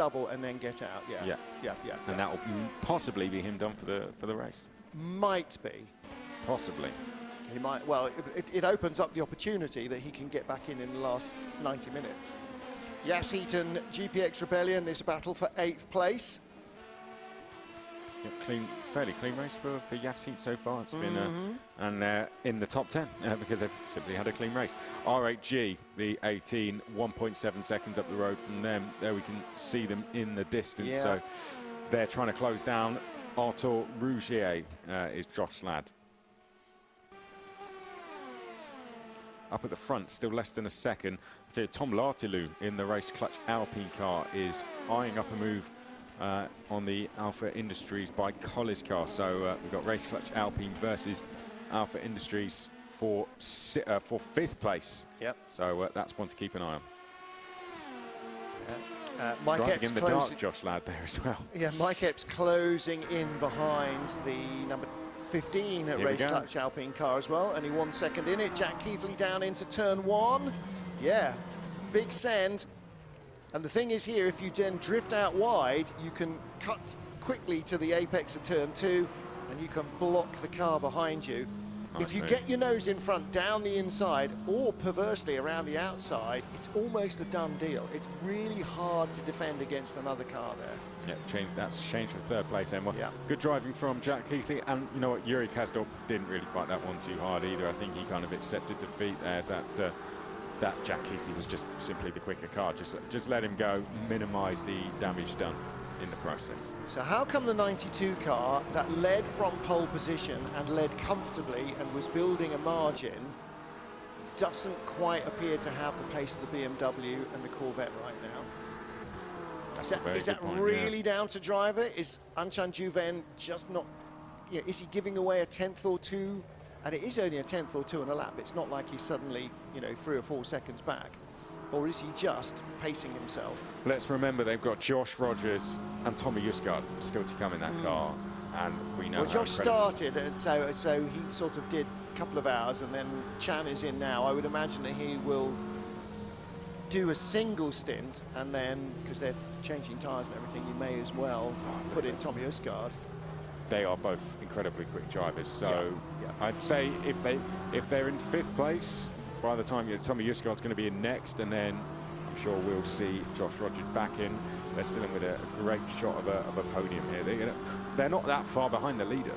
get out. Yeah. And that will possibly be him done for the race. Might be. Possibly. He might. Well, it opens up the opportunity that he can get back in the last 90 minutes. Jas Heaton, GPX Rebellion, this battle for 8th place. Yeah, fairly clean race for Jas Heaton so far. It's been and in the top 10 because they've simply had a clean race. R8G, the 18, 1.7 seconds up the road from them. There we can see them in the distance. Yeah. So they're trying to close down. Arthur Rougier is Josh Ladd. Up at the front, still less than a second. I tell you, Tom Lartilou in the Race Clutch Alpine car is eyeing up a move on the Alpha Industries by Collis car. So we've got Race Clutch Alpine versus Alpha Industries for 5th place. Yep. So that's one to keep an eye on. Mike Driving Epps in the dark, Josh Ladd there as well. Yeah, Mike Epps closing in behind the number 15 at Race Clutch Alpine car as well. Only 1 second in it. Jack Keithley down into turn 1. Yeah, big send. And the thing is here, if you then drift out wide, you can cut quickly to the apex of turn 2 and you can block the car behind you. If you get your nose in front, down the inside, or perversely around the outside, it's almost a done deal. It's really hard to defend against another car there. Yeah, that's changed for 3rd place then. Well, good driving from Jack Keithley, and you know what, Yuri Kasdorp didn't really fight that one too hard either. I think he kind of accepted defeat there. That Jack Keithley was just simply the quicker car. Just let him go, minimise the damage done in the process. So how come the 92 car that led from pole position and led comfortably and was building a margin doesn't quite appear to have the pace of the BMW and the Corvette right now? Is that really down to driver? Is Anchan Juven just not... You know, is he giving away a 10th or 2? And it is only a 10th or 2 in a lap. It's not like he's suddenly, 3 or 4 seconds back. or is he just pacing himself? Let's remember they've got Josh Rogers and Tommy Juskard still to come in that car, and we know. Well, Josh started, and so he sort of did a couple of hours, and then Chan is in now. I would imagine that he will do a single stint, and then, because they're changing tyres and everything, you may as well put in Tommy Juskard. They are both incredibly quick drivers, so I'd say if they're in 5th place, by the time Tommy Juskard's going to be in next, and then I'm sure we'll see Josh Rogers back in. They're still in with a great shot of a podium here. They're not that far behind the leader,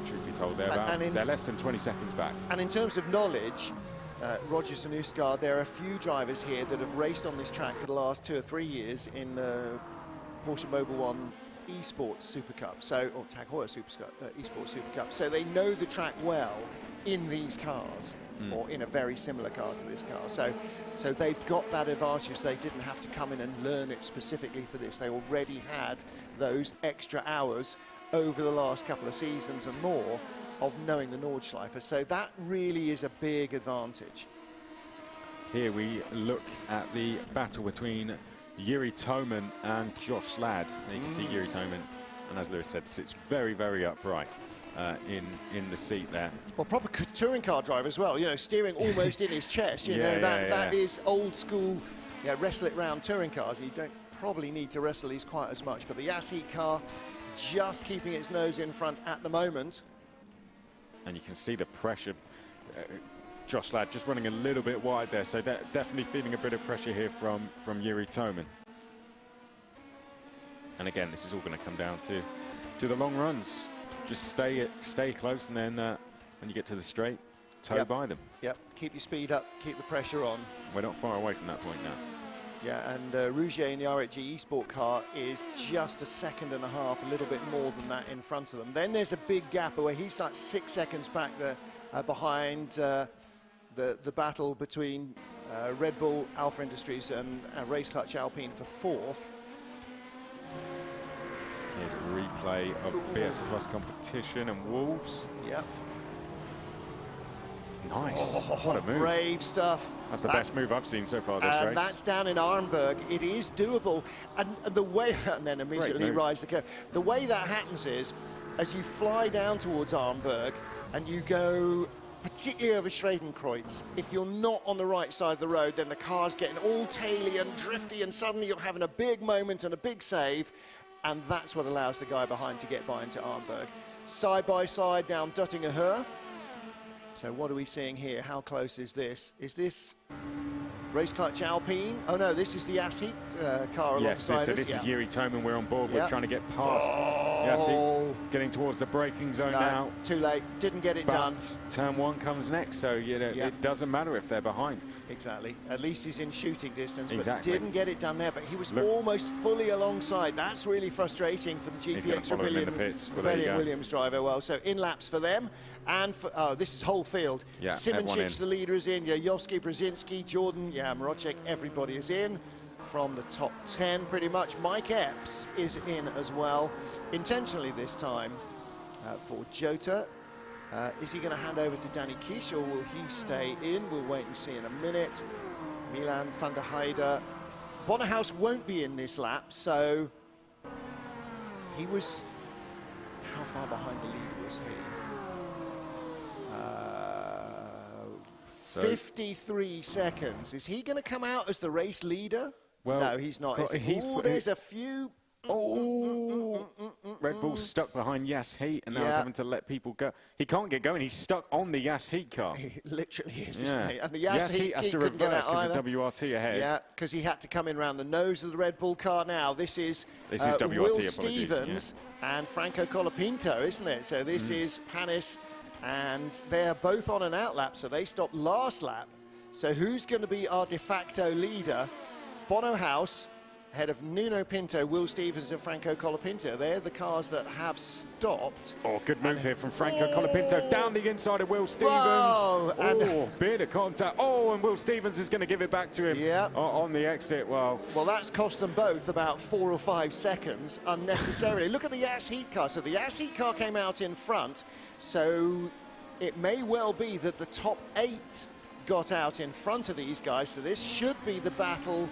truth be told. They're less than 20 seconds back. And in terms of knowledge, Rogers and Juskard, there are a few drivers here that have raced on this track for the last 2 or 3 years in the Porsche Mobil 1 Esports Super Cup, or Tag Heuer Esports Super Cup. So they know the track well in these cars, or in a very similar car to this car. So they've got that advantage. They didn't have to come in and learn it specifically for this. They already had those extra hours over the last couple of seasons and more of knowing the Nordschleife. So that really is a big advantage. Here we look at the battle between Yuri Toman and Josh Ladd. There you can see Yuri Toman, and as Lewis said, sits very, very upright in the seat there. Well, proper touring car driver as well, you know, steering almost in his chest. You know, that is old school, wrestle it round touring cars. You don't probably need to wrestle these quite as much, but the Yas Heat car just keeping its nose in front at the moment. And you can see the pressure. Josh Ladd just running a little bit wide there, so definitely feeling a bit of pressure here from Yuri Toman. And again, this is all going to come down to the long runs. Just stay close, and then when you get to the straight, tow by them. Yep, keep your speed up, keep the pressure on. We're not far away from that point now. Yeah, and Rougier in the RHG Esport car is just a second and a half, a little bit more than that in front of them. Then there's a big gap where he's like 6 seconds back there behind the battle between Red Bull, Alpha Industries and Race Clutch Alpine for 4th. Here's a replay of BS Plus competition and Wolves. Yep. Nice. What a move. Brave stuff. That's the best move I've seen so far this race. That's down in Arnberg. It is doable. And the way, and then immediately rise the curve. The way that happens is, as you fly down towards Arnberg and you go particularly over Schradenkreuz, if you're not on the right side of the road, then the car's getting all taily and drifty, and suddenly you're having a big moment and a big save, and that's what allows the guy behind to get by into Arnberg. Side by side down Duttinger. So what are we seeing here? How close is this? Is this Race Clutch Alpine? Oh no, this is the Yas Heat car alongside us. So this is Yuri Toman we're on board with, trying to get past Yas Heat, getting towards the braking zone now. Too late, didn't get it done. Turn 1 comes next, so it doesn't matter if they're behind. Exactly, at least he's in shooting distance, but didn't get it done there, but he was almost fully alongside. That's really frustrating for the GTX Rebellion Williams driver. Well, so in laps for them, and for, this is whole field. Simončić, the leader, is in. Yoski, Brzezinski, Jordan, Marocek, everybody is in from the top 10 pretty much. Mike Epps is in as well, intentionally this time for Jota. Is he going to hand over to Danny Kish, or will he stay in? We'll wait and see in a minute. Milan van der Heide. Bonnehaus won't be in this lap, so he was... How far behind the lead was he? 53 seconds. Is he going to come out as the race leader? Well, no, he's not. There's a few... Red Bull's stuck behind Yas Heat, and now he's having to let people go. He can't get going. He's stuck on the Yas Heat car. He literally is, isn't he? And the Yas Heat has to reverse because of WRT ahead. Yeah, because he had to come in around the nose of the Red Bull car now. This is WRT, Will Stevens and Franco Colapinto, isn't it? So this is Panis, and they're both on an out lap, so they stopped last lap. So who's going to be our de facto leader? Bono House, ahead of Nuno Pinto, Will Stevens and Franco Colapinto. They're the cars that have stopped. Oh, good move here from Franco Colapinto down the inside of Will Stevens. Bit of contact. Oh, and Will Stevens is going to give it back to him on the exit. Well, that's cost them both about 4 or 5 seconds unnecessarily. Look at the Yas Heat car. So the Yas Heat car came out in front, so it may well be that the top 8 got out in front of these guys, so this should be the battle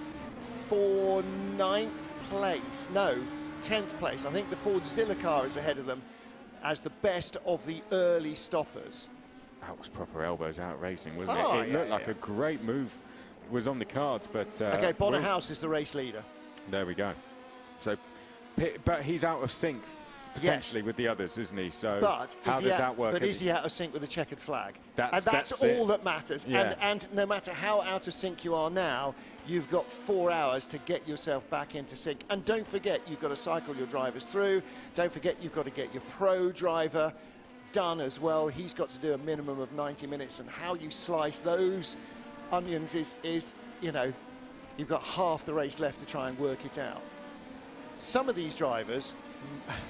for 9th place. No, 10th place. I think the Fordzilla car is ahead of them as the best of the early stoppers. That was proper elbows out racing, wasn't Oh, it? It yeah, looked like yeah. a great move was on the cards, but... Okay, Bonnerhouse is the race leader. There we go. So, but he's out of sync potentially with the others, isn't he? So how does that work? But is he out of sync with the checkered flag? That's all it. that matters. Yeah. And no matter how out of sync you are now, you've got 4 hours to get yourself back into sync. And don't forget, you've got to cycle your drivers through. Don't forget, you've got to get your pro driver done as well. He's got to do a minimum of 90 minutes. And how you slice those onions is, you know, you've got half the race left to try and work it out. Some of these drivers,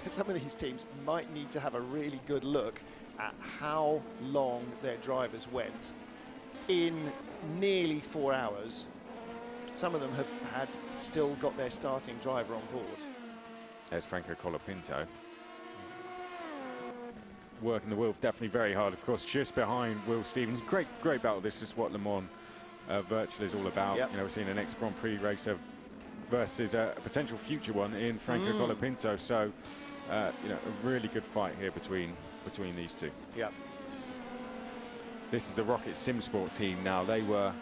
some of these teams might need to have a really good look at how long their drivers went in nearly 4 hours. Some of them have still got their starting driver on board. There's Franco Colapinto. Working the wheel definitely very hard, of course, just behind Will Stevens. Great battle. This is what Le Mans Virtual is all about. Yep. You know, we're seeing an ex-Grand Prix racer versus a potential future one in Franco Colapinto. So, you know, a really good fight here between these two. Yeah. This is the Rocket Simsport team now. They were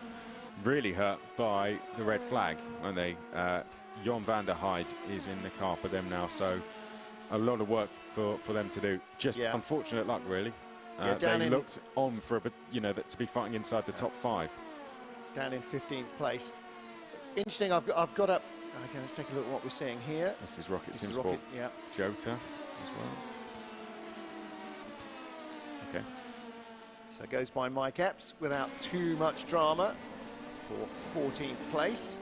really hurt by the red flag, weren't they? Jon van der Heide is in the car for them now, so a lot of work for them to do. Just unfortunate luck, really. They looked on for a bit, you know, to be fighting inside the top 5. Down in 15th place. Interesting. I've got up. Okay, let's take a look at what we're seeing here. This is Rocket This is Simsport. yeah. Jota as well. Okay. So it goes by Mike Epps without too much drama for 14th place.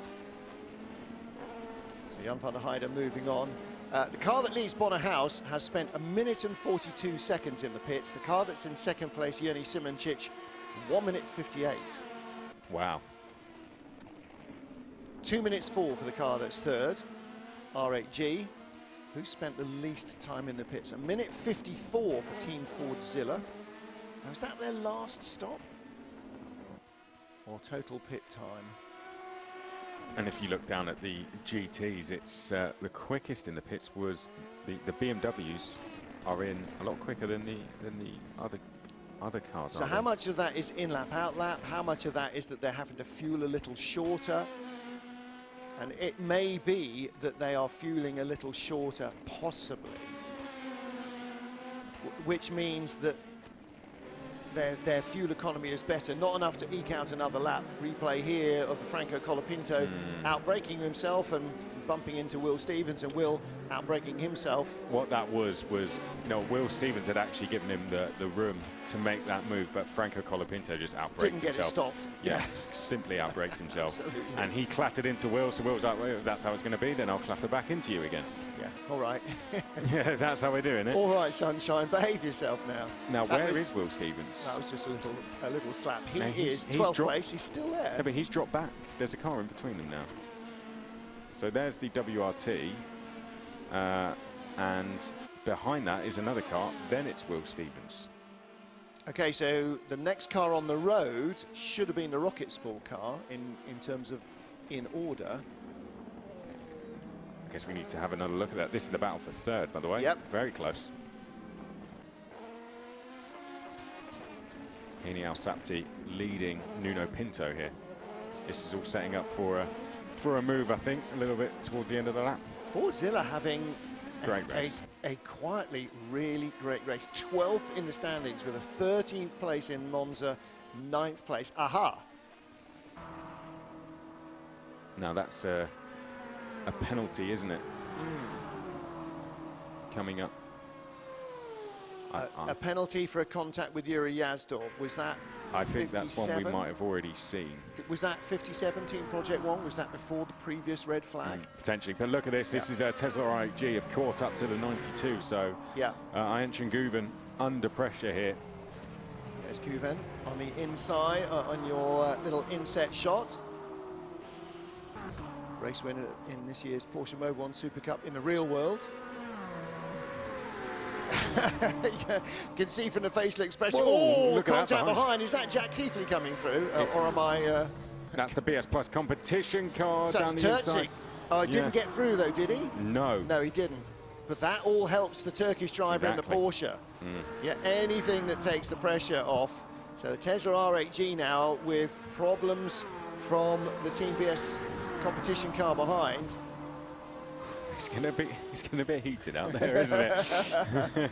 So Jan van der Heide moving on. The car that leads Bonnerhouse has spent 1 minute and 42 seconds in the pits. The car that's in second place, Jernej Simoncic, 1 minute 58. Wow. 2 minutes 4 for the car that's third, R8G, who spent the least time in the pits. 1 minute 54 for Team Fordzilla. Now, is that their last stop? Or total pit time? And if you look down at the GTs, it's the quickest in the pits was the BMWs are in a lot quicker than the other cars. So how much of that is in-lap, out-lap? How much of that is that they're having to fuel a little shorter? And it may be that they are fueling a little shorter, possibly, which means that their fuel economy is better. Not enough to eke out another lap. Replay here of the Franco Colapinto outbraking himself and bumping into Will Stevens, and Will outbraking himself. What that was, you know, Will Stevens had actually given him the room to make that move, but Franco Colapinto just outbraked Didn't get himself. it stopped. Yeah, simply outbraked himself. Absolutely. And he clattered into Will, so Will was like, well, if that's how it's going to be, then I'll clatter back into you again. Yeah, all right. Yeah, that's how we're doing it. All right, sunshine, behave yourself now. Now, where is Will Stevens? That was just a little slap. He No, is he's 12th dropped- place, he's still there. No, but he's dropped back. There's a car in between them now. So there's the WRT, and behind that is another car. Then it's Will Stevens. Okay, so the next car on the road should have been the Rocket Sport car in terms of in order. I guess we need to have another look at that. This is the battle for third, by the way. Yep. Very close. Heini Al-Sapti leading Nuno Pinto here. This is all setting up for a move, I think, a little bit towards the end of the lap. Fordzilla having Great race. a quietly really great race. 12th in the standings with a 13th place in Monza, 9th place. Aha! Now that's a penalty, isn't it? Coming up. A penalty for a contact with Yuri Yazdor. Was that I think that's one we 57? might have already seen. Was that 57 Team Project One? Was that before the previous red flag? Potentially, but look at this. This is a Tesla RIG have caught up to the 92. So yeah, Ayhan Guven under pressure here. There's Guven on the inside on your little inset shot. Race winner in this year's Porsche Mobil 1 Super Cup in the real world. You can see from the facial expression. Whoa, Oh, look at that contact behind. behind. Is that Jack Keithley coming through? Or am I... That's the BS Plus competition car So down it's the Turczi. inside. Oh, he Yeah. didn't get through, though, did he? No. No, he didn't. But that all helps the Turkish driver in the Exactly. Porsche. Yeah, anything that takes the pressure off. So the Tesla R8G now with problems from the Team BS competition car behind. It's gonna be heated out there, isn't it?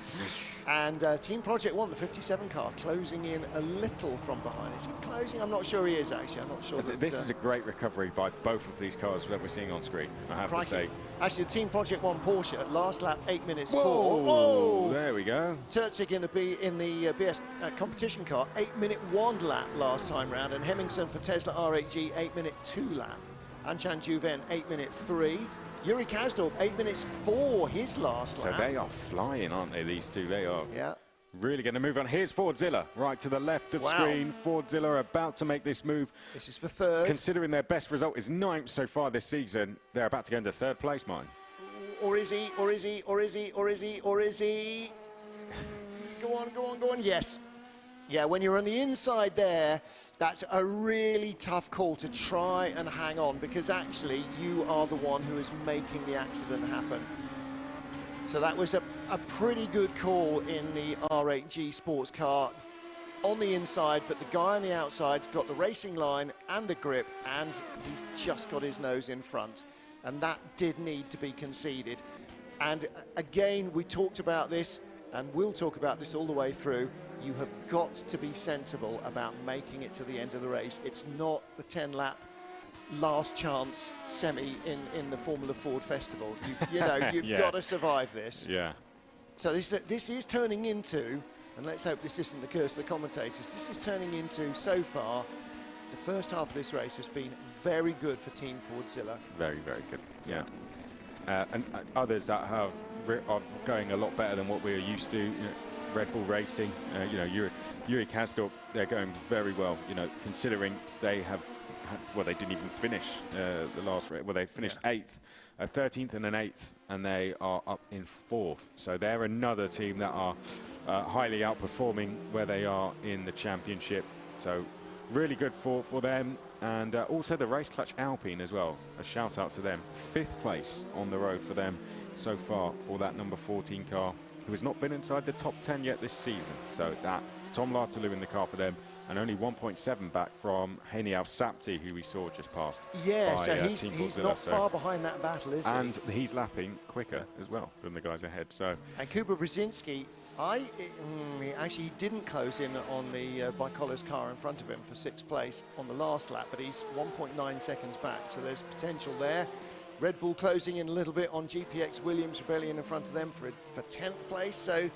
And Team Project One, the 57 car, closing in a little from behind. Is he closing? I'm not sure he is, actually. I'm not sure. This is a great recovery by both of these cars that we're seeing on screen, I have to say. Actually, the Team Project One Porsche at last lap, 8 minutes Whoa, 4. Whoa! There we go. Turczi going to be in the BS competition car, 8-minute 1 lap last time round, and Hemmingson for Tesla R8G, 8-minute 2 lap. Anchan Juven, 8-minute 3. Yuri Kazdorp, 8 minutes 4, his last lap. So they are flying, aren't they, these two? They are Yeah. really going to move on. Here's Fordzilla, right to the left of screen. Fordzilla about to make this move. This is for third. Considering their best result is 9th so far this season, they're about to go into 3rd place, mine. Or is he? Or is he? Or is he? Or is he? Or is he? Go on, go on, go on. Yes. Yeah, when you're on the inside there, that's a really tough call to try and hang on, because actually you are the one who is making the accident happen. So that was a pretty good call in the R8G sports car on the inside, but the guy on the outside's got the racing line and the grip, and he's just got his nose in front. And that did need to be conceded. And again, we talked about this, and we'll talk about this all the way through. You have got to be sensible about making it to the end of the race. It's not the 10-lap last chance semi in the Formula Ford Festival. You know, you've Yeah. got to survive this. Yeah. So this is turning into, and let's hope this isn't the curse of the commentators, this is turning into, so far, the first half of this race has been very good for Team Fordzilla. Very, very good. Yeah. And others that are going a lot better than what we're used to. You know, Red Bull Racing, you know, Yuri Kazdorp, they're going very well. You know, considering they have, well, they didn't even finish the last race. Well, they finished 8th, 13th and an 8th, and they are up in 4th. So they're another team that are highly outperforming where they are in the championship. So really good for them. And also the Race Clutch Alpine as well. A shout out to them. 5th place on the road for them so far for that number 14 car, who has not been inside the top 10 yet this season. So that Tom Lartalou in the car for them, and only 1.7 back from Hani Al-Sapti, who we saw just passed. Yeah, by, so Team he's Fordzilla. not far behind that battle, is he? And he's lapping quicker as well than the guys ahead. So. And Kuba Brzezinski, actually he didn't close in on the Bicolor's car in front of him for 6th place on the last lap, but he's 1.9 seconds back, so there's potential there. Red Bull closing in a little bit on GPX Williams Rebellion in front of them for 10th place. So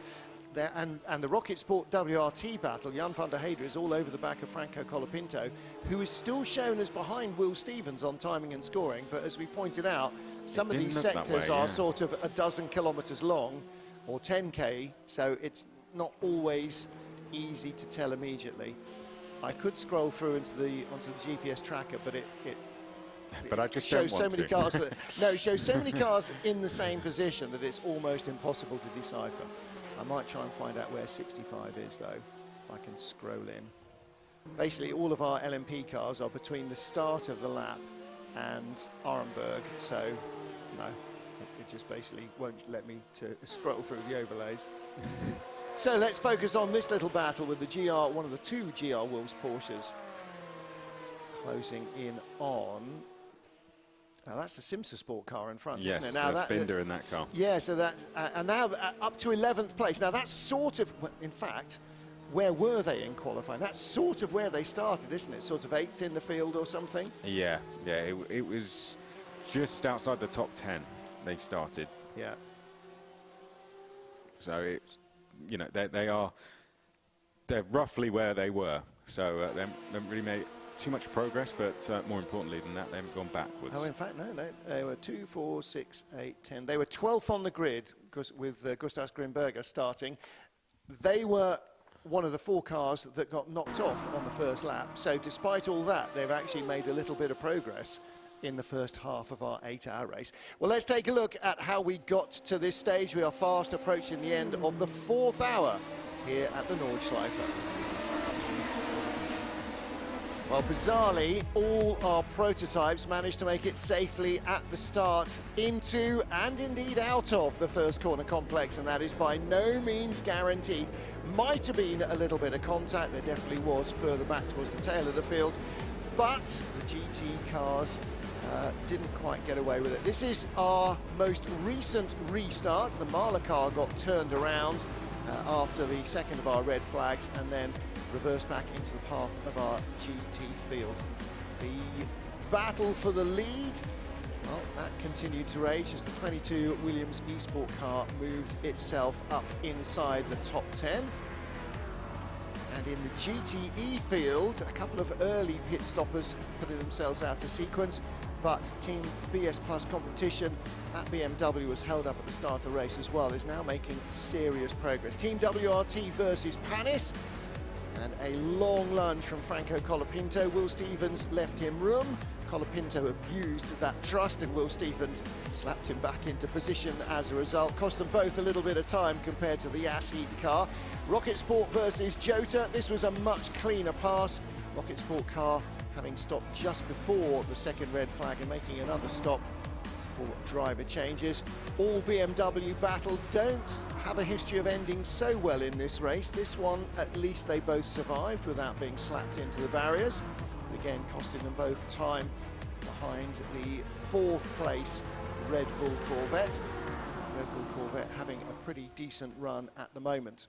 there, and the Rocket Sport WRT battle, Jan van der Heijden is all over the back of Franco Colapinto, who is still shown as behind Will Stevens on timing and scoring. But as we pointed out, some of these sectors are sort of a dozen kilometres long, or 10k, so it's not always easy to tell immediately. I could scroll through onto the GPS tracker, but it but I just shows don't so want many to. cars that it shows so many cars in the same position that it's almost impossible to decipher. I might try and find out where 65 is though, if I can scroll in. Basically, all of our LMP cars are between the start of the lap and Arenberg, so no, it just basically won't let me to scroll through the overlays. So let's focus on this little battle with the GR, one of the 2 GR Wolves Porsches, closing in on. Now that's the Simsa Sport car in front, Yes, isn't it? Now that's Binder in that car. Yeah, so that and now up to 11th place. Now that's sort of, in fact, where were they in qualifying? That's sort of where they started, isn't it? Sort of 8th in the field or something. Yeah, it was just outside the top 10 they started. Yeah. So it's, you know, they're roughly where they were. So they haven't really made too much progress, but more importantly than that, they haven't gone backwards. Oh, in fact, no. They were 2, 4, 6, 8, 10. They were 12th on the grid with Gustav Grimberger starting. They were one of the 4 cars that got knocked off on the first lap. So despite all that, they've actually made a little bit of progress in the first half of our 8-hour race. Well, let's take a look at how we got to this stage. We are fast approaching the end of the 4th hour here at the Nordschleife. Well, bizarrely, all our prototypes managed to make it safely at the start, into and indeed out of the first corner complex, and that is by no means guaranteed. Might have been a little bit of contact, there definitely was further back towards the tail of the field, but the GT cars didn't quite get away with it. This is our most recent restart. The Mahler car got turned around after the second of our red flags and then reversed back into the path of our GT field. The battle for the lead, well, that continued to rage as the 22 Williams Esport car moved itself up inside the top 10. And in the GTE field, a couple of early pit stoppers putting themselves out of sequence, but Team BS Plus competition, that BMW was held up at the start of the race as well, is now making serious progress. Team WRT versus Panis, and a long lunge from Franco Colapinto. Will Stevens left him room. Colapinto abused that trust, and Will Stevens slapped him back into position as a result. Cost them both a little bit of time compared to the Ass Heat car. Rocket Sport versus Jota. This was a much cleaner pass. Rocket Sport car having stopped just before the second red flag and making another stop for driver changes. All BMW battles don't have a history of ending so well in this race. This one, at least they both survived without being slapped into the barriers. But again, costing them both time behind the 4th place Red Bull Corvette. Red Bull Corvette having a pretty decent run at the moment.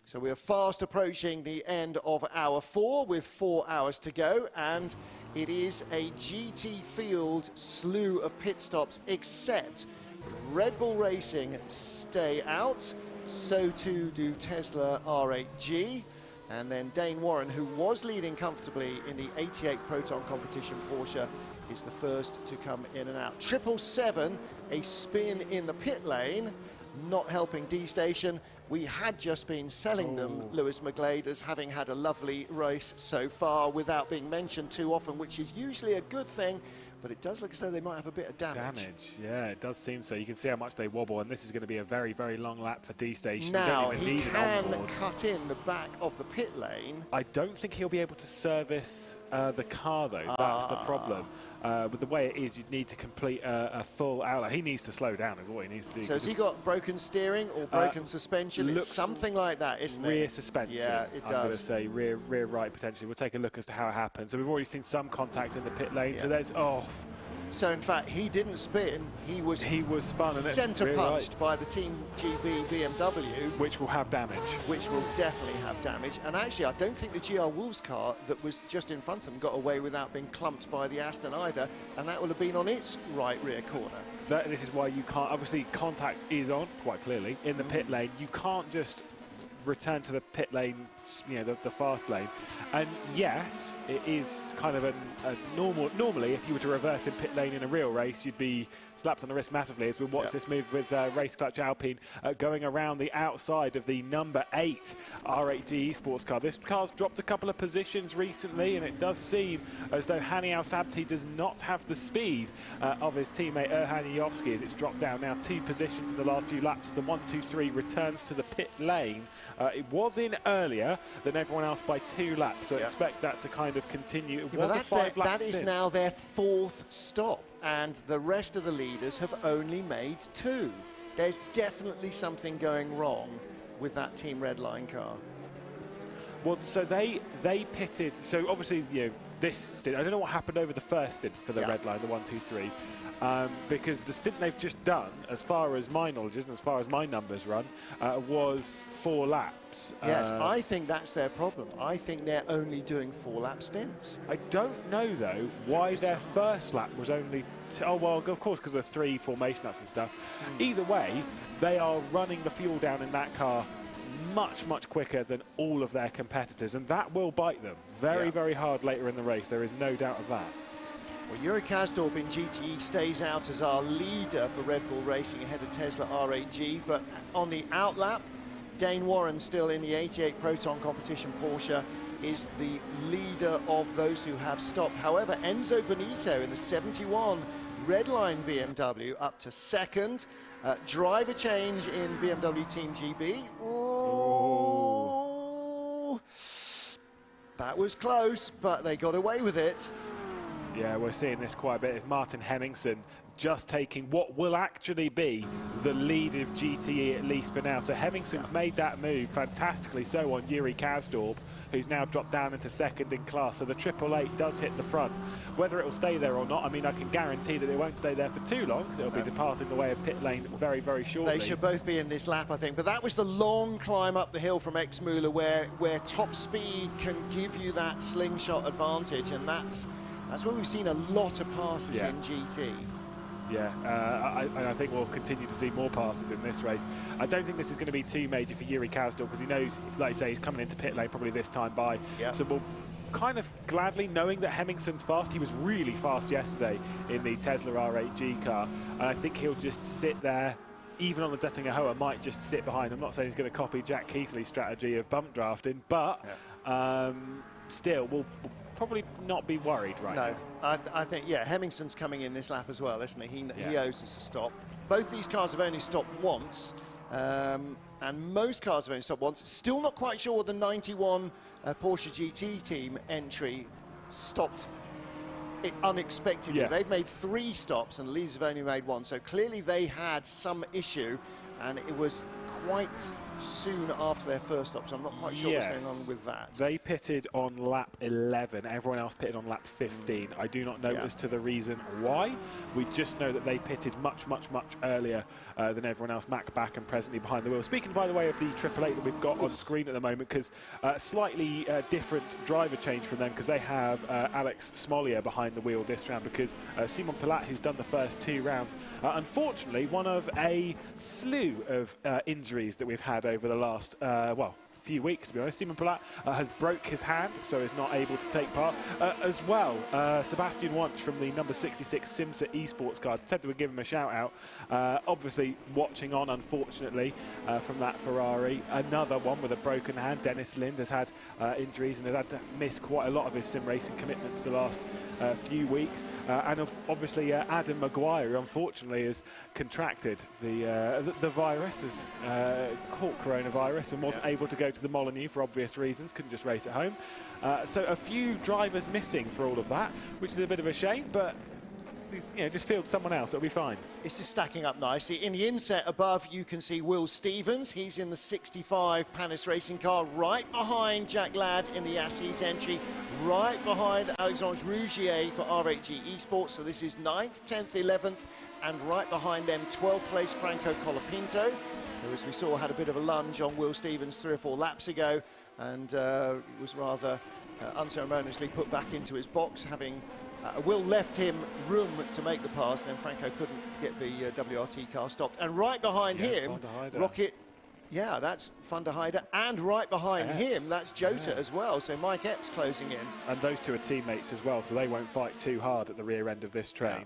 So we are fast approaching the end of hour 4 with 4 hours to go, and it is a GT field slew of pit stops, except Red Bull Racing stay out, so too do Tesla R8G, and then Dane Warren, who was leading comfortably in the 88 Proton competition Porsche, is the first to come in and out. 777, a spin in the pit lane, not helping D-Station. We had just been selling them, Lewis McGlade, as having had a lovely race so far without being mentioned too often, which is usually a good thing, but it does look as though they might have a bit of damage. Yeah, it does seem so. You can see how much they wobble, and this is going to be a very, very long lap for D-Station. Now, he can cut in the back of the pit lane. I don't think he'll be able to service the car, though. That's the problem. With the way it is, you'd need to complete a full outlet. He needs to slow down is what he needs to do. So has he got broken steering or broken suspension? It's something like that, isn't it? Rear suspension. Yeah, it does. I'm going to say rear right potentially. We'll take a look as to how it happens. So we've already seen some contact in the pit lane. Yeah. So there's So in fact, he didn't spin. He was spun and centre punched by the Team GB BMW, which will have damage. Which will definitely have damage. And actually, I don't think the GR Wolves car that was just in front of them got away without being clumped by the Aston either, and that would have been on its right rear corner. This is why you can't. Obviously, contact is on quite clearly in the pit lane. You can't just return to the pit lane, you know, the fast lane. And yes, it is kind of a normally if you were to reverse in pit lane in a real race, you'd be slapped on the wrist massively, as we watch this move with Race Clutch Alpine going around the outside of the number 8 R8G Esports car. This car's dropped a couple of positions recently, and it does seem as though Hani Al-Sabti does not have the speed of his teammate Erhan Yovsky, as it's dropped down now 2 positions in the last few laps as the 1-2-3 returns to the pit lane. It was in earlier than everyone else by 2 laps, so expect that to kind of continue. It was a 5-lap that is now their 4th stop, and the rest of the leaders have only made 2. There's definitely something going wrong with that Team Redline car. Well, so they pitted. So obviously, you know, this stint, I don't know what happened over the first stint for the red line, the 1-2-3. Because the stint they've just done, as far as my knowledge is and as far as my numbers run, was 4 laps. Yes, I think that's their problem. I think they're only doing 4-lap stints. I don't know, though, why their first lap was only... oh, well, of course, because of 3 formation laps and stuff. Either way, they are running the fuel down in that car much, much quicker than all of their competitors, and that will bite them very, very hard later in the race. There is no doubt of that. Well, Yuri Kasdorp in GTE stays out as our leader for Red Bull Racing ahead of Tesla R8G, but on the outlap, Dane Warren still in the 88 Proton competition Porsche is the leader of those who have stopped. However, Enzo Benito in the 71 Redline BMW up to second. Driver change in BMW Team GB. Oh, that was close, but they got away with it. Yeah, we're seeing this quite a bit. It's Martin Hemmingsen just taking what will actually be the lead of GTE, at least for now. So Hemmingsen's made that move fantastically so on Yuri Kasdorp, who's now dropped down into second in class. So the 888 does hit the front. Whether it will stay there or not, I mean, I can guarantee that it won't stay there for too long, because it'll be departing the way of pit lane very, very shortly. They should both be in this lap, I think. But that was the long climb up the hill from Exmüller, where top speed can give you that slingshot advantage, and that's where we've seen a lot of passes in GT. Yeah, I think we'll continue to see more passes in this race. I don't think this is going to be too major for Yuri Kasdorp, because he knows, like you say, he's coming into pit lane probably this time by. Yeah. So we'll kind of gladly, knowing that Hemmingsen's fast, he was really fast yesterday in the Tesla R8G car, and I think he'll just sit there. Even on the Dettinger Hoa, might just sit behind. I'm not saying he's going to copy Jack Keithley's strategy of bump drafting, but still, we'll probably not be worried right now. I think, yeah, Hemmingsen's coming in this lap as well, isn't he? He owes us a stop. Both these cars have only stopped once, and most cars have only stopped once. Still not quite sure the 91 Porsche GT team entry stopped it unexpectedly. They've made 3 stops and Lees have only made 1, so clearly they had some issue, and it was quite soon after their first stop, so I'm not quite sure what's going on with that. They pitted on lap 11, everyone else pitted on lap 15. I do not know as to the reason why. We just know that they pitted much, much, much earlier than everyone else, Mac back and presently behind the wheel. Speaking, by the way, of the 888 that we've got on screen at the moment, because slightly different driver change from them, because they have Alex Smollier behind the wheel this round, because Simon Pilat, who's done the first 2 rounds, unfortunately, one of a slew of injuries that we've had over the last, few weeks, to be honest. Simon Pilat has broke his hand, so is not able to take part. As well, Sebastian Wunsch from the number 66 Simsa Esports card said that we'd give him a shout out. Obviously watching on, unfortunately, from that Ferrari. Another one with a broken hand. Dennis Lind has had injuries and has had to miss quite a lot of his sim racing commitments the last few weeks. And obviously Adam Maguire, unfortunately, has contracted the virus, has caught coronavirus and wasn't able to go to the Molyneux for obvious reasons, couldn't just race at home. So a few drivers missing for all of that, which is a bit of a shame, but just field someone else, it'll be fine. This is stacking up nicely. In the inset above, you can see Will Stevens. He's in the 65 Panis Racing car, right behind Jack Ladd in the Assis entry, right behind Alexandre Rougier for R8G Esports. So this is 9th, 10th, 11th, and right behind them, 12th place Franco Colapinto, who, as we saw, had a bit of a lunge on Will Stevens 3 or 4 laps ago, and was rather unceremoniously put back into his box, having Will left him room to make the pass, and then Franco couldn't get the WRT car stopped. And right behind him, Rocket, that's Van der Heide, and right behind him, that's Jota as well, so Mike Epps closing in. And those two are teammates as well, so they won't fight too hard at the rear end of this train.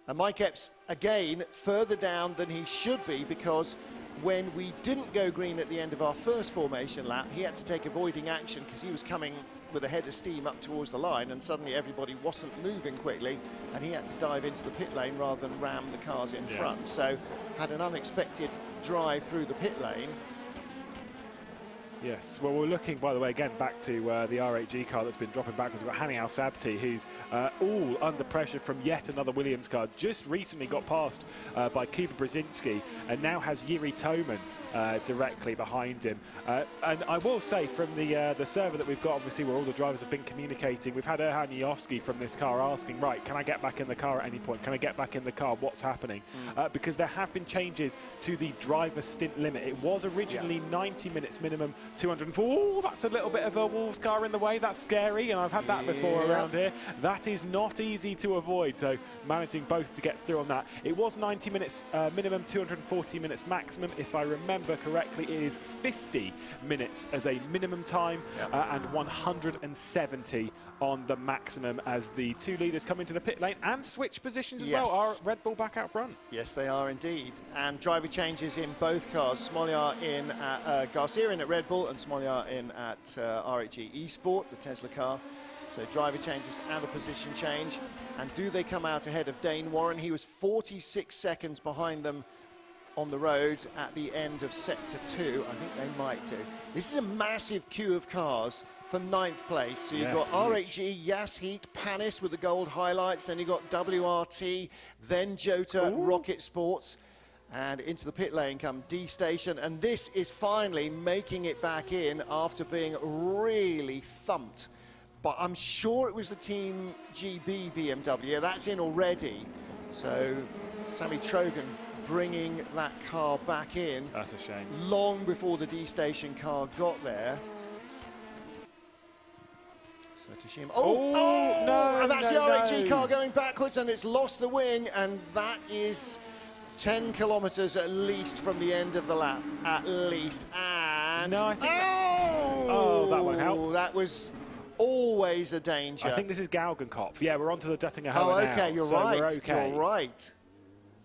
And Mike Epps, again, further down than he should be, because when we didn't go green at the end of our first formation lap, he had to take avoiding action because he was coming with a head of steam up towards the line, and suddenly everybody wasn't moving quickly, and he had to dive into the pit lane rather than ram the cars in front. So had an unexpected drive through the pit lane. Yes, well, we're looking, by the way, again, back to the R8G car that's been dropping backwards. We've got Hani Al-Sabti, who's all under pressure from yet another Williams car. Just recently got passed by Kuba Brzezinski, and now has Yuri Toman directly behind him. And I will say, from the server that we've got, obviously, where all the drivers have been communicating, we've had Erhan Yovsky from this car asking, right, can I get back in the car at any point? Can I get back in the car? What's happening? Because there have been changes to the driver stint limit. It was originally 90 minutes minimum, 204. Oh, that's a little bit of a Wolves car in the way. That's scary, and I've had that before around here. That is not easy to avoid, so managing both to get through on that. It was 90 minutes minimum, 240 minutes maximum, if I remember remember correctly, it is 50 minutes as a minimum time and 170 on the maximum as the two leaders come into the pit lane and switch positions as well. Are Red Bull back out front? Yes, they are indeed. And driver changes in both cars. Smolyar in at Garcia in at Red Bull and Smolyar in at RHE Esport, the Tesla car. So driver changes and a position change. And do they come out ahead of Dane Warren? He was 46 seconds behind them on the road at the end of Sector 2. I think they might do. This is a massive queue of cars for 9th place. So you've got RHE, Yasheat, Panis with the gold highlights. Then you've got WRT, then Jota, Rocket Sports. And into the pit lane come D-Station. And this is finally making it back in after being really thumped. But I'm sure it was the Team GB BMW. Yeah, that's in already. So Sammy Trogan bringing that car back in. That's a shame. Long before the D-Station car got there. So Toshima. No! And that's the RHE car going backwards, and it's lost the wing, and that is 10 kilometres at least from the end of the lap. At least. And no, I think that won't help. That was always a danger. I think this is Galgenkopf. Yeah, we're onto the Duttinger Hoa now. Okay, you're so right. We're okay. You're right.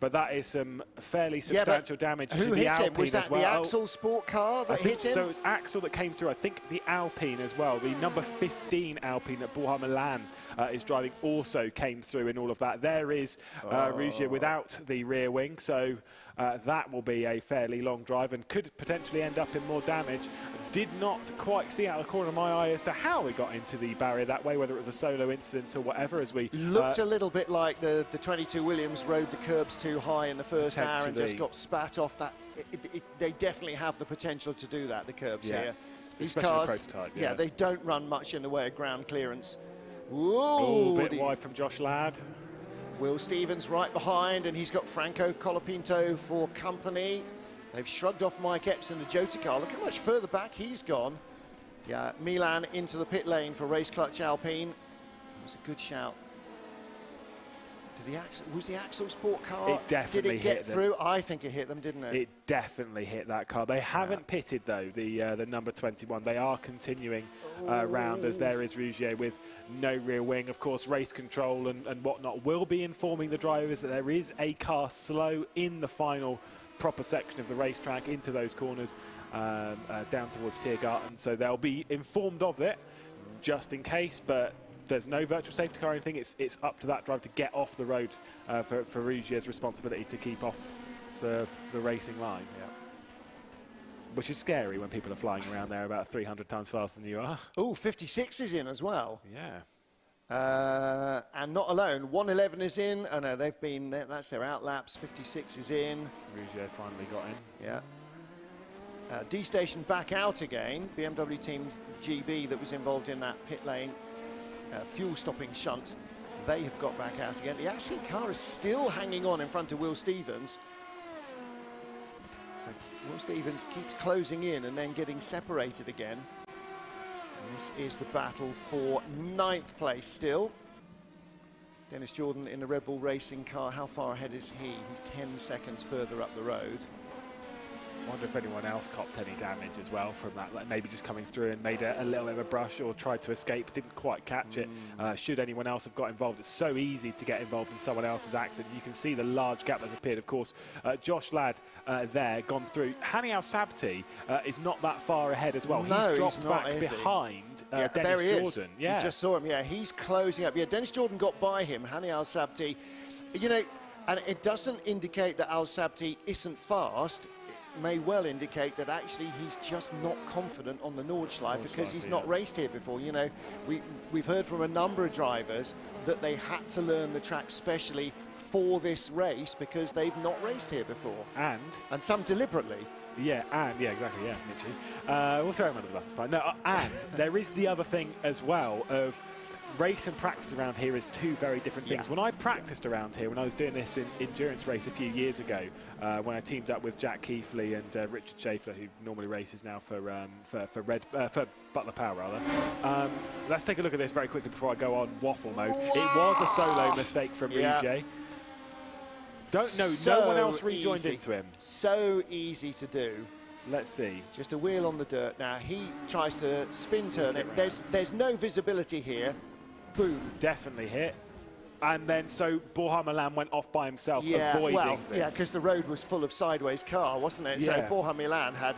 But that is some fairly substantial damage to the hit Alpine him? Was that as well. the Axel Sport car that hit him? So it's Axel that came through. I think the Alpine as well. The number 15 Alpine that Borja Milan is driving also came through in all of that. There is Rougier without the rear wing. So that will be a fairly long drive and could potentially end up in more damage. Did not quite see out of the corner of my eye as to how we got into the barrier that way, whether it was a solo incident or whatever. As we looked a little bit like the 22 Williams rode the curbs too high in the first hour and just got spat off. That they definitely have the potential to do that. The curbs here, these cars, they don't run much in the way of ground clearance. Whoa, a bit wide from Josh Ladd. Will Stevens right behind, and he's got Franco Colapinto for company. They've shrugged off Mike Epps in the Jota car. Look how much further back he's gone. Yeah, Milan into the pit lane for Race Clutch Alpine. That was a good shout. Was the Axel Sport car? It definitely did it get hit them. through? I think it hit them, didn't it? It definitely hit that car. They haven't pitted though. The number 21. They are continuing round as there is Rougier with no rear wing. Of course, race control and whatnot will be informing the drivers that there is a car slow in the final proper section of the racetrack into those corners down towards Tiergarten. So they'll be informed of it just in case, but there's no virtual safety car or anything. It's up to that driver to get off the road for Rougier's responsibility to keep off the racing line. Which is scary when people are flying around there about 300 times faster than you are. Oh, 56 is in as well. Yeah. And not alone, 111 is in. Oh no, they've been, that's their outlaps. 56 is in. Rougier finally got in. Yeah. D-Station back out again. BMW Team GB that was involved in that pit lane fuel stopping shunt. They have got back out again. The Yasheat car is still hanging on in front of Will Stevens. So Will Stevens keeps closing in and then getting separated again. This is the battle for 9th place still. Dennis Jordan in the Red Bull Racing car. How far ahead is he? He's 10 seconds further up the road. I wonder if anyone else copped any damage as well from that, like maybe just coming through and made a little bit of a brush or tried to escape, didn't quite catch it. Should anyone else have got involved? It's so easy to get involved in someone else's accident. You can see the large gap that's appeared, of course. Josh Ladd there, gone through. Hani Al-Sabti is not that far ahead as well. No, he's dropped he's not, back behind there Dennis he Jordan. Is. You just saw him, he's closing up. Yeah, Dennis Jordan got by him, Hani Al-Sabti. You know, and it doesn't indicate that Al-Sabti isn't fast. May well indicate that actually he's just not confident on the Nordschleife because he's not raced here before. You know, we've heard from a number of drivers that they had to learn the track specially for this race because they've not raced here before. And some deliberately. Yeah, exactly, Mitchie. We'll throw him under the bus, it's fine. No, and there is the other thing as well of race and practice around here is two very different things. When I practiced around here, when I was doing this in endurance race a few years ago, when I teamed up with Jack Keithley and Richard Schaefer, who normally races now for Butler Power, rather. Let's take a look at this very quickly before I go on waffle mode. It was a solo mistake from Rougier. No one else rejoined into him. So easy to do. Let's see. Just a wheel on the dirt. Now, he tries to spin turn it. There's no visibility here. Boom. Definitely hit. And then, so Borja Milan went off by himself, avoiding this. Yeah, because the road was full of sideways car, wasn't it? Yeah. So Borja Milan had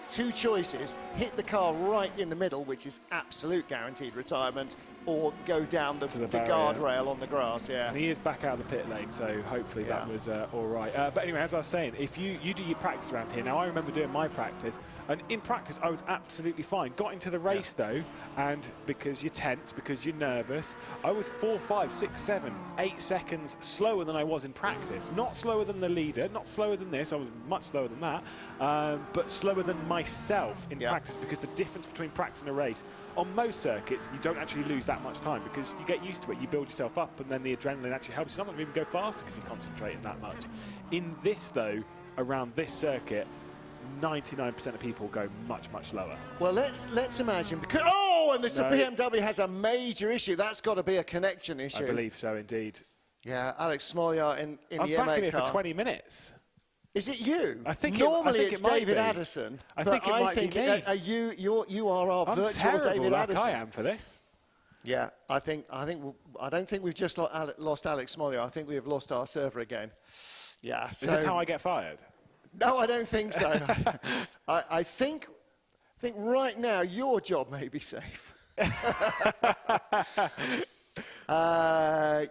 two choices: hit the car right in the middle, which is absolute guaranteed retirement, or go down the guardrail on the grass. Yeah. And he is back out of the pit lane, so hopefully that was all right. But anyway, as I was saying, if you do your practice around here, now I remember doing my practice, and in practice I was absolutely fine. Got into the race though, and because you're tense, because you're nervous, I was 4, 5, 6, 7, 8 seconds slower than I was in practice. Not slower than the leader, not slower than this, I was much slower than that, but slower than myself in practice, because the difference between practice and a race, on most circuits, you don't actually lose that much time because you get used to it, you build yourself up, and then the adrenaline actually helps you. Sometimes even go faster because you're concentrating that much. In this though, around this circuit, 99% of people go much, much lower. Well, let's imagine, because and the BMW has a major issue. That's got to be a connection issue. I believe so, indeed. Yeah, Alex Smolyar in the I'm M8 back in here car. for 20 minutes. Is it you? I think normally it's David be. Addison. I think it might be me. You are our virtual David Addison. I am for this. Yeah, I don't think we've just lost Alex Smolyar. I think we have lost our server again. Yeah. Is this how I get fired? No, I don't think so. I think right now your job may be safe.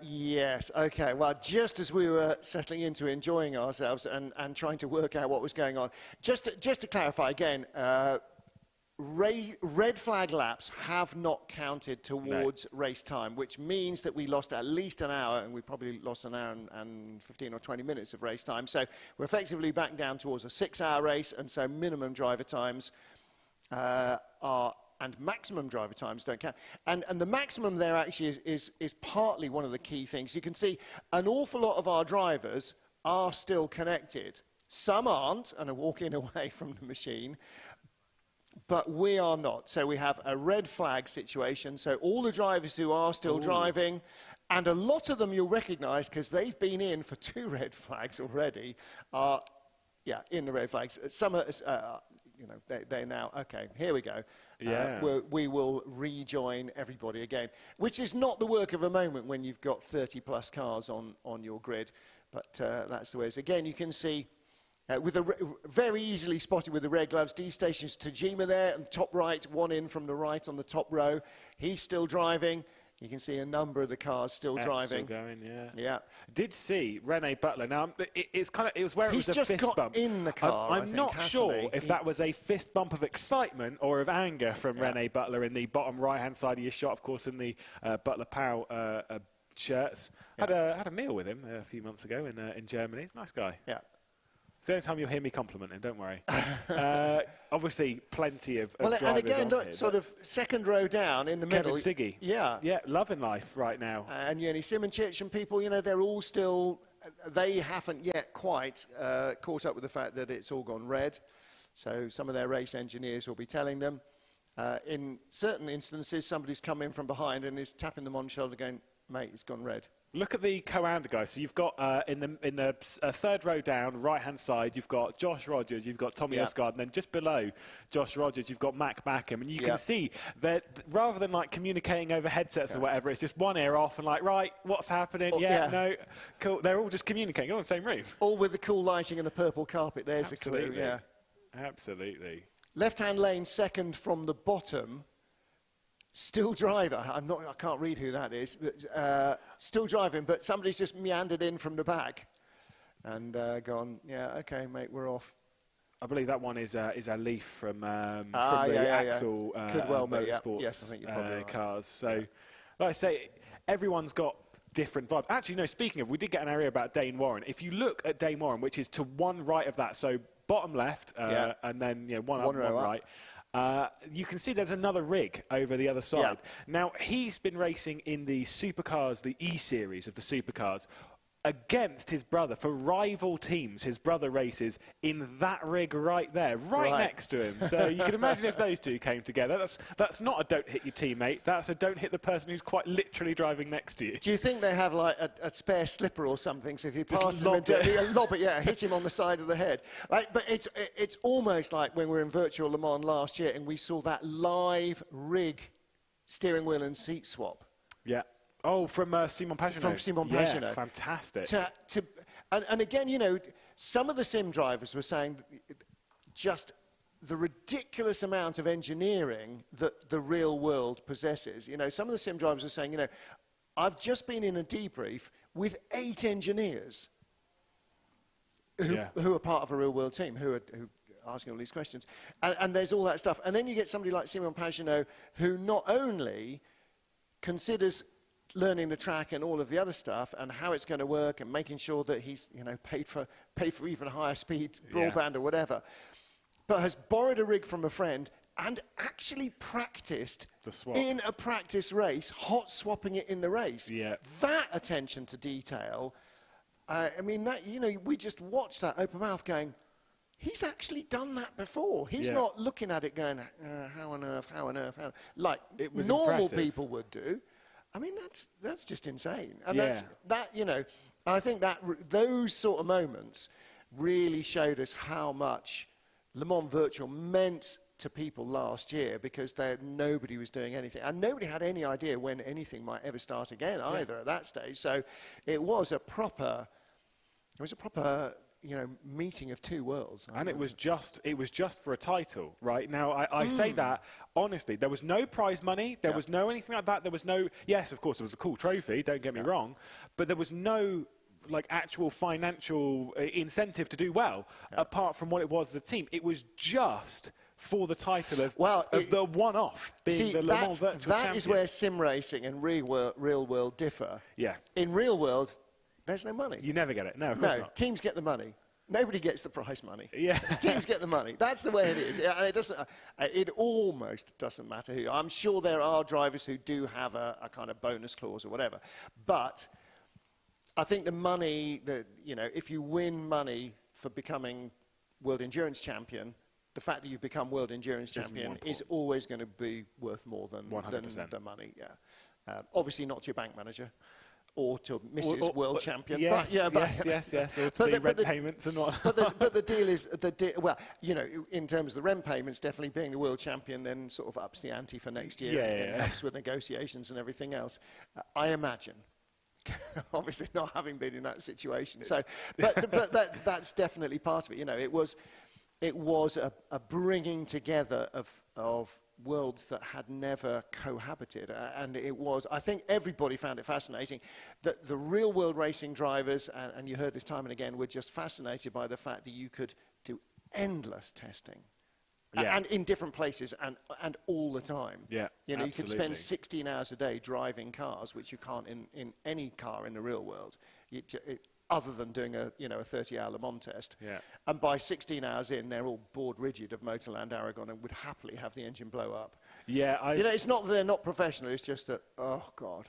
Yes, okay. Well, just as we were settling into enjoying ourselves and trying to work out what was going on, just to clarify again, red flag laps have not counted towards race time, which means that we lost at least an hour, and we probably lost an hour and 15 or 20 minutes of race time. So we're effectively back down towards a 6-hour race, and so minimum driver times and maximum driver times don't count. And the maximum there actually is partly one of the key things. You can see an awful lot of our drivers are still connected. Some aren't and are walking away from the machine, but we are not. So we have a red flag situation. So all the drivers who are still driving, and a lot of them you'll recognize because they've been in for 2 red flags already, are, in the red flags. Some are, they're now, okay, here we go. Yeah. We will rejoin everybody again, which is not the work of a moment when you've got 30-plus cars on your grid, but that's the way it is. Again, you can see, very easily spotted with the red gloves, D-Station's Tajima there, and top right, one in from the right on the top row. He's still driving. You can see a number of the cars still driving. Still going, yeah. Yeah. Did see Rene Butler. Now, it was where it was a fist bump. He's just got in the car, I'm not sure if that was a fist bump of excitement or of anger from Rene Butler in the bottom right-hand side of your shot, of course, in the Butler Powell shirts. Yeah. Had a meal with him a few months ago in Germany. He's a nice guy. Yeah. It's the only time you'll hear me compliment him, don't worry. Obviously, plenty of drivers and again, on here, sort of second row down in the middle. Kevin Siggy. Yeah. Yeah, loving life right now. And Yoni Simoncic and people, they're all still, they haven't yet quite caught up with the fact that it's all gone red. So some of their race engineers will be telling them. In certain instances, somebody's come in from behind and is tapping them on the shoulder going, mate, it's gone red. Look at the co-anda guys. So you've got in the third row down, right-hand side, you've got Josh Rogers, you've got Tommy Esgard, and then just below Josh Rogers, you've got Mac Backham. And you can see that rather than like communicating over headsets or whatever, it's just one ear off and like, right, what's happening? No, cool. They're all just communicating, all in the same room. All with the cool lighting and the purple carpet. There's the clue, yeah. Absolutely. Left-hand lane, second from the bottom. Still driver. I can't read who that is. Still driving, but somebody's just meandered in from the back and gone. Yeah, okay, mate, we're off. I believe that one is a Leaf from the Axel Motorsports yes, I think you're probably right. cars. So, like I say, everyone's got different vibes. Actually, no. Speaking of, we did get an area about Dane Warren. If you look at Dane Warren, which is to one right of that, so bottom left, and then one up, one right. You can see there's another rig over the other side. Now, he's been racing in the supercars, the E-Series of the supercars. against his brother, for rival teams. His brother races in that rig right there, right next to him. So you can imagine if those two came together. That's not a don't hit your teammate, that's a don't hit the person who's quite literally driving next to you. Do you think they have like a spare slipper or something, so if you Just pass them, lob it, yeah, hit him on the side of the head? Like, but it's almost like when we were in virtual Le Mans last year and we saw that live rig steering wheel and seat swap. Yeah. Oh, from Simon Pagenaud. From Simon Pagenaud. Yeah, fantastic. And again, you know, some of the sim drivers were saying just the ridiculous amount of engineering that the real world possesses. You know, some of the sim drivers were saying, you know, I've just been in a debrief with 8 engineers who are part of a real world team, who asking all these questions. And there's all that stuff. And then you get somebody like Simon Pagenaud, who not only considers learning the track and all of the other stuff and how it's going to work and making sure that he's, you know, paid for even higher speed broadband or whatever, but has borrowed a rig from a friend and actually practiced in a practice race, hot swapping it in the race. Yeah. That attention to detail, I mean, that, you know, we just watched that open mouth going, he's actually done that before. He's not looking at it going, how on earth, like normal people would do. I mean, that's just insane. And that, you know, I think that those sort of moments really showed us how much Le Mans Virtual meant to people last year, because nobody was doing anything. And nobody had any idea when anything might ever start again either at that stage. So it was a proper, you know, meeting of two worlds. And it was just for a title, right? Now, I say that honestly. There was no prize money. There was no anything like that. There was no, yes, of course, it was a cool trophy, don't get me wrong, but there was no like actual financial incentive to do well, apart from what it was as a team. It was just for the title of the one-off, being the Le Mans Virtual Champion. That is where sim racing and real world differ. Yeah. In real world, there's no money. You never get it. No, of course not. Teams get the money. Nobody gets the prize money. Yeah. Teams get the money. That's the way it is. And it doesn't. It almost doesn't matter who. I'm sure there are drivers who do have a kind of bonus clause or whatever. But I think the money that, you know, if you win money for becoming World Endurance Champion, the fact that you've become World Endurance Champion is always going to be worth more than 100%. the money. Yeah. Obviously not to your bank manager. Or to Mrs. World Champion. Yes, or to the rent payments and what. But the deal is, well, you know, in terms of the rent payments, definitely being the World Champion then sort of ups the ante for next year and helps with negotiations and everything else. I imagine. Obviously not having been in that situation. So, but that's definitely part of it. You know, it was a bringing together of worlds that had never cohabited, and it was, I think everybody found it fascinating that the real world racing drivers, and you heard this time and again, were just fascinated by the fact that you could do endless testing. And in different places and all the time. Yeah, you know, absolutely. you could spend 16 hours a day driving cars, which you can't in any car in the real world. Other than doing a 30-hour Le Mans test. Yeah. And by 16 hours in, they're all bored rigid of Motorland Aragon and would happily have the engine blow up. Yeah, you know, it's not that they're not professional, it's just that, oh, God.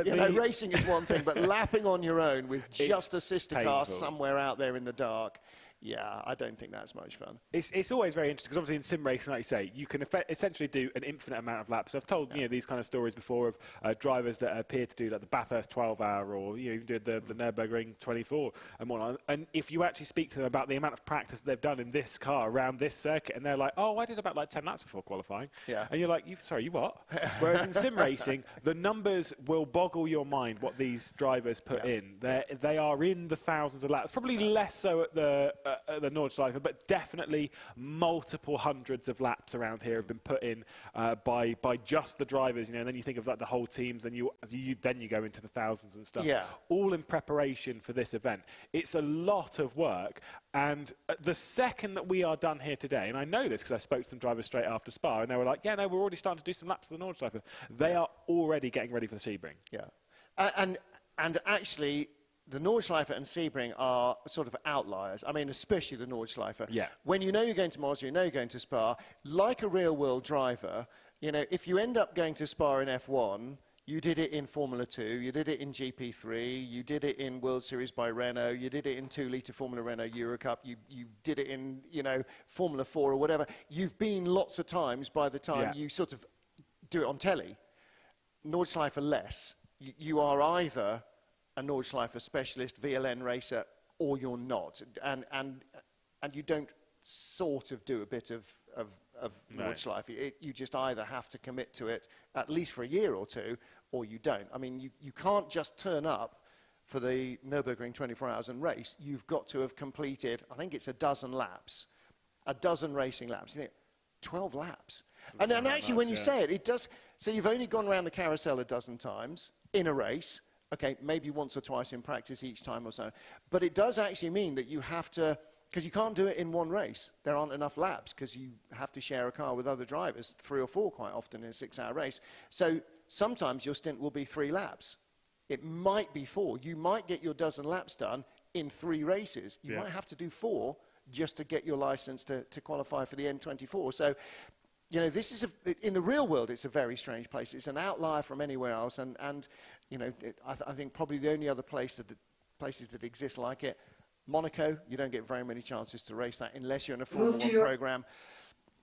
You know, racing is one thing, but lapping on your own with just a sister car somewhere out there in the dark, yeah, I don't think that's much fun. It's always very interesting, because obviously in sim racing, like you say, you can essentially do an infinite amount of laps. I've told you know, these kind of stories before of drivers that appear to do like the Bathurst 12-hour, or you know, even do the Nürburgring 24 and whatnot. And if you actually speak to them about the amount of practice that they've done in this car around this circuit, and they're like, oh, I did about like 10 laps before qualifying. Yeah. And you're like, sorry, you what? Whereas in sim racing, the numbers will boggle your mind what these drivers put in. They are in the thousands of laps, probably less so at the Nordschleife, but definitely multiple hundreds of laps around here have been put in by just the drivers, you know. And then you think of like the whole teams, and you go into the thousands and stuff. Yeah. All in preparation for this event. It's a lot of work, and the second that we are done here today, and I know this because I spoke to some drivers straight after Spa, and they were like, "Yeah, no, we're already starting to do some laps of the Nordschleife." They are already getting ready for the Sebring. Yeah, and actually, the Nordschleife and Sebring are sort of outliers. I mean, especially the Nordschleife. Yeah. When you know you're going to Monza, you know you're going to Spa, like a real-world driver, you know, if you end up going to Spa in F1, You did it in Formula 2, you did it in GP3, you did it in World Series by Renault, you did it in 2-litre Formula Renault Eurocup, you did it in, you know, Formula 4 or whatever. You've been lots of times by the time you sort of do it on telly. Nordschleife less. You are either a Nordschleife specialist, VLN racer, or you're not. And you don't sort of do a bit of Nordschleife. You just either have to commit to it at least for a year or two, or you don't. I mean, you can't just turn up for the Nürburgring 24 hours and race. You've got to have completed, I think it's a dozen laps, a dozen racing laps. You think, 12 laps. And actually, when you say it, it does. So you've only gone around the carousel a dozen times in a race. Okay, maybe once or twice in practice each time or so. But it does actually mean that you have to, because you can't do it in one race. There aren't enough laps because you have to share a car with other drivers, 3 or 4 quite often in a 6-hour race. So sometimes your stint will be 3 laps. It might be 4. You might get your dozen laps done in 3 races. You might have to do 4 just to get your license to qualify for the N24. So, you know, this is, in the real world, it's a very strange place. It's an outlier from anywhere else. And you know, I think probably the only other places that exist like it, Monaco, you don't get very many chances to race that unless you're in a Formula 1 program.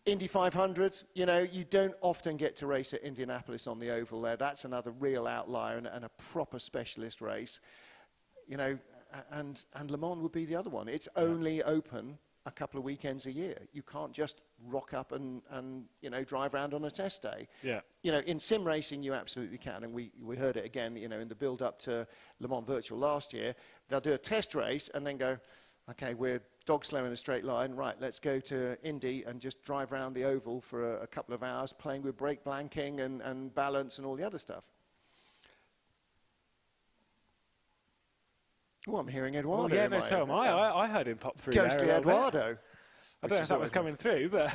Indy 500s, you know, you don't often get to race at Indianapolis on the oval there. That's another real outlier and a proper specialist race. You know, and Le Mans would be the other one. It's only open a couple of weekends a year. You can't just rock up and you know, drive around on a test day. Yeah. You know, in sim racing, you absolutely can. And we heard it again, you know, in the build-up to Le Mans Virtual last year. They'll do a test race and then go, okay, we're dog slow in a straight line. Right, let's go to Indy and just drive around the oval for a couple of hours, playing with brake blanking and balance and all the other stuff. Oh, I'm hearing Eduardo. Yeah, no, so am I. I heard him pop through Ghostly there. Eduardo. I don't know if that was coming through, but...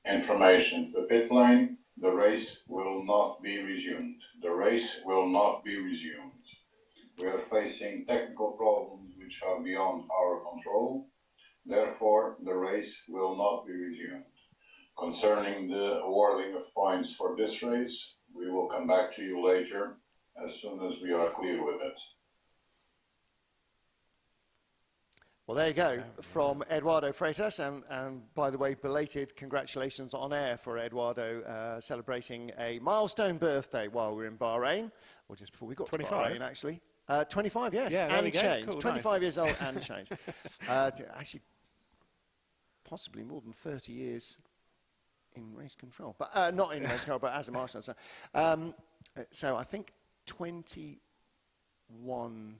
Information. The pit lane, the race will not be resumed. The race will not be resumed. We are facing technical problems which are beyond our control. Therefore, the race will not be resumed. Concerning the awarding of points for this race, we will come back to you later as soon as we are clear with it. Well, there you go, from Eduardo Freitas, and by the way, belated congratulations on air for Eduardo, celebrating a milestone birthday while we're in Bahrain, or just before we got 25. To Bahrain, actually. 25, yes, yeah, and change. Cool, 25 nice. years old and change. Actually, possibly more than 30 years in race control, but not in race control, but as a marshal. So I think 21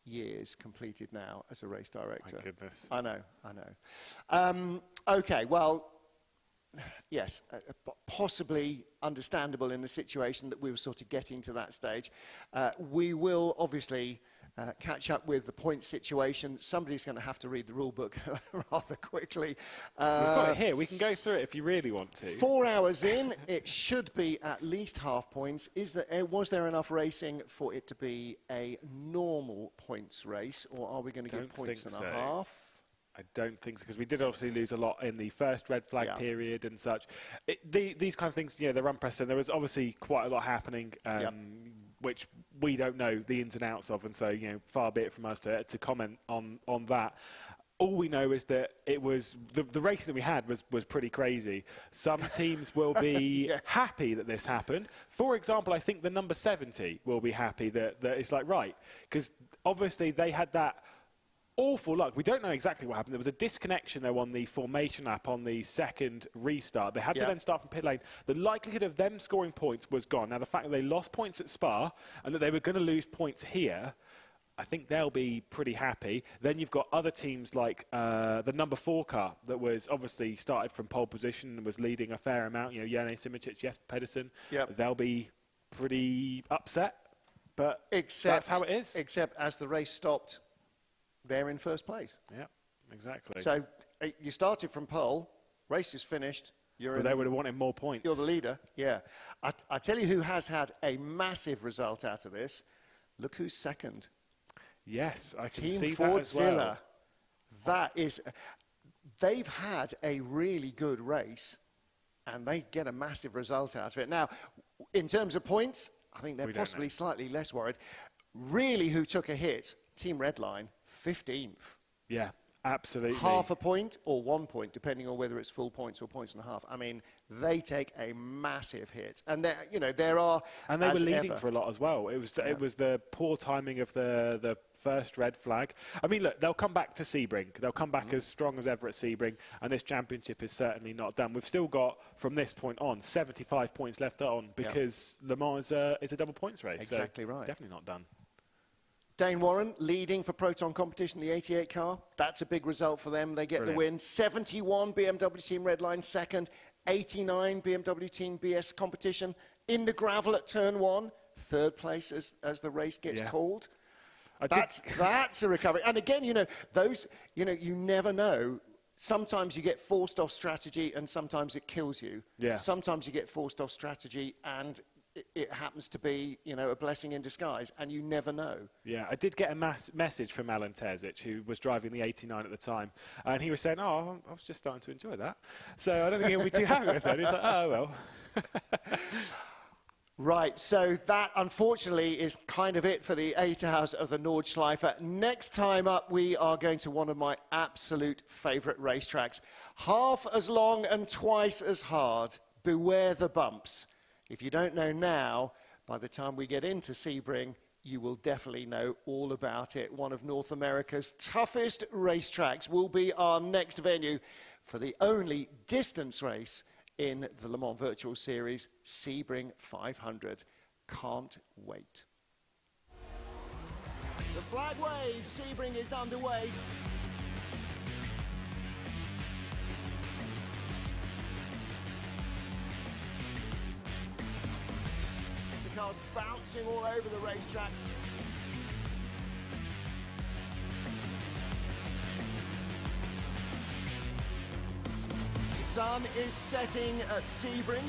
years completed now as a race director. My goodness. I know. Okay, well, yes, possibly understandable in the situation that we were sort of getting to that stage. We will obviously catch up with the point situation. Somebody's going to have to read the rule book rather quickly. We've got it here. We can go through it if you really want to. 4 hours in, it should be at least half points. Was there enough racing for it to be a normal points race, or are we going to give points and a half? I don't think so, because we did obviously lose a lot in the first red flag period and such. These kind of things, you know, they're unprecedented. There was obviously quite a lot happening, which we don't know the ins and outs of, and so, you know, far be it from us to comment on that. All we know is that it was the race that we had was pretty crazy. Some teams will be happy that this happened. For example, I think the number 70 will be happy that it's like, right, because obviously they had that awful luck. We don't know exactly what happened. There was a disconnection though on the formation lap on the second restart. They had to then start from pit lane. The likelihood of them scoring points was gone. Now, the fact that they lost points at Spa and that they were going to lose points here, I think they'll be pretty happy. Then you've got other teams like the number 4 car that was obviously started from pole position and was leading a fair amount. You know, Jane Simicic, Jesper Pedersen. They'll be pretty upset, but that's how it is. Except as the race stopped, they're in first place. Yeah, exactly. So you started from pole, race is finished. But they would have wanted more points. You're the leader, yeah. I tell you who has had a massive result out of this. Look who's second. Yes, I can Team see Ford that as well. Zilla. That is, they've had a really good race, and they get a massive result out of it. Now, in terms of points, I think they're possibly slightly less worried. Really, who took a hit? Team Redline, 15th. Yeah, absolutely. Half a point or 1 point, depending on whether it's full points or points and a half. I mean, they take a massive hit, and there are. And they were leading for a lot as well. It was the poor timing of the first red flag. I mean, look, they'll come back to Sebring. They'll come back as strong as ever at Sebring, and this championship is certainly not done. We've still got, from this point on, 75 points left on because Le Mans is a double points race. Exactly so right. Definitely not done. Dane Warren leading for Proton competition, the 88 car. That's a big result for them. They get the win. 71 BMW Team Redline second. 89 BMW Team BS competition. In the gravel at turn 1. Third place as the race gets called. That's a recovery. And again, you never know. Sometimes you get forced off strategy and sometimes it kills you. Yeah. Sometimes you get forced off strategy and it happens to be, a blessing in disguise, and you never know. Yeah, I did get a message from Alan Terzic, who was driving the 89 at the time, and he was saying, oh, I was just starting to enjoy that. So I don't think he'll be too happy with it. He's like, oh, well. Right, so that, unfortunately, is kind of it for the 8 hours of the Nordschleife. Next time up, we are going to one of my absolute favourite racetracks. Half as long and twice as hard. Beware the bumps. If you don't know now, by the time we get into Sebring, you will definitely know all about it. One of North America's toughest racetracks will be our next venue for the only distance race in the Le Mans Virtual Series, Sebring 500. Can't wait. The flag waves, Sebring is underway. The car's bouncing all over the racetrack. The sun is setting at Sebring.